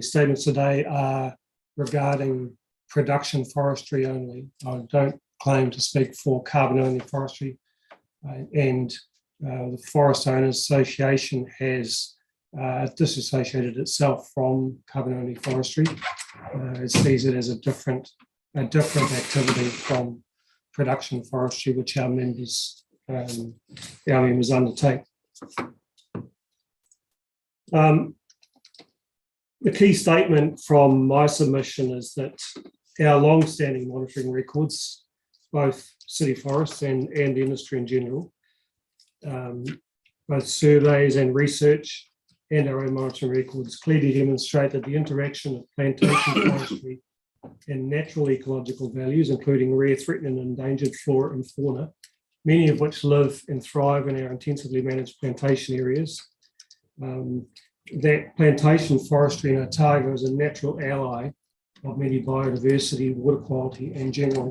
statements today are regarding production forestry only. I don't claim to speak for carbon only forestry, and the Forest Owners Association has disassociated itself from carbon only forestry. It sees it as a different activity from production forestry, which our members undertake. The key statement from my submission is that our long-standing monitoring records, both city forests and the industry in general, both surveys and research and our own monitoring records, clearly demonstrate that the interaction of plantation forestry and natural ecological values, including rare, threatened and endangered flora and fauna, many of which live and thrive in our intensively managed plantation areas, that plantation forestry in Otago is a natural ally of many biodiversity, water quality and general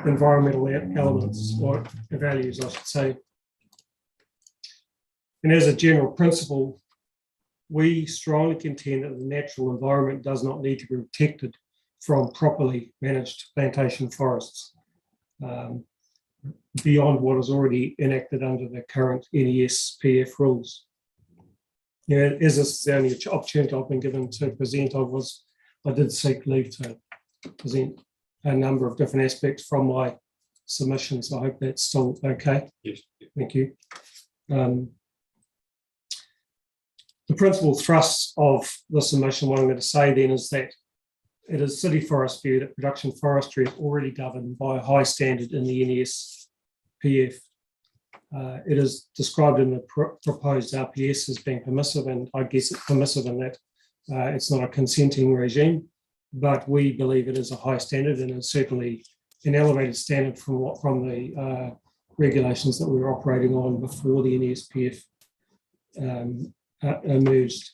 environmental elements, or values, I should say. And as a general principle, we strongly contend that the natural environment does not need to be protected from properly managed plantation forests beyond what is already enacted under the current NES-PF rules. As this is the only opportunity I've been given to present, I did seek leave to present a number of different aspects from my submission, so I hope that's still okay. Yes. Thank you. The principal thrust of the submission, what I'm going to say then, is that it is City Forest view that production forestry is already governed by a high standard in the NES-PF. It is described in the proposed RPS as being permissive, and I guess it's permissive in that it's not a consenting regime, but we believe it is a high standard, and it's certainly an elevated standard from the regulations that we were operating on before the NES-PF emerged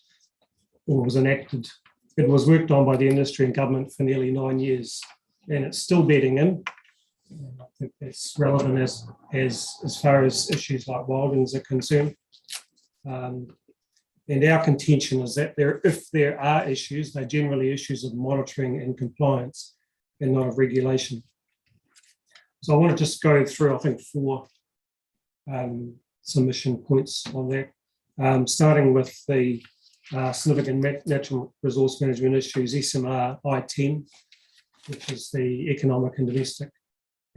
or was enacted. It was worked on by the industry and government for nearly 9 years, and it's still bedding in. I think that's relevant as far as issues like wildings are concerned. And our contention is that if there are issues, they're generally issues of monitoring and compliance and not of regulation. So I want to just go through, I think, 4 submission points on that, starting with the significant natural resource management issues, SMR I-10, which is the economic and domestic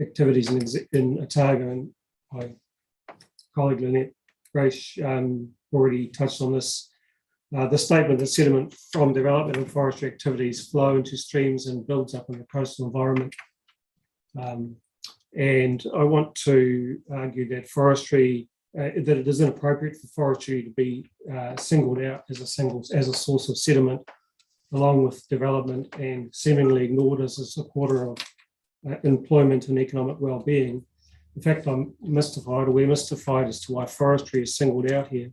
activities in Otago, and my colleague Lynette Brace already touched on this. The statement that sediment from development and forestry activities flow into streams and builds up in the coastal environment. And I want to argue that forestry that it is inappropriate for forestry to be singled out as a source of sediment, along with development, and seemingly ignored as a supporter of employment and economic well-being. In fact, I'm mystified, or we're mystified as to why forestry is singled out here.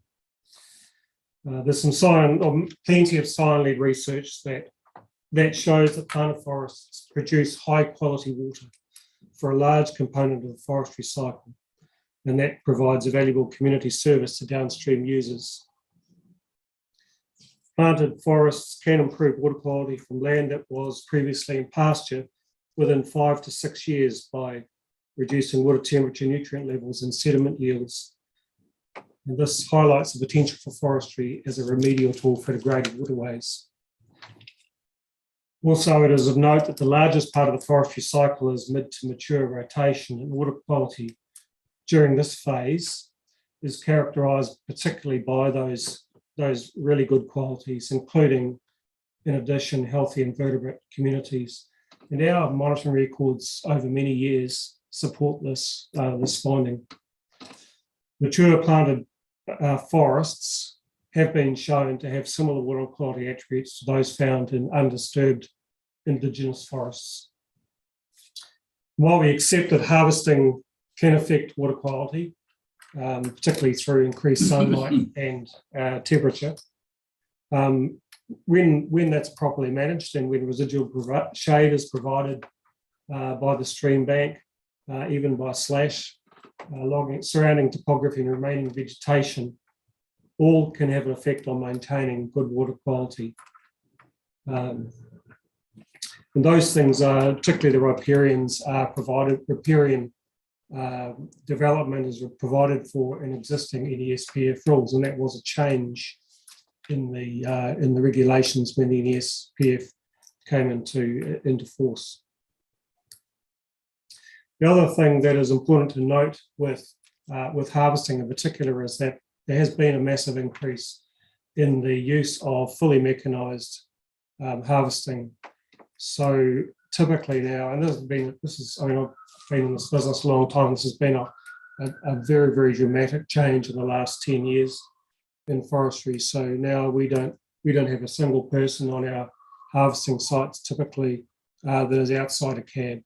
There's plenty of science-led research that shows that planted forests produce high-quality water for a large component of the forestry cycle, and that provides a valuable community service to downstream users. Planted forests can improve water quality from land that was previously in pasture within 5 to 6 years by reducing water temperature, nutrient levels, and sediment yields. And this highlights the potential for forestry as a remedial tool for degraded waterways. Also, it is of note that the largest part of the forestry cycle is mid to mature rotation, and water quality during this phase is characterised particularly by those really good qualities, including, in addition, healthy invertebrate communities. And our monitoring records over many years support this finding. Mature planted forests have been shown to have similar water quality attributes to those found in undisturbed indigenous forests. While we accept that harvesting can affect water quality, particularly through increased sunlight and temperature, when that's properly managed and when residual shade is provided by the stream bank, even by slash, logging, surrounding topography and remaining vegetation, all can have an effect on maintaining good water quality. And those things are, particularly the riparians, are provided, riparian development is provided for in existing NESPF rules, and that was a change in the regulations when the NESPF came into force. The other thing that is important to note with harvesting in particular is that there has been a massive increase in the use of fully mechanised harvesting. So typically now, and I've been in this business a long time, this has been a very, very dramatic change in the last 10 years in forestry. So now we don't have a single person on our harvesting sites typically that is outside a cab.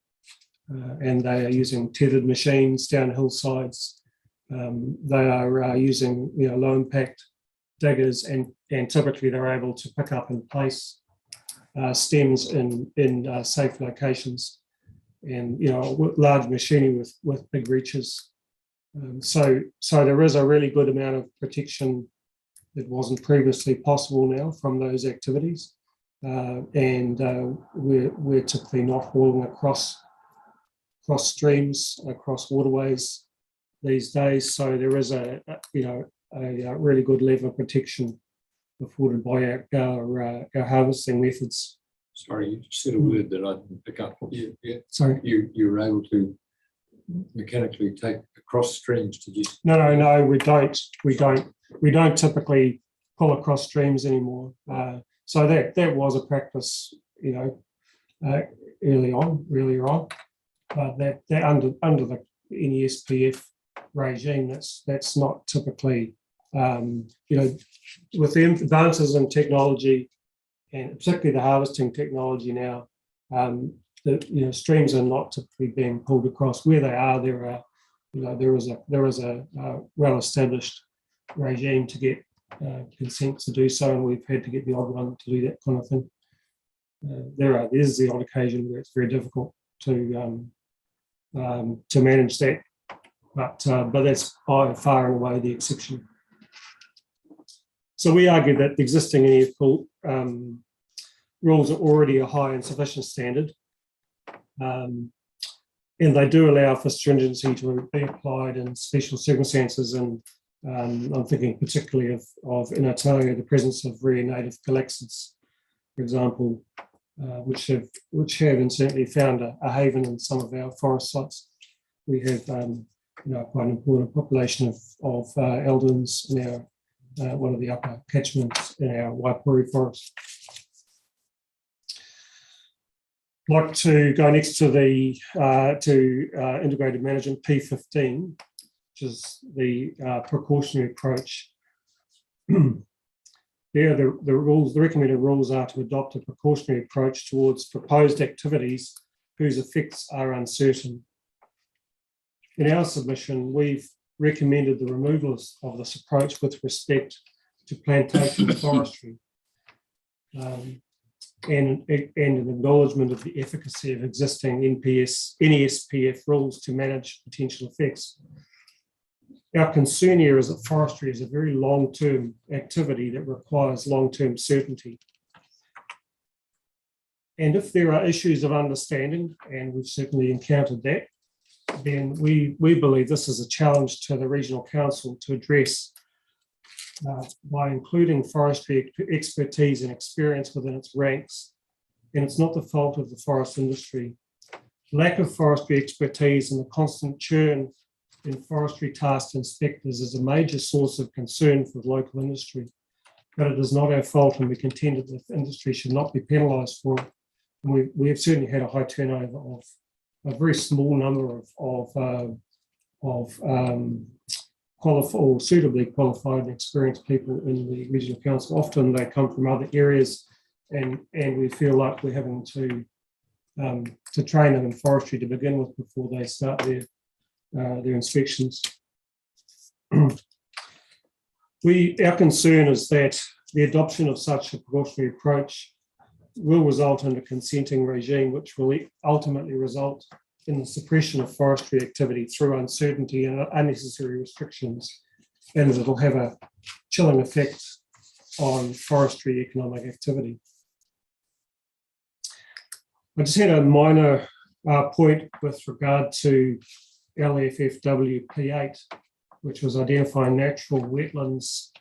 And they are using tethered machines down hillsides. They are using low impact diggers, and typically they're able to pick up and place stems in safe locations, and large machinery with big reaches. So there is a really good amount of protection that wasn't previously possible now from those activities, and we're typically not hauling across streams, across waterways these days. So there is a really good level of protection afforded by our harvesting methods. Sorry, you said a word that I didn't pick up. Sorry, you were able to mechanically take across streams to just. No, we don't. We don't typically pull across streams anymore. So that was a practice, earlier on. That under the NESPF regime, that's not typically, with the advances in technology and particularly the harvesting technology now, streams are not typically being pulled across. Where they are, there is a well-established regime to get consent to do so, and we've had to get the odd one to do that kind of thing. There's the odd occasion where it's very difficult to manage that, but that's by far and away the exception. So we argue that the existing NEF rules are already a high and sufficient standard, and they do allow for stringency to be applied in special circumstances. And I'm thinking particularly of in Otago, the presence of rare native galaxids, for example, which have and certainly found a haven in some of our forest sites. We have quite an important population of eldons in our one of the upper catchments in our Waipori forest. I'd like to go next to the integrated management P15. which is the precautionary approach. There, the recommended rules are to adopt a precautionary approach towards proposed activities whose effects are uncertain. In our submission, we've recommended the removal of this approach with respect to plantation forestry, and an acknowledgement of the efficacy of existing NESPF rules to manage potential effects. Our concern here is that forestry is a very long-term activity that requires long-term certainty. And if there are issues of understanding, and we've certainly encountered that, then we believe this is a challenge to the Regional Council to address by including forestry expertise and experience within its ranks. And it's not the fault of the forest industry. Lack of forestry expertise and the constant churn in forestry tasked inspectors is a major source of concern for the local industry. But it is not our fault, and we contend that the industry should not be penalised for it. And we have certainly had a high turnover of a very small number of qualified or suitably qualified and experienced people in the Regional Council. Often they come from other areas, and we feel like we're having to train them in forestry to begin with before they start their inspections. Our concern is that the adoption of such a precautionary approach will result in a consenting regime, which will ultimately result in the suppression of forestry activity through uncertainty and unnecessary restrictions, and it will have a chilling effect on forestry economic activity. I just had a minor point with regard to LFFW P8, which was identifying natural wetlands.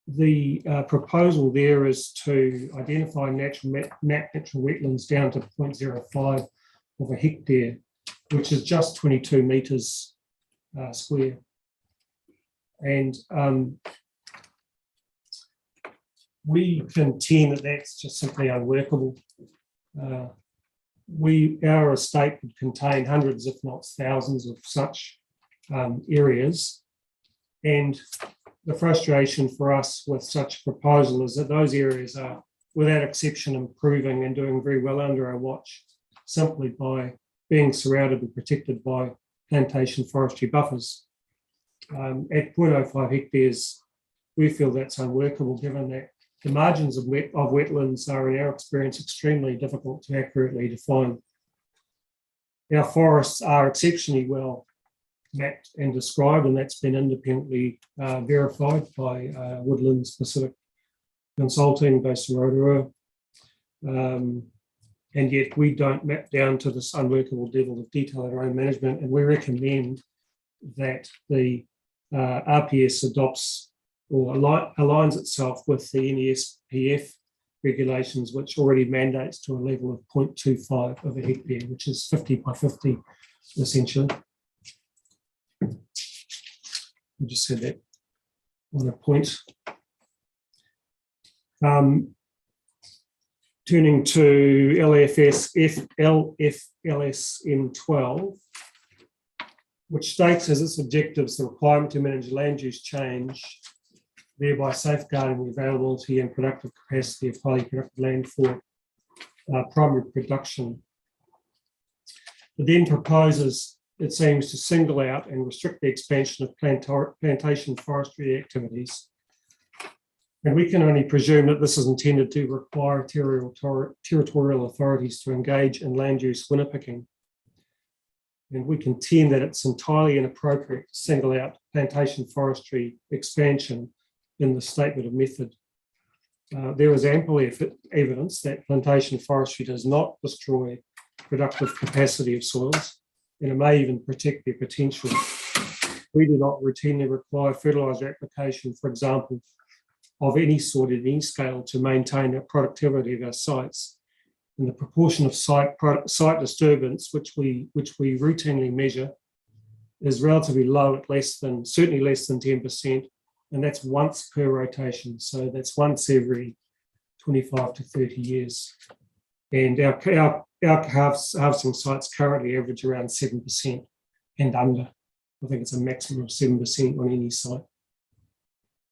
The proposal there is to identify natural wetlands down to 0.05 of a hectare, which is just 22 metres square. And we contend that that's just simply unworkable. Our estate would contain hundreds, if not thousands, of such areas. And the frustration for us with such a proposal is that those areas are, without exception, improving and doing very well under our watch, simply by being surrounded and protected by plantation forestry buffers. At 0.05 hectares, we feel that's unworkable, given that the margins of wetlands are, in our experience, extremely difficult to accurately define. Our forests are exceptionally well mapped and described, and that's been independently verified by Woodlands Pacific Consulting based in Rotorua. And yet we don't map down to this unworkable level of detail in our own management, and we recommend that the RPS adopts or aligns itself with the NESPF regulations, which already mandates to a level of 0.25 of a hectare, which is 50 by 50 essentially. I just said that on a point. Turning to LFLSM12, which states as its objectives the requirement to manage land use change, thereby safeguarding the availability and productive capacity of highly productive land for primary production. It then proposes, it seems, to single out and restrict the expansion of plantation forestry activities. And we can only presume that this is intended to require territorial authorities to engage in land use winner-picking. And we contend that it's entirely inappropriate to single out plantation forestry expansion in the statement of method. There is ample evidence that plantation forestry does not destroy productive capacity of soils, and it may even protect their potential. We do not routinely require fertiliser application, for example, of any sort at any scale to maintain the productivity of our sites. And the proportion of site disturbance, which we routinely measure, is relatively low, at certainly less than 10%, and that's once per rotation. So that's once every 25 to 30 years. And our harvesting sites currently average around 7%. and under. I think it's a maximum of 7% on any site.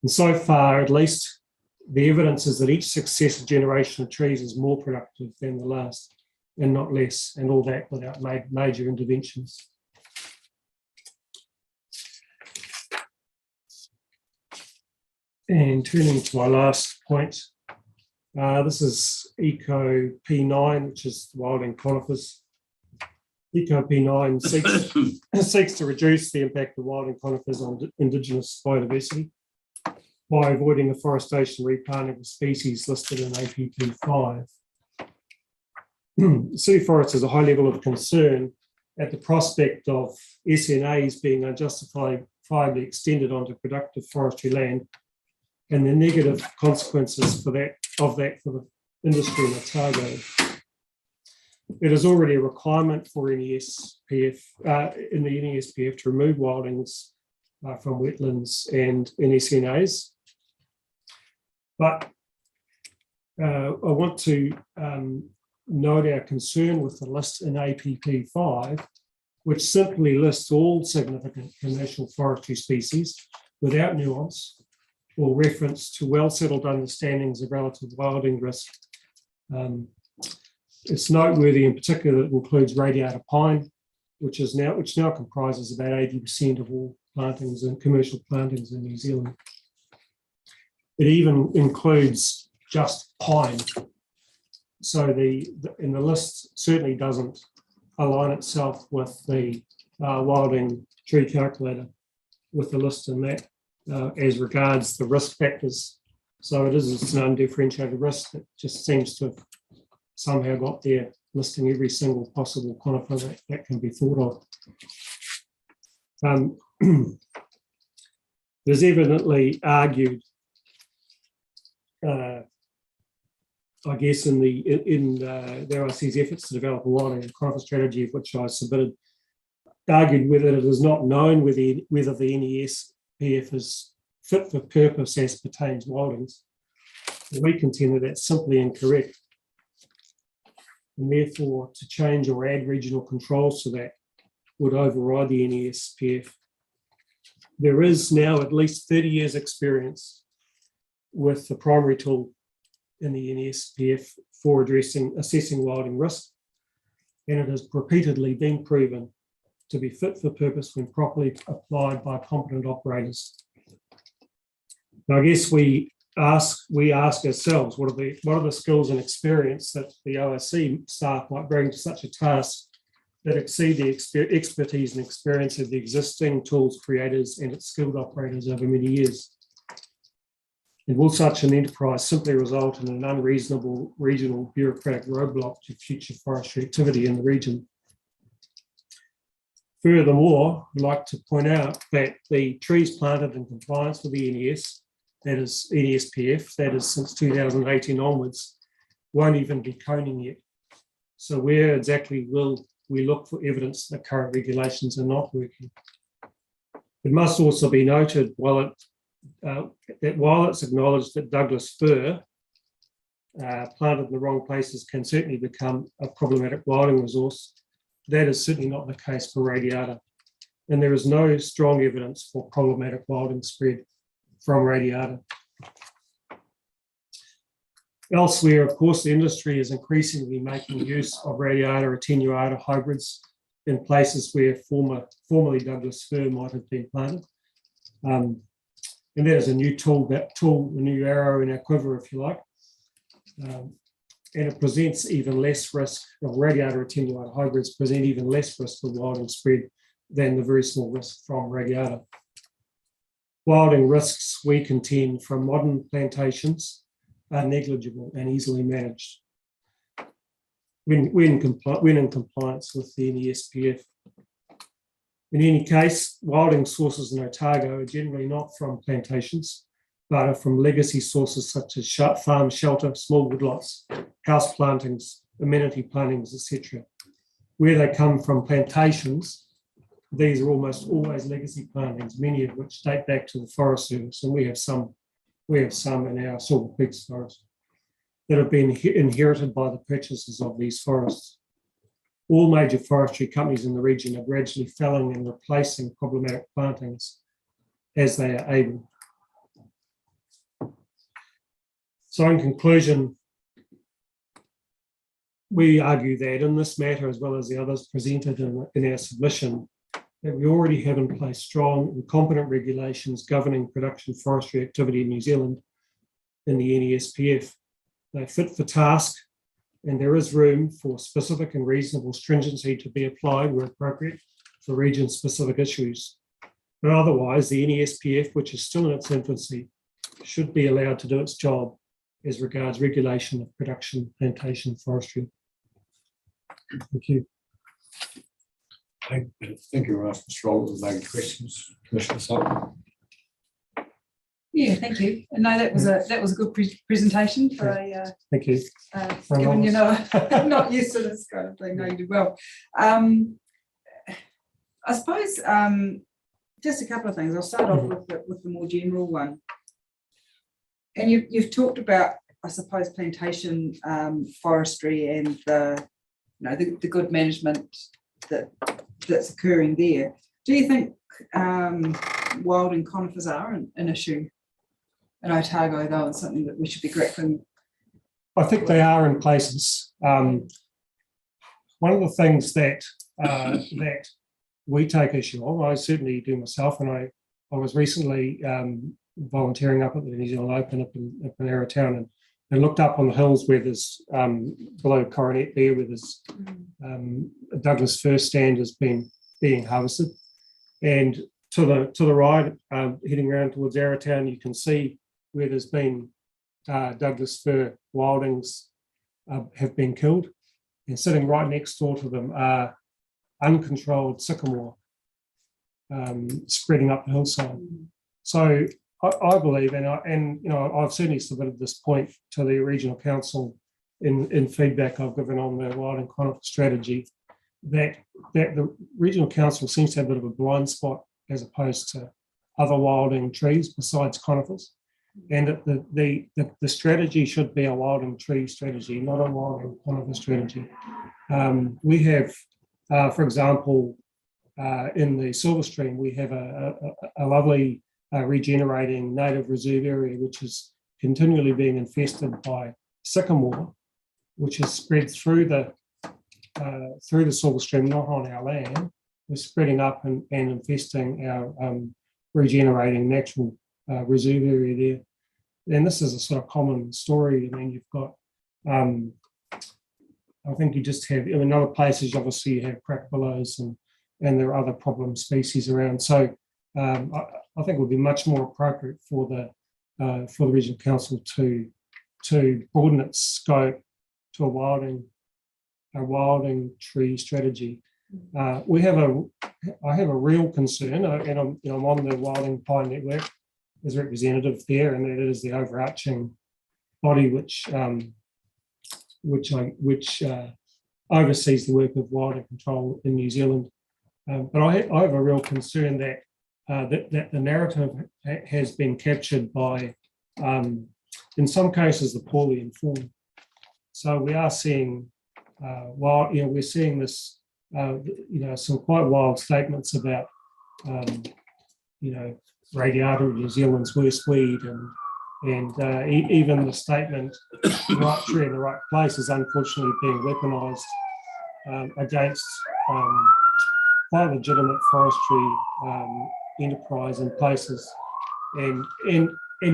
And so far, at least, the evidence is that each successive generation of trees is more productive than the last, and not less, and all that without major interventions. And turning to my last point, this is Eco P9, which is wilding conifers. Eco P9 seeks to reduce the impact of wilding conifers on Indigenous biodiversity by avoiding afforestation replanting of species listed in APP 5. City Forests has a high level of concern at the prospect of SNAs being unjustifiably extended onto productive forestry land and the negative consequences for that for the industry in Otago. It is already a requirement for NESPF in the NESPF to remove wildings from wetlands and SNAs. But I want to note our concern with the list in APP 5, which simply lists all significant commercial forestry species without nuance or reference to well-settled understandings of relative wilding risk. It's noteworthy in particular that it includes radiata pine, which now comprises about 80% of all plantings and commercial plantings in New Zealand. It even includes just pine. So the list certainly doesn't align itself with the wilding tree calculator with the list in that as regards the risk factors. So it's an undifferentiated risk that just seems to have somehow got there, listing every single possible conifer that can be thought of. There's evidently argued, I guess, in the RIC's efforts to develop a wilding and conifer strategy, of which I submitted, argued whether it is not known whether the NESPF is fit for purpose as pertains wildings. And we contend that that's simply incorrect. And therefore, to change or add regional controls to that would override the NESPF. There is now at least 30 years experience with the primary tool in the NESPF for assessing wilding risk, and it has repeatedly been proven to be fit for purpose when properly applied by competent operators. Now, I guess we ask ourselves, what are the skills and experience that the OSC staff might bring to such a task that exceed the expertise and experience of the existing tools creators and its skilled operators over many years? And will such an enterprise simply result in an unreasonable regional bureaucratic roadblock to future forestry activity in the region? Furthermore, I'd like to point out that the trees planted in compliance with the NESPF, that is since 2018 onwards, won't even be coning yet. So where exactly will we look for evidence that current regulations are not working? It must also be noted, while it's acknowledged that Douglas fir planted in the wrong places can certainly become a problematic wilding resource, that is certainly not the case for radiata. And there is no strong evidence for problematic wilding spread from radiata. Elsewhere, of course, the industry is increasingly making use of radiata attenuata hybrids in places where formerly Douglas fir might have been planted. And that is a new tool, a new arrow in our quiver, if you like. And it presents even less risk, of radiata attenuata hybrids present even less risk of wilding spread than the very small risk from radiata. Wilding risks, we contend, from modern plantations are negligible and easily managed when in compliance with the NESPF. In any case, wilding sources in Otago are generally not from plantations, but are from legacy sources such as farm shelter, small woodlots, house plantings, amenity plantings, etc. Where they come from plantations, these are almost always legacy plantings, many of which date back to the Forest Service, and we have some in our Silver Peaks forest that have been inherited by the purchasers of these forests. all major forestry companies in the region are gradually felling and replacing problematic plantings as they are able. So in conclusion, we argue that in this matter, as well as the others presented in our submission, that we already have in place strong and competent regulations governing production forestry activity in New Zealand in the NESPF. They're fit for task, and there is room for specific and reasonable stringency to be applied where appropriate for region-specific issues. But otherwise, the NESPF, which is still in its infancy, should be allowed to do its job as regards regulation of production, plantation, forestry. Thank you. Thank you very much, Mr. Roll. Any questions, Commissioner Sutton? Yeah, thank you. No, that was a good presentation for a. Thank you. Given I'm not used to this kind of thing. No, you did well. I suppose just a couple of things. I'll start off with the more general one. And you've talked about, I suppose, plantation forestry and the good management that's occurring there. Do you think wilding conifers are an issue in Otago, though, and something that we should be grappling? I think they are in places. One of the things that that we take issue of, I certainly do myself, and I was recently volunteering up at the New Zealand Open up in Arrowtown, and looked up on the hills where there's below Coronet there, where there's Douglas fir stand has been being harvested, and to the right, heading around towards Arrowtown, you can see where there's been Douglas fir wildings have been killed, and sitting right next door to them are uncontrolled sycamore spreading up the hillside. So I believe, and you know, I've certainly submitted this point to the regional council in feedback I've given on the wilding conifer strategy, that the regional council seems to have a bit of a blind spot as opposed to other wilding trees besides conifers, and that the strategy should be a wilding tree strategy, not a wilding conifer strategy. We have, for example, in the Silver Stream, we have a lovely regenerating native reserve area, which is continually being infested by sycamore, which is spread through the Silver Stream, not on our land. We're spreading up and infesting our regenerating natural reserve area there. And this is a sort of common story. I mean, you've got, I think you just have, in other places, obviously you have crack willows and there are other problem species around. So I think it would be much more appropriate for the regional council to broaden its scope to a wilding tree strategy. I have a real concern, and I'm on the Wilding Pine Network as representative there, and that is the overarching body which oversees the work of wilding control in New Zealand. But I have a real concern that the narrative has been captured by, in some cases, the poorly informed. So we are seeing, we're seeing this, some quite wild statements about, radiata, New Zealand's worst weed, and even the statement, the right tree in the right place is unfortunately being weaponised against quite legitimate forestry enterprise in places, and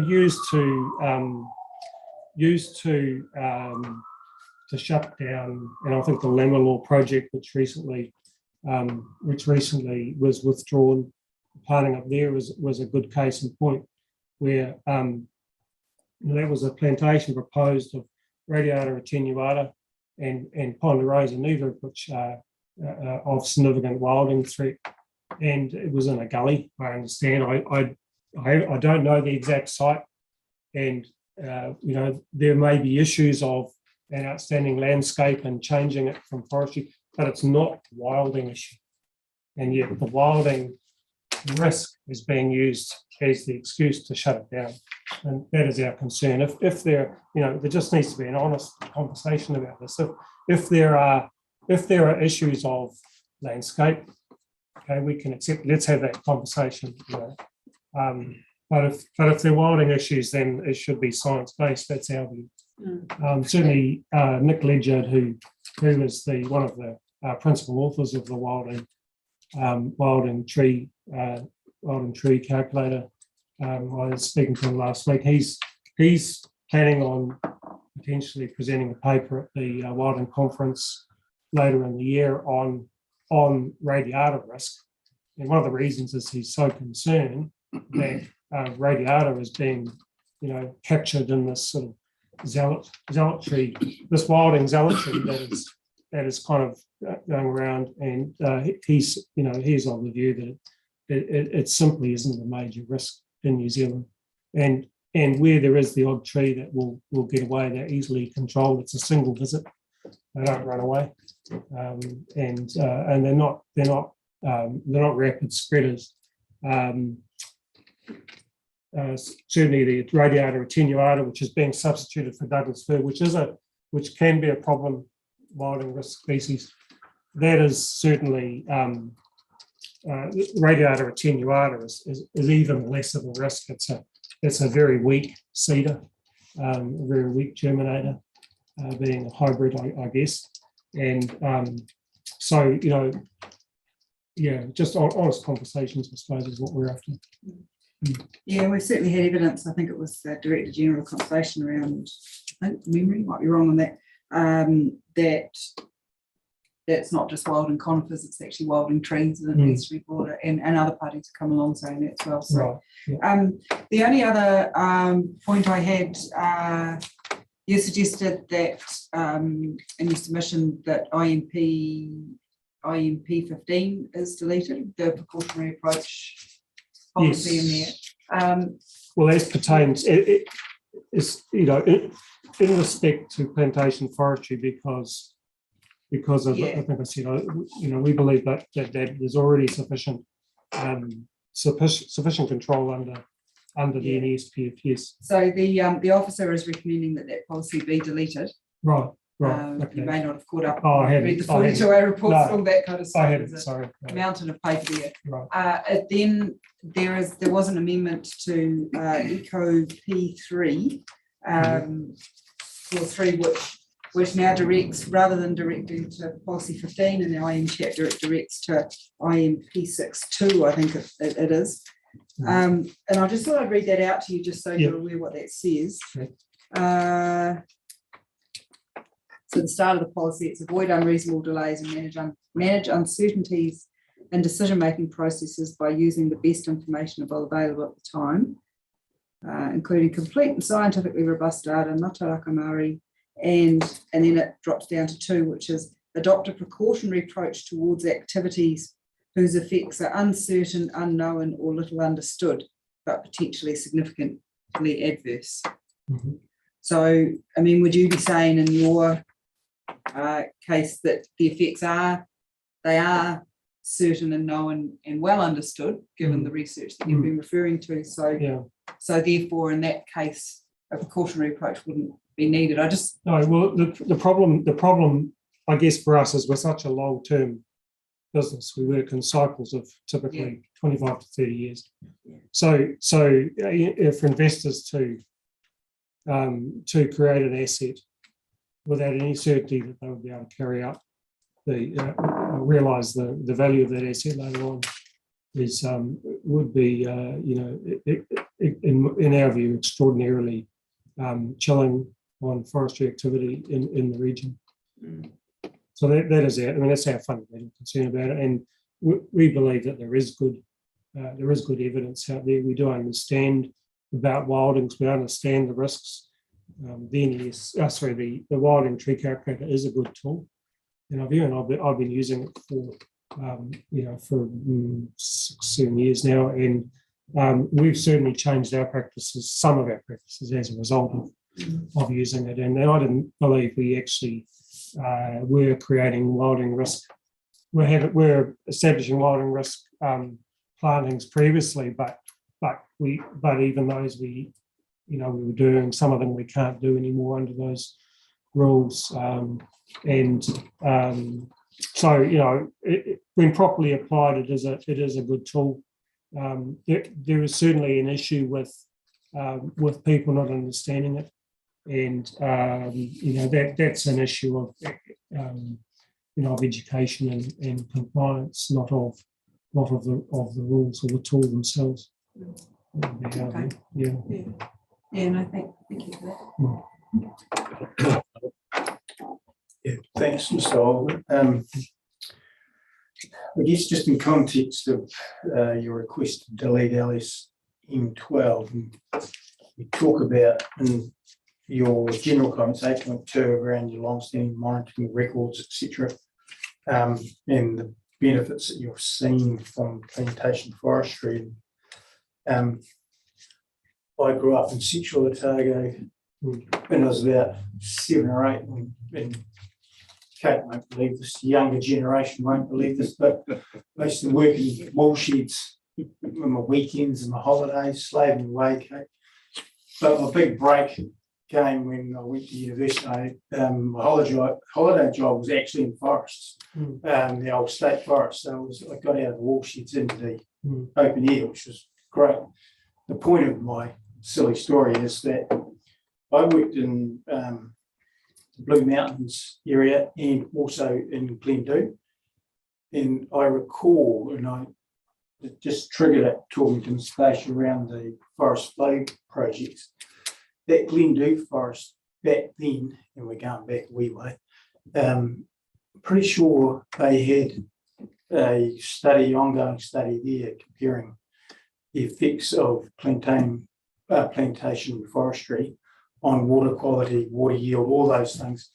used to shut down. And I think the Lammerlaw project, which recently was withdrawn, planting up there was a good case in point, where there was a plantation proposed of Radiata attenuata and Ponderosa, neither of which are of significant wilding threat, and it was in a gully. I understand. I don't know the exact site, and there may be issues of an outstanding landscape and changing it from forestry, but it's not a wilding issue, and yet the wilding risk is being used as the excuse to shut it down, and that is our concern. If there, there just needs to be an honest conversation about this. If there are if there are issues of landscape, okay, we can accept, let's have that conversation, you know. But if they're wilding issues, then it should be science-based, that's our view. Certainly Nick Ledyard, who is one of the principal authors of the wilding tree calculator. I was speaking to him last week. He's planning on potentially presenting a paper at the Wilding Conference later in the year on radiata risk. And one of the reasons is he's so concerned that radiata is being, you know, captured in this sort of zealotry, this wilding zealotry that is kind of going around, and he's of the view that it simply isn't a major risk in New Zealand, and where there is the odd tree that will get away, they're easily controlled. It's a single visit; they don't run away, and they're not rapid spreaders. Certainly the radiata attenuata, which is being substituted for Douglas fir, which can be a problem wilding risk species, that is certainly radiata attenuata is even less of a risk. It's a very weak seeder, a very weak germinator, being a hybrid, I guess, and so, you know, yeah, just honest conversations, I suppose, is what we're after. Yeah, we've certainly had evidence. I think it was the Director General of Conservation around, I think memory, might be wrong on that, that's not just wilding conifers, it's actually wilding trees, and it needs to be broader, and other parties have come along saying that as well. So, right. Yeah. The only other point I had, you suggested that in your submission that IMP 15 is deleted, the precautionary approach policy in there. Well, as pertains, it is, you know, in respect to plantation forestry, because of, I think I said, you know, we believe that there's already sufficient control under the NESPFS. So the officer is recommending that policy be deleted. Right. Okay. You may not have caught up. Oh, I haven't. Read the 42A reports, No, all that kind of stuff. I haven't. Sorry. A mountain of paper there. Right. Then there was an amendment to Eco P3 clause 3, which now directs, rather than directing to policy 15 in the IM chapter, it directs to IM P62, I think it is. And I just thought I'd read that out to you just so you're aware what that says. Okay. So the start of the policy, it's avoid unreasonable delays and manage uncertainties in decision-making processes by using the best information available at the time, including complete and scientifically robust data, Mataraka Māori, and then it drops down to 2, which is adopt a precautionary approach towards activities whose effects are uncertain, unknown, or little understood, but potentially significantly adverse. Mm-hmm. So, I mean, would you be saying in your case that the effects are certain and known and well understood, given the research that you've been referring to? So, so therefore, in that case, a precautionary approach wouldn't be needed. The problem, I guess, for us is we're such a long-term business. We work in cycles of typically 25 to 30 years. So for investors to create an asset without any certainty that they would be able to carry out realise the value of that asset later on would be in our view extraordinarily chilling on forestry activity in the region. So that is that's our fundamental concern about it, and we believe that there is good evidence out there. We do understand about wildings. We understand the risks. The wilding tree calculator is a good tool in our view, and I've been using it for 6-7 years now, and we've certainly changed our practices, some of our practices, as a result of using it. And I didn't believe we actually were creating wilding risk. We're establishing wilding risk plantings previously, but even those we were doing, some of them we can't do anymore under those rules. So, you know, when properly applied, it is a good tool. There is certainly an issue with people not understanding it, and you know, that's an issue of you know, of education and compliance, not of the rules or the tool themselves. Okay. Yeah. Yeah, and I thank you for that. Yeah, thanks, Mr. Oliver. I guess just in context of your request to delete LSM12, and you talk about in your general comments 8.2 around your long-standing monitoring records, etc., and the benefits that you've seen from plantation forestry. I grew up in Central Otago when I was about 7 or 8, and Kate won't believe this, the younger generation won't believe this, but I used to work in wool sheds on my weekends and my holidays, slaving away, Kate. But my big break came when I went to university. My holiday job was actually in forests, the old state forest. So I got out of the wool sheds into the open air, which was great. The point of my silly story is that I worked in the Blue Mountains area and also in Glendhu. And I recall, and it just triggered it talking to Ms. Bash around the forest flow projects, that Glendhu forest back then, and we're going back a wee way, pretty sure they had a ongoing study there comparing the effects of plantation forestry on water quality, water yield, all those things,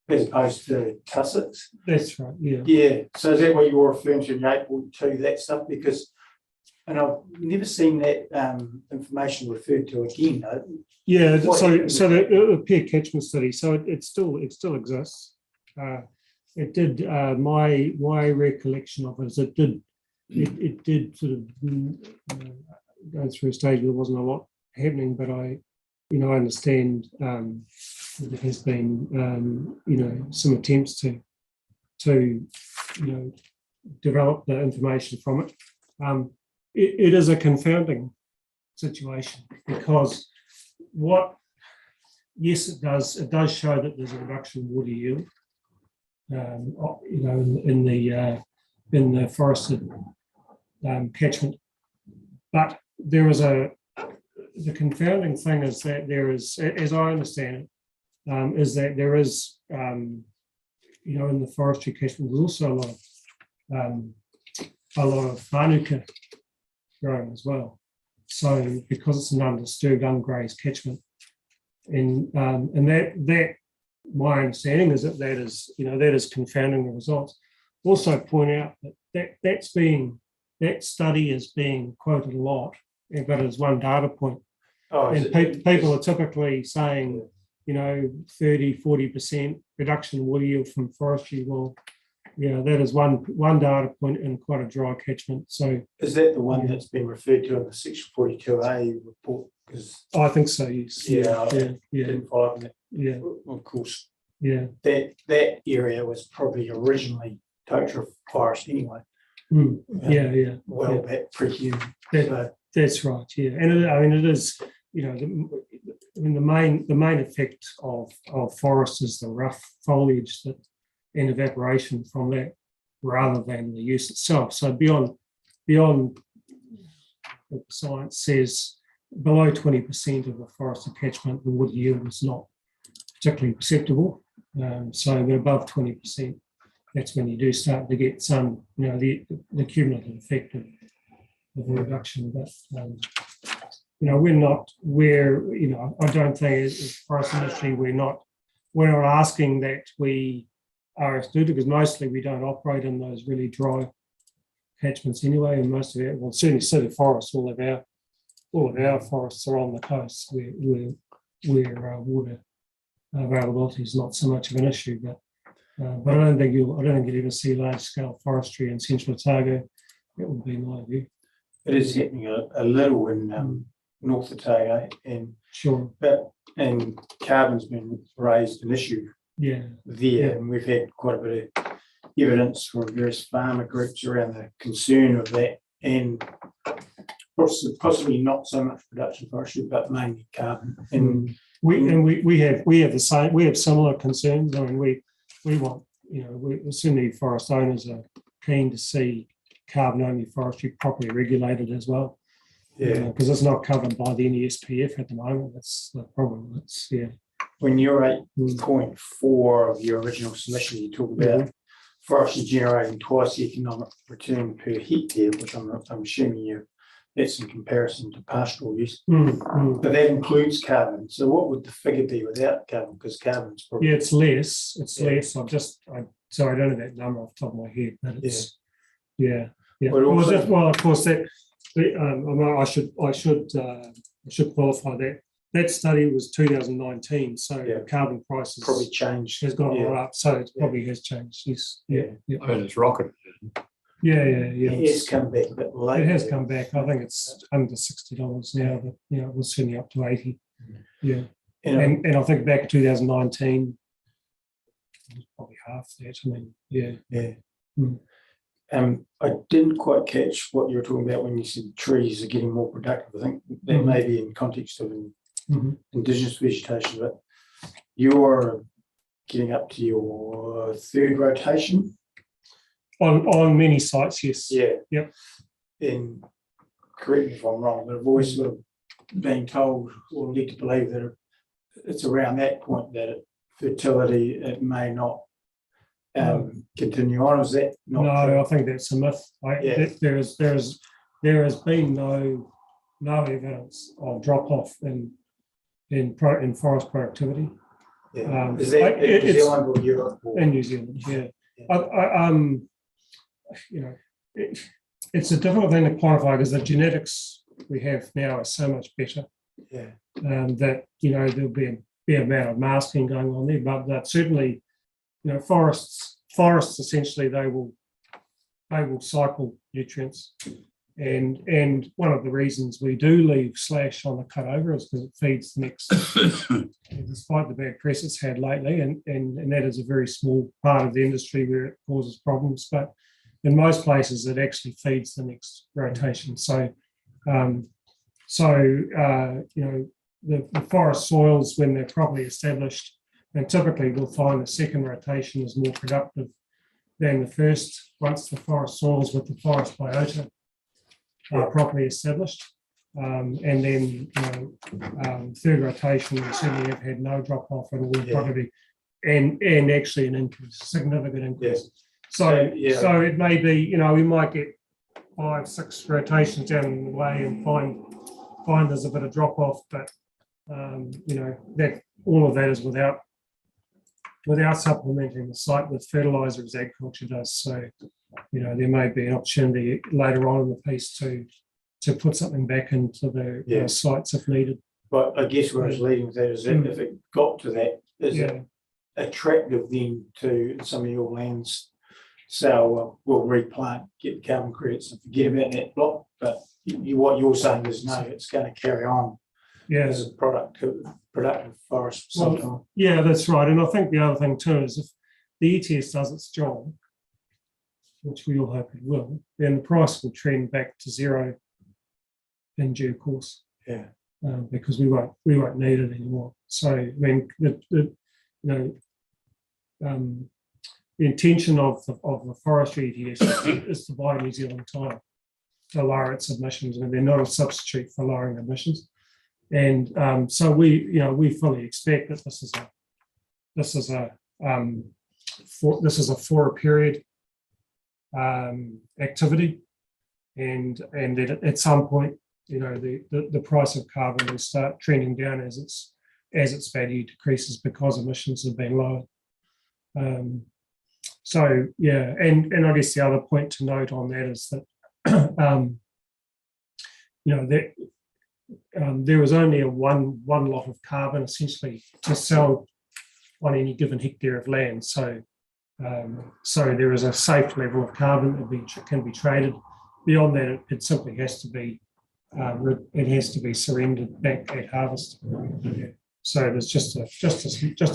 as opposed to tussocks. That's right, yeah. Yeah, so is that what you're referring to in 8.2, that stuff? Because, and I've never seen that information referred to again, though. Yeah, so the peer catchment study, so it still exists. It did, my recollection of it is it did sort of go through a stage where there wasn't a lot happening, but I understand there has been some attempts to develop the information from it. It is a confounding situation because yes, it does show that there's a reduction in water yield, in the forested catchment, but there is the confounding thing is that there is, as I understand it, is that there is, in the forestry catchment, there's also a lot of whānuka growing as well. So because it's an undisturbed, ungrazed catchment, and that my understanding is that is confounding the results. Also point out that study is being quoted a lot, but as one data point. People are typically saying, 30-40% reduction in water yield from forestry. Well, that is one data point in quite a dry catchment. So is that the one that's been referred to in the Section 42A report? I think so, yes. Yeah. Didn't follow up on that. Yeah. Of course. Yeah. That area was probably originally totara forest anyway. Back pre-human. That's right. Yeah, and it is. The main effect of forests is the rough foliage and evaporation from that, rather than the use itself. So beyond what science says, below 20% of a forested catchment, the water yield is not particularly acceptable. So above 20%, that's when you do start to get some, the cumulative effect of the reduction. But I don't think as forest industry we're not asking that we are excluded, because mostly we don't operate in those really dry catchments anyway, and most of it, well, certainly city forests, all of our forests are on the coast where water availability is not so much of an issue. But I don't think you'll ever see large scale forestry in Central Otago. That would be my view. It is happening a little in North Otago, and sure, and carbon's been raised an issue. Yeah, there, and we've had quite a bit of evidence from various farmer groups around the concern of that, and possibly not so much production forestry, but mainly carbon. And we have the same, we have similar concerns. I mean, we want, we certainly forest owners are keen to see carbon only forestry properly regulated as well. Yeah, because it's not covered by the NESPF at the moment. That's the problem. It's when you're 8.4 of your original submission, you talk about forestry generating twice the economic return per hectare, which I'm assuming that's in comparison to pastoral use. But that includes carbon. So what would the figure be without carbon? Because carbon's probably it's less. It's less. So I don't know that number off the top of my head, but it's But also, well, of course that. I should qualify that. That study was 2019, so the carbon prices probably changed. Has gone a lot up, so it probably has changed. Yes, I mean, it's rocketed. Yeah. It has come back a bit late. It has come back. I think it's under $60 now, but it was certainly up to 80. Yeah, and I think back in 2019, probably half that. I mean, I didn't quite catch what you were talking about when you said trees are getting more productive. I think that may be in context of indigenous vegetation, but you're getting up to your third rotation on many sites. Yes. Yeah. Yep. And correct me if I'm wrong, but I've always sort of been told or led to believe that it's around that point that fertility it may not continue on. Is that not true? I think that's a myth. There has been no evidence of drop off in forest productivity. Is that in New Zealand or Europe? In New Zealand, yeah. It's a difficult thing to quantify because the genetics we have now are so much better. Yeah. That there'll be a fair amount of masking going on there, but certainly. Forests essentially they will cycle nutrients, and one of the reasons we do leave slash on the cutover is because it feeds the next. Despite the bad press it's had lately, and that is a very small part of the industry where it causes problems, but in most places it actually feeds the next rotation. So, the forest soils when they're properly established. And typically we'll find the second rotation is more productive than the first once the forest soils with the forest biota are properly established. And then third rotation we certainly have had no drop off at all probably and actually an increase, significant increase. So it may be, we might get 5-6 rotations down the way and find there's a bit of drop off, but that all of that is without supplementing the site with fertilizer as agriculture does. So, there may be an opportunity later on in the piece to put something back into the sites if needed. But I guess where I was leading with that is that if it got to that, is it attractive then to some of your lands? So we'll replant, get carbon credits and forget about that block. But what you're saying is no, it's going to carry on as a productive forest sometime. Yeah, that's right. And I think the other thing too is if the ETS does its job, which we all hope it will, then the price will trend back to zero in due course. Yeah. Because we won't need it anymore. So I mean, the intention of the forestry ETS is to buy New Zealand time to lower its emissions. I mean, they're not a substitute for lowering emissions. And so we fully expect that this is a for a period activity, and that at some point, the price of carbon will start trending down as its value decreases because emissions have been lowered. And I guess the other point to note on that is that there was only a one lot of carbon essentially to sell on any given hectare of land. So there is a safe level of carbon that can be traded. Beyond that, it simply has to be surrendered back at harvest. So there's just a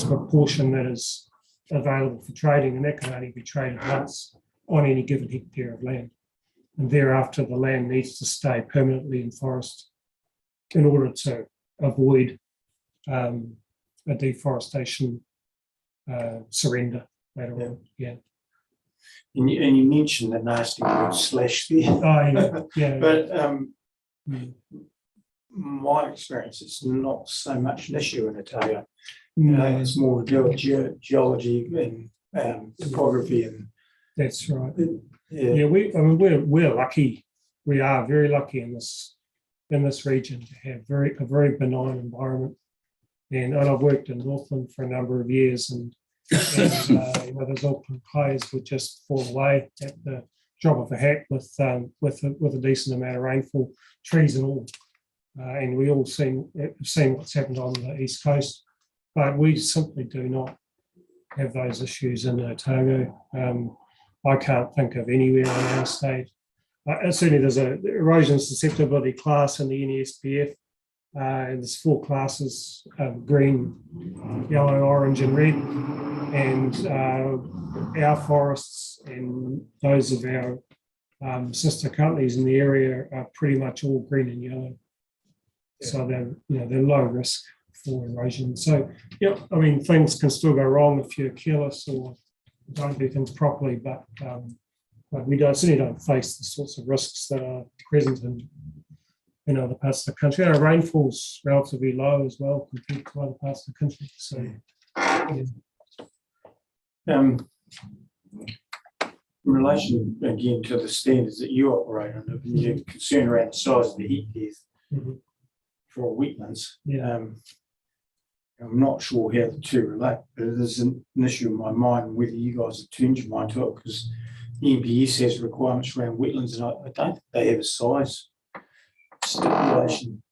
proportion that is available for trading, and that can only be traded once on any given hectare of land. And thereafter, the land needs to stay permanently in forest in order to avoid a deforestation surrender later on. Yeah. And you mentioned the nasty word slash there. Oh, yeah. But my experience, it's not so much an issue in Otago. It's more to do with geology and topography, and that's right. Yeah, we're lucky. We are very lucky in this region to have a very benign environment. And I've worked in Northland for a number of years, and those Auckland clays would just fall away at the drop of a hat with a decent amount of rainfall, trees and all. And we all seen what's happened on the east coast, but we simply do not have those issues in Otago. I can't think of anywhere in our state. Certainly, there's a erosion susceptibility class in the NESPF. And there's 4 classes: green, yellow, orange, and red. And our forests and those of our sister companies in the area are pretty much all green and yellow. So they're low risk for erosion. So I mean, things can still go wrong if you're careless or don't do things properly, but we certainly don't face the sorts of risks that are present in other parts of the country. Our rainfall's relatively low as well compared to other parts of the country. So, in relation again to the standards that you operate under, you're concerned around the size of the hectares for wetlands. I'm not sure how the two relate, but it is an issue in my mind whether you guys have turned your mind to it, because the NPS has requirements around wetlands, and I don't think they have a size stipulation.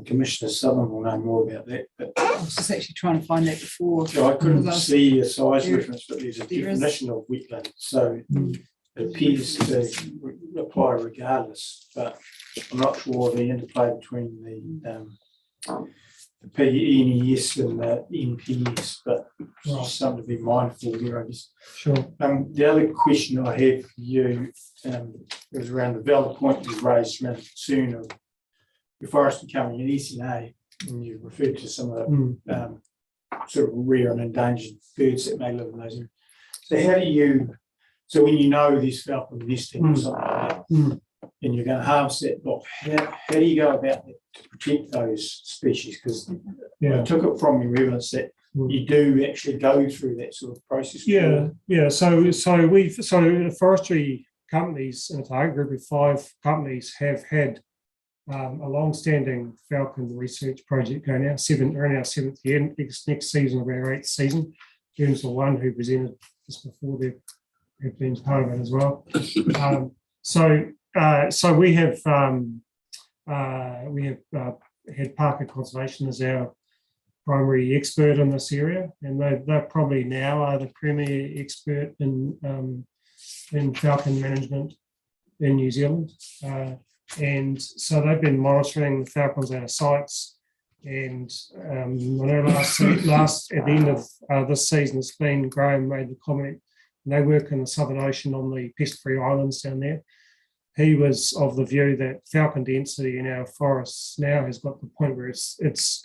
Commissioner Southern will know more about that. But I was just actually trying to find that before. I couldn't see a size reference, but there's a definition of wetland, so it appears to apply regardless. But I'm not sure the interplay between the PNES and the NPS, but just something to be mindful there, I guess. Sure. The other question I have for you is around the valid point you raised around the concern of your forest becoming an SNA, and you referred to some of the sort of rare and endangered birds that may live in those areas. So how do you, so when you know there's falcon nesting or something like that, and you're going to harvest that block, how do you go about that to protect those species? Because I took it from your evidence that you do actually go through that sort of process. So the forestry companies in a target group of 5 companies have had a long-standing falcon research project going now. We're in our 7th year. Next season will be our 8th season. James the one who presented just before they've been part of it as well. So we have had Parker Conservation as our primary expert in this area, and they probably now are the premier expert in falcon management in New Zealand. And so they've been monitoring the falcons at our sites. And I know last at the end of this season, it's been Graham made the comment, and they work in the Southern Ocean on the pest-free islands down there. He was of the view that falcon density in our forests now has got to the point where it is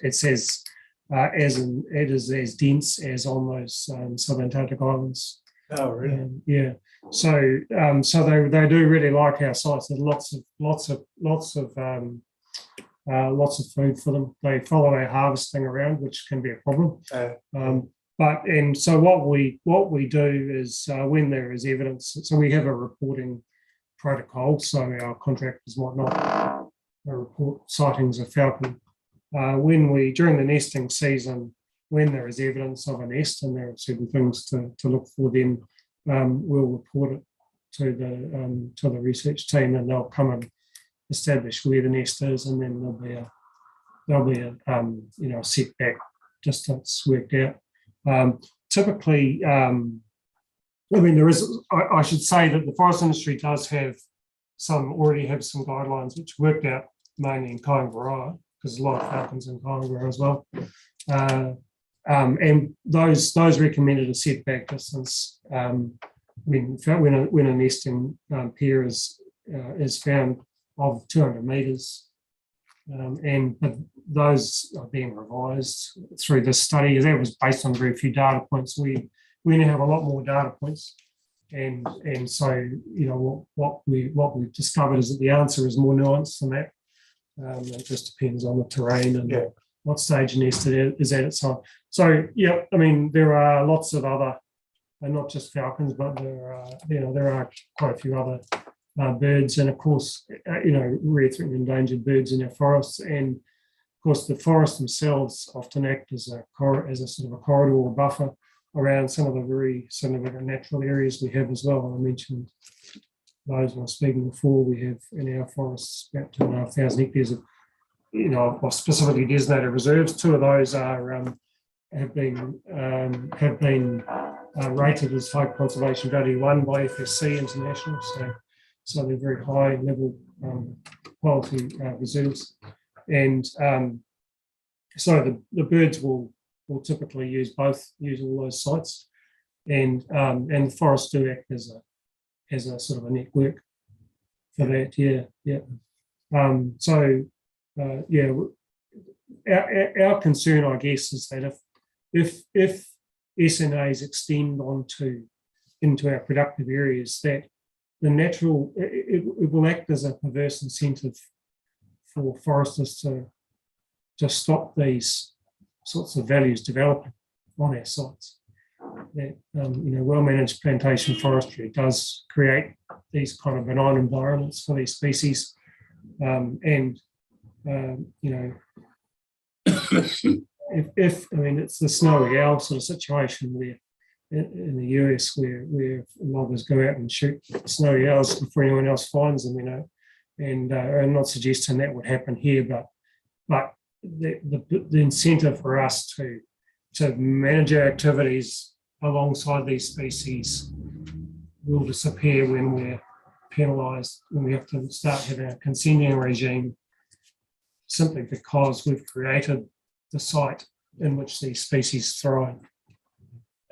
as dense as on those Southern Antarctic islands. Oh, really? Yeah. So they do really like our sites. There's lots of food for them. They follow our harvesting around, which can be a problem. So what we do is when there is evidence, so we have a reporting protocol, so our contractors might not report sightings of falcon. During the nesting season, when there is evidence of a nest and there are certain things to look for, then we'll report it to the research team, and they'll come and establish where the nest is, and then there'll be a setback distance worked out. Typically, I should say that the forest industry does already have some guidelines which worked out mainly in Kaingaroa, because a lot of falcons in Kaingaroa as well. And those recommended a setback distance when a nesting pair is found of 200 metres. But those are being revised through this study. That was based on very few data points. We now have a lot more data points, and so what we've discovered is that the answer is more nuanced than that. It just depends on the terrain and what stage a nest it is at its time. So yeah, I mean there are lots of other, and not just falcons, but there are quite a few other birds, and of course, rare, threatened, endangered birds in our forests, and of course the forests themselves often act as a sort of a corridor or buffer around some of the very significant natural areas we have as well. I mentioned those when I was speaking before. We have in our forests about 2,500 hectares of specifically designated reserves. Two of those have been rated as high conservation value 1 by FSC International. So they're very high level quality reserves, and so the birds will typically use all those sites, and the forests do act as a sort of a network for that. Our concern, I guess, is that if SNAs extend into our productive areas, that the natural, it will act as a perverse incentive for foresters to stop these sorts of values developing on our sites. That well-managed plantation forestry does create these kind of benign environments for these species, if it's the snowy owl sort of situation where in the US where loggers go out and shoot snowy owls before anyone else finds them, and I'm not suggesting that would happen here, but the incentive for us to manage our activities alongside these species will disappear when we're penalised, when we have to start having a consenting regime, simply because we've created the site in which these species thrive.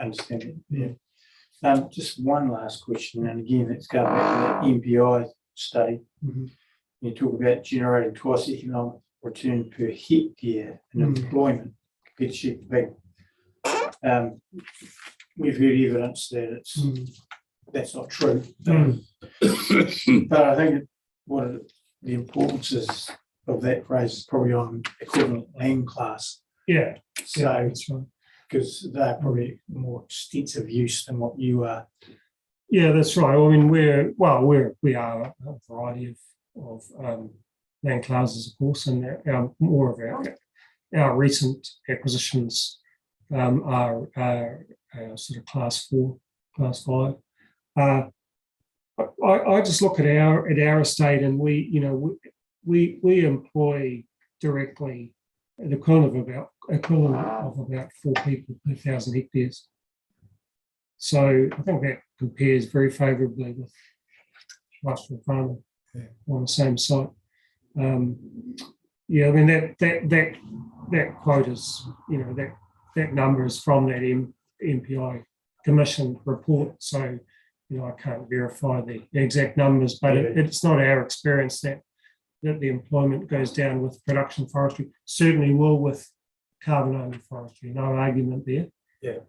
Understand it, yeah. Just one last question, and again, let's go back to that MPI study. Mm-hmm. You talk about generating twice the economic return per hectare in employment compared to sheep and pig. We've heard evidence that that's not true. But I think the importance of that phrase is probably on equivalent land class. Yeah. So that's right. Because they're probably more extensive use than what you are. Yeah, that's right. I mean, we are a variety of land classes, of course, and more of our recent acquisitions are sort of class 4, class 5. I just look at our estate, and we employ directly the equivalent of about 4 people per 1,000 hectares. So I think that compares very favourably with pastoral farming on the same site. I mean that quote is, that number is from that MPI commissioned report. So I can't verify the exact numbers, but it's not our experience that the employment goes down with production forestry. Certainly will with carbon-only forestry. No argument there. Yeah.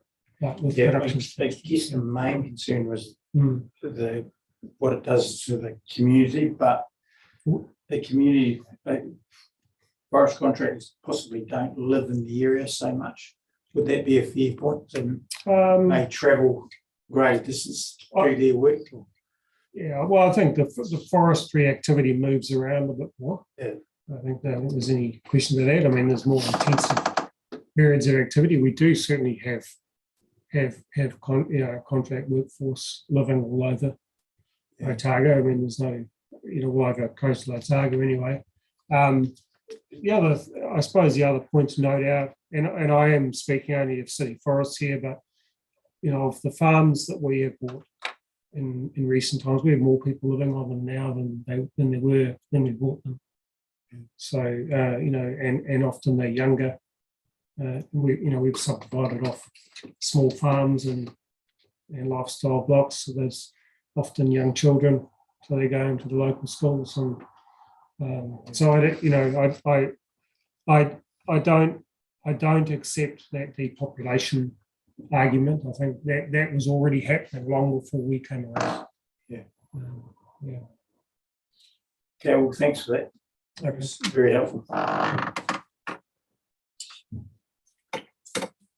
But with production, I guess the main concern was what it does to the community, but the community, forest contractors possibly don't live in the area so much. Would that be a fair point? And they travel great distance to do their work? Yeah, well, I think the forestry activity moves around a bit more. Yeah. I think that there's any question to that. I mean, there's more intensive periods of activity. We do certainly have contract workforce living all over Otago. I mean, there's no, all over coastal Otago anyway. I suppose the other point to note out, and I am speaking only of city forests here, but of the farms that we have bought in recent times, we have more people living on them now than there were when we bought them. So and often they're younger we've subdivided off small farms and lifestyle blocks. So there's often young children, so they go into the local schools, and so I don't accept that depopulation argument. I think that was already happening long before we came around. Yeah. Yeah. Okay, well, thanks for that. That was very helpful.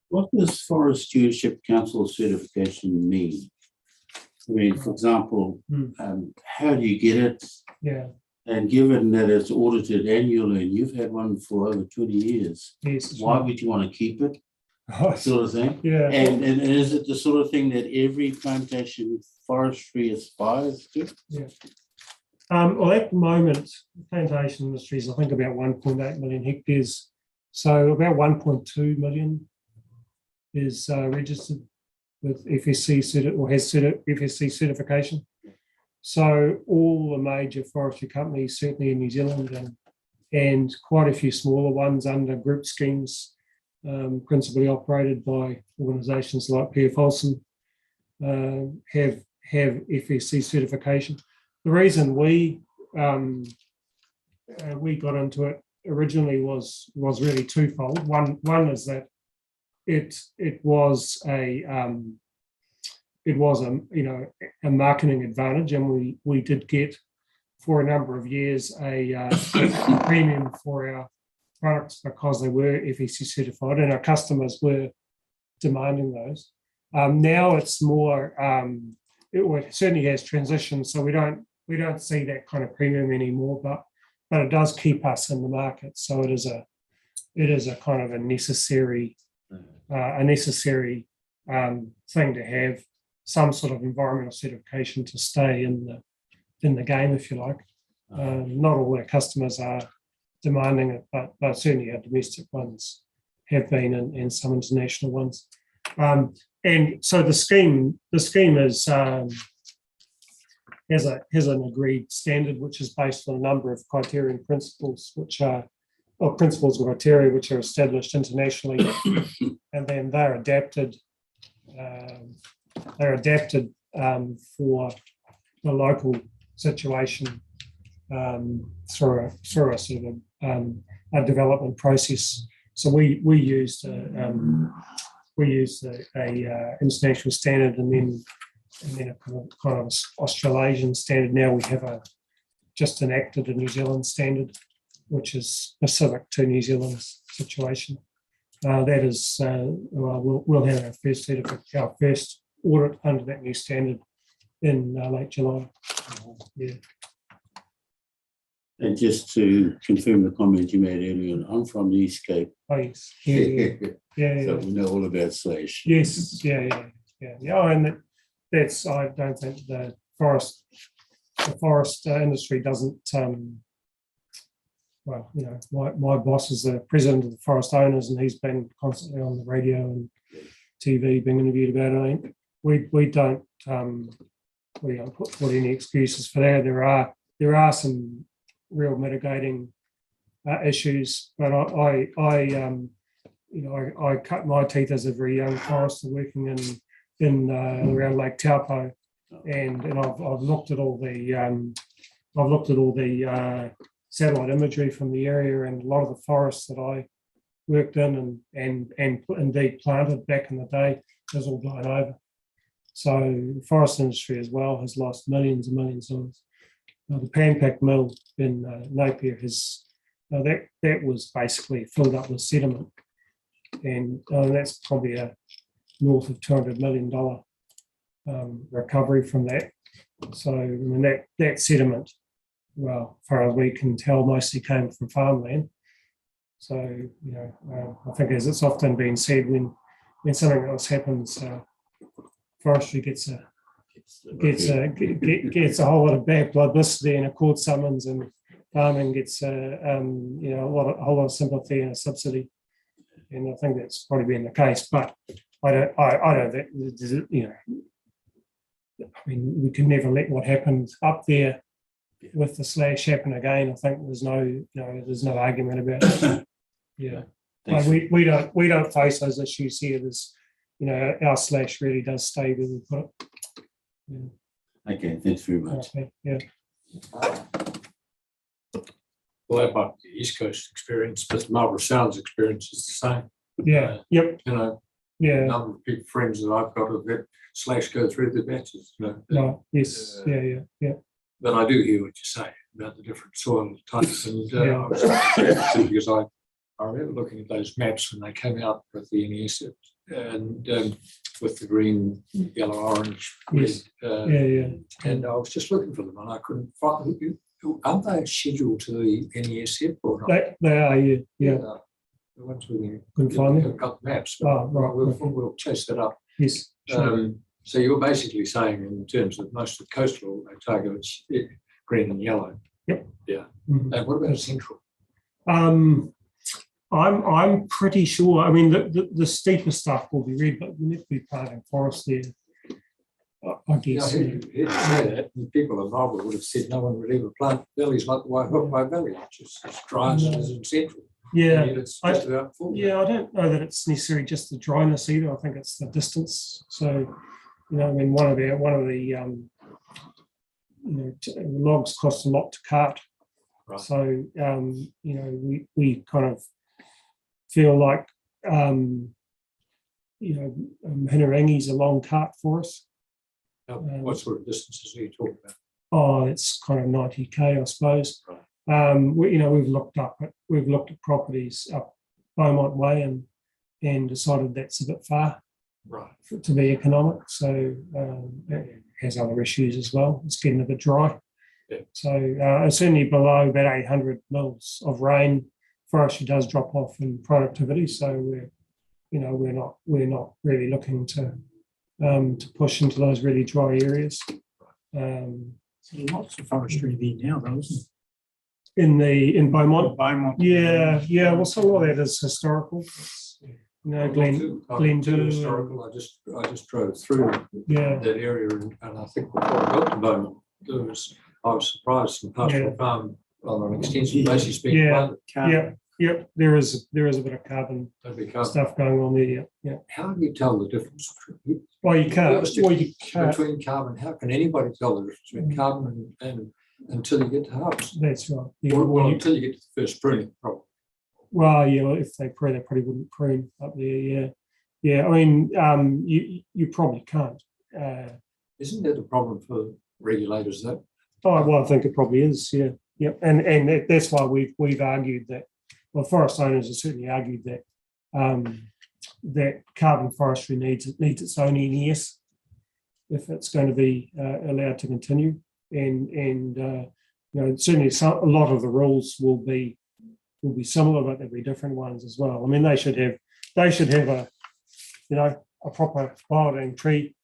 What does Forest Stewardship Council certification mean? I mean, for example, how do you get it? Yeah. And given that it's audited annually, and you've had one for over 20 years, Yes. why would you want to keep it? Sort of thing. Yeah. And is it the sort of thing that every plantation forestry aspires to? Yeah. Well, at the moment, the plantation industry is, I think, about 1.8 million hectares. So about 1.2 million is registered with FSC or has FSC certification. So all the major forestry companies, certainly in New Zealand, and quite a few smaller ones under group schemes, principally operated by organisations like P.F. Olsen, have FSC certification. The reason we got into it originally was really twofold. One is that it was a marketing advantage, and we did get for a number of years a premium for our products because they were FSC certified, and our customers were demanding those. Now it's more, it certainly has transitioned, so we don't see that kind of premium anymore, but it does keep us in the market. So it is a kind of a necessary thing to have some sort of environmental certification to stay in the game, if you like. Not all our customers are demanding it, but certainly our domestic ones have been, and some international ones. And so the scheme is has an agreed standard, which is based on a number of criterion principles, principles or criteria which are established internationally, and then they're adapted. For the local situation through a sort of a development process. So we used a international standard, and then a kind of Australasian standard. Now we have just enacted a New Zealand standard, which is specific to New Zealand's situation. That is, we'll have our first audit under that new standard in late July. Yeah. And just to confirm the comment you made earlier, I'm from the East Cape. Oh, yes. Yeah. So we know all about slash. Yes. Yeah. And that's, I don't think the forest industry doesn't. Well, my boss is the president of the forest owners, and he's been constantly on the radio and TV being interviewed about it. We don't put any excuses for that. There are some real mitigating issues, but I cut my teeth as a very young forester working in around Lake Taupo, and I've looked at all the satellite imagery from the area, and a lot of the forests that I worked in and indeed planted back in the day has all blown over. So the forest industry as well has lost millions and millions of dollars. The Panpack mill in Napier that was basically filled up with sediment, and that's probably a north of $200 million recovery from that. So I mean that sediment, well, as far as we can tell, mostly came from farmland. So I think, as it's often been said, when something else happens, forestry gets a whole lot of bad publicity and a court summons, and farming gets a whole lot of sympathy and a subsidy. And I think that's probably been the case. But I don't think we can never let what happened up there with the slash happen again. I think there's no argument about it. Yeah. Thanks. We don't face those issues here. There's, our slash really does stay where we put it. Yeah. Okay, thanks very much. Okay, yeah. Well, that might be the East Coast experience, but the Marlborough Sounds experience is the same. Yeah. Yep. The Yeah. number of people, friends that I've got have had slash go through the batches. Right. Yes. Yeah. But I do hear what you say about the different soil types, and Yeah. I was interested because I remember looking at those maps when they came out with the NES and with the green, yellow, orange, red, Yes. Yeah. and I was just looking for them and I couldn't find them. Aren't they scheduled to the NES or not? They are. Yeah. The ones we Couldn't find them. have got the maps. But Oh, right. we'll chase that up. Yes. Sure. So you're basically saying in terms of most of coastal Otago, it's green and yellow. Yep. Yeah. Mhm. And what about central? I'm pretty sure. I mean, the steeper stuff will be red, but we need to be planting forest there. I guess. Yeah, I heard you say that, and people in Marlborough would have said no one would ever plant valleys like the Waihopai Valley, which is as dry as it is in central. Yeah. And it's just about full. Yeah, I don't know that it's necessarily just the dryness either. I think it's the distance. So, I mean, one of the logs cost a lot to cart. Right. So, we kind of feel like, Hinarangi's a long cart for us. What sort of distances are you talking about? Oh, it's kind of 90k, I suppose. Right. We've looked at properties up Beaumont Way and decided that's a bit far Right. to be economic. So it has other issues as well. It's getting a bit dry. Yeah. So it's certainly below about 800 mils of rain. Forestry does drop off in productivity. So we're not really looking to push into those really dry areas. So lots of forestry there now, though, isn't In Beaumont. Beaumont. Yeah. Well, some of that is historical. It's, Glen too historical. I just drove through that area, and I think before I got to Beaumont, I was surprised in pastoral farm on an extensive basis being planted. Yep. There is a bit of carbon stuff going on there. Yeah. How do you tell the difference? Well, you can't. Between carbon, how can anybody tell the difference between carbon and until you get to harvest? That's right. Well, until you get to the first pruning, probably. Well, if they prune, they probably wouldn't prune up there. Yeah. I mean, you probably can't. Isn't that a problem for regulators, though? Oh, well, I think it probably is. Yeah. Yep. And that's why we've argued that. Well, forest owners have certainly argued that that carbon forestry needs its own NES if it's going to be allowed to continue. And certainly a lot of the rules will be similar, but there'll be different ones as well. I mean, they should have a proper wilding tree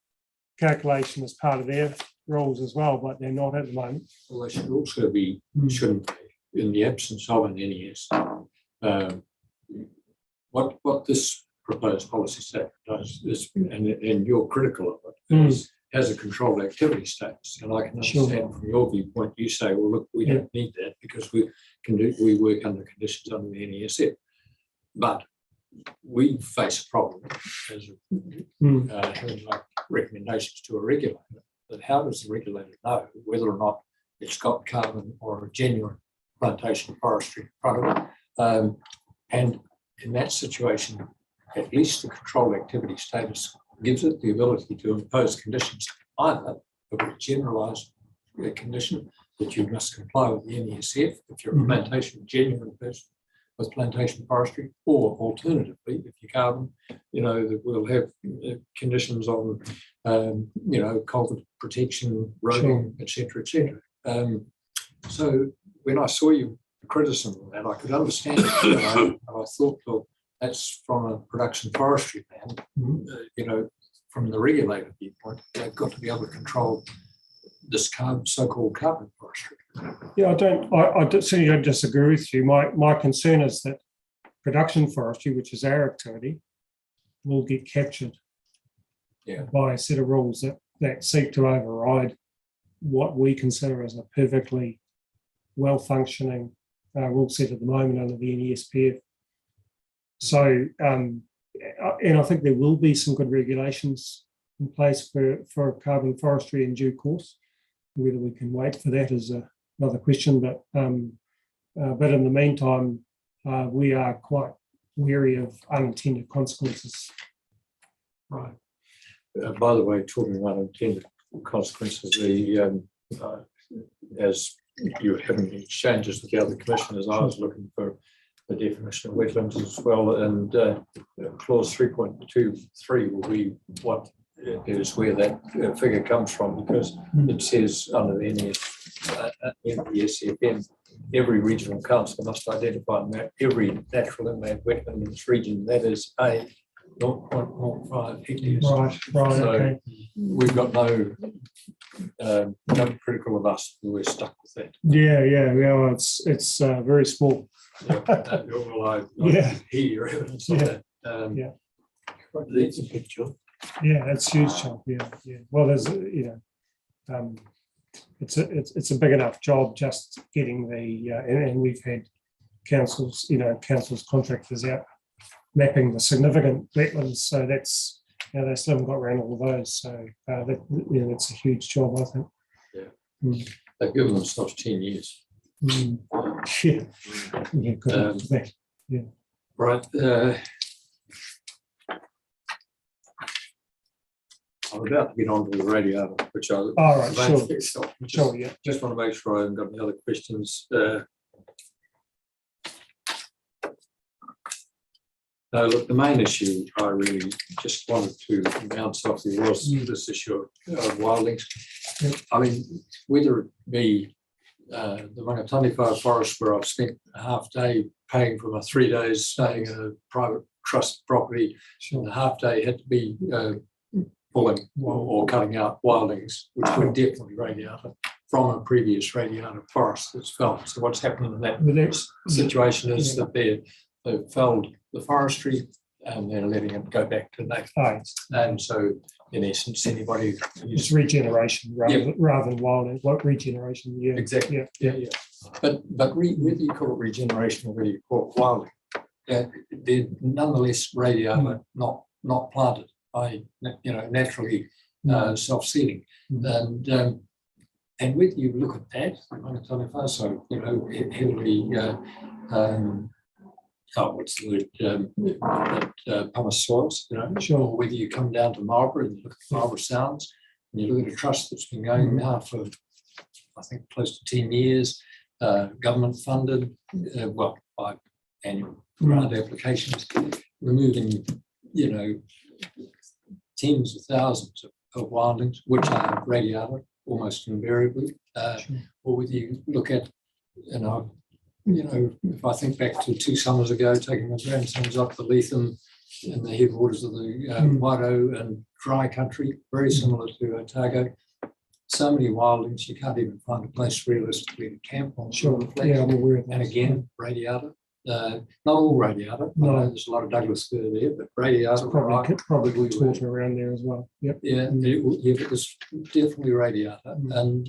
calculation as part of their rules as well, but they're not at the moment. Well, they should also be, shouldn't they, in the absence of an NES. What this proposed policy statement does is, and you're critical of it, is has a controlled activity status. And I can understand from your viewpoint, you say, well, look, we don't need that because we work under conditions under the NESF. But we face a problem as having like recommendations to a regulator. But how does the regulator know whether or not it's got carbon or a genuine plantation forestry in front of it? And in that situation, at least the control activity status gives it the ability to impose conditions, either of a generalised condition that you must comply with the NESF if you're a plantation genuine person with plantation forestry, or alternatively, if you're carbon, that we'll have conditions on, culvert protection, roading, etc., etc. So when I saw your criticism of that, I could understand it. And I thought, well, that's from a production forestry plan. From the regulator viewpoint, they've got to be able to control this so-called carbon forestry. Yeah, I certainly don't disagree with you. My concern is that production forestry, which is our activity, will get captured by a set of rules that seek to override what we consider as a perfectly well-functioning rule set at the moment under the NESPF. So, and I think there will be some good regulations in place for carbon forestry in due course. Whether we can wait for that is another question, but in the meantime, we are quite wary of unintended consequences. Right. By the way, talking about unintended consequences, as you were having exchanges with the other commissioners, I was looking for the definition of wetlands as well, and clause 3.23 will be what is where that figure comes from, because it says under the NESFM, every regional council must identify and map every natural inland wetland in this region that is a 0.05 hectares. Right, So okay. we've got no critical of us. We're stuck with that. Yeah. Well, it's very small. Well, I hear your evidence of that. Yeah. That's a picture. Yeah, it's huge chunk. Yeah. Well, there's it's a big enough job just getting the and we've had councils contractors out mapping the significant wetlands. So that's they still haven't got around all of those. So that's a huge job, I think. Yeah. They've given themselves 10 years. Yeah. Good. Yeah. Right. I'm about to get on to the radiator, which I sure, yeah. Just want to make sure I haven't got any other questions. Look, the main issue I really just wanted to bounce off you was this issue of wildlings. Yep. I mean, whether it be the Rangatani Forest, where I've spent a half day paying for my 3 days staying in a private trust property, and the half day had to be pulling or cutting out wildlings, which were definitely radiata from a previous radiata forest that's felled. So what's happening in that situation is that they've felled the forestry and they're letting it go back to native. And so in essence, anybody it's regeneration rather than wilding. What regeneration? Yeah, exactly. Yeah. But whether you call it regeneration or whether you call it wilding, they're nonetheless radiata not planted. Naturally self-sealing, and whether you look at that, so heavily, what's the word, pumice soils, or whether you come down to Marlborough and you look at Marlborough Sounds, and you look at a trust that's been going now for, I think, close to 10 years, government funded, by annual grant applications, removing, tens of thousands of wildlings, which are radiata almost invariably, or whether you look at, if I think back to 2 summers ago, taking my grandsons up the Leitham in the headwaters of the Wairau and dry country, very similar to Otago. So many wildlings, you can't even find a place realistically to camp on. Yeah, I'm aware of that. And again, radiata. Not all radiata. No. There's a lot of Douglas fir there, but radiata probably taught around there as well. Yep. Yeah, it was definitely radiata. And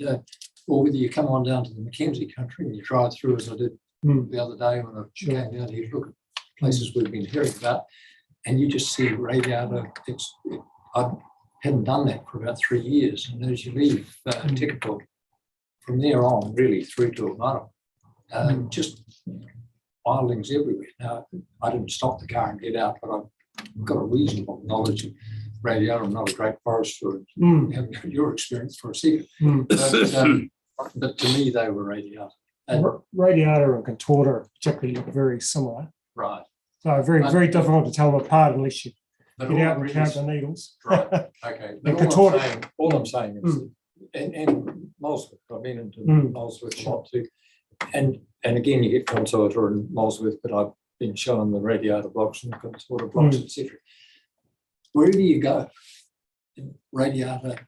or whether you come on down to the Mackenzie country and you drive through, as I did the other day when I came down here to look at places we've been hearing about, and you just see radiata. I hadn't done that for about 3 years, and as you leave Tikaput, from there on, really through to Amaro, just wildlings everywhere. Now, I didn't stop the car and get out, but I've got a reasonable knowledge of radiata. I'm not a great forester, having your experience for a second. But to me, they were radiata. Radiata and contorta particularly look very similar. Right. So very difficult to tell them apart unless you get out and count the needles. Right. Okay. But all I'm saying is, and Molesworth, I've been into Molesworth a lot too. And again, you get contorta and Molesworth, but I've been shown the radiata blocks and contorta blocks, etc. Wherever you go, radiata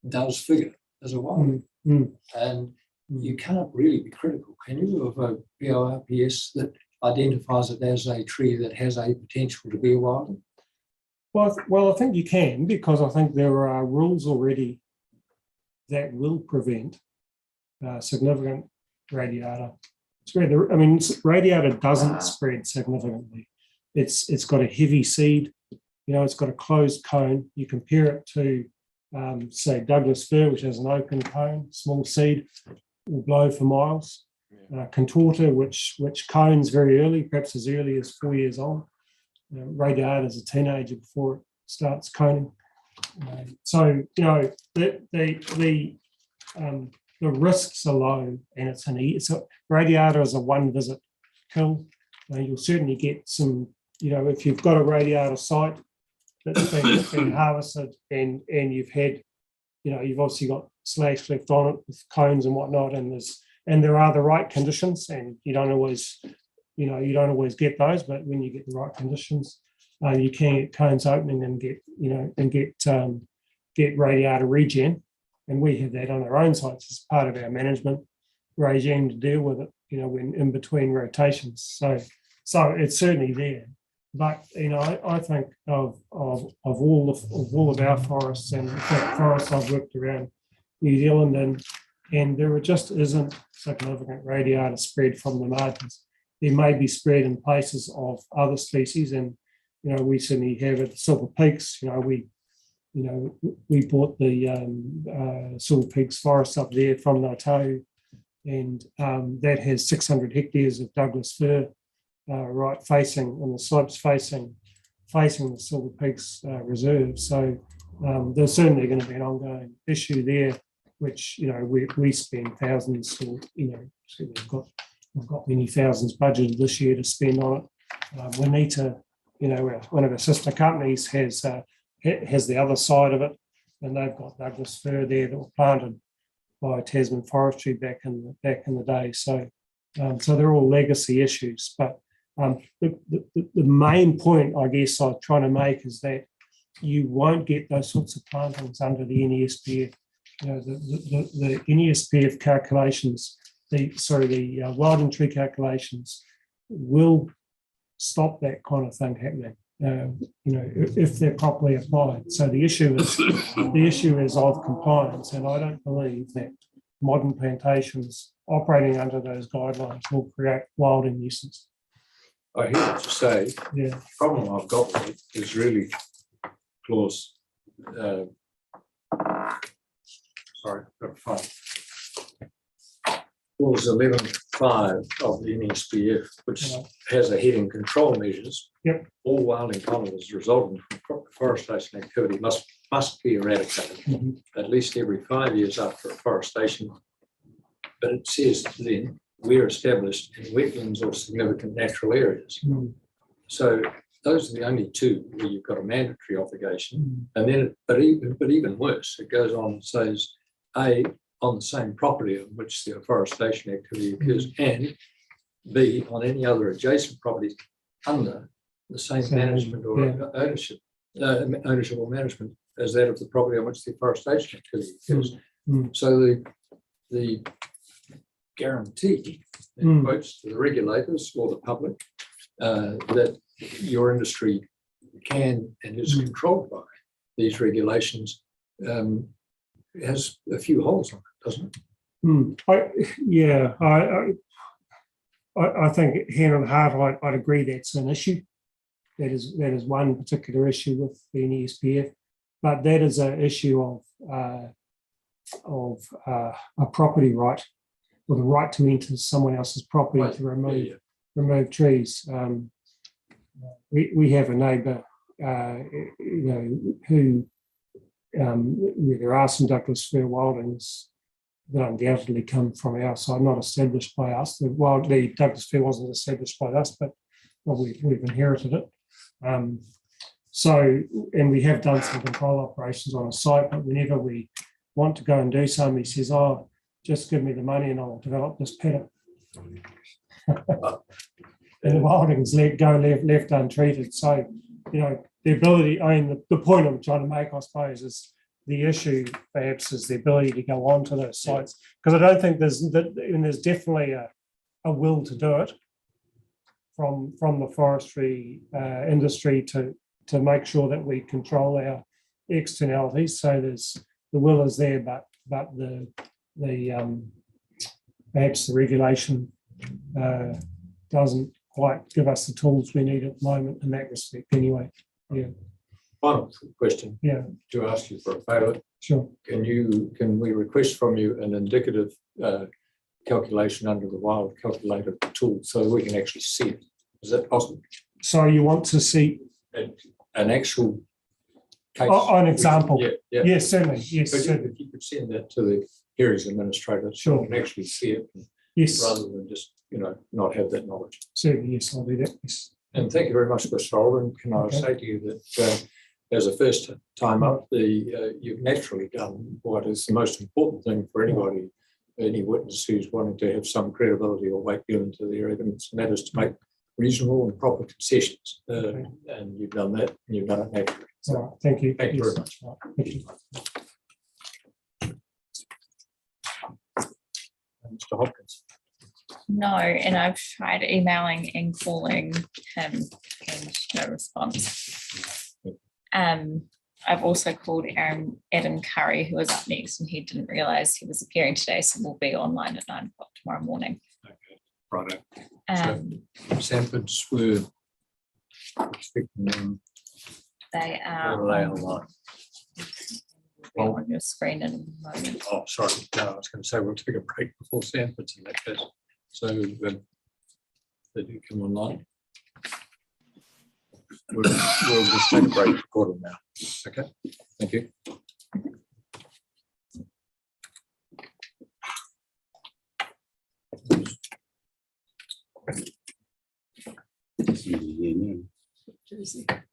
does figure as a wild. And you can't really be critical, can you, of a pORPS that identifies it as a tree that has a potential to be a wild? Well, I think you can, because I think there are rules already that will prevent significant radiata spread. I mean, radiata doesn't spread significantly. it's got a heavy seed, it's got a closed cone. You compare it to, say, Douglas fir, which has an open cone, small seed, will blow for miles. Contorta, which cones very early, perhaps as early as 4 years old. Radiata is a teenager before it starts coning. So the risks are low, and it's radiata is a one visit kill. You'll certainly get some, if you've got a radiata site that's been harvested and you've had, you've obviously got slash left on it with cones and whatnot, and there are the right conditions, and you don't always get those, but when you get the right conditions, you can get cones opening and get radiata regen, and we have that on our own sites as part of our management regime to deal with it, when in between rotations. So it's certainly there. But I think of all of our forests, and in fact forests I've worked around New Zealand, and there just isn't significant radiata spread from the margins. There may be spread in places of other species, and we certainly have at the Silver Peaks. We bought the Silver Peaks forest up there from Ngātahu, and that has 600 hectares of Douglas fir, right facing on the slopes facing the Silver Peaks reserve. So there's certainly going to be an ongoing issue there, which we spend thousands, or we've got many thousands budgeted this year to spend on it. We need to, one of our sister companies has the other side of it, and they've got Douglas fir there that were planted by Tasman Forestry back in the day. So they're all legacy issues. But the main point, I guess, I'm trying to make is that you won't get those sorts of plantings under the NESPF. The NESPF calculations, the wilding tree calculations will stop that kind of thing happening. If they're properly applied. So the issue is of compliance, and I don't believe that modern plantations operating under those guidelines will create wilding nuisance. I hear what you say. Yeah. The problem I've got with it is really clause. Clause 11.5 of the NESPF, which has a heading control measures. Yep. All wilding conifers resulting from forestation activity must be eradicated at least every 5 years after afforestation. But it says then we're established in wetlands or significant natural areas. So those are the only two where you've got a mandatory obligation. And then, but even worse, it goes on and says A, on the same property on which the afforestation activity occurs, and B, on any other adjacent properties under the same management or ownership or management as that of the property on which the afforestation activity occurs. So the guarantee, in quotes, to the regulators or the public that your industry can and is controlled by these regulations has a few holes on it, doesn't it? I think hand on heart, I'd agree that's an issue. That is one particular issue with the NESPF, but that is an issue of a property right, or the right to enter someone else's property to remove trees. We have a neighbour, who where there are some Douglas fir wildings that undoubtedly come from our side, not established by us. The Douglas fir wasn't established by us, but we've inherited it. And we have done some control operations on a site, but whenever we want to go and do something, he says, "Oh, just give me the money and I'll develop this paddock." And the wildings go left untreated. So, the ability, the point I'm trying to make, I suppose, is the issue perhaps is the ability to go onto those sites. Because I don't think there's definitely a will to do it from the forestry industry to make sure that we control our externalities. So the will is there, but the perhaps the regulation doesn't quite give us the tools we need at the moment in that respect anyway. Yeah, Final question. Yeah. To ask you for a favour. sure. Can we request from you an indicative calculation under the wild calculator tool so we can actually see it? Is that possible? So you want to see An actual case? an example? Yeah, yeah. Yes, certainly. Yes, But certainly. if you could send that to the hearings administrator, so Sure. we can actually see it Yes, rather than just, not have that knowledge. certainly. Yes, I'll do that. Yes. And thank you very much, Mr. Alden. Can I Okay. say to you that as a first time up, you've naturally done what is the most important thing for anybody, any witness who's wanting to have some credibility or weight given to their evidence, and that is to make reasonable and proper concessions. And you've done that, and you've done it naturally. All right. Thank you. Thank you very Yes. much. All right, thank you. Mr. Hopkins. No, and I've tried emailing and calling him and no response. I've also called Adam Curry, who was up next, and he didn't realise he was appearing today, so we'll be online at 9 o'clock tomorrow morning. Right. Um, Sanfords were expecting them they are online. on your screen in a moment. Oh, sorry. No, I was going to say we'll take a break before Sanford's in that case. So they do come online. We'll just take a break for quarter now. Okay. Thank you.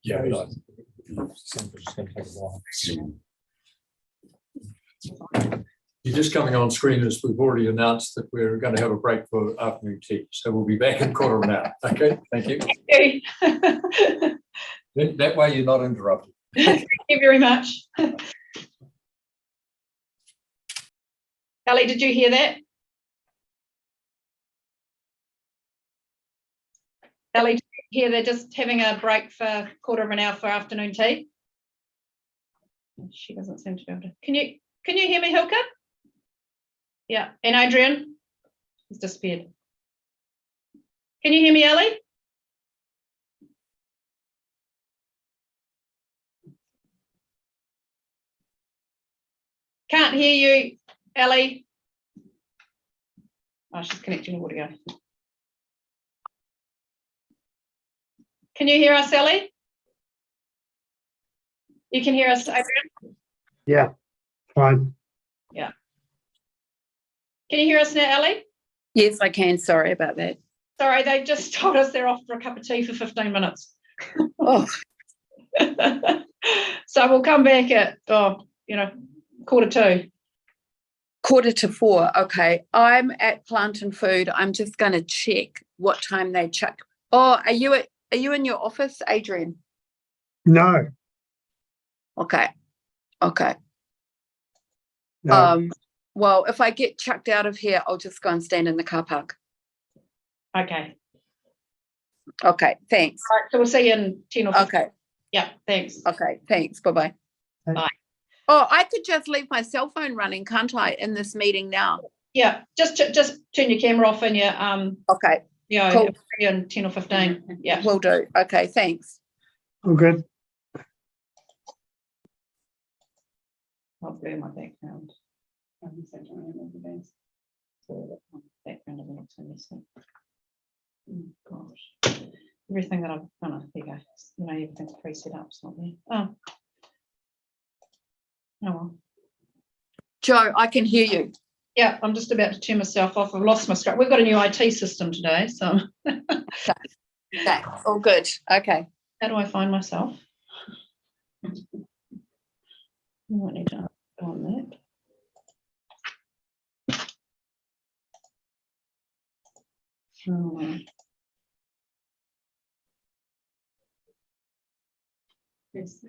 Yeah, but Sanford's going to take a while. You're just coming on screen as we've already announced that we're going to have a break for afternoon tea. So we'll be back in quarter of an hour. Okay, thank you. That way you're not interrupted. Thank you very much. Ellie, did you hear that? Ellie, did you hear they're just having a break for a quarter of an hour for afternoon tea? She doesn't seem to be able to. Can you hear me, Hilka? Yeah, and Adrian? He's disappeared. Can you hear me, Ellie? Can't hear you, Ellie. Oh, she's connecting audio. Can you hear us, Ellie? You can hear us, Adrian? Yeah, fine. Yeah. Can you hear us now, Ellie? Yes, I can. Sorry about that. Sorry, they just told us they're off for a cup of tea for 15 minutes. Oh, So we'll come back at, 2:45. 3:45. Okay. I'm at Plant and Food. I'm just going to check what time they check. Oh, are you in your office, Adrian? No. Okay. Okay. No. Well, if I get chucked out of here, I'll just go and stand in the car park. Okay. Okay. Thanks. All right, so we'll see you in 10 or 15. Okay. Yeah, thanks. Okay. Thanks. Bye-bye. Bye. Oh, I could just leave my cell phone running, can't I, in this meeting now? Yeah, just turn your camera off and your Okay. Cool. in 10 or 15. Yeah. Will do. Okay. Thanks. All good. I'll blur my background. Background of the next one. Oh, gosh. Everything that I've done, there you go. Everything's pre-set up, it's not there. Oh. Oh well. Joe, I can hear you. Yeah, I'm just about to turn myself off. I've lost my screen. We've got a new IT system today, so. Okay. All good. Okay. How do I find myself? I might need to go on that. Yes,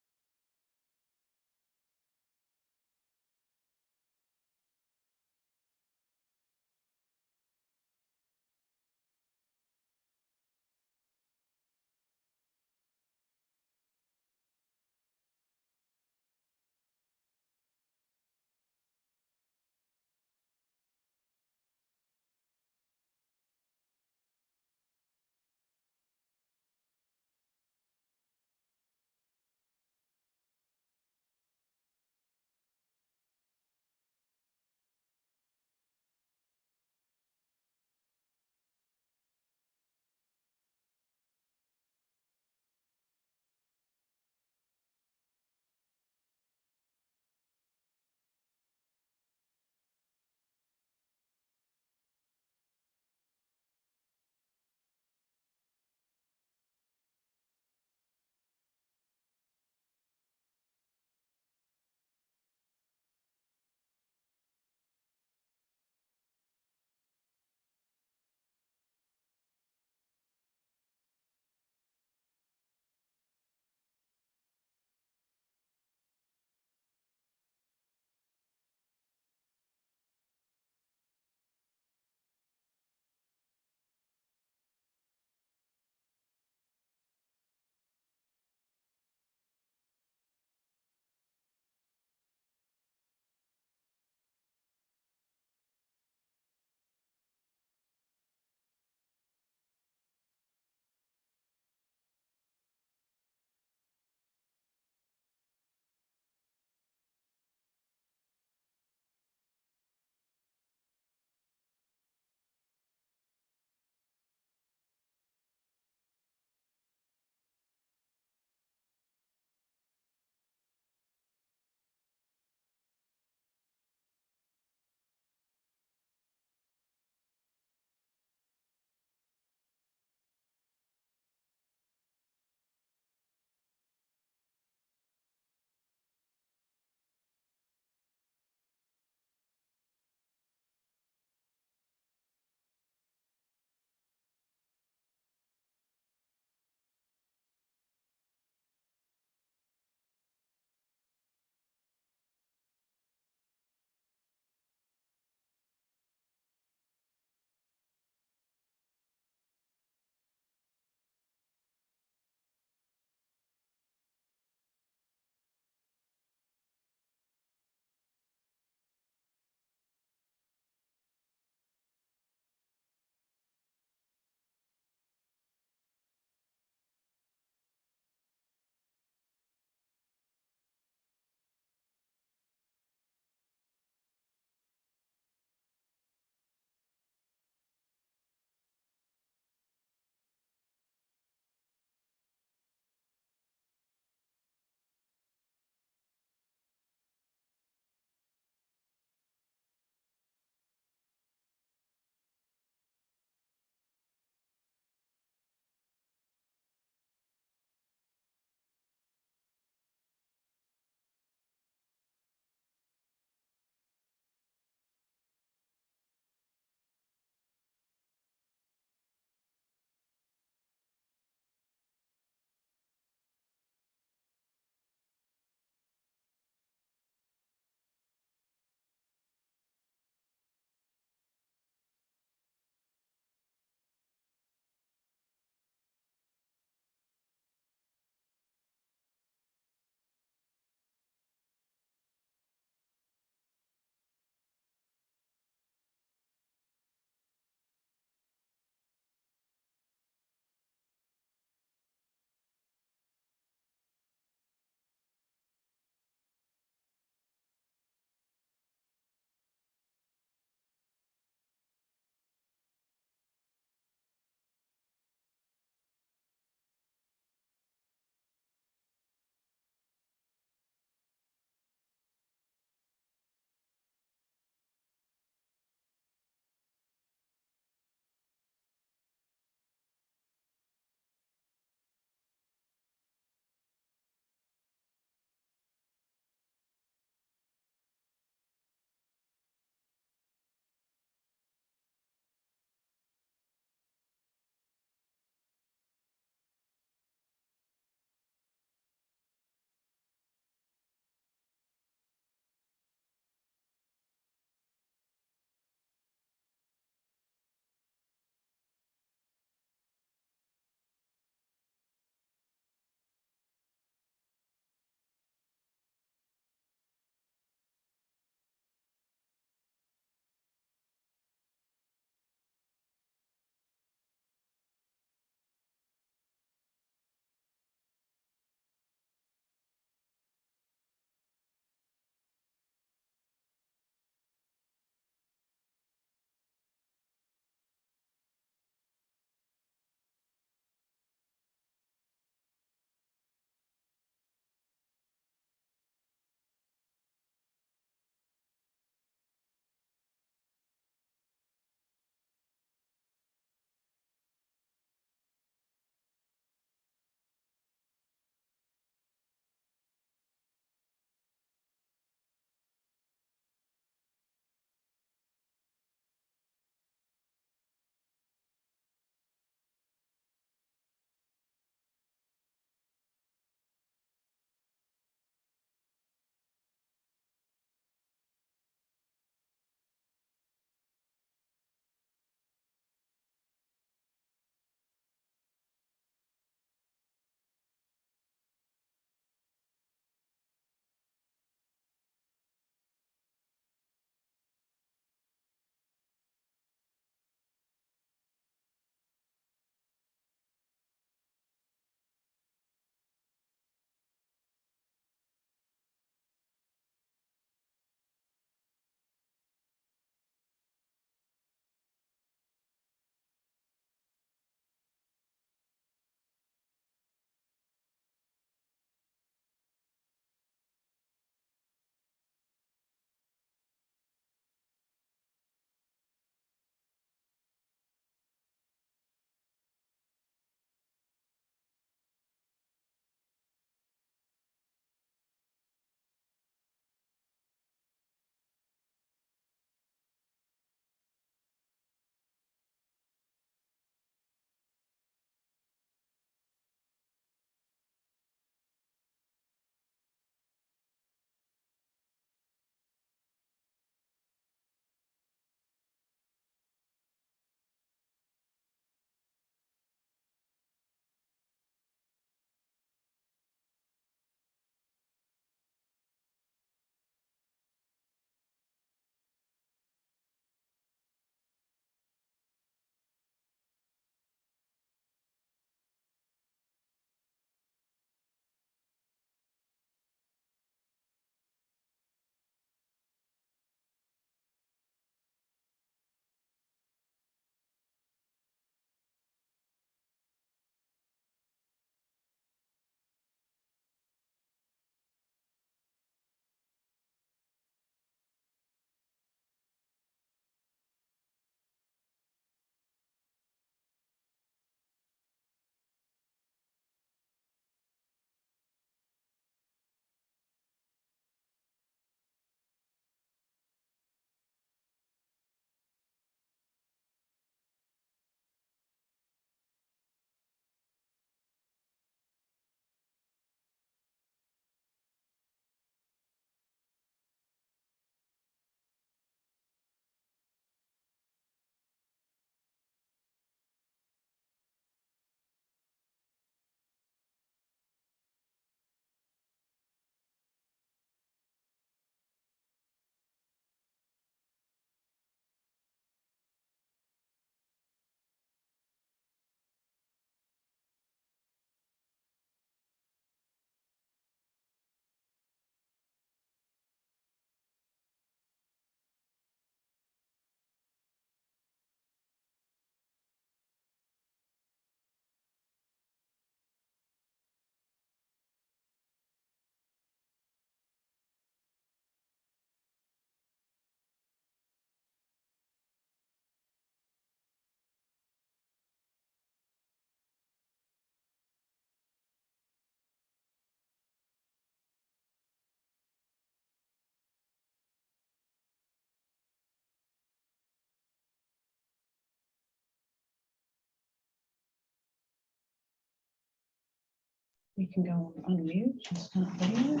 You can go on unmute and start video.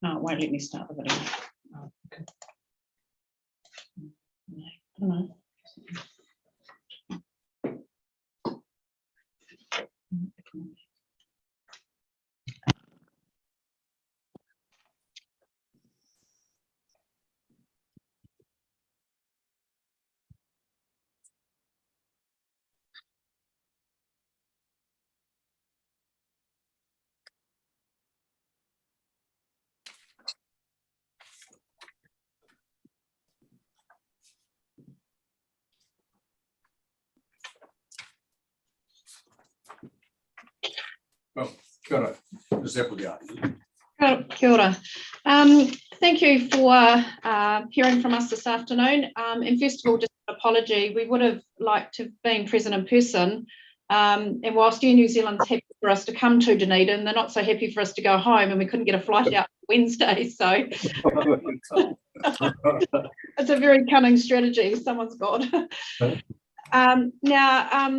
No, it won't let me start the video. Oh, okay. I don't know. Well, kia ora. Kia Kia ora. Thank you for hearing from us this afternoon. And first of all, just an apology. We would have liked to have been present in person. And whilst Air New Zealand's happy for us to come to Dunedin, they're not so happy for us to go home, and we couldn't get a flight out Wednesday. So it's a very cunning strategy someone's got. Now,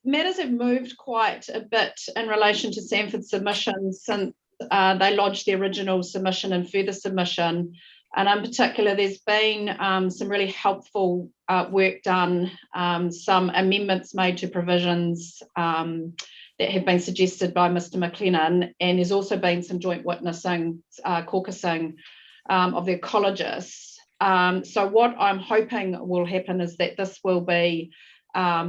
matters have moved quite a bit in relation to Sanford's submissions since they lodged the original submission and further submission. And in particular, there's been some really helpful work done, some amendments made to provisions that have been suggested by Mr. McLennan, and there's also been some joint witnessing, caucusing of the ecologists. So what I'm hoping will happen is that this will be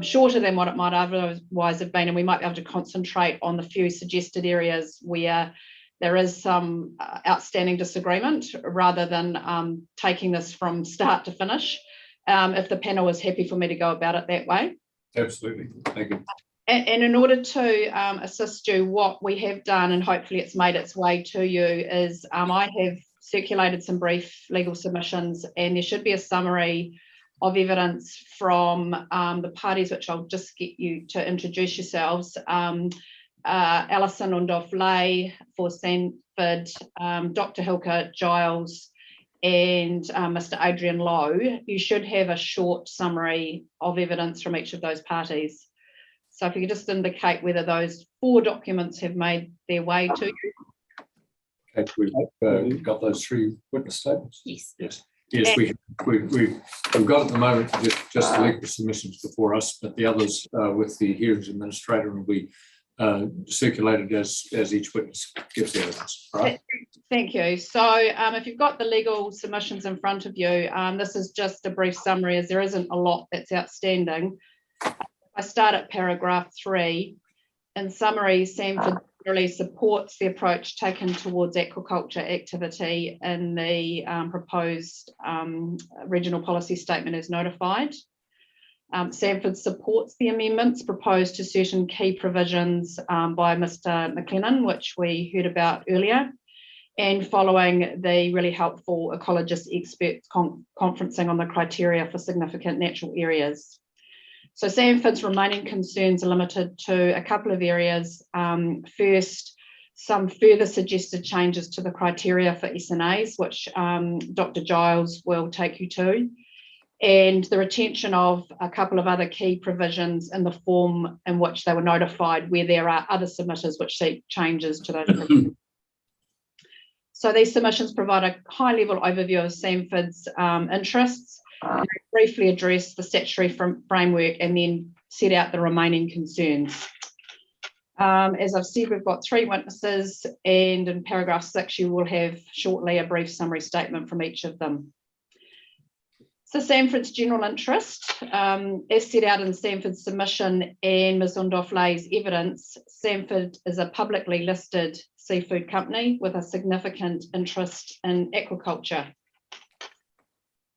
shorter than what it might otherwise have been, and we might be able to concentrate on the few suggested areas where there is some outstanding disagreement, rather than taking this from start to finish, if the panel is happy for me to go about it that way. Absolutely, thank you. And in order to assist you, what we have done, and hopefully it's made its way to you, is I have circulated some brief legal submissions, and there should be a summary of evidence from the parties, which I'll just get you to introduce yourselves. Alison Undolf-Lay for Sanford, Dr. Hilka Giles, and Mr. Adrian Lowe. You should have a short summary of evidence from each of those parties. So if you could just indicate whether those 4 documents have made their way to you. Okay, we've got those 3 witness statements. Yes. Yes. Yes, we've got at the moment just the legal submissions before us, but the others with the hearings administrator will be circulated as each witness gives the evidence. Right. Thank you. So if you've got the legal submissions in front of you, this is just a brief summary, as there isn't a lot that's outstanding. I start at paragraph 3. In summary, Sanford really supports the approach taken towards aquaculture activity in the proposed regional policy statement as notified. Sanford supports the amendments proposed to certain key provisions by Mr. McLennan, which we heard about earlier, and following the really helpful ecologist experts conferencing on the criteria for significant natural areas. So Sanford's remaining concerns are limited to a couple of areas. First, some further suggested changes to the criteria for SNAs, which Dr. Giles will take you to, and the retention of a couple of other key provisions in the form in which they were notified, where there are other submitters which seek changes to those provisions. So these submissions provide a high-level overview of Sanford's interests, briefly address the statutory framework, and then set out the remaining concerns. As I've said, we've got 3 witnesses, and in paragraph 6, you will have shortly a brief summary statement from each of them. So Sanford's general interest, as set out in Sanford's submission and Ms. Undolf-Lay's evidence, Sanford is a publicly listed seafood company with a significant interest in aquaculture.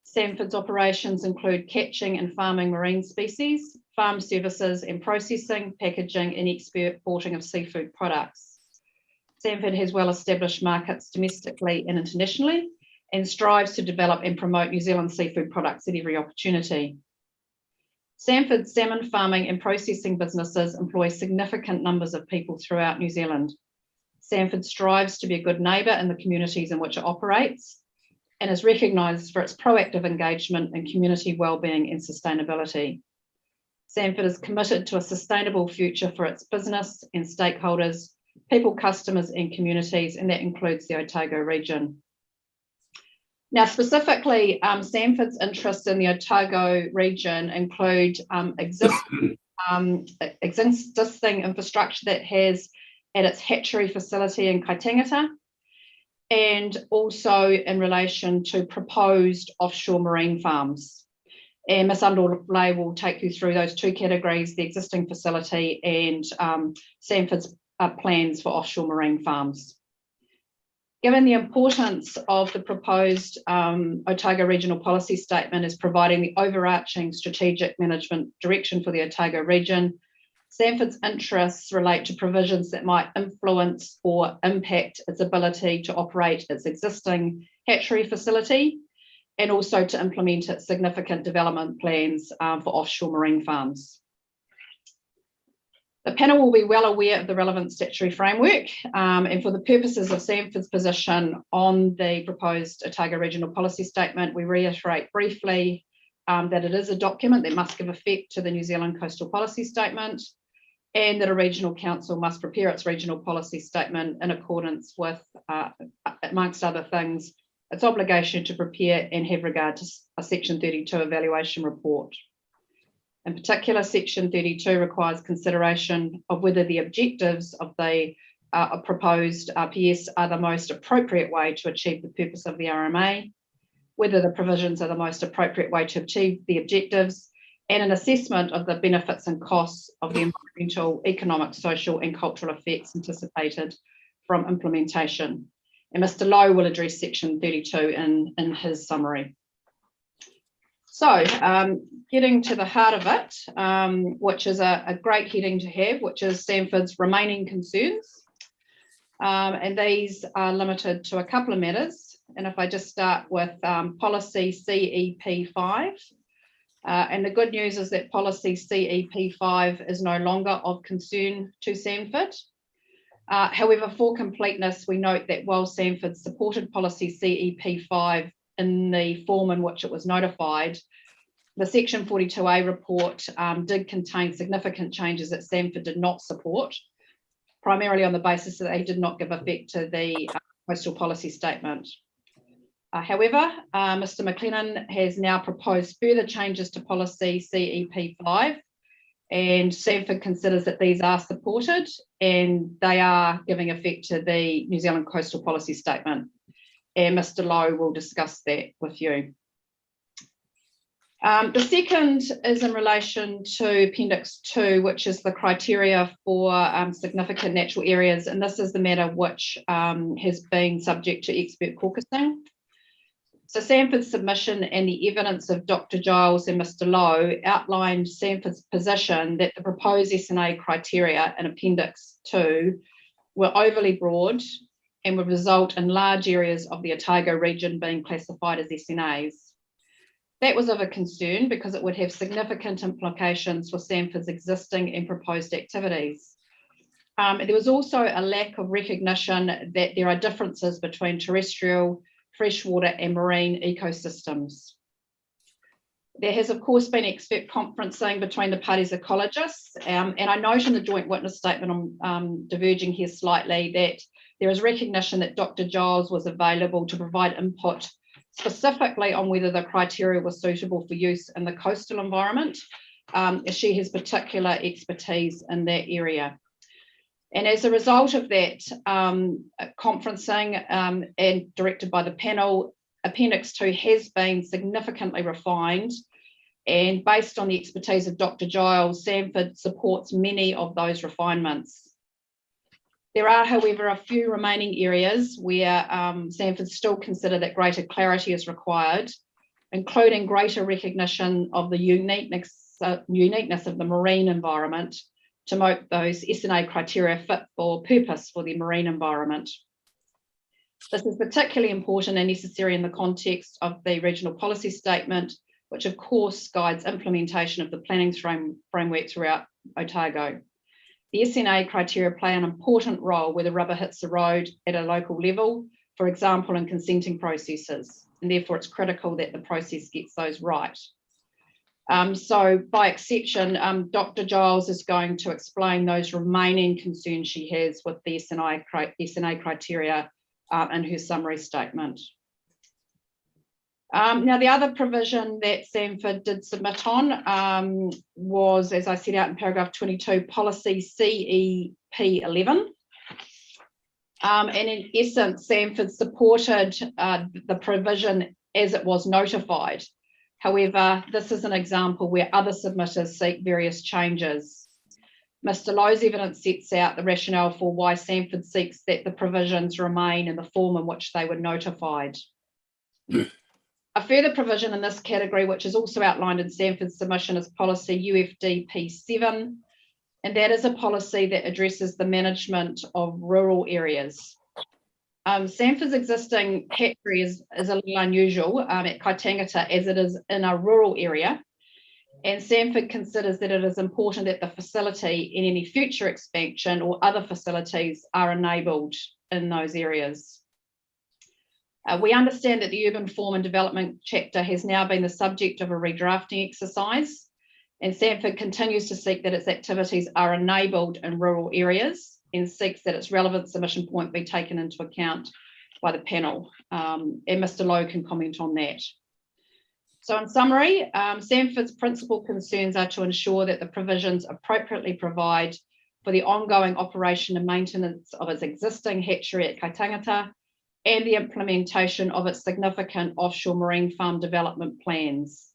Sanford's operations include catching and farming marine species, farm services and processing, packaging and exporting of seafood products. Sanford has well-established markets domestically and internationally, and strives to develop and promote New Zealand seafood products at every opportunity. Sanford's salmon farming and processing businesses employ significant numbers of people throughout New Zealand. Sanford strives to be a good neighbour in the communities in which it operates, and is recognised for its proactive engagement in community wellbeing and sustainability. Sanford is committed to a sustainable future for its business and stakeholders, people, customers and communities, and that includes the Otago region. Now, specifically, Sanford's interests in the Otago region include existing infrastructure that has at its hatchery facility in Kaitangata, and also in relation to proposed offshore marine farms. And Ms. Underlay will take you through those two categories, the existing facility and Sanford's plans for offshore marine farms. Given the importance of the proposed Otago Regional Policy Statement as providing the overarching strategic management direction for the Otago region, Sanford's interests relate to provisions that might influence or impact its ability to operate its existing hatchery facility and also to implement its significant development plans for offshore marine farms. The panel will be well aware of the relevant statutory framework, and for the purposes of Sanford's position on the proposed Otago Regional Policy Statement, we reiterate briefly that it is a document that must give effect to the New Zealand Coastal Policy Statement, and that a regional council must prepare its regional policy statement in accordance with, amongst other things, its obligation to prepare and have regard to a Section 32 evaluation report. In particular, Section 32 requires consideration of whether the objectives of the proposed RPS are the most appropriate way to achieve the purpose of the RMA, whether the provisions are the most appropriate way to achieve the objectives, and an assessment of the benefits and costs of the environmental, economic, social and cultural effects anticipated from implementation. And Mr. Lowe will address Section 32 in his summary. So getting to the heart of it, which is a great heading to have, which is Sanford's remaining concerns. And these are limited to a couple of matters. And if I just start with policy CEP5, and the good news is that policy CEP5 is no longer of concern to Sanford. However, for completeness, we note that while Sanford supported policy CEP5 in the form in which it was notified, the Section 42A report did contain significant changes that Sanford did not support, primarily on the basis that they did not give effect to the Coastal Policy Statement. However, Mr. McLennan has now proposed further changes to policy CEP5, and Sanford considers that these are supported and they are giving effect to the New Zealand Coastal Policy Statement. And Mr. Lowe will discuss that with you. The second is in relation to Appendix 2, which is the criteria for significant natural areas, and this is the matter which has been subject to expert caucusing. So Sanford's submission and the evidence of Dr. Giles and Mr. Lowe outlined Sanford's position that the proposed SNA criteria in Appendix 2 were overly broad and would result in large areas of the Otago region being classified as SNAs. That was of a concern because it would have significant implications for Sanford's existing and proposed activities. There was also a lack of recognition that there are differences between terrestrial, freshwater and marine ecosystems. There has, of course, been expert conferencing between the parties' ecologists, and I note in the joint witness statement, I'm diverging here slightly, that there is recognition that Dr. Giles was available to provide input specifically on whether the criteria was suitable for use in the coastal environment, as she has particular expertise in that area. And as a result of that conferencing and directed by the panel, Appendix 2 has been significantly refined, and based on the expertise of Dr. Giles, Sanford supports many of those refinements. There are, however, a few remaining areas where Sanford still consider that greater clarity is required, including greater recognition of the uniqueness of the marine environment to make those SNA criteria fit for purpose for the marine environment. This is particularly important and necessary in the context of the regional policy statement, which of course guides implementation of the planning framework throughout Otago. The SNA criteria play an important role where the rubber hits the road at a local level, for example, in consenting processes, and therefore it's critical that the process gets those right. So by exception, Dr. Giles is going to explain those remaining concerns she has with the SNA criteria in her summary statement. Now, the other provision that Sanford did submit on was, as I set out in paragraph 22, policy CEP 11. And in essence, Sanford supported the provision as it was notified. However, this is an example where other submitters seek various changes. Mr. Lowe's evidence sets out the rationale for why Sanford seeks that the provisions remain in the form in which they were notified. A further provision in this category, which is also outlined in Sanford's submission, is policy UFDP 7, and that is a policy that addresses the management of rural areas. Sanford's existing hatchery is a little unusual at Kaitangata, as it is in a rural area, and Sanford considers that it is important that the facility in any future expansion or other facilities are enabled in those areas. We understand that the urban form and development chapter has now been the subject of a redrafting exercise, and Sanford continues to seek that its activities are enabled in rural areas and seeks that its relevant submission point be taken into account by the panel. And Mr. Lowe can comment on that. So in summary, Sanford's principal concerns are to ensure that the provisions appropriately provide for the ongoing operation and maintenance of its existing hatchery at Kaitangata and the implementation of its significant offshore marine farm development plans.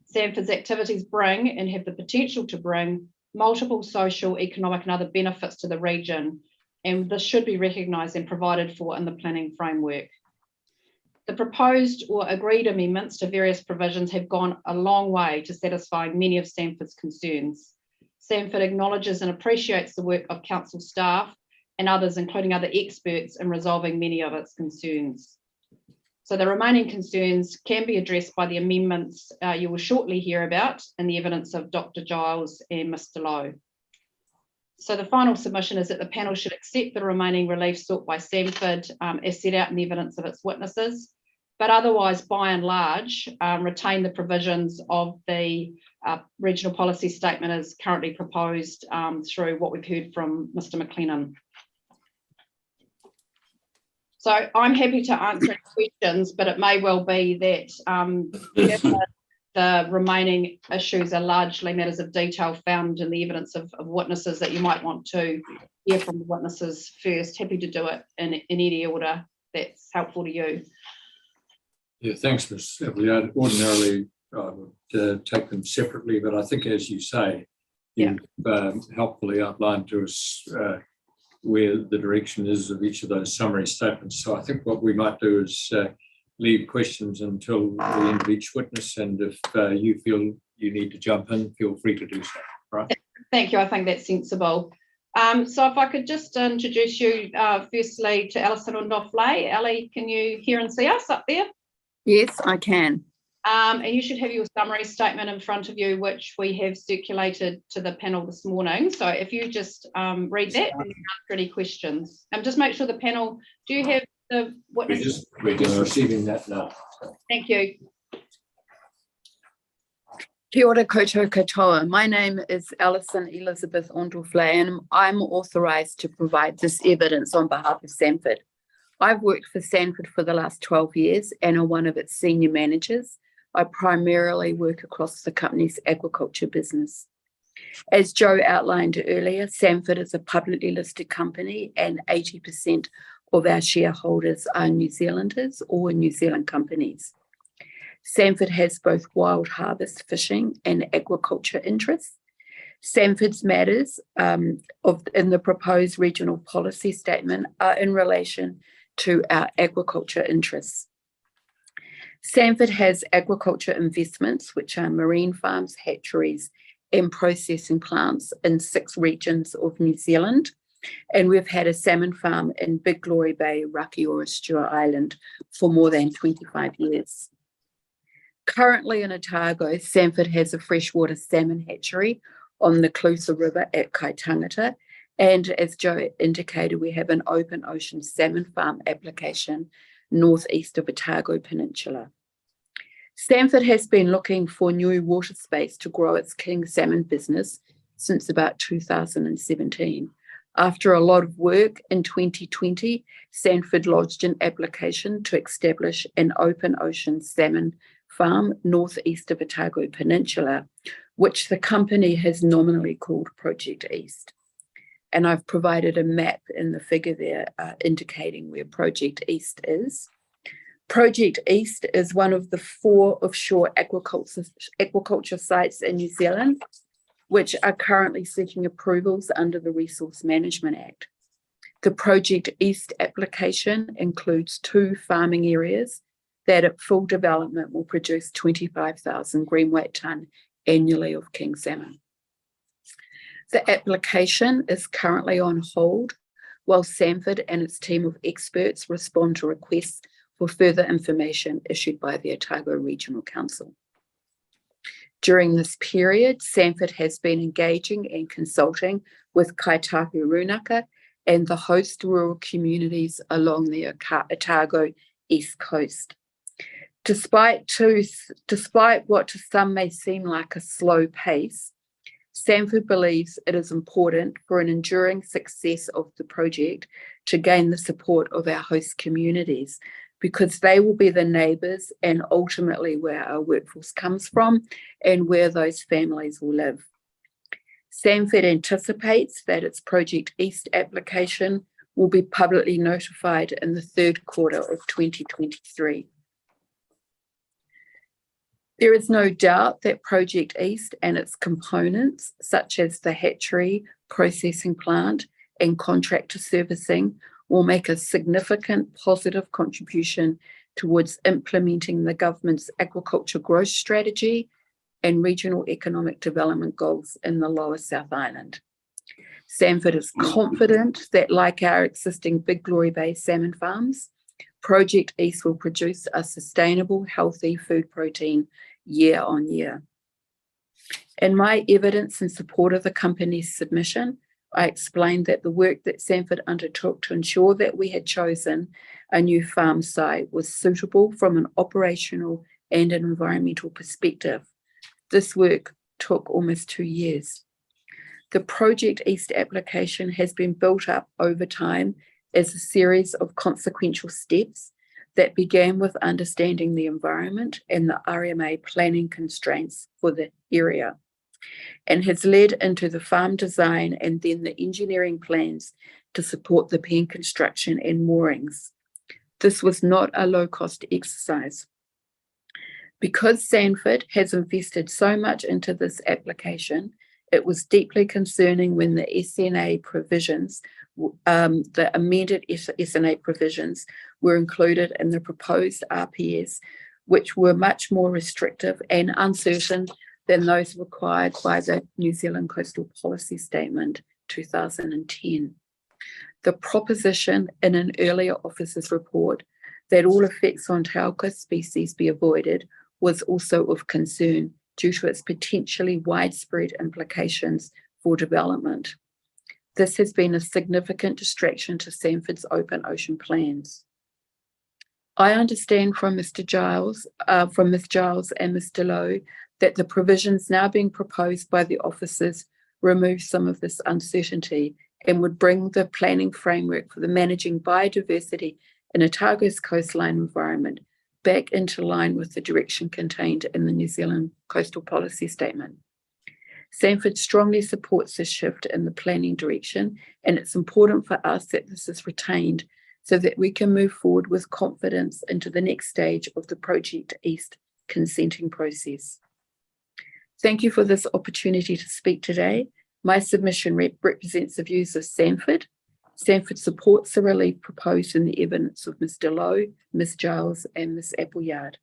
Sanford's activities bring and have the potential to bring multiple social, economic and other benefits to the region, and this should be recognised and provided for in the planning framework. The proposed or agreed amendments to various provisions have gone a long way to satisfying many of Sanford's concerns. Sanford acknowledges and appreciates the work of council staff and others, including other experts, in resolving many of its concerns. So the remaining concerns can be addressed by the amendments you will shortly hear about in the evidence of Dr. Giles and Mr. Lowe. So the final submission is that the panel should accept the remaining relief sought by Sanford as set out in the evidence of its witnesses, but otherwise, by and large, retain the provisions of the regional policy statement as currently proposed through what we've heard from Mr. McLennan. So I'm happy to answer any questions, but it may well be that the remaining issues are largely matters of detail found in the evidence of witnesses that you might want to hear from the witnesses first. Happy to do it in any order that's helpful to you. Yeah, thanks, Ms. Everly. Ordinarily, I would take them separately, but I think, as you say, you've helpfully outlined to us where the direction is of each of those summary statements. So I think what we might do is leave questions until the end of each witness, and if you feel you need to jump in, feel free to do so. Right? Thank you. I think that's sensible. So if I could just introduce you firstly to Alison Undoflay. Ali, can you hear and see us up there? Yes, I can. And you should have your summary statement in front of you, which we have circulated to the panel this morning. So if you just read that and answer any questions. Just make sure the panel, do you have the witness? We're just receiving that now. Thank you. Kia ora koutou katoa. My name is Alison Elizabeth Ondorflay, and I'm authorised to provide this evidence on behalf of Sanford. I've worked for Sanford for the last 12 years and am one of its senior managers. I primarily work across the company's aquaculture business. As Joe outlined earlier, Sanford is a publicly listed company and 80% of our shareholders are New Zealanders or New Zealand companies. Sanford has both wild harvest fishing and aquaculture interests. Sanford's matters in the proposed regional policy statement are in relation to our aquaculture interests. Sanford has aquaculture investments, which are marine farms, hatcheries, and processing plants in 6 regions of New Zealand. And we've had a salmon farm in Big Glory Bay, Rakiura, Stewart Island for more than 25 years. Currently in Otago, Sanford has a freshwater salmon hatchery on the Clusa River at Kaitangata. And as Joe indicated, we have an open ocean salmon farm application northeast of Otago Peninsula. Sanford has been looking for new water space to grow its king salmon business since about 2017. After a lot of work in 2020, Sanford lodged an application to establish an open ocean salmon farm northeast of Otago Peninsula, which the company has nominally called Project East. And I've provided a map in the figure there indicating where Project East is. Project East is one of the 4 offshore aquaculture sites in New Zealand, which are currently seeking approvals under the Resource Management Act. The Project East application includes 2 farming areas that at full development will produce 25,000 green weight tonne annually of king salmon. The application is currently on hold while Sanford and its team of experts respond to requests for further information issued by the Otago Regional Council. During this period, Sanford has been engaging and consulting with Kaitahu Runaka and the host rural communities along the Otago East Coast. Despite what to some may seem like a slow pace, Sanford believes it is important for an enduring success of the project to gain the support of our host communities, because they will be the neighbours and ultimately where our workforce comes from and where those families will live. Sanford anticipates that its Project East application will be publicly notified in the 3rd quarter of 2023. There is no doubt that Project East and its components, such as the hatchery, processing plant, and contractor servicing, will make a significant positive contribution towards implementing the government's aquaculture growth strategy and regional economic development goals in the Lower South Island. Sanford is confident that, like our existing Big Glory Bay salmon farms, Project East will produce a sustainable, healthy food protein year on year. In my evidence in support of the company's submission, I explained that the work that Sanford undertook to ensure that we had chosen a new farm site was suitable from an operational and an environmental perspective. This work took almost 2 years. The Project East application has been built up over time as a series of consequential steps that began with understanding the environment and the RMA planning constraints for the area, and has led into the farm design and then the engineering plans to support the pen construction and moorings. This was not a low-cost exercise. Because Sanford has invested so much into this application, it was deeply concerning when the SNA provisions, the amended SNA provisions, were included in the proposed RPS, which were much more restrictive and uncertain than those required by the New Zealand Coastal Policy Statement 2010. The proposition in an earlier officer's report that all effects on tauka species be avoided was also of concern due to its potentially widespread implications for development. This has been a significant distraction to Sanford's open ocean plans. I understand from Ms. Giles and Mr. Lowe that the provisions now being proposed by the officers remove some of this uncertainty and would bring the planning framework for the managing biodiversity in Otago's coastline environment back into line with the direction contained in the New Zealand Coastal Policy Statement. Sanford strongly supports this shift in the planning direction, and it's important for us that this is retained so that we can move forward with confidence into the next stage of the Project East consenting process. Thank you for this opportunity to speak today. My submission represents the views of Sanford. Sanford supports the relief proposed in the evidence of Mr. Lowe, Ms. Giles, and Ms. Appleyard.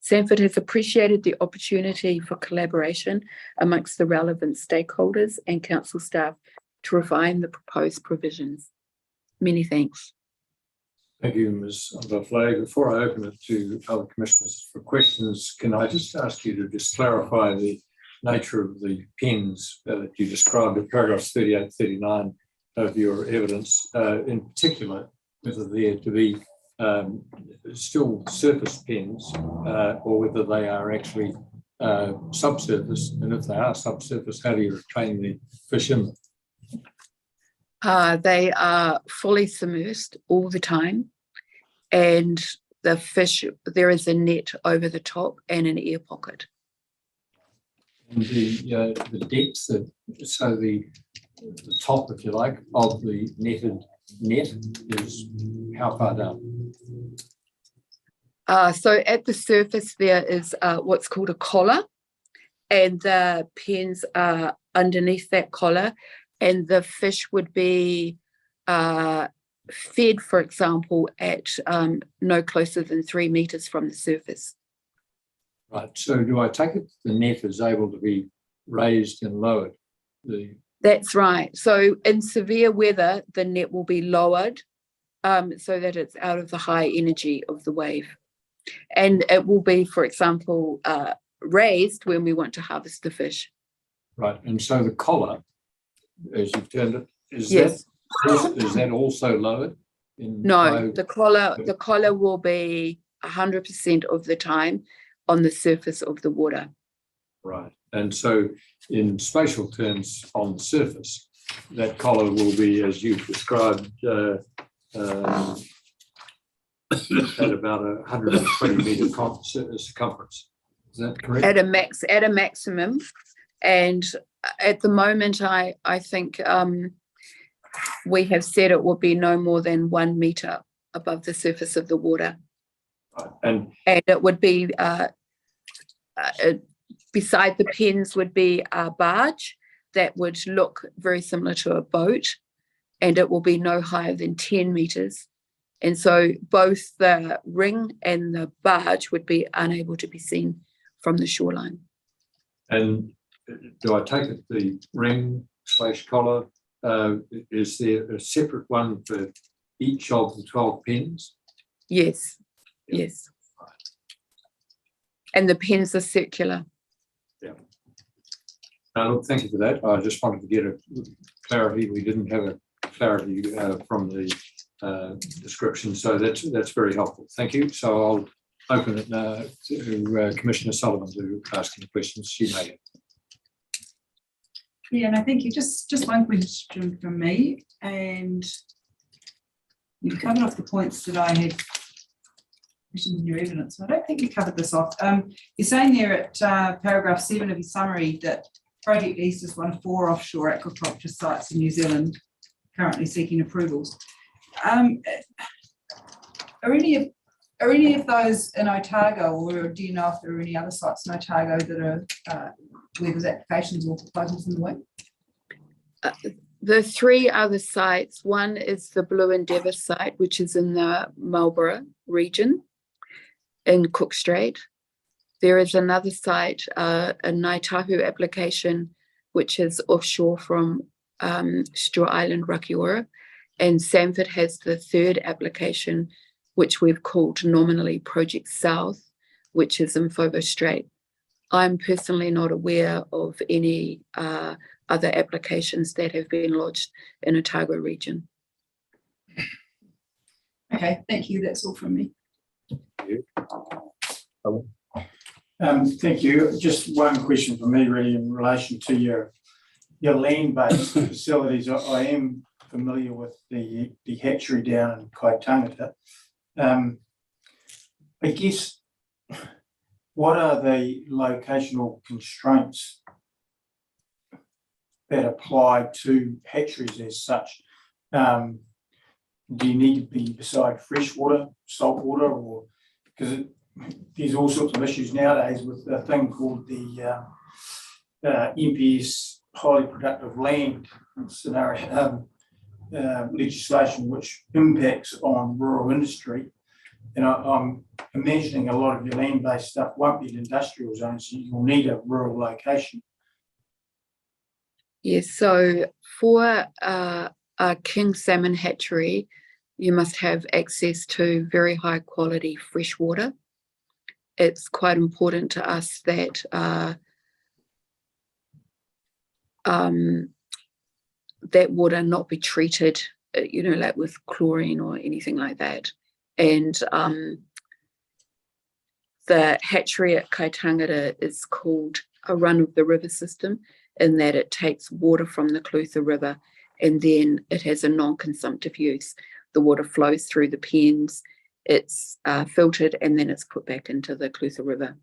Sanford has appreciated the opportunity for collaboration amongst the relevant stakeholders and council staff to refine the proposed provisions. Many thanks. Thank you, Ms. Underflag. Before I open it to other commissioners for questions, can I just ask you to just clarify the nature of the pens that you described in paragraphs 38, 39 of your evidence, in particular, whether they are to be still surface pens, or whether they are actually subsurface, and if they are subsurface, how do you retain the fish in them? They are fully submersed all the time, and the fish, there is a net over the top and an air pocket. And the depth, so the top, if you like, of the netted net is how far down? So at the surface there is what's called a collar, and the pens are underneath that collar, and the fish would be fed, for example, at no closer than 3 meters from the surface. Right. So do I take it the net is able to be raised and lowered? That's right. So in severe weather, the net will be lowered so that it's out of the high energy of the wave. And it will be, for example, raised when we want to harvest the fish. Right. And so the collar, as you've termed it, is Yes. is that also lowered? No, the collar will be 100% of the time on the surface of the water. Right. And so in spatial terms on the surface, that collar will be, as you've described, at about 120 meter circumference. Is that correct? At a maximum. And at the moment, I think we have said it will be no more than 1 meter above the surface of the water. Right. And it would be beside the pens would be a barge that would look very similar to a boat, and it will be no higher than 10 meters. And so both the ring and the barge would be unable to be seen from the shoreline. And do I take it the ring / collar, is there a separate one for each of the 12 pens? Yes, yes. And the pens are circular. Yeah. Look, thank you for that. I just wanted to get a clarity. We didn't have a clarity from the description, so that's very helpful. Thank you. So I'll open it now to Commissioner Sullivan to ask any questions she may have. Yeah, and I think you just one question from me, and you've covered off the points that I had questions in your evidence. So I don't think you covered this off. You're saying there at paragraph 7 of your summary that Project East is one of 4 offshore aquaculture sites in New Zealand currently seeking approvals. Are any of those in Otago, or do you know if there are any other sites in Otago that are where there's applications or proposals in the way? The 3 other sites, one is the Blue Endeavour site, which is in the Marlborough region in Cook Strait. There is another site, a Ngaitahu application, which is offshore from Straw Island, Rakiura. And Sanford has the 3rd application, which we've called nominally Project South, which is in Fobo Strait. I'm personally not aware of any other applications that have been lodged in Otago region. Okay, thank you. That's all from me. Thank you. Just one question for me, really, in relation to your land-based facilities. I am familiar with the hatchery down in Kaitangata. I guess, what are the locational constraints that apply to hatcheries as such? Do you need to be beside freshwater, saltwater, or because there's all sorts of issues nowadays with a thing called the MPS highly productive land scenario legislation, which impacts on rural industry. And I'm imagining a lot of your land-based stuff won't be in industrial zones, so you'll need a rural location. Yes, so for a king salmon hatchery, you must have access to very high quality fresh water. It's quite important to us that that water not be treated, like with chlorine or anything like that. And the hatchery at Kaitangata is called a run of the river system, in that it takes water from the Clutha River and then it has a non-consumptive use. The water flows through the pens, it's filtered, and then it's put back into the Clutha River.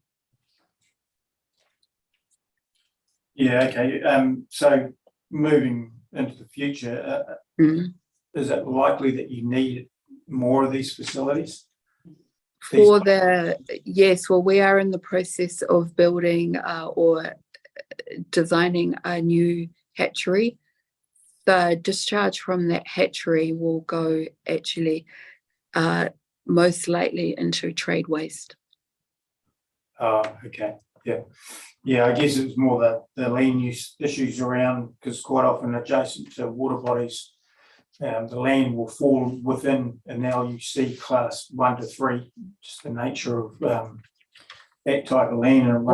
Yeah, okay. So moving into the future, is it likely that you need more of these facilities? For the, yes, well, we are in the process of building or designing a new hatchery. The discharge from that hatchery will go actually most likely into trade waste. Oh, okay. Yeah. Yeah, I guess it was more the land use issues around, because quite often adjacent to water bodies, the land will fall within an LUC class 1 to 3, just the nature of that type of land, and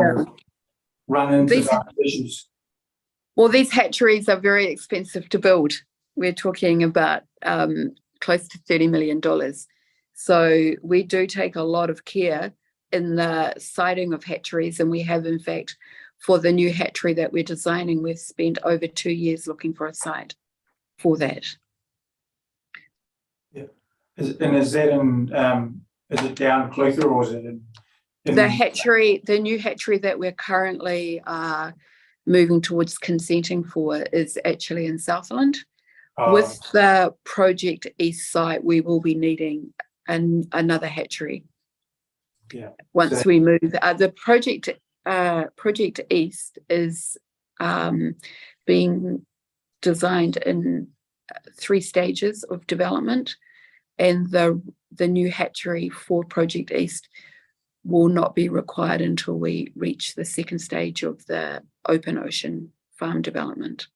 run into those issues. Well, these hatcheries are very expensive to build. We're talking about close to $30 million. So we do take a lot of care in the siting of hatcheries, and we have, in fact, for the new hatchery that we're designing, we've spent over 2 years looking for a site for that. Yeah, is that in? Is it down Clutha, or is it in the hatchery? The new hatchery that we're currently moving towards consenting for is actually in Southland. With the Project East site, we will be needing another hatchery. Yeah. Once we move, the Project East is being designed in 3 stages of development, and the new hatchery for Project East will not be required until we reach the 2nd stage of the open ocean farm development.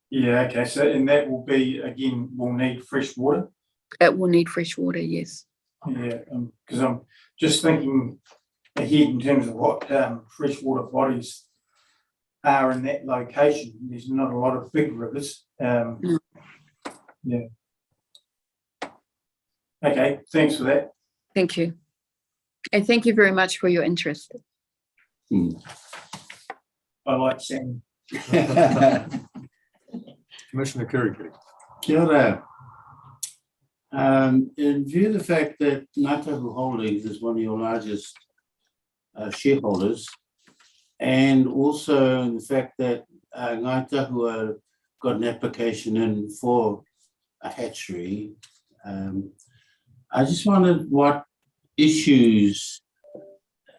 Yeah, okay. So, and that will be, again, will need fresh water? It will need fresh water, yes. Yeah, because I'm just thinking ahead in terms of what freshwater bodies are in that location. There's not a lot of big rivers. Yeah. Okay, thanks for that. Thank you. And thank you very much for your interest. I like salmon. Commissioner Curry. Kia ora. In view of the fact that Ngāi Tahu Holdings is one of your largest shareholders, and also the fact that Ngāi Tahu got an application in for a hatchery, I just wondered what issues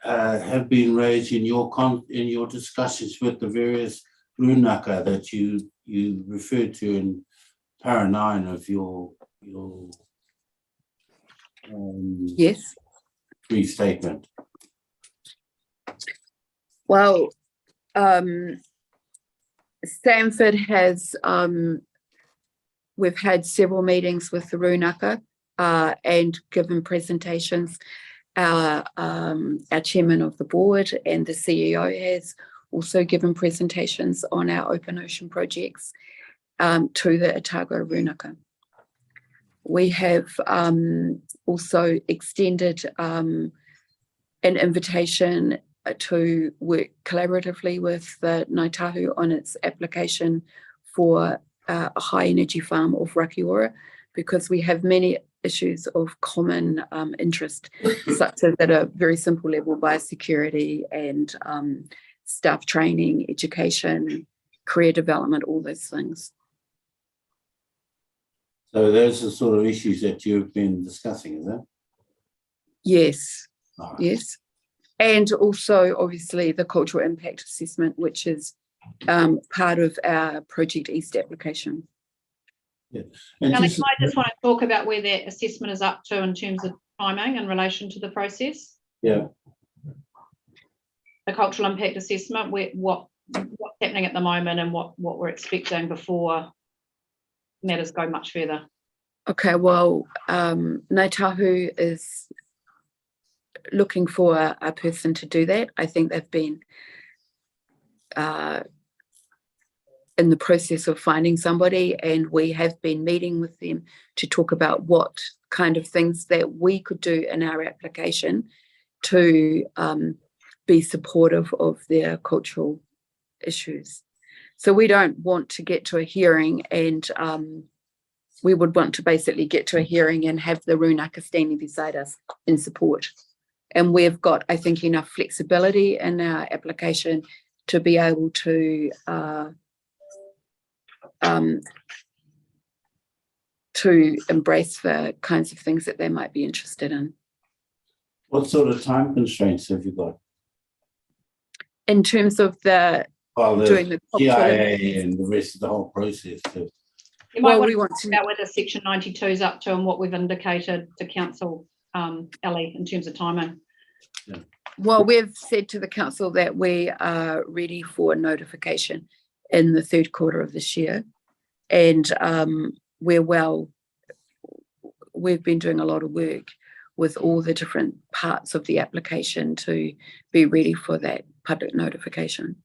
have been raised in your discussions with the various rūnaka that you referred to in para 9 of your yes, brief statement. Well, Sanford has, we've had several meetings with the rūnaka and given presentations. Our chairman of the board and the CEO has also given presentations on our open ocean projects to the Otago rūnaka. We have also extended an invitation to work collaboratively with the Ngāi Tahu on its application for a high energy farm off Rakiora, because we have many issues of common interest, such as at a very simple level, biosecurity and staff training, education, career development, all those things. So those are the sort of issues that you've been discussing, is that? Yes, yes. And also, obviously, the cultural impact assessment, which is part of our Project East application. Yeah. Alex, I just want to talk about where that assessment is up to in terms of timing in relation to the process. Yeah. The cultural impact assessment, what's happening at the moment and what we're expecting before matters go much further. Okay, well, Ngāi Tahu is looking for a person to do that. I think they've been in the process of finding somebody, and we have been meeting with them to talk about what kind of things that we could do in our application to be supportive of their cultural issues. So we don't want to get to a hearing and we would want to basically get to a hearing and have the Rūnaka standing beside us in support. And we've got, I think, enough flexibility in our application to be able to embrace the kinds of things that they might be interested in. What sort of time constraints have you got? In terms of the doing the GIA and the rest of the whole process. You might Well, want we to want talk to- about whether section 92 is up to and what we've indicated to council, Ellie, in terms of timing. Well, we've said to the council that we are ready for notification in the third quarter of this year. And we've been doing a lot of work with all the different parts of the application to be ready for that public notification.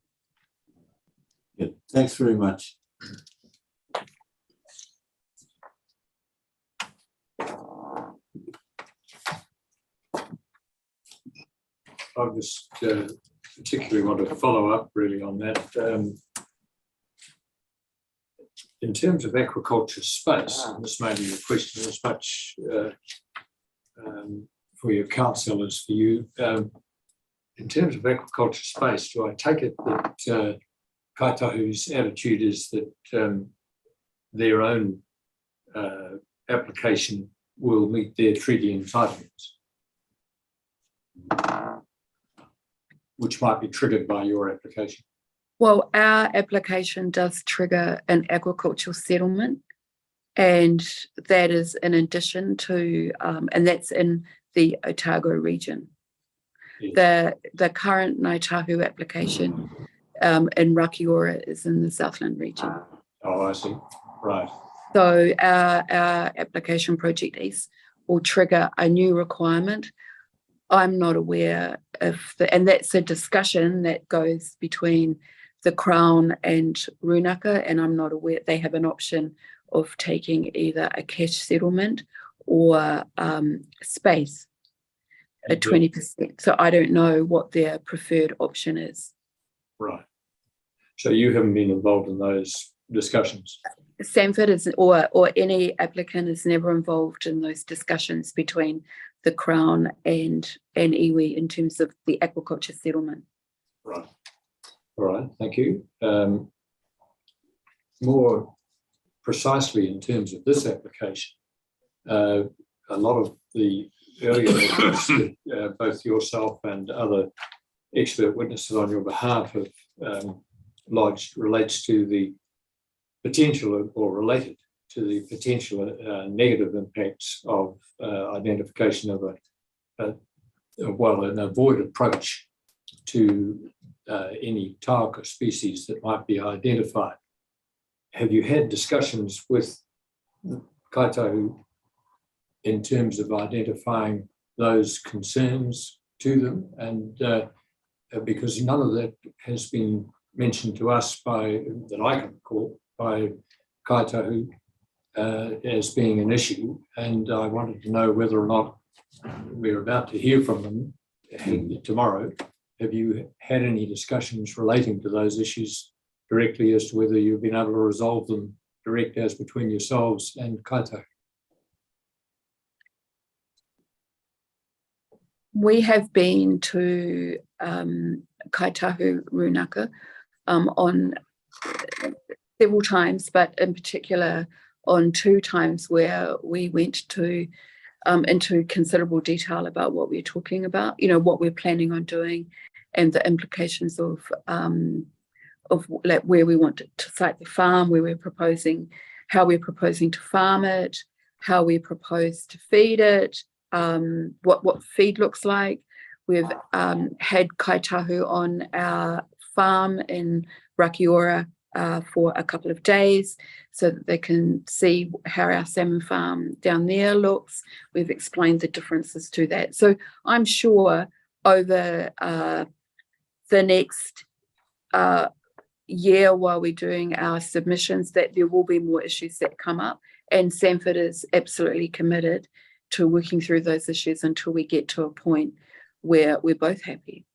Yeah, thanks very much. I just particularly want to follow up really on that. In terms of aquaculture space, and this may be a question as much for your council as for you. In terms of aquaculture space, do I take it that Kaitahu's attitude is that their own application will meet their treaty entitlements, which might be triggered by your application? Well, our application does trigger an agricultural settlement, and that is in addition to, and that's in the Otago region. Yes. The current Ngāi Tahu application in Rakiora is in the Southland region. Oh, I see. Right. So our application Project East will trigger a new requirement. I'm not aware if and that's a discussion that goes between the Crown and Rūnaka, and I'm not aware they have an option of taking either a cash settlement or space at 20%. So I don't know what their preferred option is. Right. So you haven't been involved in those discussions? Sanford is, or any applicant is never involved in those discussions between the Crown and iwi in terms of the aquaculture settlement. Right. All right, thank you. More precisely in terms of this application, a lot of the earlier evidence that both yourself and other expert witnesses on your behalf have lodged relates to the potential or related to the potential negative impacts of identification of an avoid approach to any tauka species that might be identified. Have you had discussions with Kaitahu in terms of identifying those concerns to them? And because none of that has been mentioned to us that I can recall by Kaitahu as being an issue, and I wanted to know whether or not we're about to hear from them tomorrow. Have you had any discussions relating to those issues directly as to whether you've been able to resolve them direct as between yourselves and Kaitahu? We have been to Kaitahu Rūnaka on several times, but in particular on 2 times where we went to into considerable detail about what we're talking about, what we're planning on doing, and the implications of like where we want to site the farm, where we're proposing, how we're proposing to farm it, how we propose to feed it, what feed looks like. We've had Kaitahu on our farm in Rakiora for a couple of days so that they can see how our salmon farm down there looks. We've explained the differences to that. So I'm sure over the next year while we're doing our submissions that there will be more issues that come up, and Sanford is absolutely committed to working through those issues until we get to a point where we're both happy.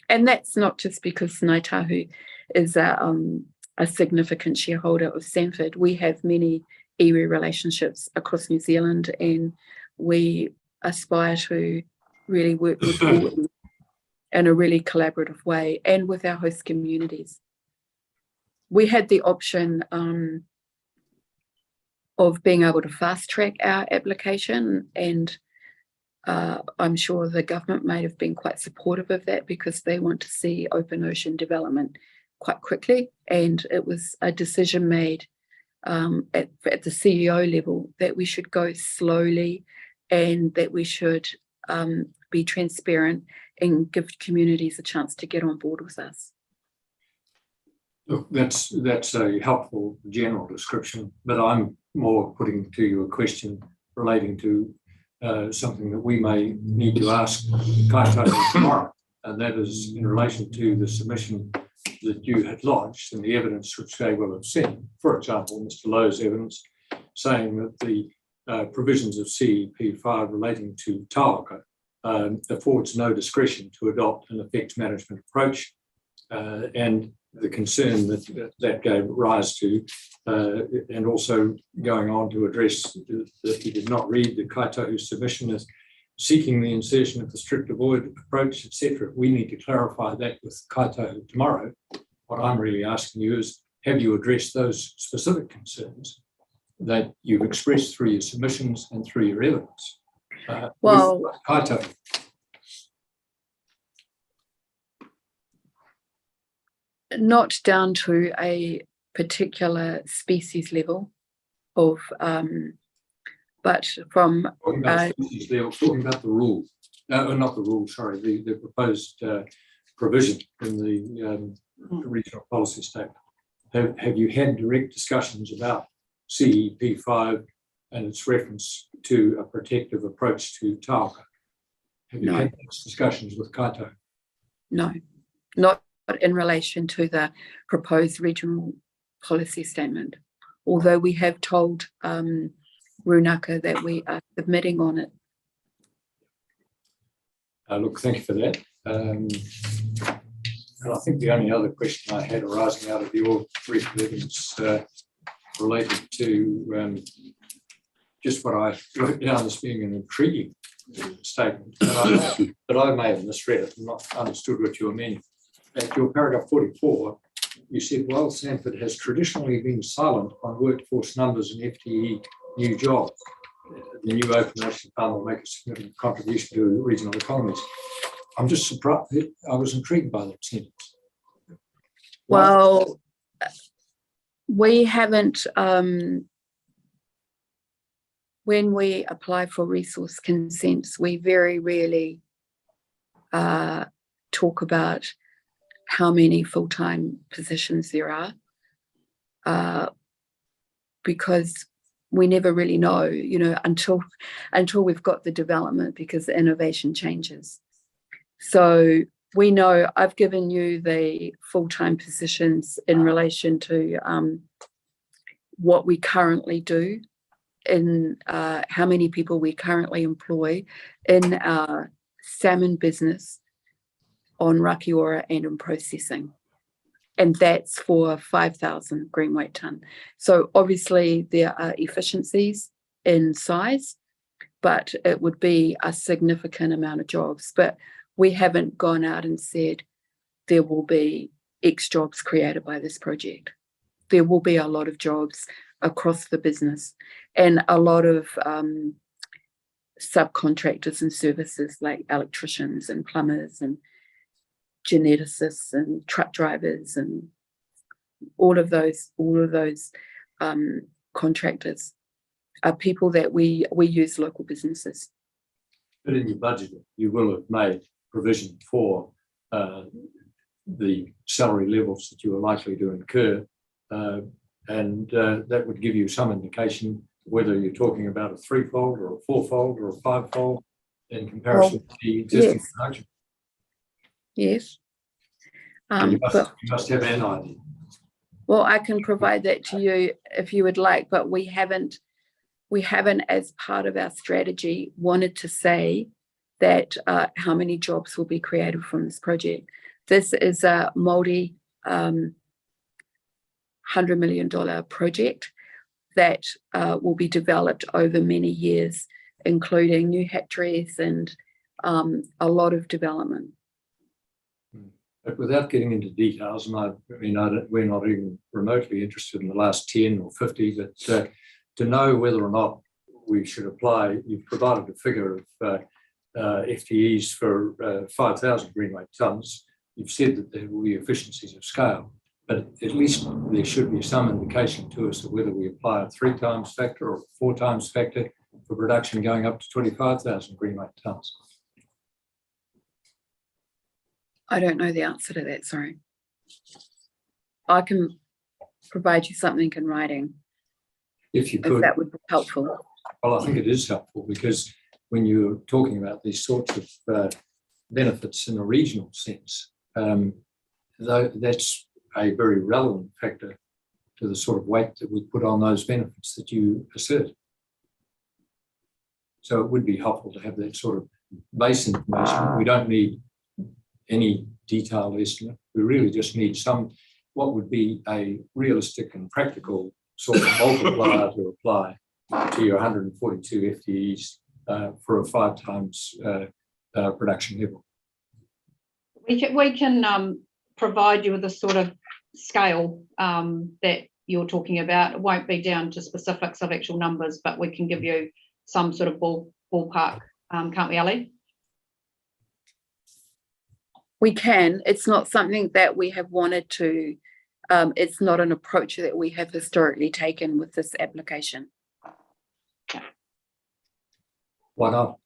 And that's not just because Ngāi Tahu is a significant shareholder of Sanford. We have many iwi relationships across New Zealand, and we aspire to really work with all of them in a really collaborative way, and with our host communities. We had the option of being able to fast track our application, and I'm sure the government may have been quite supportive of that because they want to see open ocean development quite quickly. And it was a decision made at the CEO level that we should go slowly, and that we should be transparent and give communities a chance to get on board with us. Look, that's a helpful general description, but I'm more putting to you a question relating to something that we may need to ask Kaitahi tomorrow, and that is in relation to the submission that you had lodged and the evidence which they will have seen. For example, Mr. Lowe's evidence saying that the provisions of CEP5 relating to Tauaka affords no discretion to adopt an effects management approach, and the concern that gave rise to, and also going on to address that he did not read the Kaitahu submission as seeking the insertion of the strict avoid approach, etc. We need to clarify that with Kaitahu tomorrow. What I'm really asking you is, have you addressed those specific concerns that you've expressed through your submissions and through your evidence? Well, with Kaitahu? Not down to a particular species level of, but from Talking about species level, talking about the rule, not the rule, sorry, the proposed provision in the regional policy statement. Have you had direct discussions about CEP5 and its reference to a protective approach to Tauaka? Have you had those discussions with Kaitahu? No, not in relation to the proposed regional policy statement, although we have told Runaka that we are submitting on it. Look, thank you for that. And I think the only other question I had arising out of your brief evidence related to just what I wrote down as being an intriguing statement, but I may have misread it and not understood what you were meaning. At your paragraph 44, you said, while Sanford has traditionally been silent on workforce numbers and FTE new jobs, the new open ocean fund will make a significant contribution to regional economies. I'm just surprised. I was intrigued by that sentence. Well, we haven't, when we apply for resource consents, we very rarely talk about how many full-time positions there are, because we never really know, you know, until we've got the development, because the innovation changes. So we know, I've given you the full-time positions in relation to what we currently do, in how many people we currently employ in our salmon business on Rakiora and in processing. And that's for 5,000 green weight tonne. So obviously there are efficiencies in size, but it would be a significant amount of jobs. But we haven't gone out and said there will be X jobs created by this project. There will be a lot of jobs across the business, and a lot of subcontractors and services like electricians and plumbers and geneticists and truck drivers and all of those contractors are people that we use local businesses. But in your budget, you will have made provision for the salary levels that you are likely to incur, and that would give you some indication whether you're talking about a threefold or a fourfold or a fivefold in comparison to the existing production. Yes. You must have an idea. Well, I can provide that to you if you would like, but we haven't, as part of our strategy, wanted to say that how many jobs will be created from this project. This is a multi $100 million project that will be developed over many years, including new hatcheries and a lot of development. But without getting into details, and we're not even remotely interested in the last 10 or 50, but to know whether or not we should apply, you've provided a figure of FTEs for 5,000 green weight tonnes. You've said that there will be efficiencies of scale, but at least there should be some indication to us of whether we apply a 3 times factor or a 4 times factor for production going up to 25,000 green weight tonnes. I don't know the answer to that, sorry. I can provide you something in writing. If you could. If that would be helpful. Well, I think it is helpful because when you're talking about these sorts of benefits in a regional sense, that's a very relevant factor to the sort of weight that we put on those benefits that you assert. So it would be helpful to have that sort of base information. We don't need any detailed estimate. We really just need what would be a realistic and practical sort of multiplier to apply to your 142 FTEs for a 5 times production level. We can provide you with a sort of scale that you're talking about. It won't be down to specifics of actual numbers, but we can give you some sort of ballpark, can't we, Ali? We can. It's not something that we have wanted to, it's not an approach that we have historically taken with this application. Why not?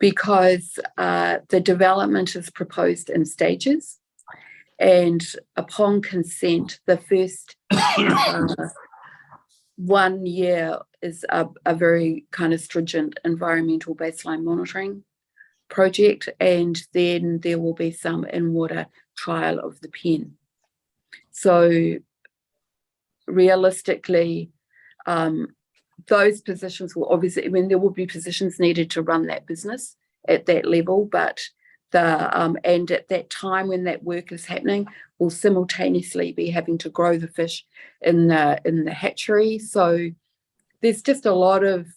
Because the development is proposed in stages, and upon consent, the first 1 year is a very kind of stringent environmental baseline monitoring project, and then there will be some in-water trial of the pen. So realistically, those positions will obviously, I mean, there will be positions needed to run that business at that level, but and at that time when that work is happening, we'll simultaneously be having to grow the fish in the hatchery. So there's just a lot of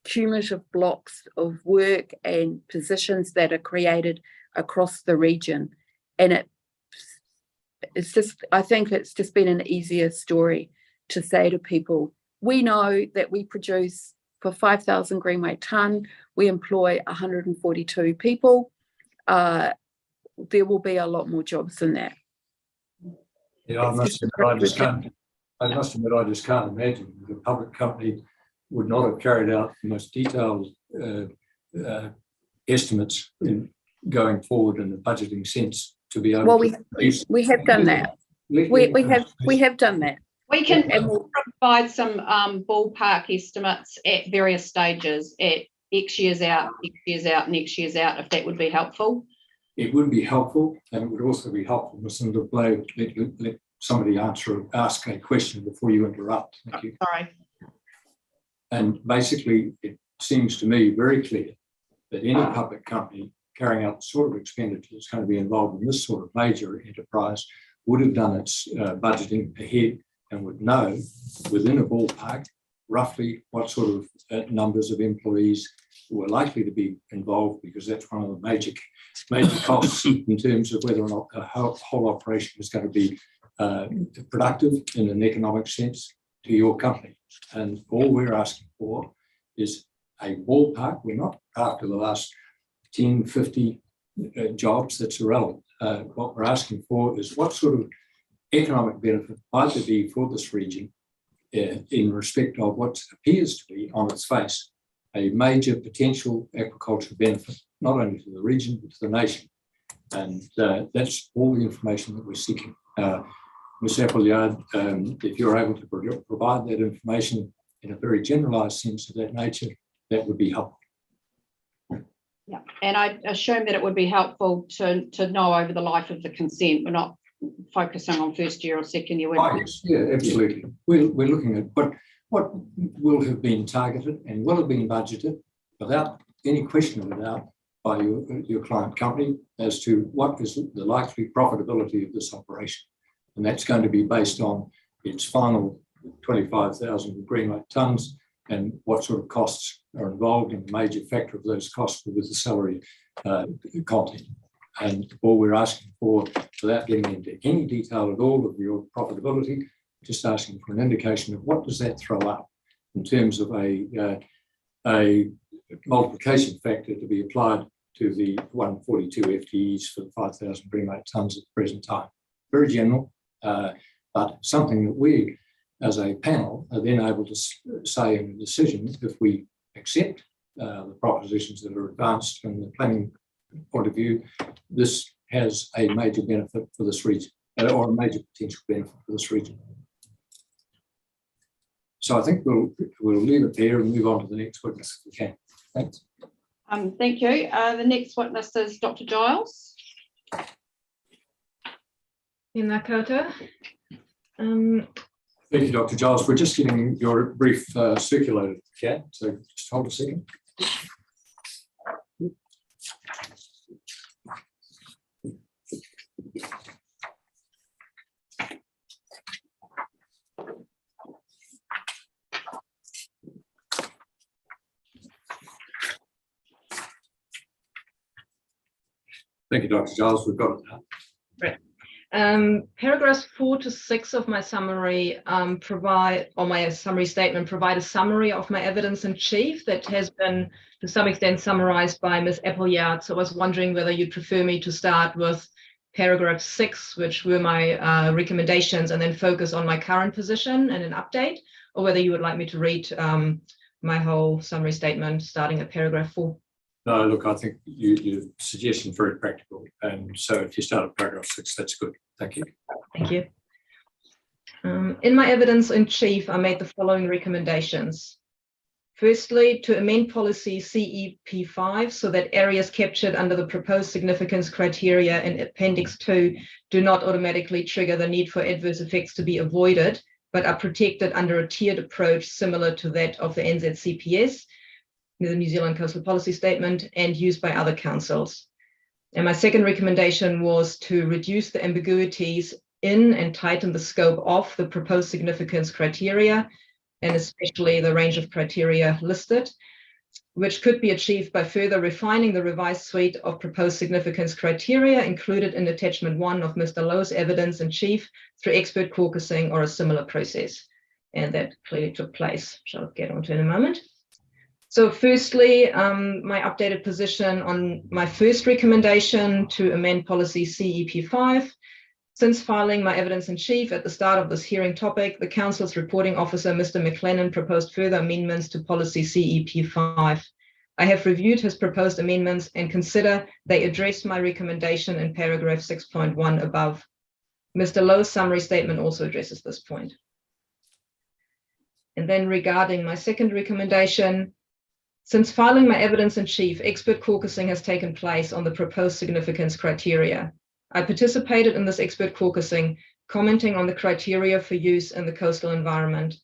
cumulative blocks of work and positions that are created across the region, and it's just, I think it's just been an easier story to say to people, we know that we produce for 5,000 green weight tonne, we employ 142 people. There will be a lot more jobs than that. Yeah, I must admit, I just can't imagine the public company would not have carried out the most detailed estimates in going forward in the budgeting sense to be able well, to. We have done that. We have done that. We can provide some ballpark estimates at various stages, at X years out, X years out, next year's out, if that would be helpful. It would be helpful, and it would also be helpful to let somebody ask a question before you interrupt. Thank you. Sorry. And basically, it seems to me very clear that any public company carrying out the sort of expenditure that's going to be involved in this sort of major enterprise would have done its budgeting ahead and would know within a ballpark roughly what sort of numbers of employees were likely to be involved, because that's one of the major costs in terms of whether or not the whole operation is going to be productive in an economic sense to your company. And all we're asking for is a ballpark. We're not after the last 10, 50 jobs. That's irrelevant. What we're asking for is what sort of economic benefit might there be for this region in respect of what appears to be on its face a major potential aquaculture benefit, not only to the region, but to the nation. And that's all the information that we're seeking. Ms. Appleyard, if you're able to provide that information in a very generalised sense of that nature, that would be helpful. Yeah, and I assume that it would be helpful to know over the life of the consent. We're not focusing on first year or second year. Oh, yes, yeah, absolutely. We're looking at what will have been targeted and will have been budgeted without any question of a doubt by your client company as to what is the likely profitability of this operation. And that's going to be based on its final 25,000 greenlight tonnes and what sort of costs are involved, and the major factor of those costs with the salary content. And all we're asking for, without getting into any detail at all of your profitability, just asking for an indication of what does that throw up in terms of a multiplication factor to be applied to the 142 FTEs for the 5,000 greenlight tonnes at the present time. Very general, but something that we, as a panel, are then able to say in a decision if we accept the propositions that are advanced from the planning point of view, this has a major benefit for this region, or a major potential benefit for this region. So I think we'll leave it there and move on to the next witness if we can. Thanks. Thank you. The next witness is Dr. Giles. Tēnā koutou. Thank you, Dr. Giles. We're just getting your brief circulated, Kat, so just hold a second. Thank you, Dr. Giles. We've got it now. Right. Paragraphs 4 to 6 of my summary my summary statement provide a summary of my evidence in chief that has been to some extent summarized by Ms. Appleyard. So I was wondering whether you'd prefer me to start with paragraph 6, which were my recommendations, and then focus on my current position and an update, or whether you would like me to read my whole summary statement starting at paragraph 4. No, look, I think your suggestion is very practical. And so if you start at paragraph 6, that's good. Thank you. Thank you. In my evidence in chief, I made the following recommendations. Firstly, to amend policy CEP5 so that areas captured under the proposed significance criteria in Appendix 2 do not automatically trigger the need for adverse effects to be avoided, but are protected under a tiered approach similar to that of the NZCPS, the New Zealand Coastal Policy Statement, and used by other councils. And my second recommendation was to reduce the ambiguities in and tighten the scope of the proposed significance criteria, and especially the range of criteria listed, which could be achieved by further refining the revised suite of proposed significance criteria included in attachment 1 of Mr. Lowe's evidence in chief through expert caucusing or a similar process. And that clearly took place, which I'll get onto in a moment. So firstly, my updated position on my first recommendation to amend policy CEP5. Since filing my evidence in chief at the start of this hearing topic, the Council's reporting officer, Mr. McLennan, proposed further amendments to policy CEP5. I have reviewed his proposed amendments and consider they address my recommendation in paragraph 6.1 above. Mr. Lowe's summary statement also addresses this point. And then regarding my second recommendation, since filing my evidence in chief, expert caucusing has taken place on the proposed significance criteria. I participated in this expert caucusing, commenting on the criteria for use in the coastal environment.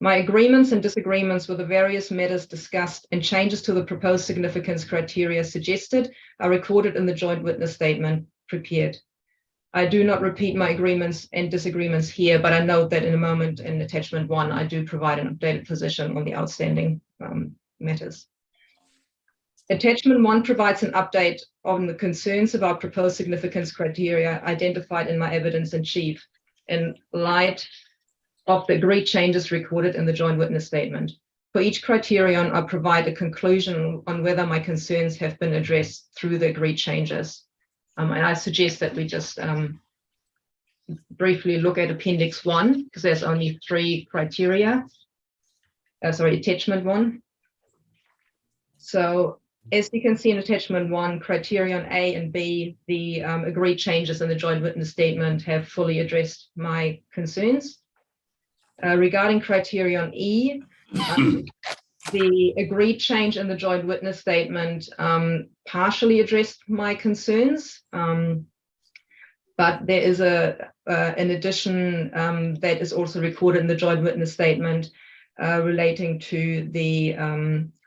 My agreements and disagreements with the various matters discussed and changes to the proposed significance criteria suggested are recorded in the joint witness statement prepared. I do not repeat my agreements and disagreements here, but I note that in a moment in attachment 1, I do provide an updated position on the outstanding matters. Attachment 1 provides an update on the concerns about proposed significance criteria identified in my evidence in chief in light of the agreed changes recorded in the joint witness statement. For each criterion, I provide a conclusion on whether my concerns have been addressed through the agreed changes. And I suggest that we just briefly look at Appendix 1, because there's only 3 criteria. Attachment 1. So as you can see in attachment 1, criterion A and B, the agreed changes in the joint witness statement have fully addressed my concerns. Regarding criterion E, The agreed change in the joint witness statement partially addressed my concerns, but there is an addition that is also recorded in the joint witness statement relating to the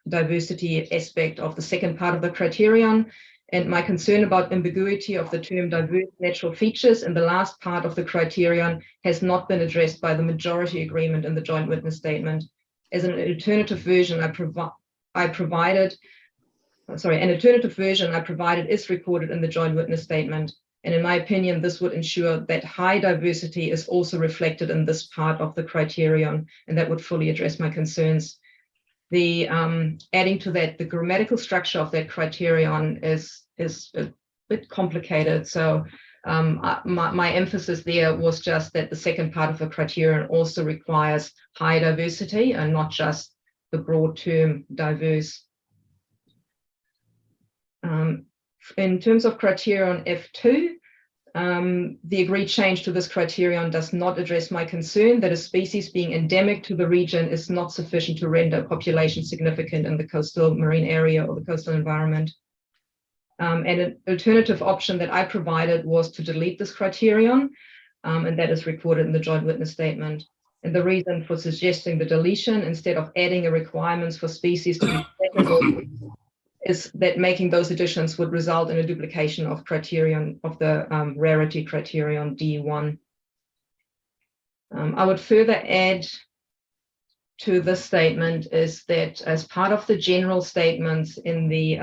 diversity aspect of the second part of the criterion, and my concern about ambiguity of the term diverse natural features in the last part of the criterion has not been addressed by the majority agreement in the joint witness statement. As an alternative version I provided is recorded in the joint witness statement. And in my opinion, this would ensure that high diversity is also reflected in this part of the criterion, and that would fully address my concerns. The adding to that, the grammatical structure of that criterion is a bit complicated. So my emphasis there was just that the second part of the criterion also requires high diversity and not just the broad term diverse. In terms of criterion F2, the agreed change to this criterion does not address my concern that a species being endemic to the region is not sufficient to render population significant in the coastal marine area or the coastal environment. And an alternative option that I provided was to delete this criterion, and that is recorded in the joint witness statement. And the reason for suggesting the deletion instead of adding a requirements for species to be technical is that making those additions would result in a duplication of criterion of the rarity criterion D1. I would further add to this statement is that as part of the general statements in the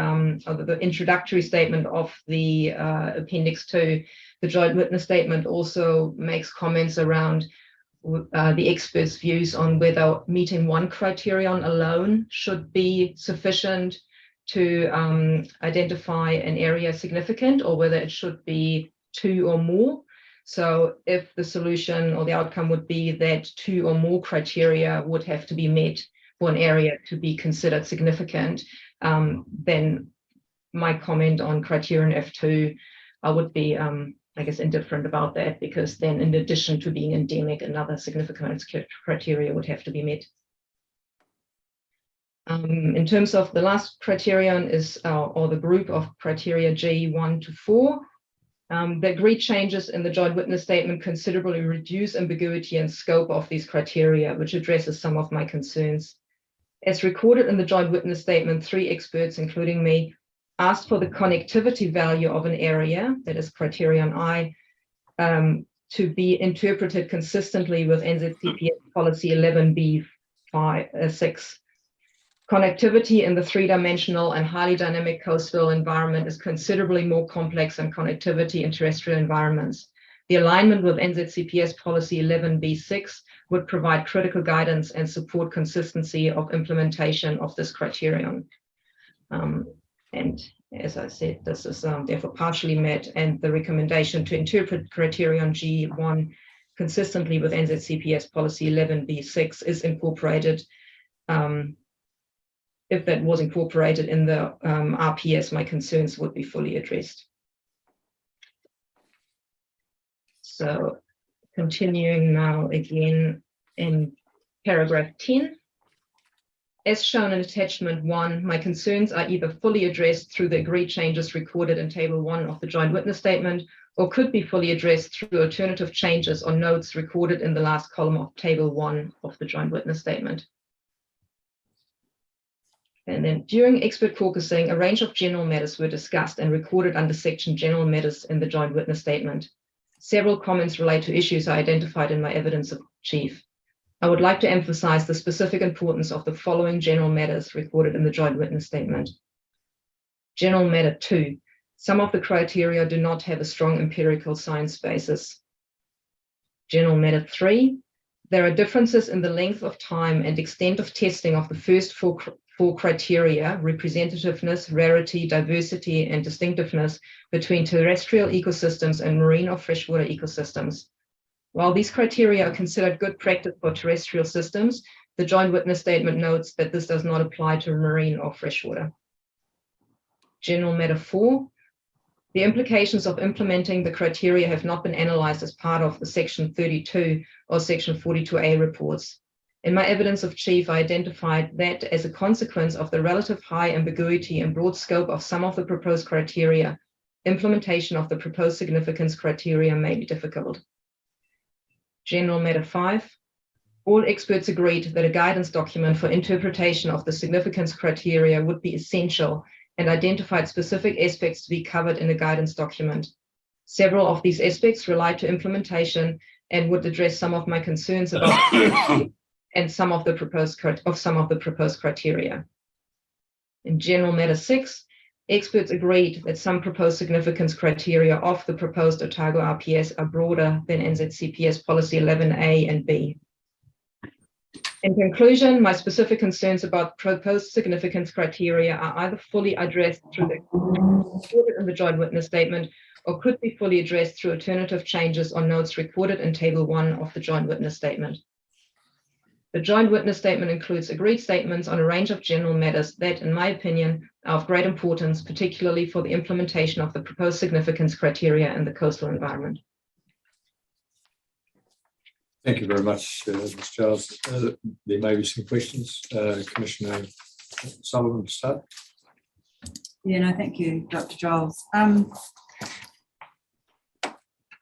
introductory statement of the Appendix 2, the joint witness statement also makes comments around the experts' views on whether meeting one criterion alone should be sufficient to identify an area significant, or whether it should be two or more. So if the solution or the outcome would be that two or more criteria would have to be met for an area to be considered significant, then my comment on criterion F2 would be, I guess, indifferent about that, because then in addition to being endemic, another significance criteria would have to be met. In terms of the last criterion is, or the group of criteria G1 to 4, the agreed changes in the joint witness statement considerably reduce ambiguity and scope of these criteria, which addresses some of my concerns. As recorded in the joint witness statement, 3 experts, including me, asked for the connectivity value of an area, that is criterion I, to be interpreted consistently with NZCPS policy 11B6. Connectivity in the 3-dimensional and highly dynamic coastal environment is considerably more complex than connectivity in terrestrial environments. The alignment with NZCPS policy 11B6 would provide critical guidance and support consistency of implementation of this criterion. And as I said, this is therefore partially met, and the recommendation to interpret criterion G1 consistently with NZCPS policy 11B6 is incorporated. If that was incorporated in the RPS, my concerns would be fully addressed. So continuing now again in paragraph 10. As shown in attachment 1, my concerns are either fully addressed through the agreed changes recorded in table 1 of the joint witness statement, or could be fully addressed through alternative changes or notes recorded in the last column of table 1 of the joint witness statement. And then during expert caucusing, a range of general matters were discussed and recorded under section general matters in the joint witness statement. Several comments relate to issues I identified in my evidence of chief. I would like to emphasize the specific importance of the following general matters recorded in the joint witness statement. General matter 2, some of the criteria do not have a strong empirical science basis. General matter 3, there are differences in the length of time and extent of testing of the first four criteria, representativeness, rarity, diversity, and distinctiveness, between terrestrial ecosystems and marine or freshwater ecosystems. While these criteria are considered good practice for terrestrial systems, the joint witness statement notes that this does not apply to marine or freshwater. General matter 4, the implications of implementing the criteria have not been analyzed as part of the section 32 or section 42A reports. In my evidence of chief, I identified that as a consequence of the relative high ambiguity and broad scope of some of the proposed criteria, implementation of the proposed significance criteria may be difficult. General matter 5. All experts agreed that a guidance document for interpretation of the significance criteria would be essential and identified specific aspects to be covered in a guidance document. Several of these aspects relate to implementation and would address some of my concerns about and some of the proposed criteria. In general matter 6, experts agreed that some proposed significance criteria of the proposed Otago RPS are broader than NZCPS policy 11A and B. In conclusion, my specific concerns about proposed significance criteria are either fully addressed through recorded in the joint witness statement or could be fully addressed through alternative changes or notes recorded in table 1 of the joint witness statement. The joint witness statement includes agreed statements on a range of general matters that, in my opinion, are of great importance, particularly for the implementation of the proposed significance criteria in the coastal environment. Thank you very much, Ms. Giles. There may be some questions. Commissioner Sullivan to start. Yeah, no, thank you, Dr. Giles. I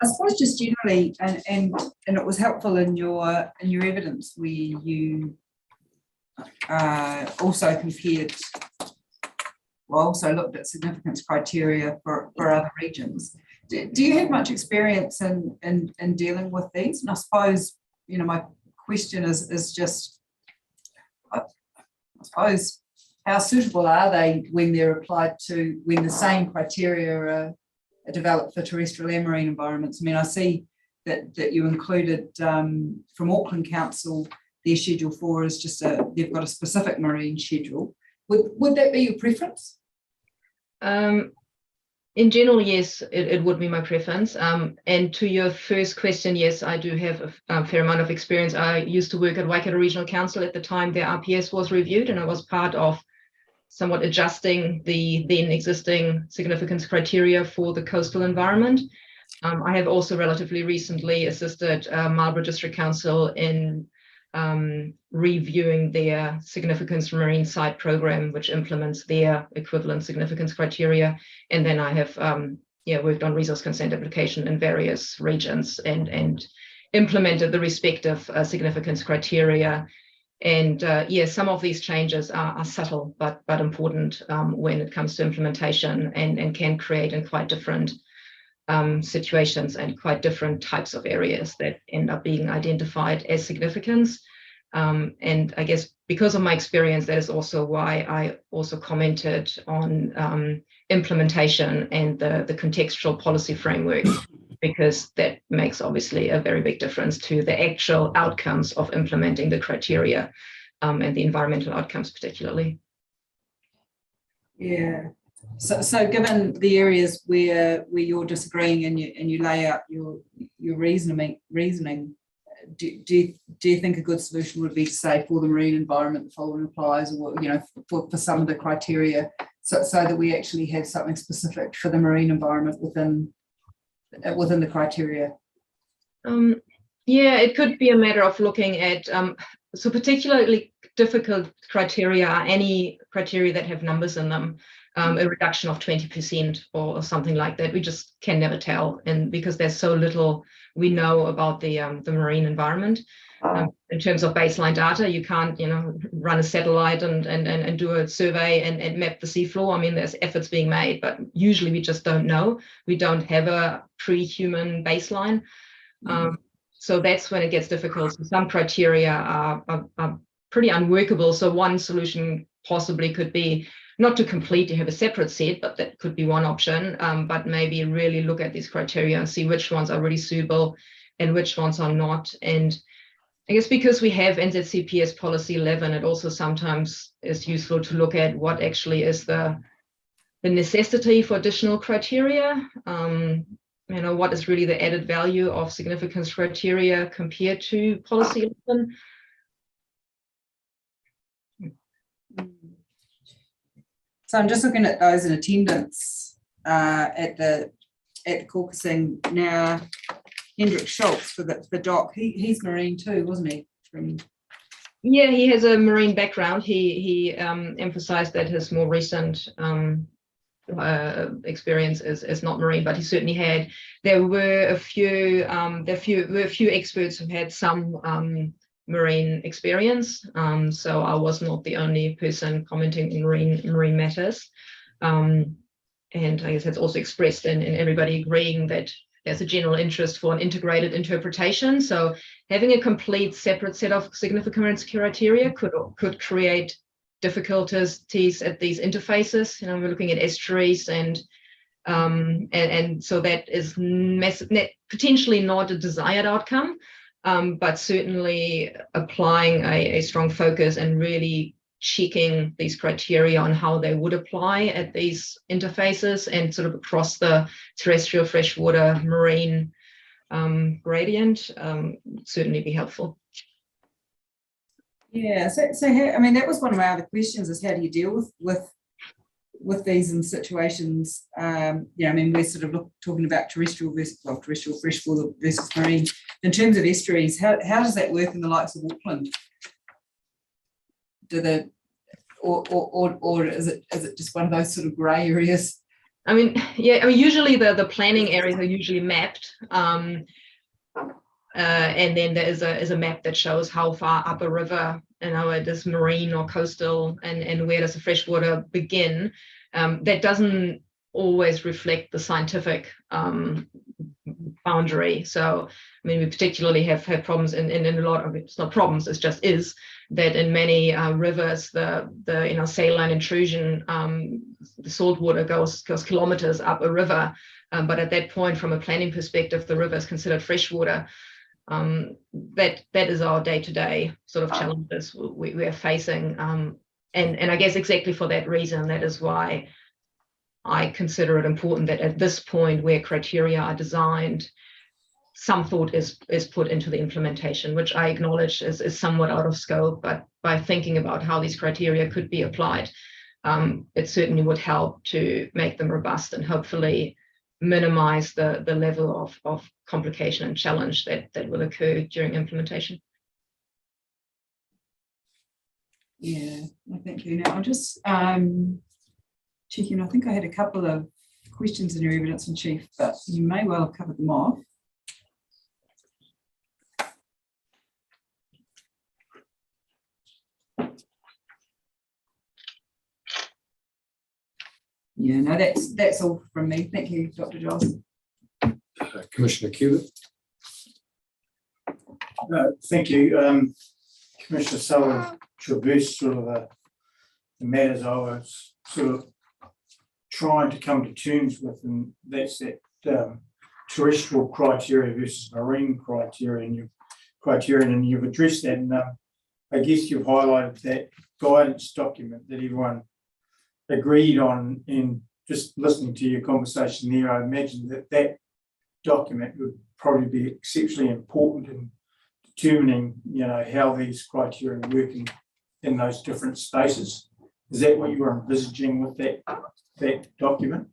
suppose just generally, and it was helpful in your evidence where you also compared, well, also looked at significance criteria for other regions. Do you have much experience in dealing with these? And I suppose, you know, my question is just, I suppose, how suitable are they when they're applied to, when the same criteria are developed for terrestrial and marine environments? I mean, I see that you included from Auckland Council, their Schedule 4 is just they've got a specific marine schedule. Would that be your preference? In general, yes, it would be my preference. And to your first question, yes, I do have a fair amount of experience. I used to work at Waikato Regional Council at the time their RPS was reviewed, and I was part of somewhat adjusting the then existing significance criteria for the coastal environment. I have also relatively recently assisted Marlborough District Council in reviewing their significance marine site program, which implements their equivalent significance criteria. And then I have worked on resource consent application in various regions and implemented the respective significance criteria. And some of these changes are subtle but important when it comes to implementation and can create in quite different situations and quite different types of areas that end up being identified as significance. And I guess because of my experience, that is also why I also commented on implementation and the contextual policy framework, because that makes obviously a very big difference to the actual outcomes of implementing the criteria and the environmental outcomes particularly. Yeah. So given the areas where you're disagreeing and you lay out your reasoning, do you think a good solution would be to say for the marine environment the following applies, or for some of the criteria, so that we actually have something specific for the marine environment within the criteria? It could be a matter of looking at so particularly difficult criteria are any criteria that have numbers in them. A reduction of 20% or something like that. We just can never tell, and because there's so little we know about the marine environment. In terms of baseline data, you can't run a satellite and do a survey and map the seafloor. I mean, there's efforts being made, but usually we just don't know. We don't have a pre-human baseline. So that's when it gets difficult. So some criteria are pretty unworkable. So one solution possibly could be not to completely have a separate set, but that could be one option, but maybe really look at these criteria and see which ones are really suitable and which ones are not. And I guess because we have NZCPS policy 11, it also sometimes is useful to look at what actually is the necessity for additional criteria. What is really the added value of significance criteria compared to policy 11? So I'm just looking at those in attendance at the caucusing now. Hendrik Schultz for the doc, he's marine too, wasn't he? Yeah, he has a marine background. He emphasized that his more recent experience is not marine, but he certainly had. There were a few experts who had some marine experience. So I was not the only person commenting on marine matters. And I guess it's also expressed in everybody agreeing that there's a general interest for an integrated interpretation. So having a complete separate set of significance criteria could create difficulties at these interfaces. You know, we're looking at estuaries and so that is potentially not a desired outcome, but certainly applying a strong focus and really checking these criteria on how they would apply at these interfaces and sort of across the terrestrial, freshwater, marine gradient certainly be helpful. Yeah, I mean, that was one of my other questions, is how do you deal with these in situations? I mean, we're sort of talking about terrestrial, freshwater versus marine. In terms of estuaries, how does that work in the likes of Auckland? Or is it just one of those sort of grey areas? I mean, yeah, I mean, usually the planning areas are usually mapped. And then there is a map that shows how far up a river, it is marine or coastal, and where does the freshwater begin. That doesn't always reflect the scientific boundary. So, I mean, we particularly have problems in a lot of, it's not problems, it's just is that in many rivers, the saline intrusion, the salt water goes kilometers up a river. But at that point, from a planning perspective, the river is considered freshwater. That is our day-to-day sort of challenges we are facing. And I guess exactly for that reason, that is why I consider it important that at this point where criteria are designed, some thought is put into the implementation, which I acknowledge is somewhat out of scope, but by thinking about how these criteria could be applied, it certainly would help to make them robust and hopefully minimize the level of complication and challenge that will occur during implementation. Yeah, thank you. Now I'm just checking. I think I had a couple of questions in your evidence in chief, but you may well have covered them off. Yeah, no, that's all from me. Thank you, Dr. Giles. Commissioner Cubitt. Thank you. Commissioner Sullivan traversed sort of the matters I was sort of trying to come to terms with, and that's that terrestrial criteria versus marine criteria, and you've addressed that, and I guess you've highlighted that guidance document that everyone agreed on. And just listening to your conversation there, I imagine that document would probably be exceptionally important in determining, how these criteria work in those different spaces. Is that what you were envisaging with that document?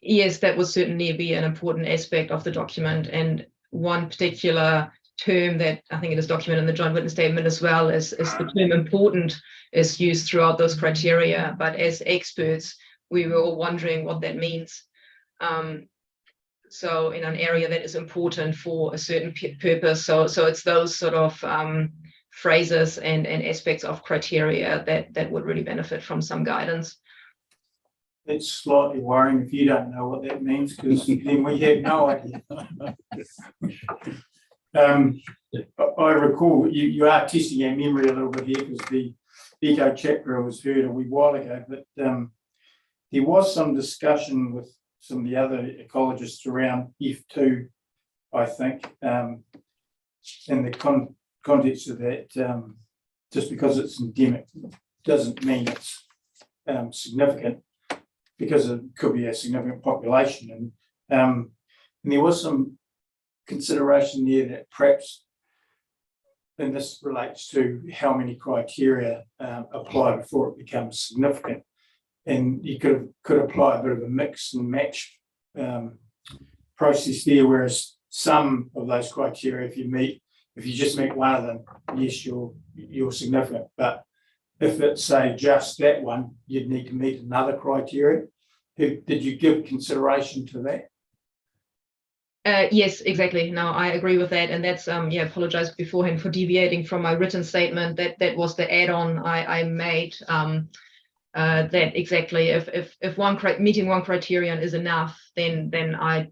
Yes, that will certainly be an important aspect of the document. And one particular term that I think it is documented in the joint witness statement as well is the term important is used throughout those criteria. But as experts, we were all wondering what that means. So in an area that is important for a certain purpose. So it's those sort of phrases and aspects of criteria that would really benefit from some guidance. It's slightly worrying if you don't know what that means, because then we have no idea. I recall you are testing our memory a little bit here, because the eco chapter was heard a wee while ago, but there was some discussion with some of the other ecologists around F2, I think, in the context of that. Just because it's endemic doesn't mean it's significant, because it could be a significant population. And there was some consideration there that perhaps, and this relates to how many criteria apply before it becomes significant, and you could apply a bit of a mix and match process there, whereas some of those criteria, if you meet, if you just meet one of them, yes, you're significant. But if it's, say, just that one, you'd need to meet another criteria. Did you give consideration to that? Yes, exactly. No, I agree with that. And that's, apologize beforehand for deviating from my written statement. That was the add-on I made. That exactly, if meeting one criterion is enough, then I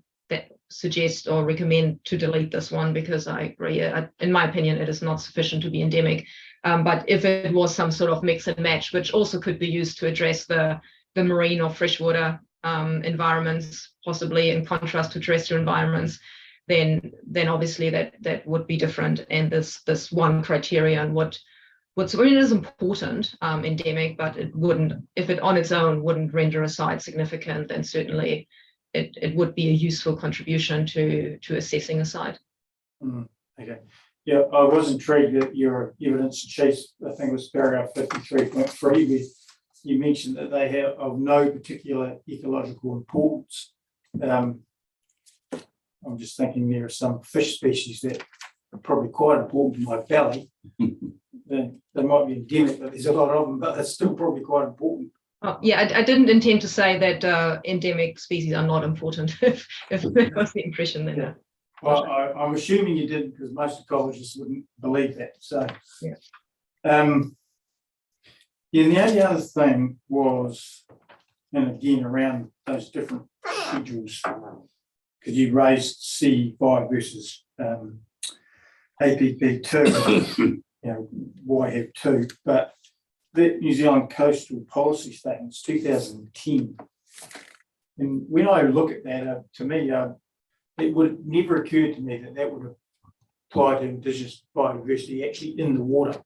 suggest or recommend to delete this one, because I agree, in my opinion, it is not sufficient to be endemic. But if it was some sort of mix and match, which also could be used to address the marine or freshwater environments, possibly in contrast to terrestrial environments, then obviously that would be different. And this one criterion it is important, endemic, but it wouldn't, if it on its own wouldn't render a site significant, then certainly it would be a useful contribution to assessing a site. Okay. Yeah, I was intrigued that your evidence Chase, I think it was paragraph 53.3, where you mentioned that they have of no particular ecological importance. I'm just thinking there are some fish species that are probably quite important in my valley. They might be endemic, but there's a lot of them, but they're still probably quite important. Oh, yeah, I didn't intend to say that endemic species are not important. If that was the impression, then. Yeah. Well, I'm assuming you didn't, because most ecologists wouldn't believe that. So, yeah. The only other thing was, and again around those different schedules, because you raised C5 versus APP2. Why have two? But the New Zealand Coastal Policy Statement's 2010. And when I look at that, to me, it would never occur to me that would apply to Indigenous biodiversity actually in the water.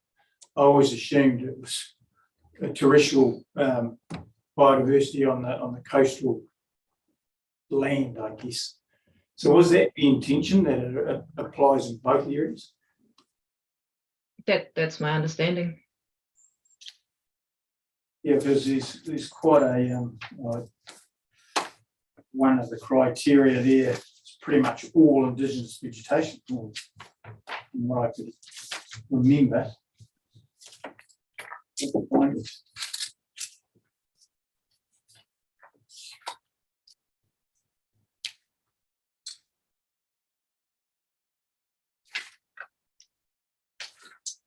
I always assumed it was a terrestrial biodiversity on the coastal land, I guess. So was that the intention, that it applies in both areas? That's my understanding. Yeah, because there's quite a one of the criteria there. It's pretty much all Indigenous vegetation, from what I could remember.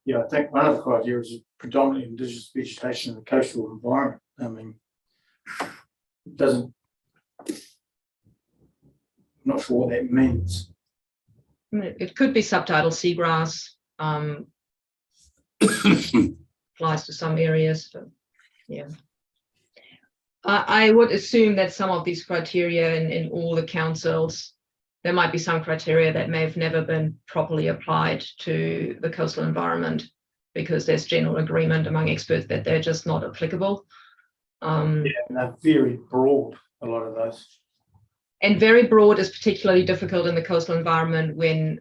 Yeah, I think one of the criteria is predominantly Indigenous vegetation in the coastal environment. I mean, it doesn't, I'm not sure what that means. It could be subtidal seagrass, applies to some areas, but yeah. I would assume that some of these criteria in all the councils, there might be some criteria that may have never been properly applied to the coastal environment, because there's general agreement among experts that they're just not applicable. Yeah, and they're very broad, a lot of those. And very broad is particularly difficult in the coastal environment when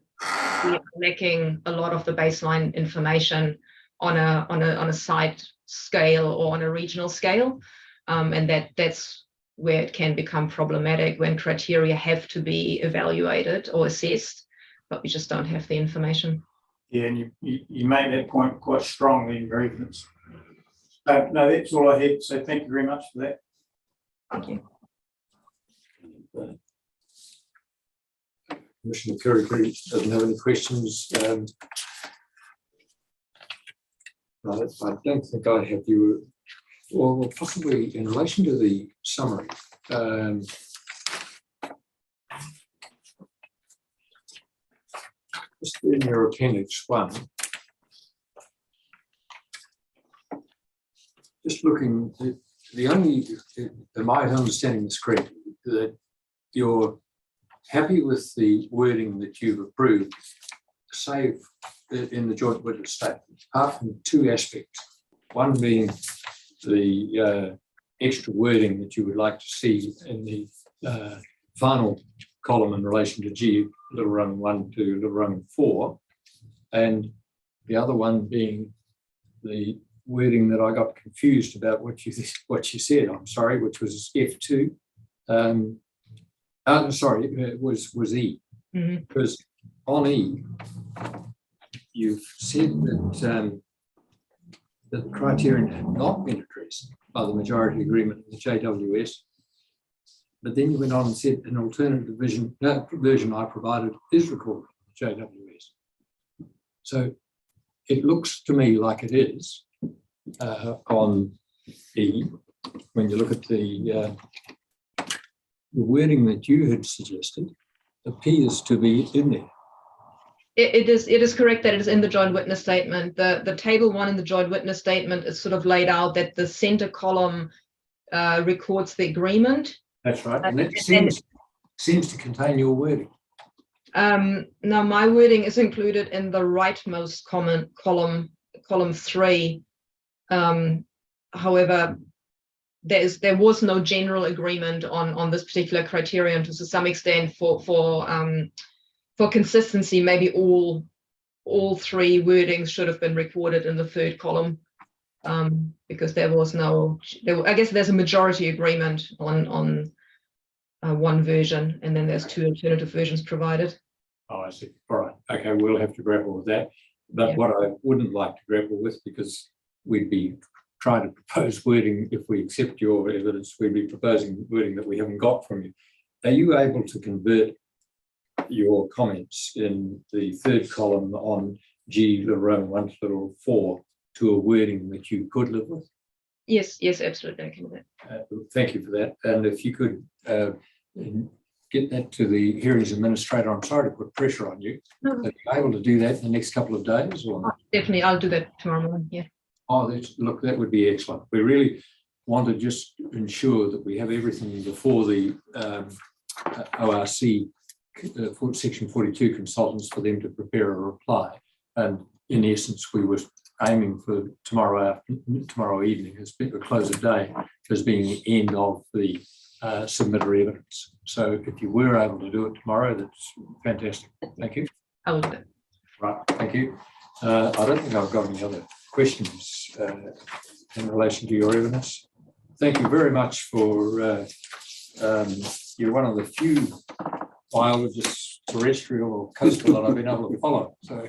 we're lacking a lot of the baseline information on a site scale or on a regional scale. And that's where it can become problematic, when criteria have to be evaluated or assessed, but we just don't have the information. Yeah, and you made that point quite strongly in your evidence. No, that's all I had. So thank you very much for that. Thank you. Commissioner Kirikiri doesn't have any questions. I don't think I have you. Well, possibly in relation to the summary. Just in your appendix 1. Just looking, the only, am I understanding this correctly, that you're happy with the wording that you've approved, save in the joint witness statement, apart from 2 aspects. One being the extra wording that you would like to see in the final column in relation to G, little rung 1 to little rung 4, and the other one being the wording that I got confused about what you said. I'm sorry, which was F2. Sorry, it was E. Because on E, you've said that that the criterion had not been addressed by the majority agreement in the JWS. But then you went on and said an alternative version I provided is recorded in the JWS. So it looks to me like it is on E, when you look at the wording that you had suggested appears to be in there. It is correct that it is in the joint witness statement. The table 1 in the joint witness statement is sort of laid out that the center column records the agreement. That's right, and that seems to contain your wording. Now my wording is included in the rightmost column 3. However, there was no general agreement on this particular criterion. To some extent, for consistency, maybe all 3 wordings should have been recorded in the 3rd column, because there was no. I guess there's a majority agreement on one version, and then there's 2 alternative versions provided. Oh, I see. All right. Okay, we'll have to grapple with that. But what I wouldn't like to grapple with, because we'd be trying to propose wording, if we accept your evidence, we'd be proposing wording that we haven't got from you. Are you able to convert your comments in the 3rd column on G little Roman 1 little 4 to a wording that you could live with? Yes, absolutely. I can do that. Thank you for that. And if you could get that to the hearings administrator, I'm sorry to put pressure on you. Are you able to do that in the next couple of days? Or Definitely, I'll do that tomorrow morning. Yeah. Oh, look, that would be excellent. We really want to just ensure that we have everything before the ORC Section 42 consultants for them to prepare a reply. And in essence, we were aiming for tomorrow evening as a close of day as being the end of the submitter evidence. So if you were able to do it tomorrow, that's fantastic. Thank you. I will do that. Right, thank you. I don't think I've got any other questions in relation to your evidence. Thank you very much for, you're one of the few biologists, terrestrial or coastal, that I've been able to follow. So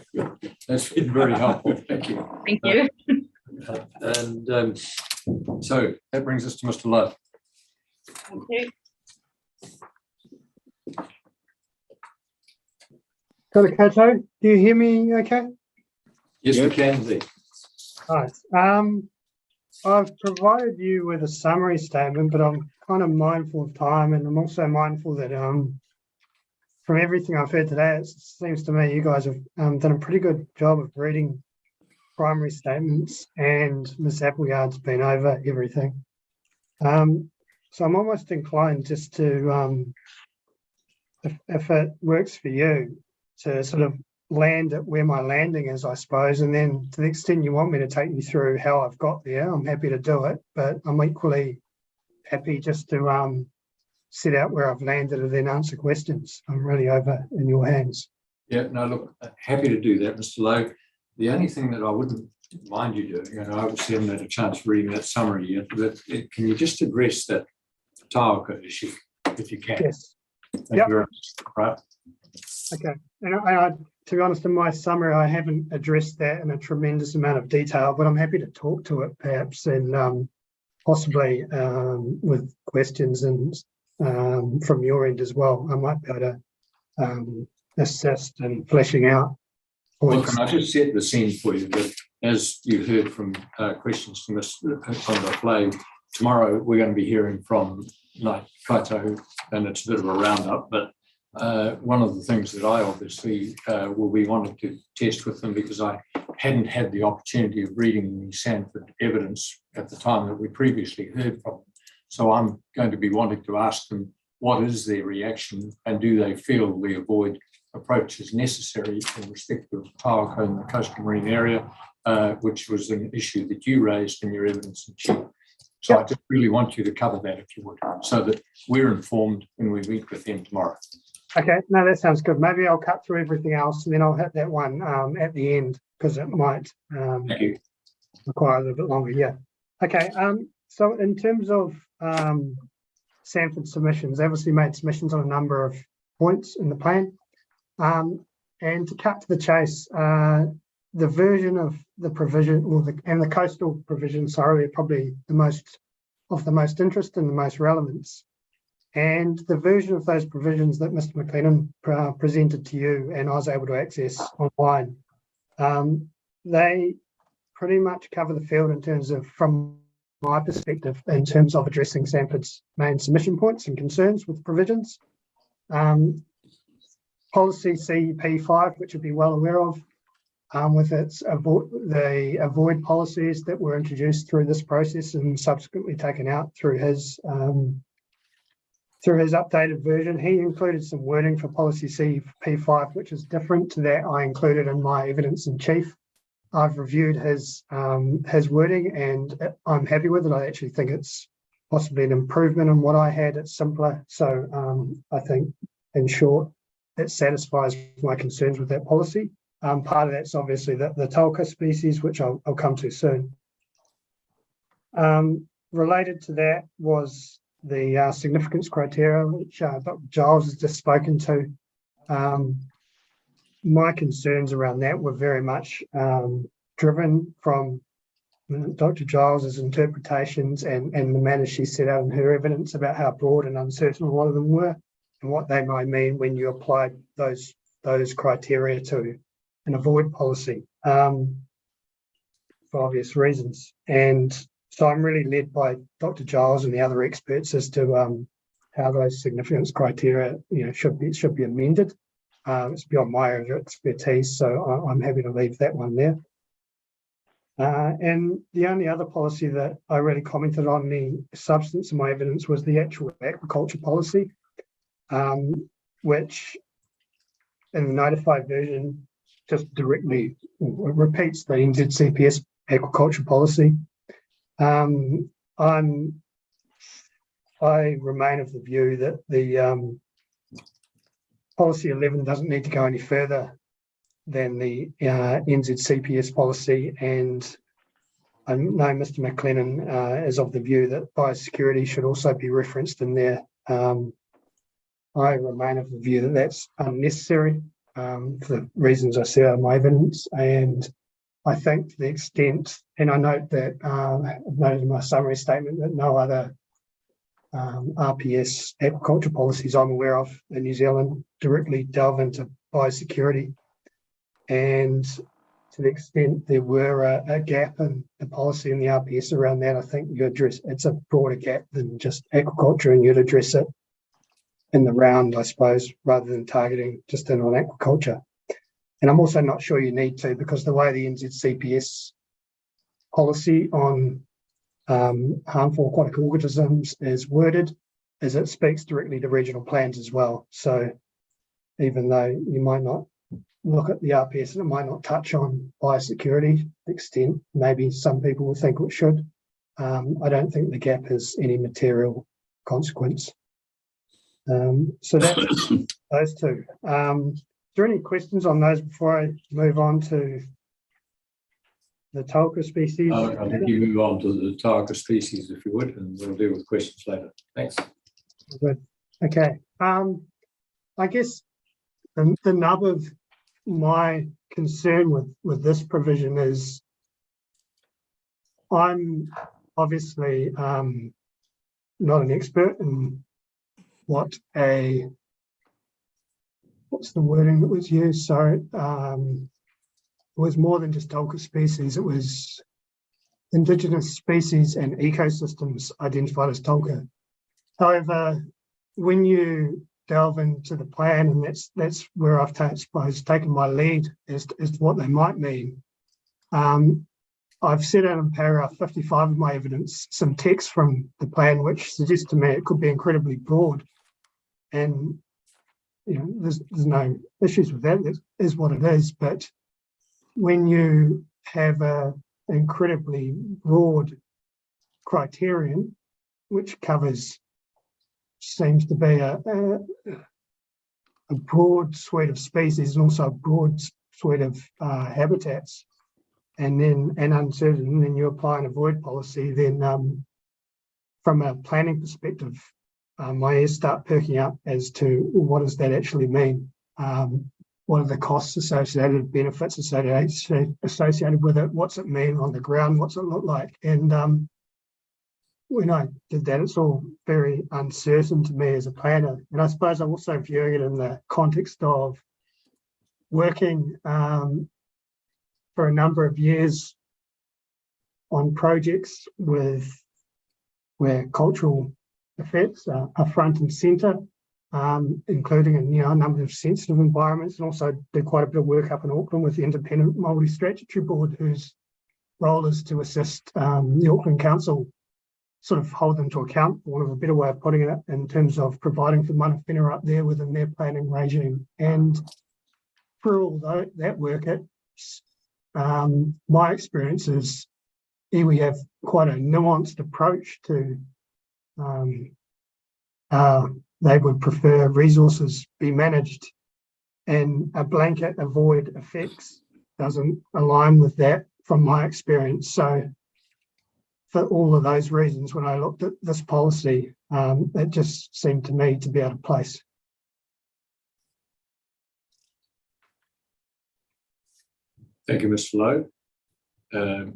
that's been very helpful. Thank you. Thank you. And so that brings us to Mr. Lowe. Thank you. Dr. Kato, do you hear me okay? Yes, we can see. Right. I've provided you with a summary statement, but I'm kind of mindful of time, and I'm also mindful that from everything I've heard today, it seems to me you guys have done a pretty good job of reading primary statements, and Ms. Appleyard's been over everything. So I'm almost inclined just to, if it works for you, to sort of land at where my landing is, I suppose, and then to the extent you want me to take you through how I've got there, I'm happy to do it, but I'm equally happy just to set out where I've landed and then answer questions. I'm really over in your hands. Yeah, no, look, happy to do that, Mr. Lowe. The only thing that I wouldn't mind you doing, and I obviously haven't had a chance reading that summary yet, but can you just address that Taoka issue, if you can? Yes. Thank you very much. Right. Okay. And I, to be honest, in my summary, I haven't addressed that in a tremendous amount of detail, but I'm happy to talk to it perhaps, and possibly with questions and from your end as well. I might be able to assist in fleshing out Well, points. can I just set the scene for you that, as you heard from questions from the flag, tomorrow we're going to be hearing from Knight Kaito, and it's a bit of a roundup, but one of the things that I obviously will be wanting to test with them, because I hadn't had the opportunity of reading the Sanford evidence at the time that we previously heard from them. So I'm going to be wanting to ask them what is their reaction, and do they feel the avoid approach is necessary in respect of Taoka in the coastal marine area, which was an issue that you raised in your evidence in chief. So I just really want you to cover that, if you would, so that we're informed when we meet with them tomorrow. Okay, no, that sounds good. Maybe I'll cut through everything else and then I'll hit that one at the end, because it might require a little bit longer. Yeah. Okay. So in terms of Sanford submissions, they obviously made submissions on a number of points in the plan. And to cut to the chase, the version of the provision and the coastal provision, sorry, are probably the most interest and the most relevance. And the version of those provisions that Mr. McLennan presented to you and I was able to access online, they pretty much cover the field in terms of, from my perspective, in terms of addressing Sanford's main submission points and concerns with provisions. Policy CEP5, which you'll be well aware of, with its avoid policies that were introduced through this process and subsequently taken out through his updated version. He included some wording for policy CEP5, which is different to that I included in my evidence in chief. I've reviewed his wording and I'm happy with it. I actually think it's possibly an improvement on what I had. It's simpler. So I think, in short, it satisfies my concerns with that policy. Part of that's obviously the Tolka species, which I'll come to soon. Related to that was the significance criteria, which Dr. Giles has just spoken to. My concerns around that were very much driven from Dr. Giles's interpretations and the manner she set out in her evidence about how broad and uncertain a lot of them were and what they might mean when you applied those criteria to an avoid policy for obvious reasons. And so I'm really led by Dr. Giles and the other experts as to how those significance criteria should be amended. It's beyond my expertise, so I'm happy to leave that one there. And the only other policy that I really commented on the substance of my evidence was the actual aquaculture policy, which in the notified version just directly repeats the NZCPS aquaculture policy. I remain of the view that the policy 11 doesn't need to go any further than the NZCPS policy, and I know Mr. McLennan is of the view that biosecurity should also be referenced in there. I remain of the view that that's unnecessary for the reasons I set out in my evidence, and I think to the extent, and I note that I've noted in my summary statement that no other RPS aquaculture policies I'm aware of in New Zealand directly delve into biosecurity. And to the extent there were a gap in the policy in the RPS around that, I think you address it's a broader gap than just aquaculture, and you'd address it in the round, I suppose, rather than targeting just in on aquaculture. And I'm also not sure you need to, because the way the NZCPS policy on harmful aquatic organisms is worded, is it speaks directly to regional plans as well. So even though you might not look at the RPS and it might not touch on biosecurity extent, maybe some people will think it should. I don't think the gap has any material consequence. So that's those two. Is there any questions on those before I move on to the Tolka species? I think you move on to the Tolka species if you would, and we'll deal with questions later. Thanks. Good. Okay. I guess the nub of my concern with this provision is I'm obviously not an expert in what's the wording that was used? So it was more than just Tolka species. It was indigenous species and ecosystems identified as Tolka. However, when you delve into the plan, and that's where I've taken my lead as to what they might mean. I've set out in paragraph 55 of my evidence some text from the plan which suggests to me it could be incredibly broad, and there's no issues with that. It is what it is. But when you have a incredibly broad criterion which covers seems to be a broad suite of species and also a broad suite of habitats, and uncertain, and then you apply an avoid policy, then from a planning perspective, my ears start perking up as to what does that actually mean. what are the costs associated, benefits associated with it, what's it mean on the ground, what's it look like? And when I did that, it's all very uncertain to me as a planner. And I suppose I'm also viewing it in the context of working for a number of years on projects where cultural effects are front and centre, including in a number of sensitive environments, and also did quite a bit of work up in Auckland with the Independent Māori Statutory Board, whose role is to assist the Auckland Council sort of hold them to account, for want of a better way of putting it, in terms of providing for mana whenua up there within their planning regime. And through all that work, my experience is we have quite a nuanced approach to they would prefer resources be managed, and a blanket avoid effects doesn't align with that from my experience. So for all of those reasons, when I looked at this policy, it just seemed to me to be out of place. Thank you, Mr. Lowe.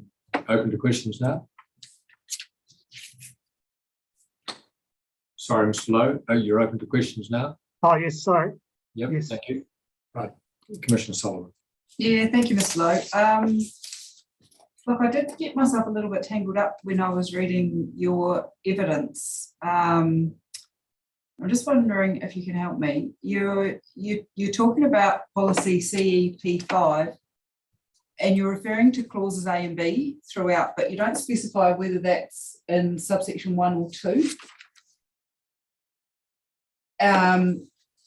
Open to questions now. Sorry, Mr. Lowe. Oh, you're open to questions now? Oh, yes, sorry. Yep, yes. Thank you. Right, Commissioner Sullivan. Yeah, thank you, Mr. Lowe. Look, I did get myself a little bit tangled up when I was reading your evidence. I'm just wondering if you can help me. You're talking about policy CEP5, and you're referring to clauses A and B throughout, but you don't specify whether that's in subsection 1 or 2.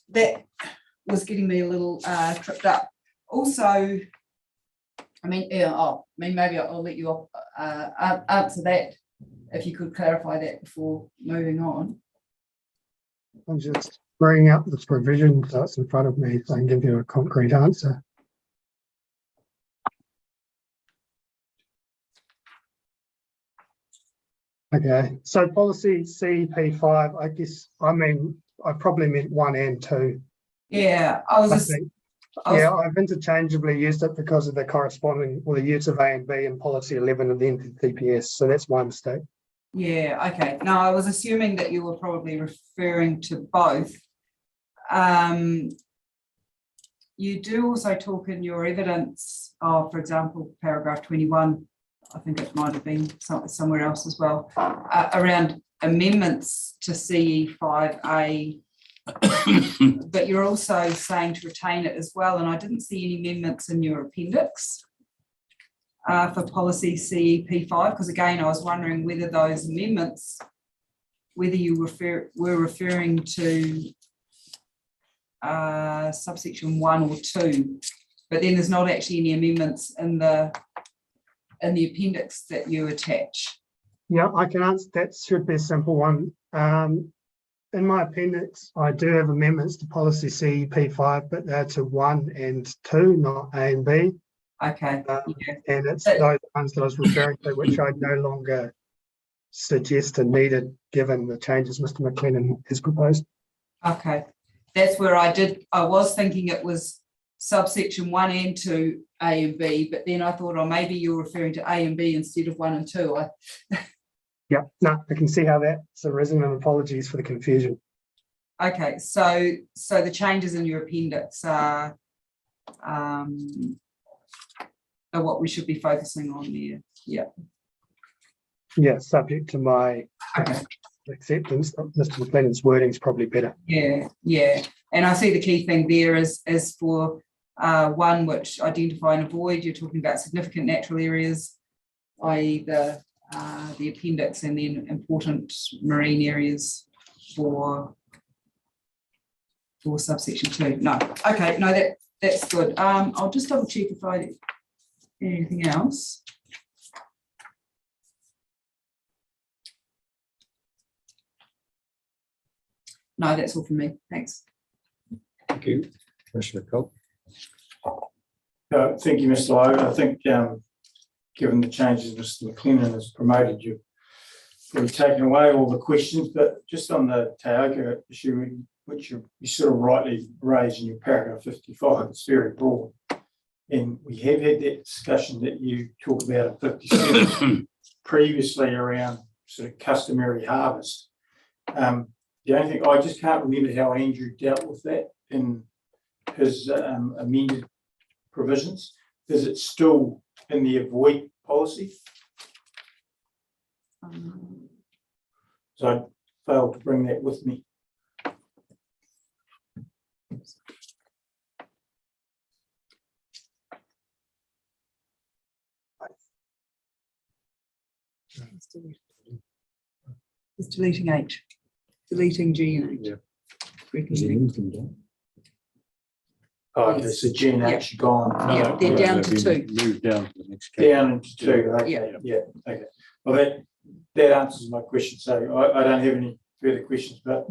That was getting me a little tripped up. Also, maybe I'll let you answer that, if you could clarify that before moving on. I'm just bringing up this provision so it's in front of me so I can give you a concrete answer. Okay, so policy CEP5, I guess, I probably meant 1 and 2. Yeah, I've interchangeably used it because of the corresponding, or the use of A and B in policy 11 and then TPS, so that's my mistake. Yeah, okay. No, I was assuming that you were probably referring to both. You do also talk in your evidence of, for example, paragraph 21, I think it might have been somewhere else as well, around amendments to CE5A, but you're also saying to retain it as well, and I didn't see any amendments in your appendix for policy CEP5, because again, I was wondering whether those amendments, whether you were referring to subsection 1 or 2, but then there's not actually any amendments in the appendix that you attach. Yeah, I can answer. That should be a simple one. In my appendix, I do have amendments to policy CEP5, but they're to 1 and 2, not A and B. Okay. And it's those ones that I was referring to, which I no longer suggest are needed, given the changes Mr. McLennan has proposed. Okay, that's where I was thinking it was subsection 1 and 2, A and B, but then I thought, oh, maybe you're referring to A and B instead of 1 and 2. Yeah, no, I can see how that's arisen, and apologies for the confusion. Okay, so the changes in your appendix are what we should be focusing on there. Yeah. Yeah, subject to my acceptance. Mr. McLennan's wording is probably better. Yeah, yeah. And I see the key thing there is for 1, which identify and avoid, you're talking about significant natural areas, i.e. the appendix, and then important marine areas for subsection 2. No, okay, no, that's good. I'll just double check if I did anything else. No, that's all from me. Thanks. Thank you, Commissioner Cobb. Thank you, Mr. Lowe. I think given the changes Mr. McLennan has promoted, you've probably taken away all the questions, but just on the Tioga issue, which you sort of rightly raised in your paragraph 55, it's very broad. And we have had that discussion that you talk about in 57 previously around sort of customary harvest. The only thing, I just can't remember how Andrew dealt with that in his amended provisions. Is it still in the avoid policy? So I failed to bring that with me. It's deleting H, deleting G and H. Yeah. Recommending. Oh, okay, so G and H gone. Yeah, they're down to two. Moved down to the next. Down into two, okay, Yeah. yeah, okay. Well, that answers my question, so I don't have any further questions, but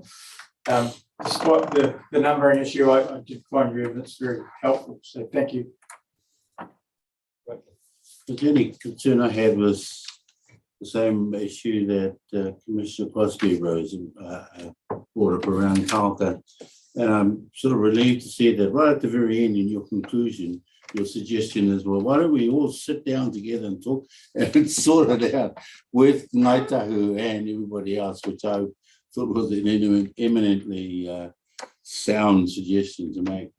despite the numbering issue, I did find your evidence very helpful, so thank you. The only concern I had was the same issue that Commissioner Crosby rose brought up around Kalka. And I'm sort of relieved to see that right at the very end in your conclusion, your suggestion is, well, why don't we all sit down together and talk and sort it out with Ngāi Tahu and everybody else, which I thought was an eminently sound suggestion to make.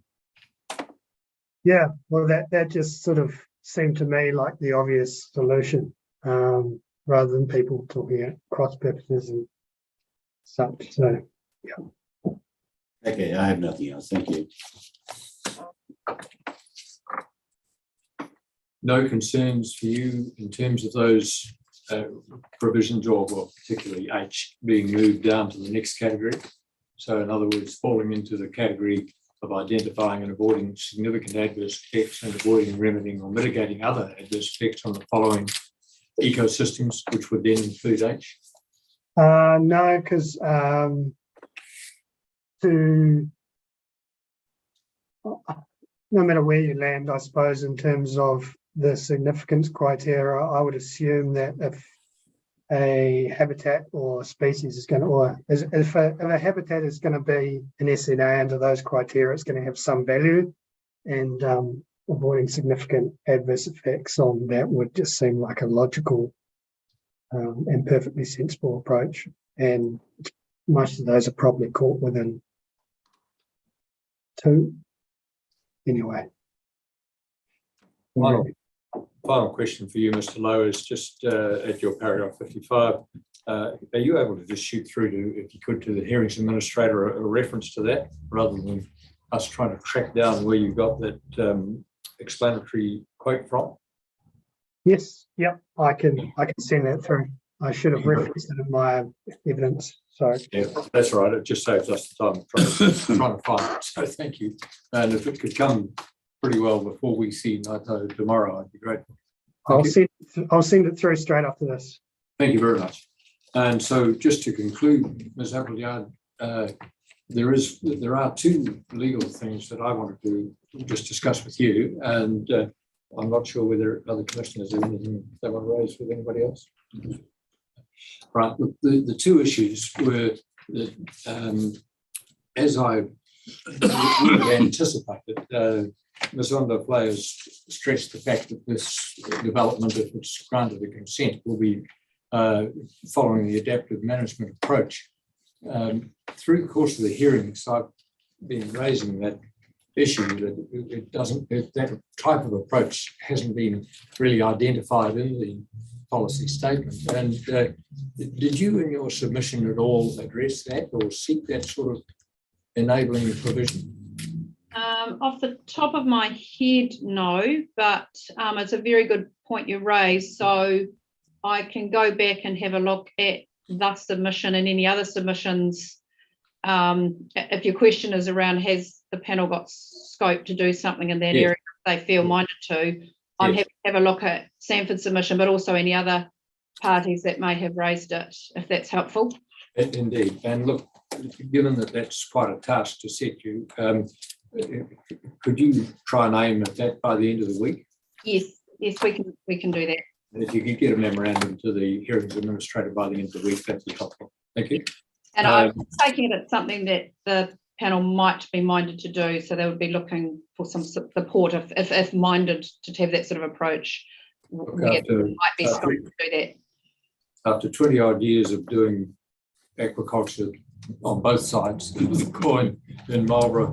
Yeah, well, that just sort of seemed to me like the obvious solution, rather than people talking at cross purposes and such. So, yeah. Okay, I have nothing else. Thank you. No concerns for you in terms of those provisions, or well, particularly H being moved down to the next category. So in other words, falling into the category of identifying and avoiding significant adverse effects and avoiding, remedying or mitigating other adverse effects on the following ecosystems, which would then include H? No, because no matter where you land, I suppose, in terms of the significance criteria, I would assume that if a habitat or species is going to, or if a habitat is going to be an SNA under those criteria, it's going to have some value, and avoiding significant adverse effects on that would just seem like a logical and perfectly sensible approach. And most of those are probably caught within two. Anyway. Final question for you, Mr. Lowe, is just at your paragraph 55. Are you able to just shoot through to, if you could, to the hearings administrator a reference to that, rather than us trying to track down where you got that explanatory quote from? Yes, yep, I can send that through. I should have referenced it in my evidence. Sorry. Yeah, that's right. It just saves us the time trying to find it. So thank you. And if it could come pretty well before we see Naito tomorrow, I'd be grateful. I'll send it through straight after this. Thank you very much. And so just to conclude, Ms. Appleyard, there are two legal things that I wanted to just discuss with you, and I'm not sure whether other commissioners have anything they want to raise with anybody else. Right, the two issues were that, as I would have anticipated, Ms. Ondofle has stressed the fact that this development, if it's granted a consent, will be following the adaptive management approach. Through the course of the hearings, I've been raising that issue that that type of approach hasn't been really identified in the policy statement. And did you in your submission at all address that or seek that sort of enabling provision? Off the top of my head, no, but it's a very good point you raised. So I can go back and have a look at the submission and any other submissions. If your question is around, has the panel got scope to do something in that area they feel minded to, I'm happy to have a look at Sanford's submission, but also any other parties that may have raised it, if that's helpful. Indeed. And look, given that that's quite a task to set you, could you try and aim at that by the end of the week? Yes, we can do that. And if you could get a memorandum to the hearings administrator by the end of the week, that'd be helpful. Thank you. And I'm taking it as something that the panel might be minded to do. So they would be looking for some support if minded to have that sort of approach. It might be strong to do that. After 20 odd years of doing aquaculture on both sides of the coin in Marlborough,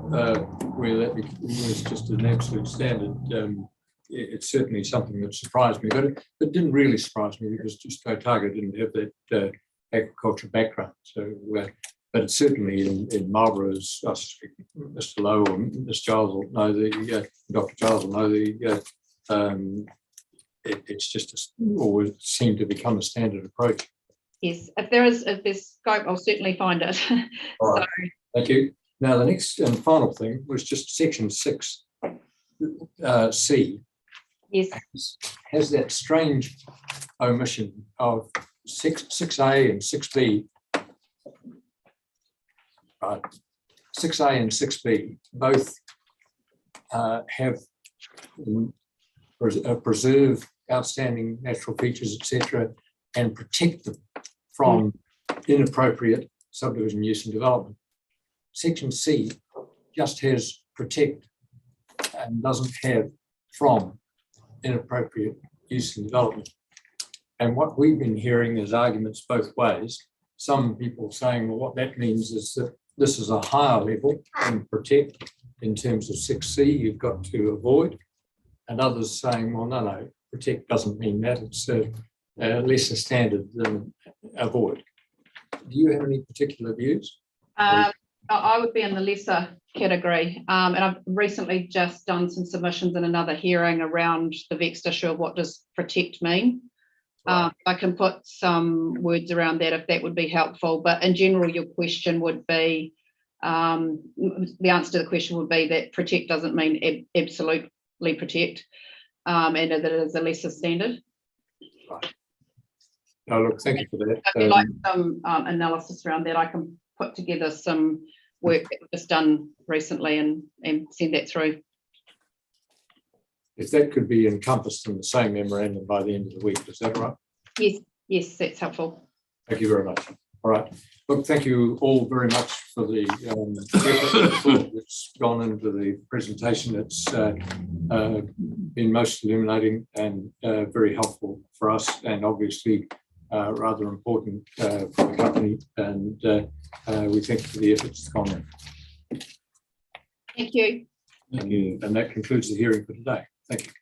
where that was just an absolute standard, it's certainly something that surprised me, but it didn't really surprise me because just Otago didn't have that agriculture background. So, but it's certainly in Marlborough, as Mr. Lowe or Ms. Giles will know, Dr. Giles will know, it's just always seemed to become a standard approach. Yes, if there's scope, I'll certainly find it. All right. Thank you. Now, the next and final thing was just section 6 C. Yes. Has that strange omission of 6A and 6B. Right. 6A and 6B both have preserve outstanding natural features, etc., and protect them from inappropriate subdivision use and development. Section C just has protect and doesn't have from inappropriate use and development. And what we've been hearing is arguments both ways. Some people saying, well, what that means is that this is a higher level than protect in terms of 6C, you've got to avoid. And others saying, well, no, protect doesn't mean that. It's a lesser standard than avoid. Do you have any particular views? I would be in the lesser category. And I've recently just done some submissions in another hearing around the vexed issue of what does protect mean. Right. I can put some words around that if that would be helpful. But in general, your question would be, the answer to the question would be that protect doesn't mean absolutely protect, and that it is a lesser standard. Right. No, look, thank you for that. If you'd like some analysis around that, I can put together some work that we've just done recently and send that through. If that could be encompassed in the same memorandum by the end of the week, is that right? Yes, that's helpful. Thank you very much. All right. Look, thank you all very much for the effort that's gone into the presentation. It's been most illuminating and very helpful for us, and obviously rather important for the company. And we thank you for the efforts that's gone in. Thank you. Thank you. And that concludes the hearing for today. Thank you.